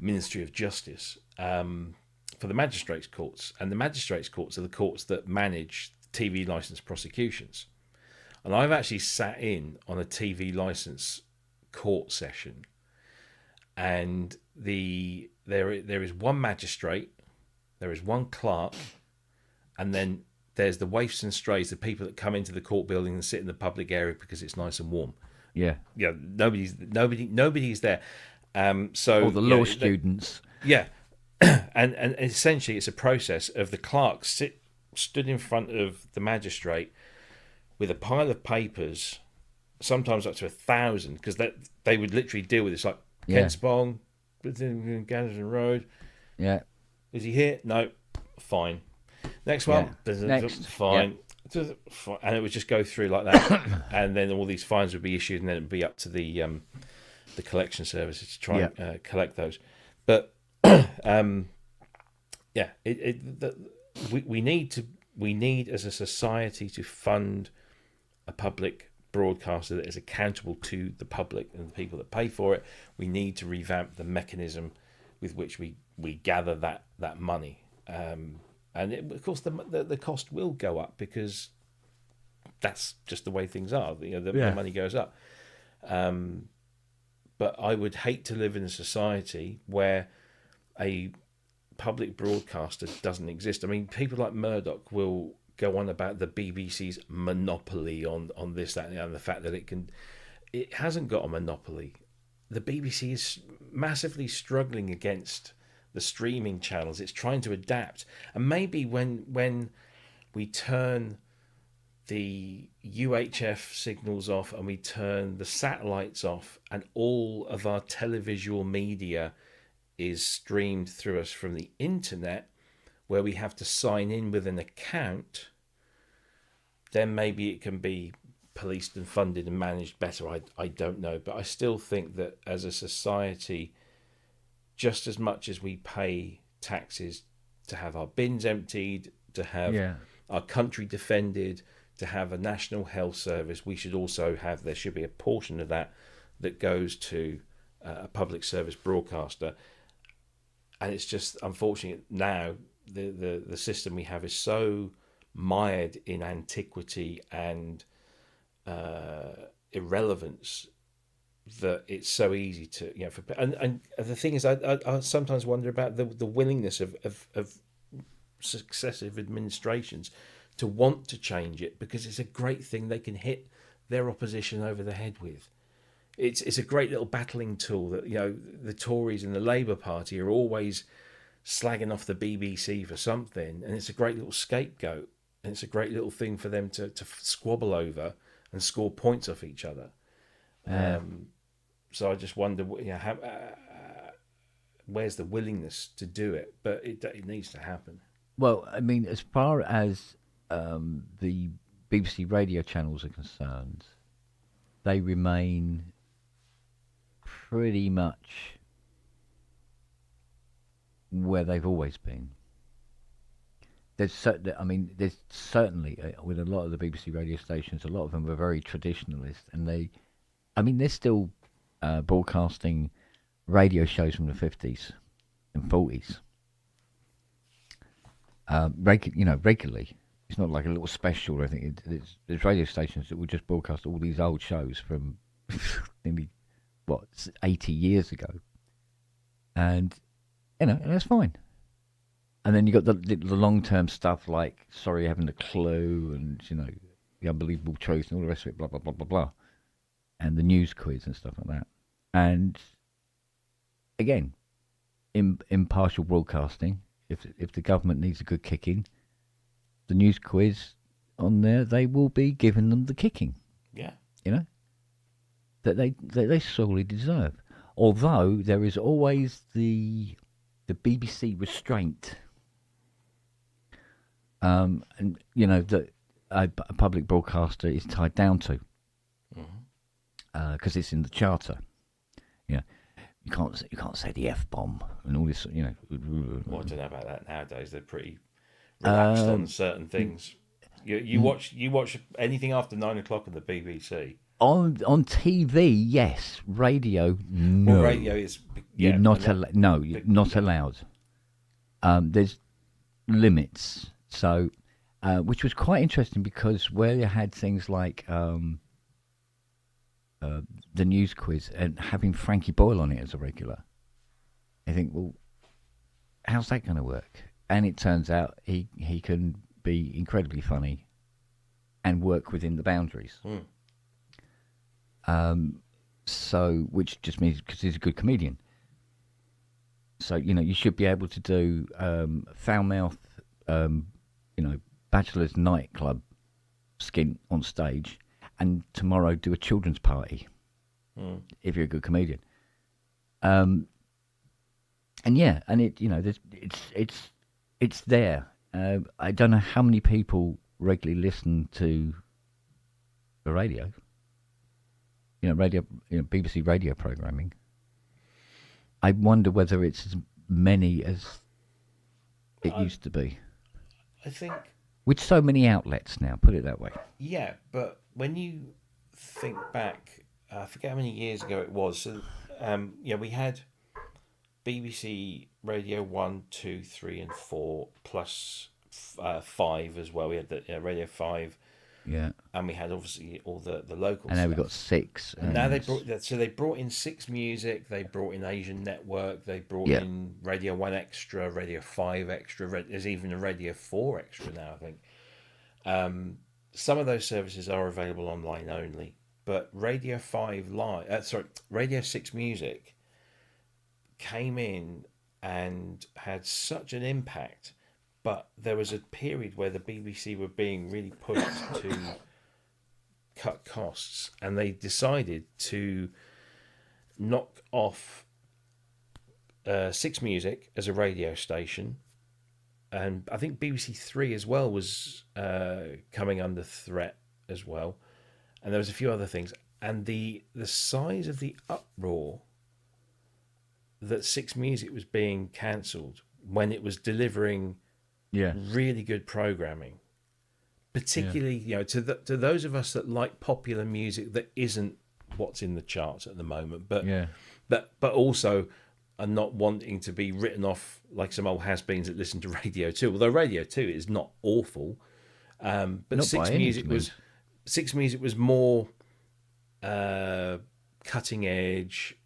Ministry of Justice, for the magistrates' courts. And the magistrates' courts are the courts that manage TV license prosecutions. And I've actually sat in on a TV license court session, and there is one magistrate, there is one clerk, and then there's the waifs and strays, the people that come into the court building and sit in the public area because it's nice and warm. Yeah. Yeah, nobody's there. So Or the law students. Yeah. and essentially it's a process of the clerk stood in front of the magistrate with a pile of papers, sometimes up to 1,000, because they would literally deal with this, like Kent Spong, Gaddison Road. Yeah. Is he here? No. Fine. Next one. Next. Fine. Yeah. And it would just go through like that, and then all these fines would be issued, and then it would be up to the collection services to try and collect those. But we need as a society to fund a public broadcaster that is accountable to the public and the people that pay for it. We need to revamp the mechanism with which we gather that money. And of course, the cost will go up because that's just the way things are. The money goes up. But I would hate to live in a society where a public broadcaster doesn't exist. I mean, people like Murdoch will go on about the BBC's monopoly on this, that, and the fact that it hasn't got a monopoly. The BBC is massively struggling against the streaming channels. It's trying to adapt, and maybe when we turn the UHF signals off and we turn the satellites off and all of our televisual media is streamed through us from the internet, where we have to sign in with an account, then maybe it can be policed and funded and managed better. I don't know, but I still think that as a society, just as much as we pay taxes to have our bins emptied, to have our country defended, to have a national health service, we should also have, there should be a portion of that goes to a public service broadcaster. And it's just unfortunate now the system we have is so mired in antiquity and irrelevance that it's so easy to, and the thing is, I sometimes wonder about the willingness of successive administrations to want to change it, because it's a great thing they can hit their opposition over the head with. It's a great little battling tool that, the Tories and the Labour Party are always slagging off the BBC for something, and it's a great little scapegoat, and it's a great little thing for them to squabble over and score points off each other. So I just wonder, where's the willingness to do it? But it needs to happen. Well, I mean, as far as the BBC radio channels are concerned, they remain pretty much where they've always been. There's certainly with a lot of the BBC radio stations, a lot of them are very traditionalist, and they're still broadcasting radio shows from the 50s and 40s. Regularly. It's not like a little special or anything. There's radio stations that will just broadcast all these old shows from nearly 80 years ago, and and that's fine. And then you got the long-term stuff like Sorry You Haven't a Clue, and The Unbelievable Truth and all the rest of it, blah blah blah blah blah, and the news quiz and stuff like that. And again, impartial broadcasting. If the government needs a good kicking, the news quiz on there, they will be giving them the kicking. Yeah. That they sorely deserve. Although there is always the BBC restraint. And that a public broadcaster is tied down to, because it's in the charter. You can't say the F-bomb and all this. Well, I don't know about that nowadays. They're pretty relaxed on certain things. You watch anything after 9 o'clock on the BBC. On TV, yes. Radio, no. Well, radio is You're yeah, not and that- no, you're not allowed. There's limits. So, which was quite interesting because where you had things like the news quiz and having Frankie Boyle on it as a regular, I think, well, how's that going to work? And it turns out he can be incredibly funny and work within the boundaries. So, which just means because he's a good comedian. So, you should be able to do foul mouth, bachelor's nightclub skint on stage, and tomorrow do a children's party if you're a good comedian. And yeah, and it's there. I don't know how many people regularly listen to the radio. BBC radio programming. I wonder whether it's as many as it used to be. I think. With so many outlets now, put it that way. Yeah, but when you think back, I forget how many years ago it was. So, we had BBC Radio 1, 2, 3, and 4 plus 5 as well. We had the Radio 5. Yeah. And we had obviously all the local And now stuff. we've got 6. And now they brought in 6 Music, they brought in Asian Network, they brought in Radio 1 Extra, Radio 5 Extra, there's even a Radio 4 Extra now, I think. Some of those services are available online only, but Radio 6 Music came in and had such an impact. But there was a period where the BBC were being really pushed to cut costs, and they decided to knock off 6 Music as a radio station, and I think BBC 3 as well was coming under threat as well, and there was a few other things, and the size of the uproar that 6 Music was being cancelled when it was delivering really good programming, particularly to those of us that like popular music that isn't what's in the charts at the moment, but also are not wanting to be written off like some old has-beens that listen to Radio 2. Although Radio 2 is not awful, but not 6 Music was more cutting edge,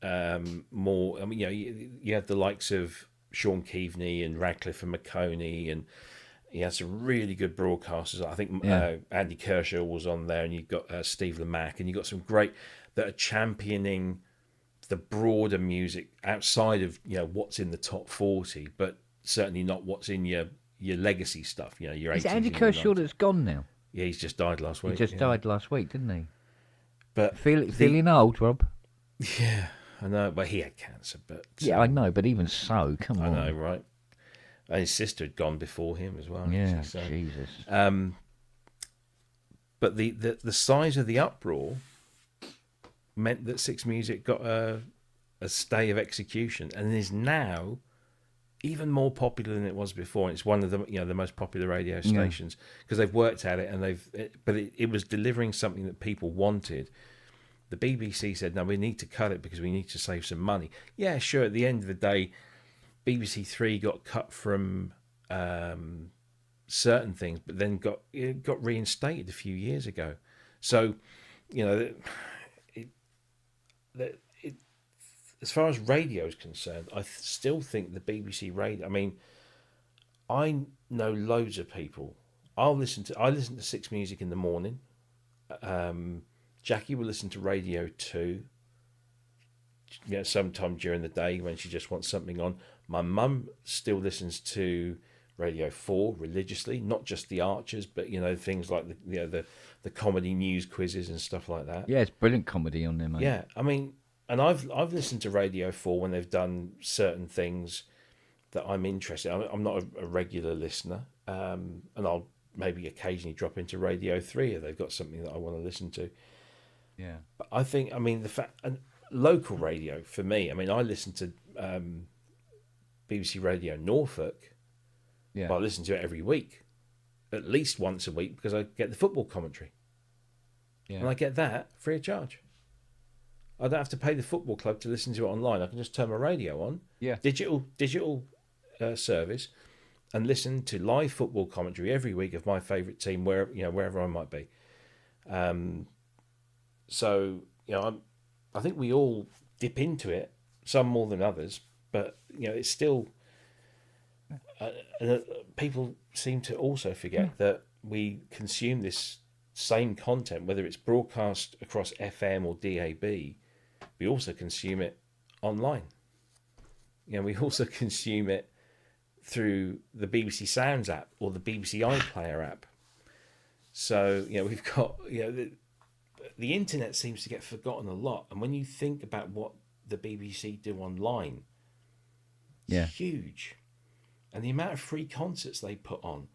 more. I mean, you had the likes of Sean Keaveney and Radcliffe and McConey, and he had some really good broadcasters. I think Andy Kershaw was on there, and you've got Steve Lamacq, and you've got some great that are championing the broader music outside of what's in the top 40, but certainly not what's in your legacy stuff. Your Is 80s Andy and Kershaw 90s. that's gone now? Yeah, he's just died last week. He just died last week, didn't he? But Feeling old, Rob? Yeah, I know. But he had cancer. But Yeah, I know, but even so, come on. I know, right? And his sister had gone before him as well. Yeah, so, Jesus. But the size of the uproar meant that 6 Music got a stay of execution, and is now even more popular than it was before. And it's one of the the most popular radio stations because they've worked at it, and it was delivering something that people wanted. The BBC said, no, we need to cut it because we need to save some money. Yeah, sure. At the end of the day, BBC 3 got cut from certain things, but then got reinstated a few years ago. So, as far as radio is concerned, I still think the BBC radio. I mean, I know loads of people. I listen to 6 Music in the morning. Jackie will listen to Radio 2. Sometime during the day when she just wants something on. My mum still listens to Radio 4 religiously, not just the Archers, but things like the comedy news quizzes and stuff like that. Yeah, it's brilliant comedy on there, mate. Yeah, I mean, and I've listened to Radio 4 when they've done certain things that I'm interested in. I'm not a regular listener, and I'll maybe occasionally drop into Radio 3 if they've got something that I want to listen to. Yeah. But I think, the fact, and local radio for me, I listen to BBC Radio Norfolk, Yeah. But I listen to it every week, at least once a week, because I get the football commentary. Yeah. And I get that free of charge. I don't have to pay the football club to listen to it online. I can just turn my radio on, Yeah. digital service, and listen to live football commentary every week of my favourite team, wherever I might be. So I think we all dip into it, some more than others, but it's still. People seem to also forget that we consume this same content, whether it's broadcast across FM or DAB. We also consume it online. We also consume it through the BBC Sounds app or the BBC iPlayer app. So we've got the internet seems to get forgotten a lot, and when you think about what the BBC do online, it's huge. And the amount of free concerts they put on,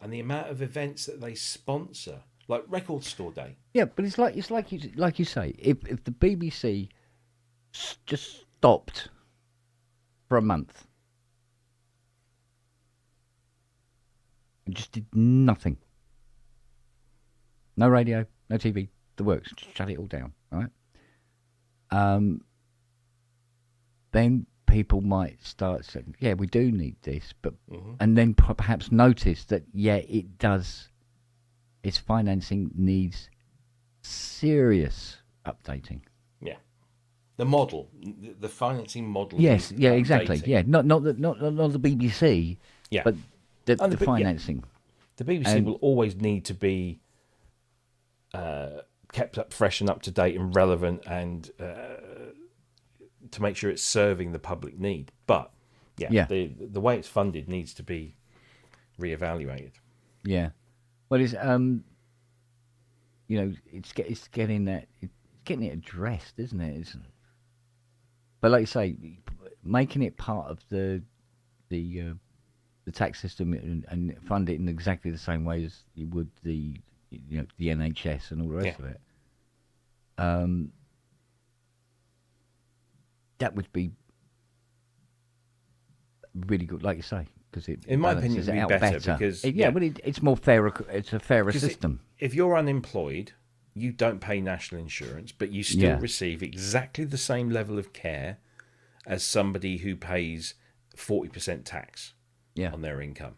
and the amount of events that they sponsor, like Record Store Day. Yeah, but it's like you say, if the BBC just stopped for a month and just did nothing, no radio, no TV, the works, just shut it all down, right? Then people might start saying, yeah, we do need this, but and then perhaps notice that, it does, its financing needs serious updating. Yeah. The model, the financing model. Yes, needs exactly. updating. Yeah, not the BBC, but the financing. The BBC will always need to be kept up fresh and up to date and relevant, and to make sure it's serving the public need. But the way it's funded needs to be reevaluated. Yeah, well, it's it's getting it addressed, isn't it? But like you say, making it part of the tax system and fund it in exactly the same way as you would the NHS and all the rest of it. That would be really good, like you say, because in my opinion, it would be better because it's more fair. It's a fairer system. If you're unemployed, you don't pay national insurance, but you still receive exactly the same level of care as somebody who pays 40% tax on their income.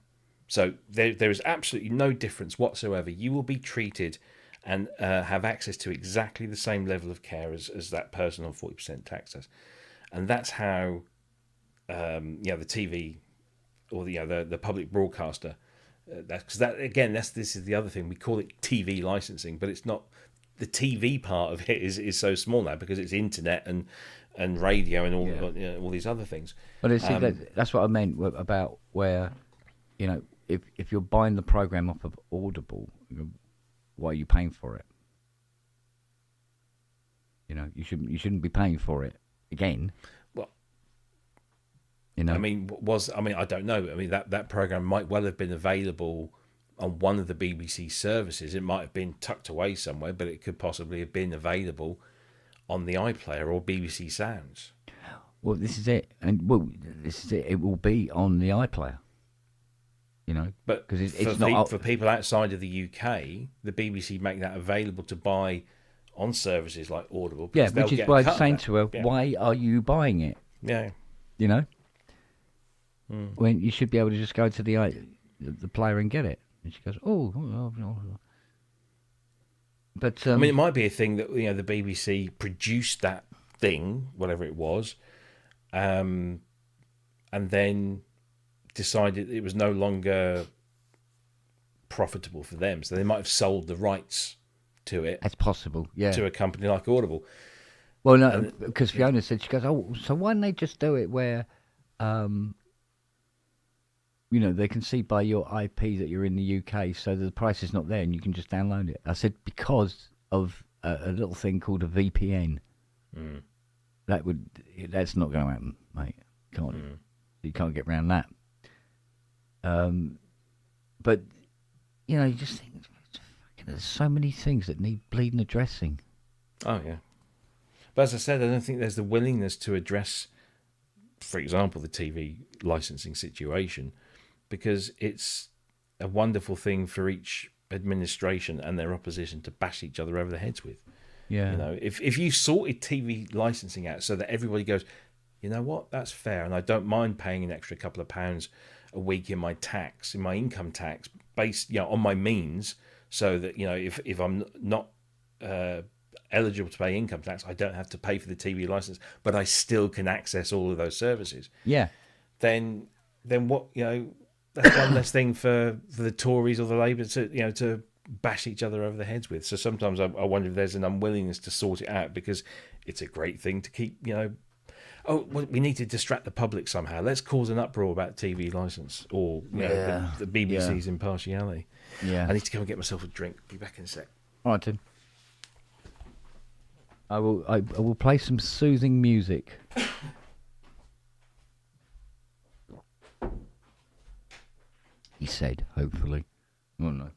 So there is absolutely no difference whatsoever. You will be treated and have access to exactly the same level of care as that person on 40% tax does. And that's how the TV or the public broadcaster. This is the other thing, we call it TV licensing, but it's not. The TV part of it is so small now because it's internet and radio and all these other things. But that's what I meant about where, if you're buying the program off of Audible, why are you paying for it? You shouldn't be paying for it again. Well, I don't know. I mean, that program might well have been available on one of the BBC services. It might have been tucked away somewhere, but it could possibly have been available on the iPlayer or BBC Sounds. Well, this is it, It will be on the iPlayer. But because for people outside of the UK, the BBC make that available to buy on services like Audible. Yeah, which is why I'm saying to her, why are you buying it? Yeah. When you should be able to just go to the player and get it. And she goes, oh. But I mean, it might be a thing that the BBC produced that thing, whatever it was, and then decided it was no longer profitable for them, so they might have sold the rights to it. That's possible, yeah. To a company like Audible. Well, no, because Fiona said, she goes, so why don't they just do it where, they can see by your IP that you're in the UK, so that the price is not there and you can just download it. I said, because of a little thing called a VPN. That's not going to happen, mate. You can't get around that. But you just think there's so many things that need bleeding addressing. Oh yeah, but as I said, I don't think there's the willingness to address, for example, the TV licensing situation, because it's a wonderful thing for each administration and their opposition to bash each other over the heads with. Yeah. You know, if you sorted TV licensing out so that everybody goes, you know what, that's fair, and I don't mind paying an extra couple of pounds a week in my tax, in my income tax, based, you know, on my means, so that, you know, if I'm not eligible to pay income tax, I don't have to pay for the TV license, but I still can access all of those services. Yeah. Then what, you know, that's one less thing for the Tories or the Labour to bash each other over the heads with. So sometimes I wonder if there's an unwillingness to sort it out, because it's a great thing to keep, you know, oh, well, we need to distract the public somehow. Let's cause an uproar about TV license or, you know, the BBC's impartiality. Yeah. I need to go and get myself a drink. Be back in a sec. All right, Tim. I will play some soothing music. He said, hopefully. Oh no.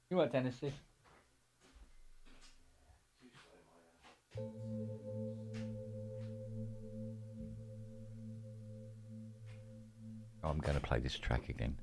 You want Tennessee? I'm going to play this track again.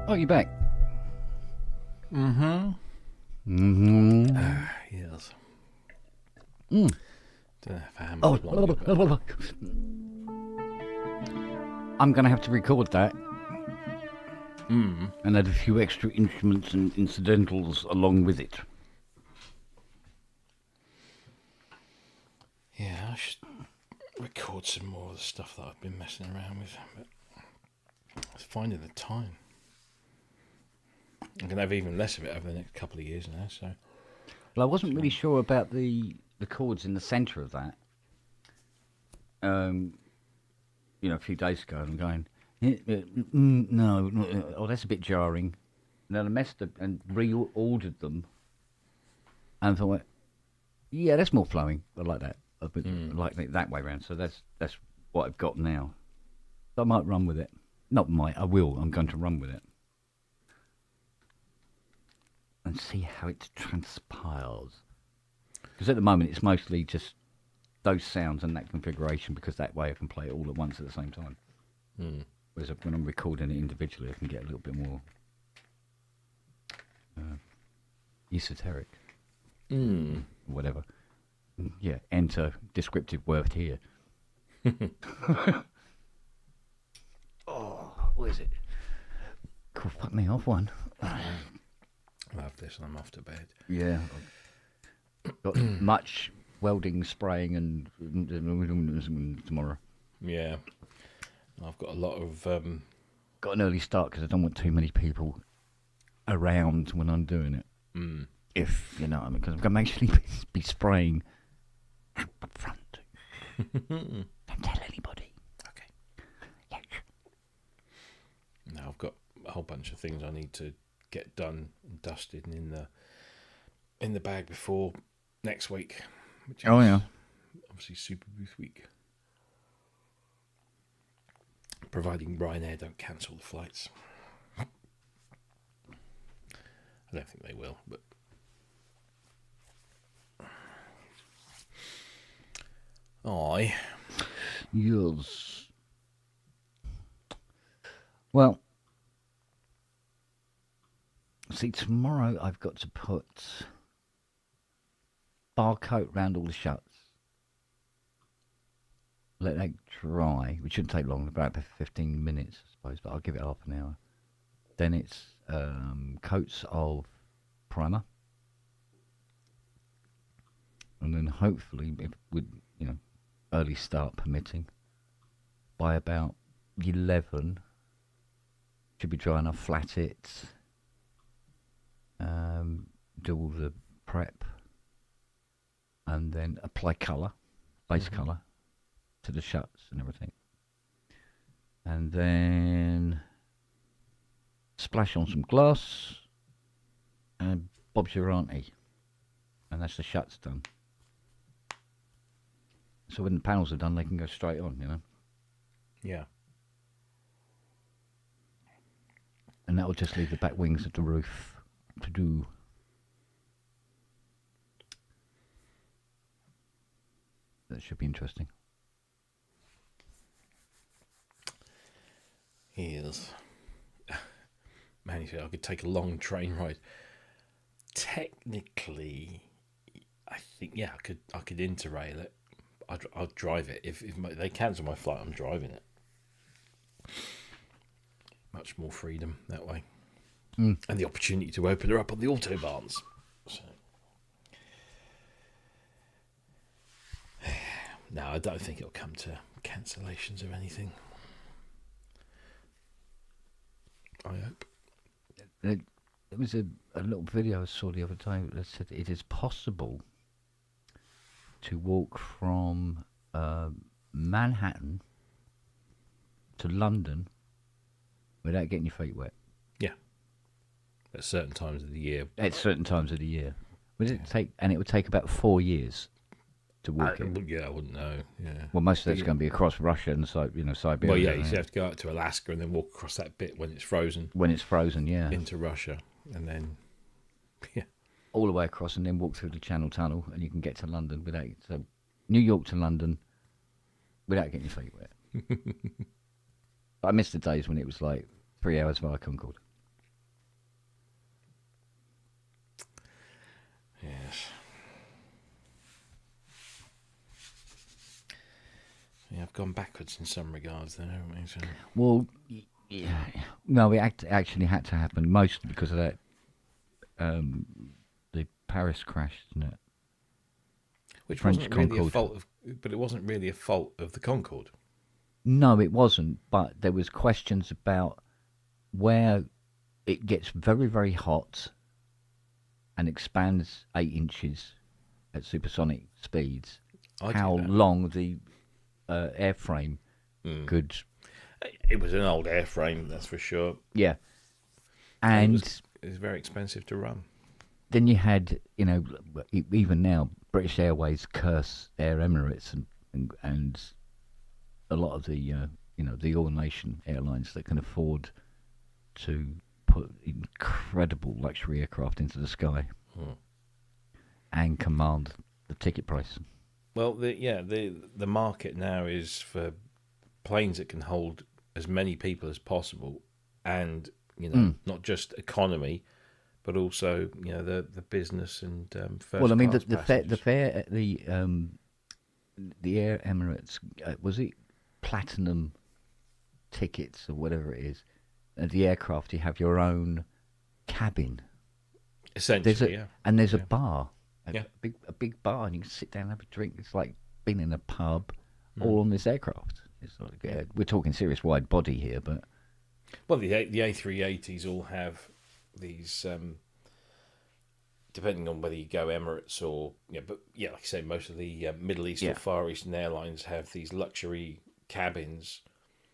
Oh, you back? Mm-hmm. Mm-hmm. Yes. Mm. Don't know if I hammered Oh, it longer, but- I'm going to have to record that Mm. and add a few extra instruments and incidentals along with it. Yeah, I should record some more of the stuff that I've been messing around with, but it's finding the time. I'm going to have even less of it over the next couple of years now, so... Well, I wasn't really sure about the chords in the centre of that. You know, a few days ago, I'm going, no, oh, that's a bit jarring. And then I messed up and reordered them, and thought, yeah, that's more flowing. I like that. I like it that way round. So that's what I've got now. So I might run with it. Not might, I will. I'm going to run with it. And see how it transpires. Because at the moment it's mostly just those sounds and that configuration, because that way I can play it all at once at the same time. Whereas when I'm recording it individually, I can get a little bit more esoteric. Whatever. Yeah, enter descriptive word here. Oh, what is it? Cool, fuck me off one. I'll have this and I'm off to bed. Yeah. I've got much welding, spraying and tomorrow. Yeah. I've got a lot of... Got an early start because I don't want too many people around when I'm doing it. If, you know what I mean, because I'm going to actually be spraying out the front. Don't tell anybody. Okay. Yes. Now I've got a whole bunch of things I need to get done and dusted and in the bag before next week. Which is obviously Super Booth week. Providing Ryanair don't cancel the flights. I don't think they will, but... Yes. Well, see, tomorrow I've got to put barcode round all the shuts. let that dry, which shouldn't take long, about 15 minutes, I suppose, but I'll give it half an hour. Then it's coats of primer. And then hopefully, if with early start permitting, by about 11, should be dry enough, flat it, do all the prep, and then apply colour, base colour, to the shuts and everything. And then splash on some gloss, and Bob's your auntie. And that's the shuts done. So when the panels are done, they can go straight on, Yeah. And that will just leave the back wings of the roof to do. That should be interesting. Yes. Man, you see, I could take a long train ride. Technically, I think I could interrail it. I'd drive it. If they cancel my flight, I'm driving it. Much more freedom that way, and the opportunity to open her up on the autobahns. So. No, I don't think it'll come to cancellations of anything. I hope. There was a little video I saw the other day that said it is possible to walk from Manhattan to London without getting your feet wet. Yeah. At certain times of the year. At certain times of the year. Would it take? And it would take about 4 years to walk it. Yeah, I wouldn't know. Yeah. Well, most of that's going to be across Russia and Siberia. Well, yeah, you have to go out to Alaska and then walk across that bit when it's frozen. When it's frozen, yeah. Into Russia, and then, yeah. All the way across, and then walk through the Channel Tunnel, and you can get to London without. So, New York to London, without getting your feet wet. I miss the days when it was like 3 hours via Concorde. Yes. Yeah, I've gone backwards in some regards there, haven't we? So. Well, yeah. No, it actually had to happen, mostly because of that. The Paris crash, isn't it? Which French wasn't really Concorde. a fault of, but it wasn't really a fault of the Concorde. No, it wasn't. But there was questions about where it gets very, very hot and expands 8 inches at supersonic speeds. How long the airframe could... It was an old airframe, that's for sure. Yeah. And it was very expensive to run. Then you had, even now, British Airways curse Air Emirates and a lot of the, the all-nation airlines that can afford to put incredible luxury aircraft into the sky and command the ticket price. Well, the market now is for planes that can hold as many people as possible, and not just economy, but also the business and first. Well, I mean class the fare at the Air Emirates was it platinum tickets or whatever it is. At the aircraft, you have your own cabin. Essentially, and there's a bar. Yeah. A big bar, and you can sit down and have a drink. It's like being in a pub, all on this aircraft. It's like, we're talking serious wide body here, but well, the A380s all have these. Depending on whether you go Emirates or but like I say, most of the Middle East or Far Eastern airlines have these luxury cabins.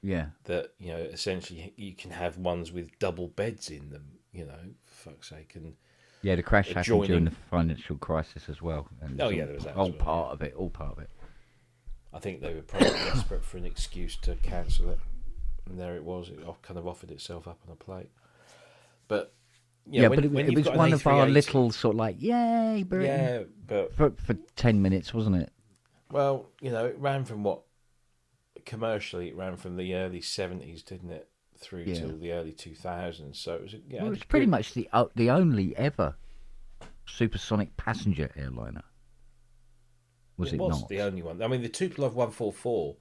Yeah. That essentially you can have ones with double beds in them. For fuck's sake, and. Yeah, the crash happened during the financial crisis as well. And there was that. All part of it. I think they were probably desperate for an excuse to cancel it, and there it was. It kind of offered itself up on a plate. But but it was one of our little sort of like, yay, Britain. Yeah, but for 10 minutes, wasn't it? Well, it ran from commercially, it ran from the early 70s, didn't it? Through till the early 2000s, so it was it was pretty much the only ever supersonic passenger airliner. Was it not? The only one. I mean, the Tupolev 144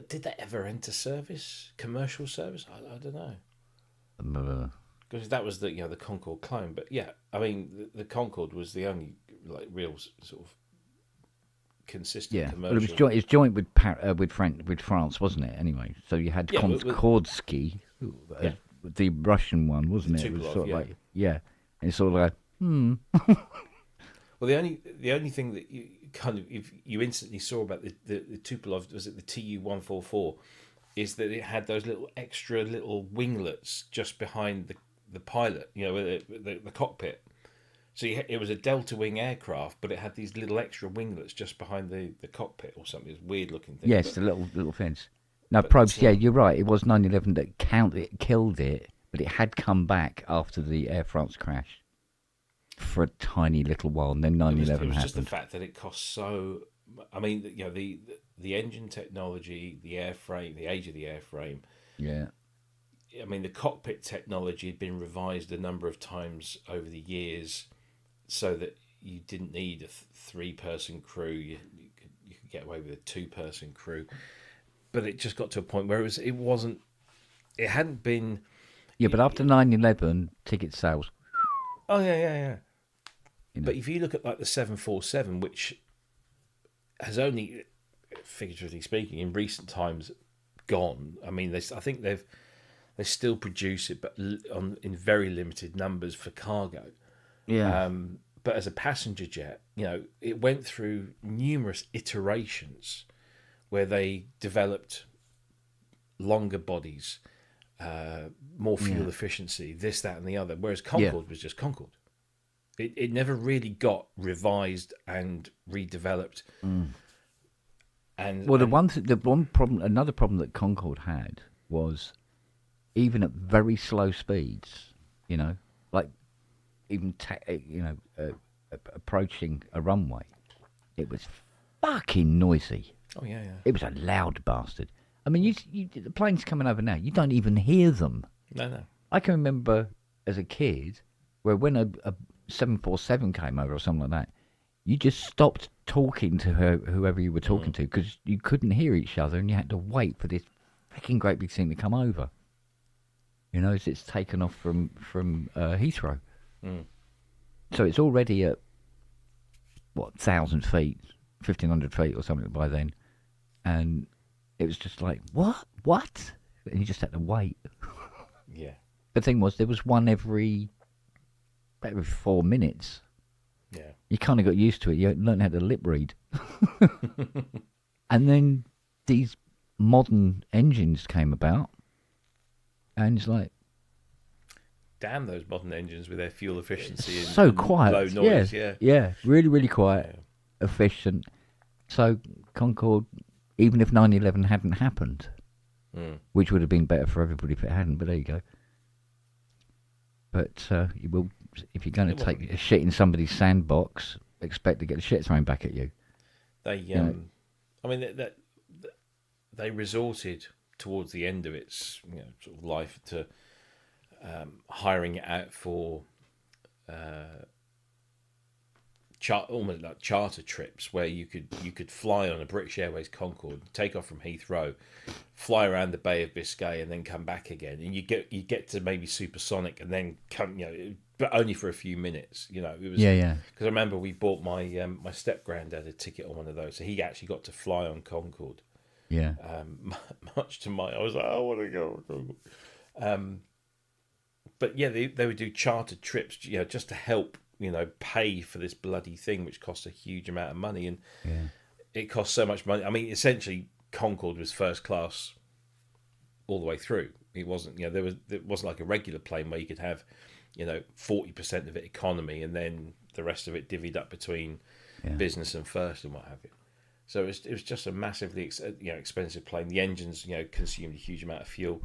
Did they ever enter service, commercial service? I don't know. Because that was the the Concorde clone, but yeah, I mean the Concorde was the only like real sort of consistent commercial. Well, it was joint with France, wasn't it? Anyway, so you had Konkordsky, the Russian one, wasn't it? It was sort of like and it's sort of like Well, the only thing that you kind of you instantly saw about the Tupolev, was it the Tu-144, is that it had those extra little winglets just behind the pilot, the cockpit. So it was a delta wing aircraft, but it had these little extra winglets just behind the cockpit or something. It's a weird looking thing. Yes, the little fins. No, probes. Yeah, you're right. It was 9/11 that killed it, but it had come back after the Air France crash for a tiny little while, and then 9/11 happened. It was just the fact that it cost so. I mean, the engine technology, the airframe, the age of the airframe. Yeah. I mean, the cockpit technology had been revised a number of times over the years, so that you didn't need a 3-person crew. You could get away with a 2-person crew, but it just got to a point where it hadn't been. Yeah, but after 9/11, ticket sales. Oh yeah. But if you look at like the 747, which has only, figuratively speaking, in recent times gone. I mean, I think they still produce it, but in very limited numbers for cargo. Yeah. But as a passenger jet, it went through numerous iterations where they developed longer bodies, more fuel efficiency, this, that, and the other. Whereas Concorde was just Concorde. It never really got revised and redeveloped. And another problem that Concorde had was, even at very slow speeds, like even approaching a runway, it was fucking noisy. Oh yeah. It was a loud bastard. I mean, the planes coming over now, you don't even hear them. No. I can remember as a kid where when a 747 came over or something like that, you just stopped talking to whoever you were talking to, because you couldn't hear each other and you had to wait for this freaking great big thing to come over. As it's taken off from Heathrow. So it's already at 1,000 feet, 1,500 feet or something by then, and it was just like, what? And you just had to wait. Yeah. The thing was, there was one every 4 minutes. Yeah. You kind of got used to it. You learned how to lip read. And then these modern engines came about, and it's like, damn those modern engines with their fuel efficiency and so quiet, low noise. Yeah, really, really quiet, efficient. So Concorde, even if 9/11 hadn't happened, which would have been better for everybody if it hadn't, but there you go. But if you're going to take a shit in somebody's sandbox, expect to get the shit thrown back at you. I mean, they resorted towards the end of its sort of life to hiring it out for almost like charter trips, where you could fly on a British Airways Concorde, take off from Heathrow, fly around the Bay of Biscay, and then come back again, and you get to maybe supersonic, and then come, but only for a few minutes. It was because I remember we bought my step granddad a ticket on one of those, so he actually got to fly on Concorde. Yeah. Much to I was like, I want to go on Concorde. But yeah, they would do chartered trips, just to help, pay for this bloody thing, which costs a huge amount of money, and it costs so much money. I mean, essentially, Concorde was first class all the way through. It wasn't, it wasn't like a regular plane where you could have, 40% of it economy, and then the rest of it divvied up between business and first and what have you. So it was just a massively, expensive plane. The engines, consumed a huge amount of fuel.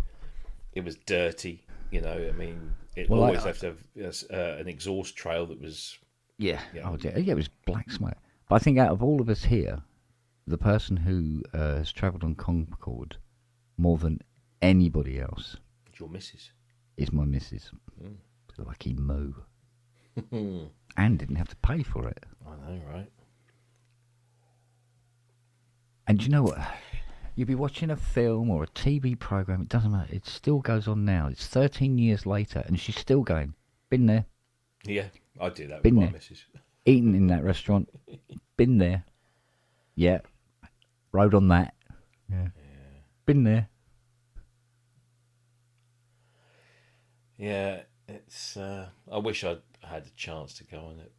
It was dirty. I mean, it always have to have an exhaust trail that was... Yeah, it was black smoke. But I think out of all of us here, the person who has travelled on Concorde more than anybody else... It's your missus. ...is my missus. Lucky moo. And didn't have to pay for it. I know, right? And do you know what? You'd be watching a film or a TV program. It doesn't matter. It still goes on now. It's 13 years later, and she's still going. Been there. Yeah, I do that with Been my there. missus. Eaten in that restaurant. Been there. Yeah. Rode on that. Yeah. Been there. Yeah, it's. I wish I'd had a chance to go on it.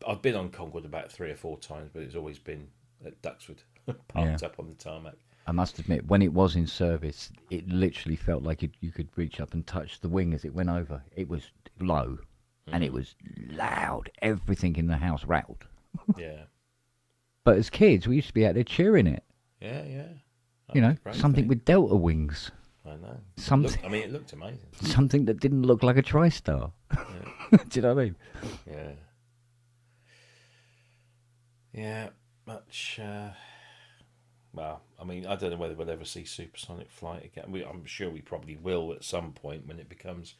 I've been on Concord about 3 or 4 times, but it's always been at Duxford, parked up on the tarmac. I must admit, when it was in service, it literally felt like you could reach up and touch the wing as it went over. It was low, and it was loud. Everything in the house rattled. Yeah, But as kids, we used to be out there cheering it. yeah. You know, Great something thing. with delta wings. I know. Something. It looked amazing. Something that didn't look like a TriStar. Yeah. Do you know what I mean? Yeah. Yeah, much. Well, I mean, I don't know whether we'll ever see supersonic flight again. I'm sure we probably will at some point when it becomes.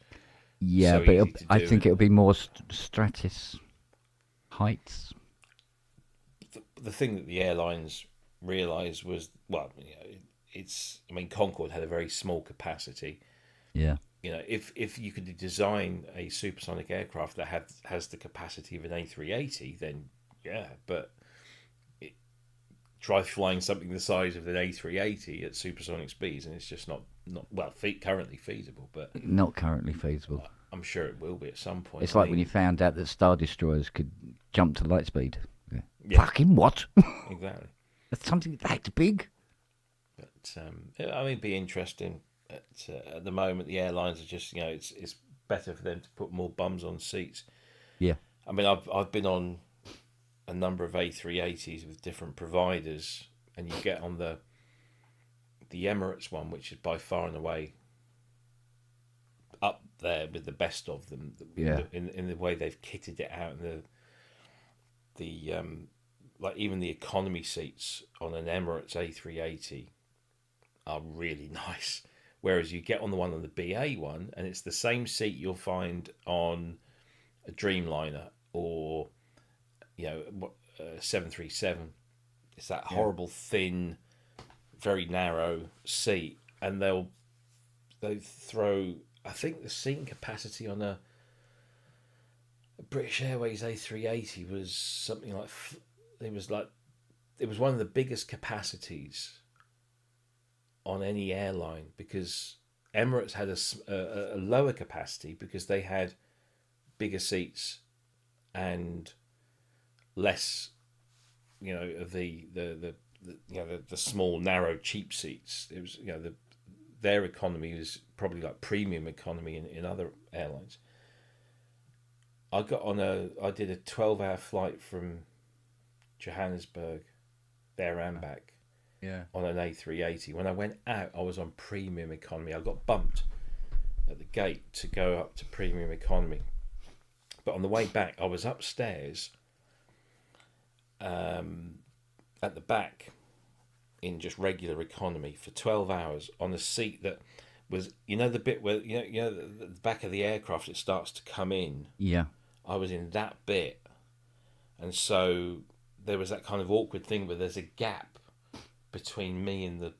Yeah, so but easy to I do think it. it'll be more stratus heights. The thing that the airlines realised was, well, it's. I mean, Concorde had a very small capacity. Yeah. If you could design a supersonic aircraft that has the capacity of an A380, then yeah, but try flying something the size of an A380 at supersonic speeds, and it's just not currently feasible. But Not currently feasible. I'm sure it will be at some point. It's like when you found out that Star Destroyers could jump to light speed. Yeah. Fucking what? Exactly. That's something that big? But it'd be interesting. At the moment, the airlines are just it's better for them to put more bums on seats. Yeah. I mean, I've been on a number of A380s with different providers, and you get on the Emirates one, which is by far and away up there with the best of them. Yeah. In the way they've kitted it out, and the like even the economy seats on an Emirates A380 are really nice. Whereas you get on the one on the BA one, and it's the same seat you'll find on a Dreamliner or 737. It's that horrible thin, very narrow seat, and they throw. I think the seating capacity on a British Airways A380 was something like it was one of the biggest capacities on any airline, because Emirates had a lower capacity because they had bigger seats and less, of the small narrow cheap seats. It was their economy was probably like premium economy in other airlines. I did a 12-hour flight from Johannesburg there and back. Yeah. On an A380. When I went out, I was on premium economy. I got bumped at the gate to go up to premium economy. But on the way back, I was upstairs at the back in just regular economy for 12 hours on a seat that was, the bit where, the back of the aircraft, it starts to come in. Yeah. I was in that bit. And so there was that kind of awkward thing where there's a gap between me and the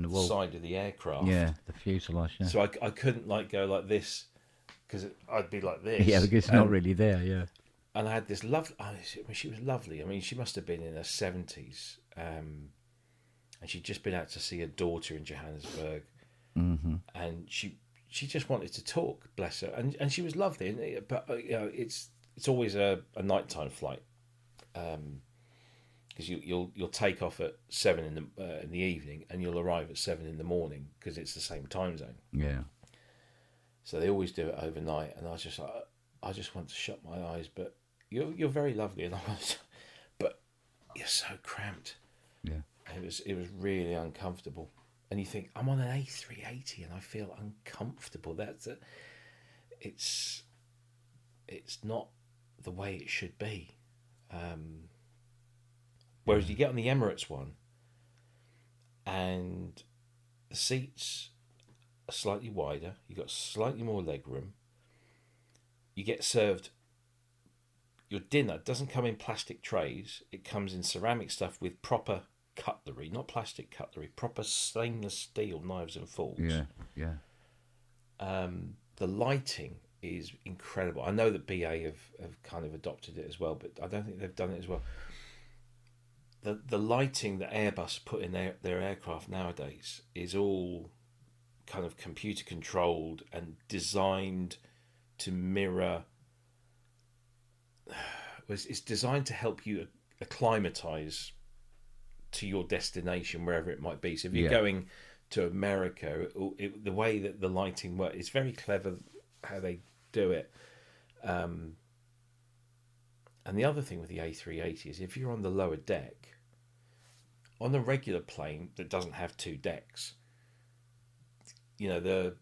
wall. side of the aircraft. Yeah, the fuselage. Yeah. So I couldn't go like this, because I'd be like this. Yeah, because it's not really there. Yeah. And I had this lovely. She was lovely. I mean, she must have been in her 70s, and she'd just been out to see her daughter in Johannesburg, and she just wanted to talk. Bless her, and she was lovely. But it's always a nighttime flight. Because you'll take off at 7 in the evening, and you'll arrive at 7 in the morning, because it's the same time zone. Yeah. So they always do it overnight, and I just want to shut my eyes. But you're very lovely, and but you're so cramped. Yeah. It was really uncomfortable, and you think, I'm on an A380 and I feel uncomfortable. It's not the way it should be. Whereas you get on the Emirates one, and the seats are slightly wider, you've got slightly more leg room, you get served, your dinner doesn't come in plastic trays, it comes in ceramic stuff with proper cutlery, not plastic cutlery, proper stainless steel knives and forks. Yeah. The lighting is incredible. I know that BA have kind of adopted it as well, but I don't think they've done it as well. The lighting that Airbus put in their aircraft nowadays is all kind of computer controlled and designed to mirror. It's designed to help you acclimatize to your destination, wherever it might be. So if you're going to America, the way that the lighting works, it's very clever how they do it. And the other thing with the A380 is if you're on the lower deck, on a regular plane that doesn't have two decks, the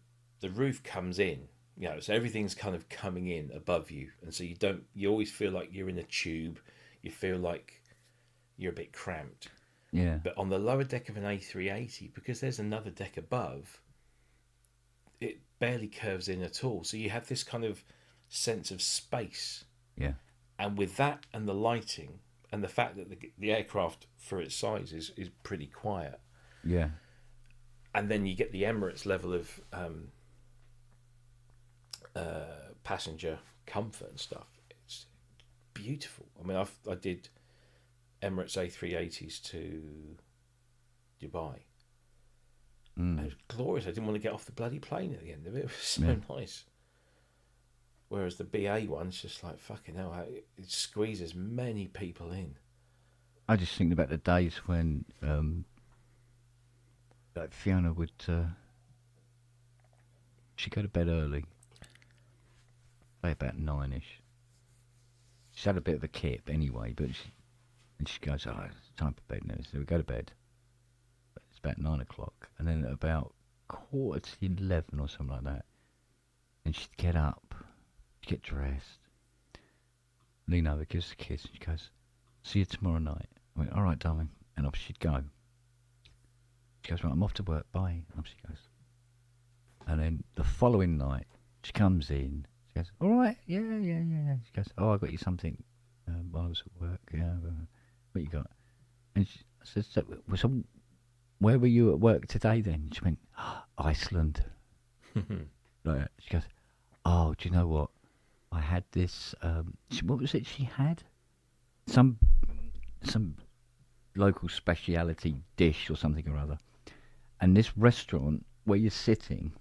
roof comes in, so everything's kind of coming in above you, and so you always feel like you're in a tube. You feel like you're a bit cramped. Yeah. But on the lower deck of an A380, because there's another deck above, it barely curves in at all. So you have this kind of sense of space. Yeah. And with that and the lighting and the fact that the aircraft for its size is pretty quiet. Yeah. And then you get the Emirates level of passenger comfort and stuff. It's beautiful. I mean, I did Emirates A380s to Dubai. It was glorious. I didn't want to get off the bloody plane at the end of it. It was so nice. Whereas the BA one's just like, fucking hell, it squeezes many people in. I just think about the days when like Fiona would she'd go to bed early, say about 9ish. She's had a bit of a kip anyway, but she goes, oh, it's time for bed now. So we go to bed. It's about 9 o'clock, and then at about 11:15 or something like that, and she'd get up, get dressed, lean over, gives us a kiss, and she goes, see you tomorrow night. I went, all right, darling. And off she'd go. She goes, right, I'm off to work, bye. And off she goes. And then the following night, she comes in, she goes, all right, yeah. She goes, oh, I got you something while I was at work, what you got? And I said, so where were you at work today then? She went, Iceland. Like that. She goes, oh, do you know what? I had this, what was it she had? Some local speciality dish or something or other. And this restaurant where you're sitting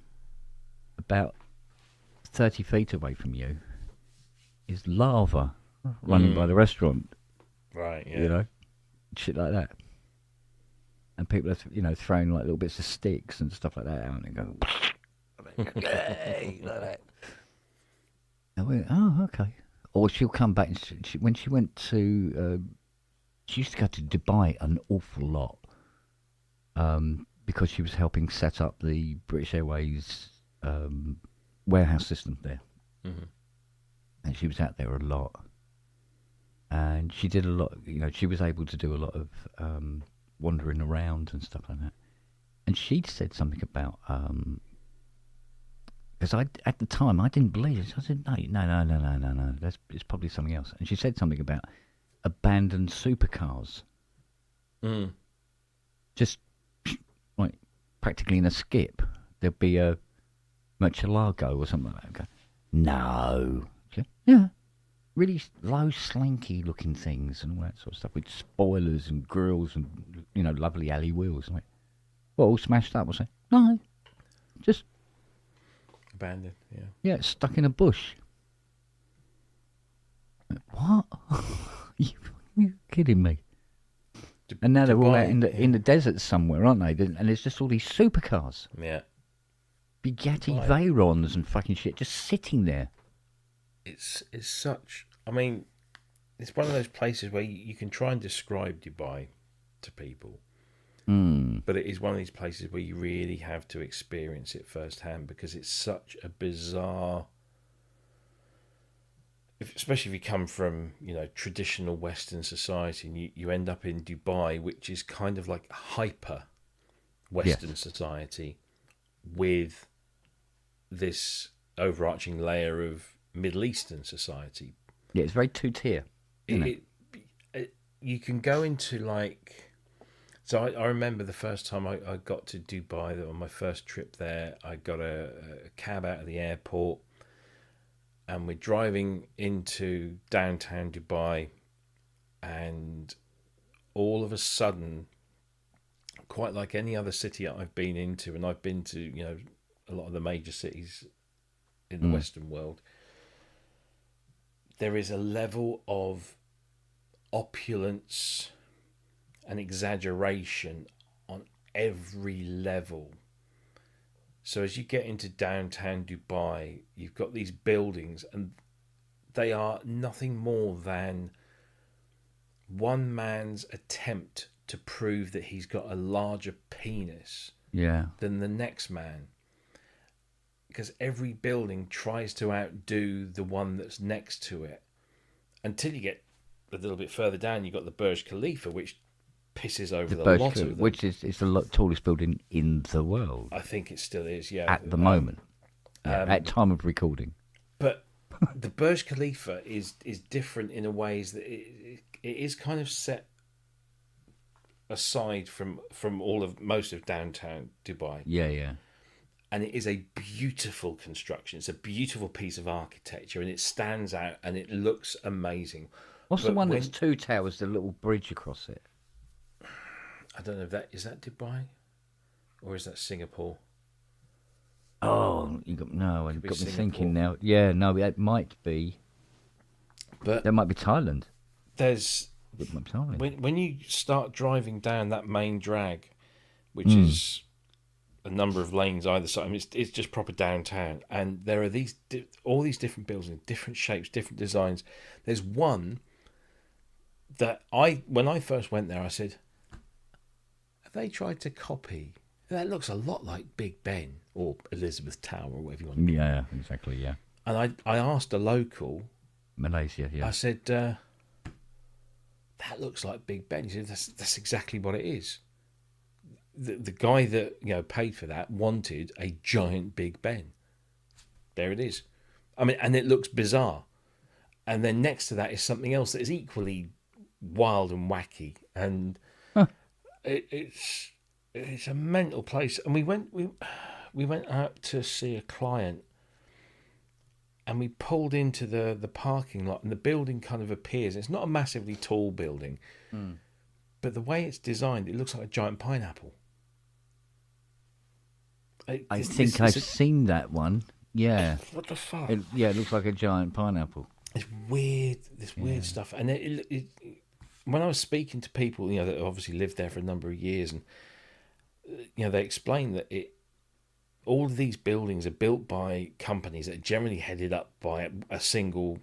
about 30 feet away from you is lava running by the restaurant. Right, yeah. Shit like that. And people are, throwing like little bits of sticks and stuff like that out and go, hey, like that. I went, oh, okay. Or she'll come back and when she went to, she used to go to Dubai an awful lot because she was helping set up the British Airways warehouse system there. Mm-hmm. And she was out there a lot. And she did a lot, she was able to do a lot of wandering around and stuff like that. And she'd said something about, because at the time I didn't believe it. So I said, no, it's probably something else. And she said something about abandoned supercars. Just like practically in a skip. There'd be a Murcielago or something like that. Go, no. Yeah. Really low, slinky looking things and all that sort of stuff with spoilers and grills and, lovely alley wheels. Like, well, all smashed up. I say, no, just abandoned, yeah. Yeah, stuck in a bush. What? You're kidding me. And now they're all out in the desert somewhere, aren't they? And there's just all these supercars. Yeah. Bugatti Veyrons and fucking shit just sitting there. It's such... I mean, it's one of those places where you can try and describe Dubai to people. But it is one of these places where you really have to experience it firsthand because it's such a bizarre... especially if you come from, traditional Western society and you end up in Dubai, which is kind of like hyper Western society with this overarching layer of Middle Eastern society. Yeah, it's very two-tier. You can go into like So I remember the first time I got to Dubai, on my first trip there, I got a cab out of the airport and we're driving into downtown Dubai, and all of a sudden, quite like any other city I've been into, and I've been to, a lot of the major cities in the Western world, there is a level of opulence and exaggeration on every level. So as you get into downtown Dubai, you've got these buildings, and they are nothing more than one man's attempt to prove that he's got a larger penis than the next man. Because every building tries to outdo the one that's next to it. Until you get a little bit further down, you've got the Burj Khalifa, which pisses over the lot of them. Which is the tallest building in the world. I think it still is, yeah. At the moment. At time of recording. But the Burj Khalifa is different in a ways that it is kind of set aside from most of downtown Dubai. Yeah. And it is a beautiful construction. It's a beautiful piece of architecture, and it stands out and it looks amazing. What's the one that's two towers, the little bridge across it? I don't know if is that Dubai or is that Singapore? Oh, you got me Singapore. thinking now. Yeah, no, that might be. But that might be Thailand. There's It might be Thailand. when you start driving down that main drag, which is a number of lanes either side. I mean, it's just proper downtown, and there are all these different buildings, different shapes, different designs. There's one that when I first went there, I said, have they tried to copy? That looks a lot like Big Ben or Elizabeth Tower or whatever you want to call it. Yeah, exactly, yeah. And I asked a local, Malaysia, yeah. I said, that looks like Big Ben. He said, that's exactly what it is. The guy that paid for that wanted a giant Big Ben. There it is. I mean, and it looks bizarre. And then next to that is something else that is equally wild and wacky, and it's a mental place. And we went out to see a client, and we pulled into the parking lot, and the building kind of appears. It's not a massively tall building, but the way it's designed, it looks like a giant pineapple. I think I've seen that one. Yeah. What the fuck? It looks like a giant pineapple. It's weird. This weird stuff. And when I was speaking to people, that obviously lived there for a number of years, and they explained that all of these buildings are built by companies that are generally headed up by a single,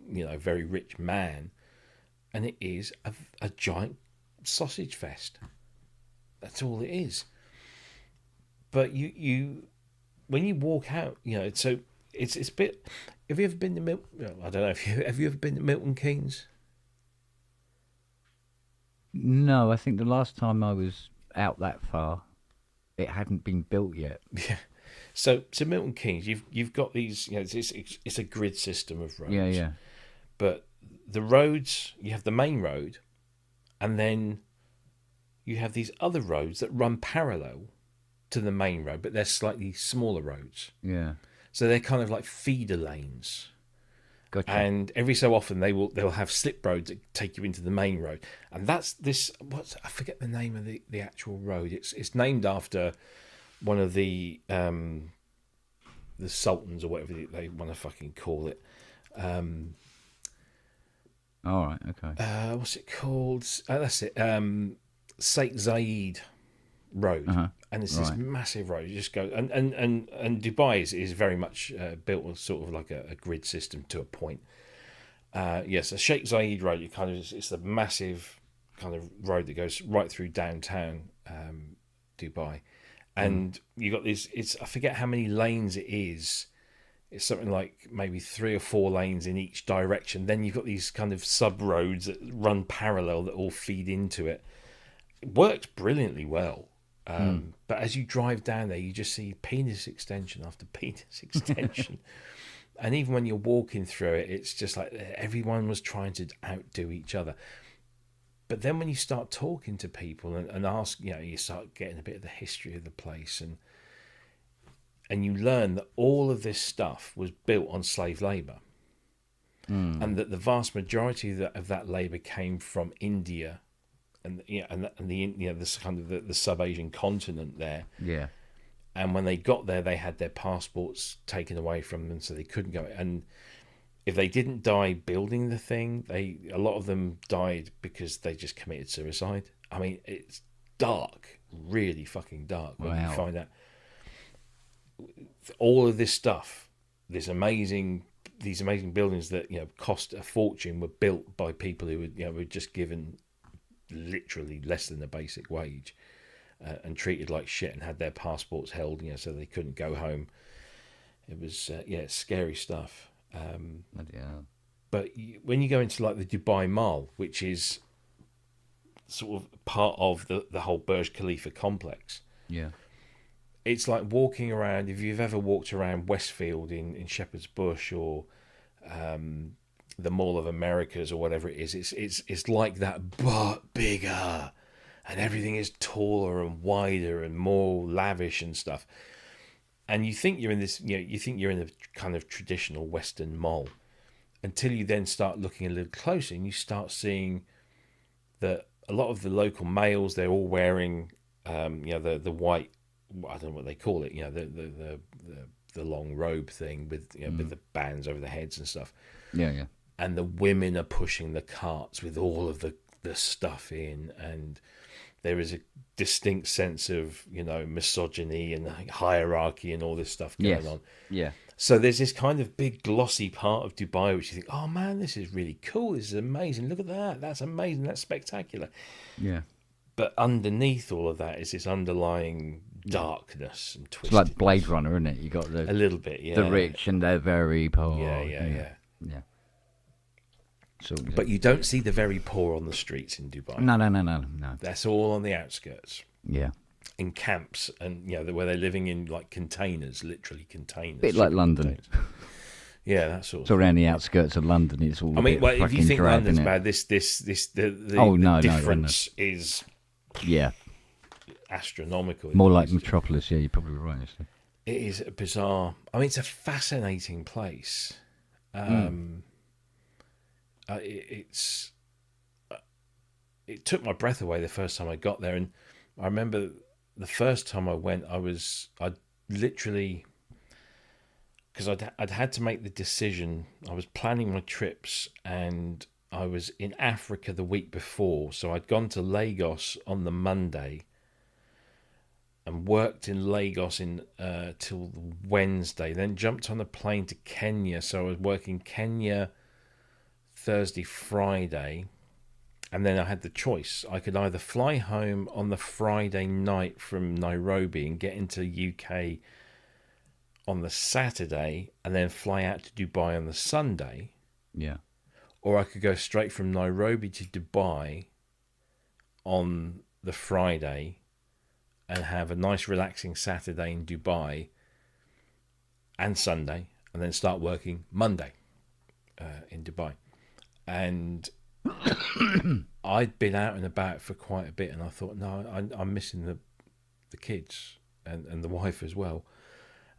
very rich man, and it is a giant sausage fest. That's all it is. But when you walk out, so it's a bit. Have you ever been to Milton? I don't know. Have you ever been to Milton Keynes? No, I think the last time I was out that far, it hadn't been built yet. Yeah. So Milton Keynes, you've got these. It's a grid system of roads. Yeah. But the roads, you have the main road, and then you have these other roads that run parallel to the main road, but they're slightly smaller roads. Yeah. So they're kind of like feeder lanes. Gotcha. And every so often they'll have slip roads that take you into the main road. And that's this. I forget the name of the actual road. It's named after one of the sultans or whatever they want to fucking call it. All right. Okay. What's it called? That's it. Sheikh Zayed Road. And it's this massive road. You just go, and Dubai is very much built as sort of like a grid system to a point. Yes, a Sheikh Zayed Road. It's a massive kind of road that goes right through downtown Dubai, and you got this. I forget how many lanes it is. It's something like maybe 3 or 4 lanes in each direction. Then you've got these kind of sub roads that run parallel that all feed into it. It works brilliantly well. But as you drive down there, you just see penis extension after penis extension. And even when you're walking through it, it's just like everyone was trying to outdo each other. But then when you start talking to people and ask, you start getting a bit of the history of the place, and you learn that all of this stuff was built on slave labour, and that the vast majority of that labour came from India, and this kind of the sub-Asian continent there. Yeah. And when they got there, they had their passports taken away from them, so they couldn't go. And if they didn't die building the thing, a lot of them died because they just committed suicide. I mean, it's dark, really fucking dark when you find out all of this stuff, these amazing buildings that cost a fortune were built by people who were just given literally less than a basic wage, and treated like shit, and had their passports held, so they couldn't go home. It was it's scary stuff. But when you go into like the Dubai Mall, which is sort of part of the whole Burj Khalifa complex, it's like walking around. If you've ever walked around Westfield in Shepherd's Bush, or the Mall of Americas, or whatever it is, it's like that, but bigger, and everything is taller and wider and more lavish and stuff. And you think you're in this, you think you're in a kind of traditional Western mall, until you then start looking a little closer, and you start seeing that a lot of the local males, they're all wearing, the white, I don't know what they call it, the long robe thing with with the bands over the heads and stuff. Yeah. And the women are pushing the carts with all of the stuff in, and there is a distinct sense of misogyny and hierarchy and all this stuff going on. Yeah. So there's this kind of big glossy part of Dubai which you think, oh man, this is really cool, this is amazing, look at that, that's amazing, that's spectacular. Yeah. But underneath all of that is this underlying darkness and twisted. It's like Blade Runner, isn't it? You got a little bit, yeah. The rich and they're very poor. Yeah. So, but you don't see the very poor on the streets in Dubai. No. That's all on the outskirts. Yeah. In camps, and where they're living in like containers, literally containers. Bit like London. Containers. Yeah, that's all. It's around the outskirts of London. It's all. I mean, well, if you think drab, London's bad, the difference is astronomical. More like Metropolis. Yeah, you're probably right. Actually. It is bizarre. I mean, it's a fascinating place. It took my breath away the first time I got there, and I remember the first time I went, I literally, because I'd had to make the decision. I was planning my trips, and I was in Africa the week before, so I'd gone to Lagos on the Monday and worked in Lagos till Wednesday, then jumped on a plane to Kenya, so I was working Kenya Thursday, Friday, and then I had the choice. I could either fly home on the Friday night from Nairobi and get into UK on the Saturday and then fly out to Dubai on the Sunday. Yeah. Or I could go straight from Nairobi to Dubai on the Friday and have a nice relaxing Saturday in Dubai and Sunday, and then start working Monday in Dubai. And I'd been out and about for quite a bit, and I thought, no, I'm missing the kids and the wife as well.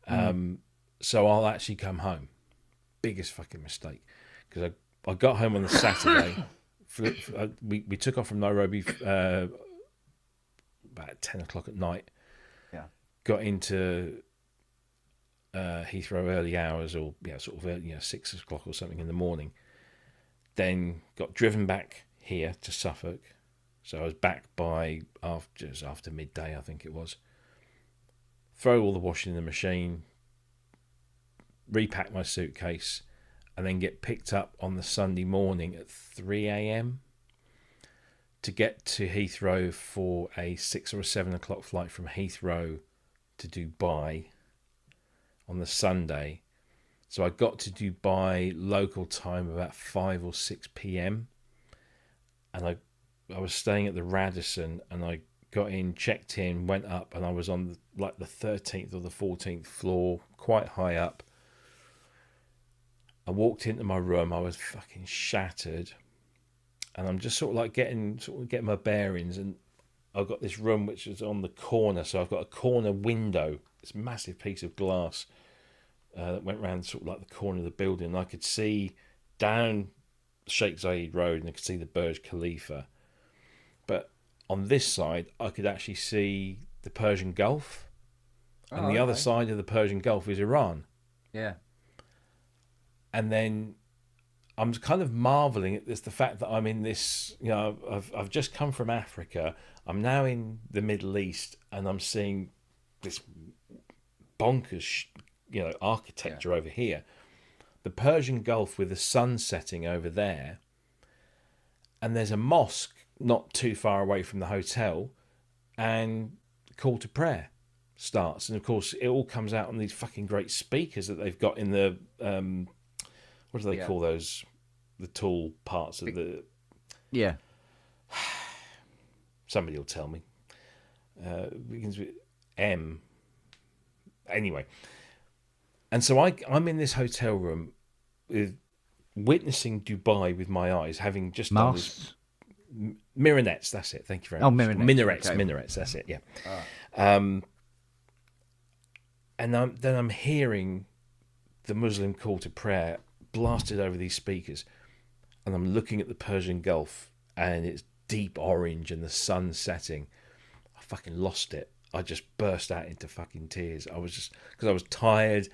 So I'll actually come home. Biggest fucking mistake, because I got home on the Saturday. We took off from Nairobi about 10 o'clock at night. Yeah. Got into Heathrow early hours, or sort of 6 o'clock or something in the morning. Then got driven back here to Suffolk, so I was back by just after midday, I think it was. Throw all the washing in the machine, repack my suitcase, and then get picked up on the Sunday morning at 3 a.m. to get to Heathrow for a 6 or a 7 o'clock flight from Heathrow to Dubai on the Sunday. So I got to Dubai local time about 5 or 6 p.m. and I was staying at the Radisson, and I got in, checked in, went up, and I was on the 13th or the 14th floor, quite high up. I walked into my room, I was fucking shattered, and I'm just sort of like getting my bearings, and I've got this room which is on the corner, so I've got a corner window, this massive piece of glass that went round sort of like the corner of the building, and I could see down Sheikh Zayed Road, and I could see the Burj Khalifa, but on this side I could actually see the Persian Gulf, and the other side of the Persian Gulf is Iran. Yeah. And then I'm kind of marveling at this, the fact that I'm in this, you know, I've just come from Africa. I'm now in the Middle East, and I'm seeing this bonkers, you know, architecture over here. The Persian Gulf with the sun setting over there. And there's a mosque not too far away from the hotel, and the call to prayer starts. And of course, it all comes out on these fucking great speakers that they've got in the, what do they call those? The tall parts of the... Yeah. Somebody will tell me. Begins with M. Anyway. And so I'm in this hotel room witnessing Dubai with my eyes, having just done this... Minarets, that's it. Thank you very much. Minarets. Minarets, that's it, yeah. And then I'm hearing the Muslim call to prayer blasted over these speakers, and I'm looking at the Persian Gulf, and it's deep orange and the sun setting. I fucking lost it. I just burst out into fucking tears. I was just, because I was tired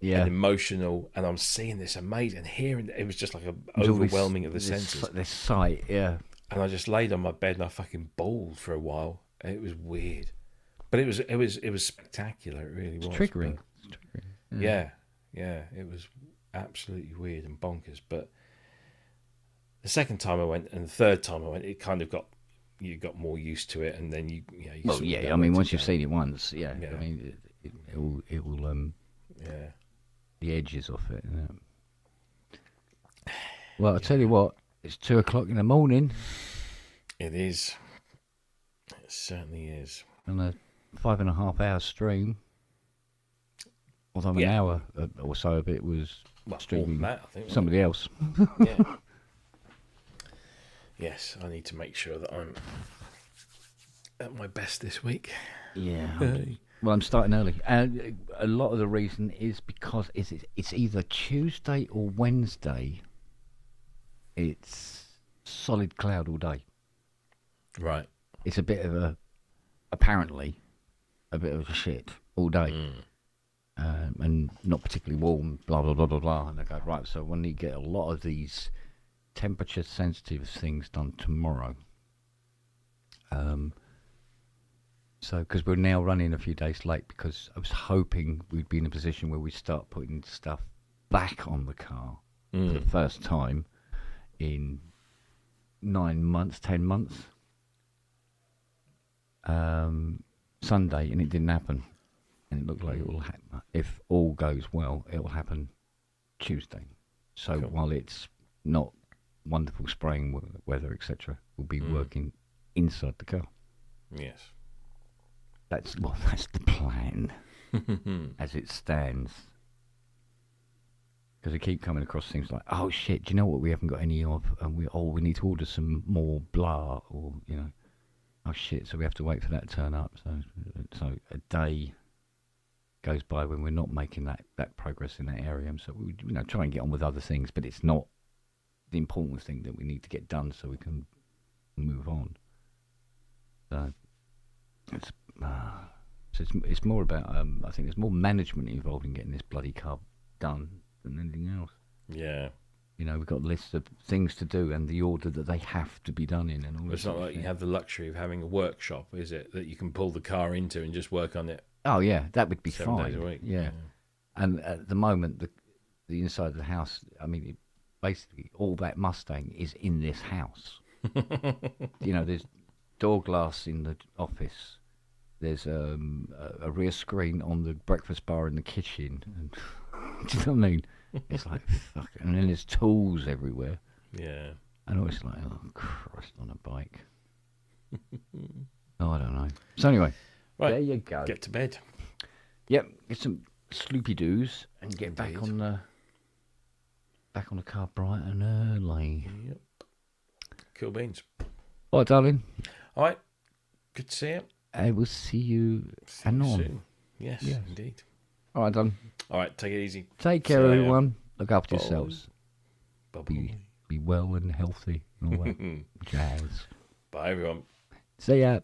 and emotional, and I'm seeing this amazing, hearing it was just like an overwhelming of the senses. This sight, yeah. And I just laid on my bed and I fucking bawled for a while. And it was weird, but it was spectacular. It really was. Triggering. Yeah, it was absolutely weird and bonkers. But the second time I went and the third time I went, it kind of you got more used to it, and then you I mean, once you've seen it once, I mean, it will the edges off it. Well, I'll tell you what, it's 2:00 in the morning. It is. It certainly is. And a 5.5 hour stream. Although an hour or so of it was streaming that, I think, somebody else. Yeah. Yes, I need to make sure that I'm at my best this week. Yeah. Well, I'm starting early. And a lot of the reason is because it's either Tuesday or Wednesday. It's solid cloud all day. Right. It's apparently a bit of a shit all day. And not particularly warm, blah, blah, blah, blah, blah. And I go, right, so we need to get a lot of these temperature-sensitive things done tomorrow. So, because we're now running a few days late, because I was hoping we'd be in a position where we start putting stuff back on the car for the first time in 9 months, 10 months. Sunday, and it didn't happen. And it looked like it will happen. If all goes well, it will happen Tuesday. So while it's not wonderful spraying weather, etc., we'll be working inside the car. Yes. That's the plan as it stands. Because we keep coming across things like, oh shit, do you know what we haven't got any of? And we need to order some more blah, or oh shit, so we have to wait for that to turn up. So a day goes by when we're not making that progress in that area. And so we try and get on with other things, but it's not the important thing that we need to get done so we can move on. So it's more about I think there's more management involved in getting this bloody car done than anything else. Yeah. We've got lists of things to do and the order that they have to be done in, and all. It's not like you have the luxury of having a workshop, is it? That you can pull the car into and just work on it. Oh yeah, that would be 7 fine. days a week. Yeah. And at the moment, the inside of the house, I mean, basically all that Mustang is in this house. There's door glass in the office. There's a rear screen on the breakfast bar in the kitchen. And, do you know what I mean? It's like, fuck. And then there's tools everywhere. Yeah. And always like, oh, Christ, on a bike. Oh, I don't know. So anyway, right. There you go. Get to bed. Yep, get some sloopy doos and get Indeed. back on the car bright and early. Yep. Cool beans. All right, darling. All right. Good to see you. I will see you See you anon. soon. Yes, Yes. indeed. All right, darling. All right. Take it easy. Take care, See you later. everyone. Look after Bye. yourselves. Bye-bye. Be well and healthy and all that jazz. Bye, everyone. See ya.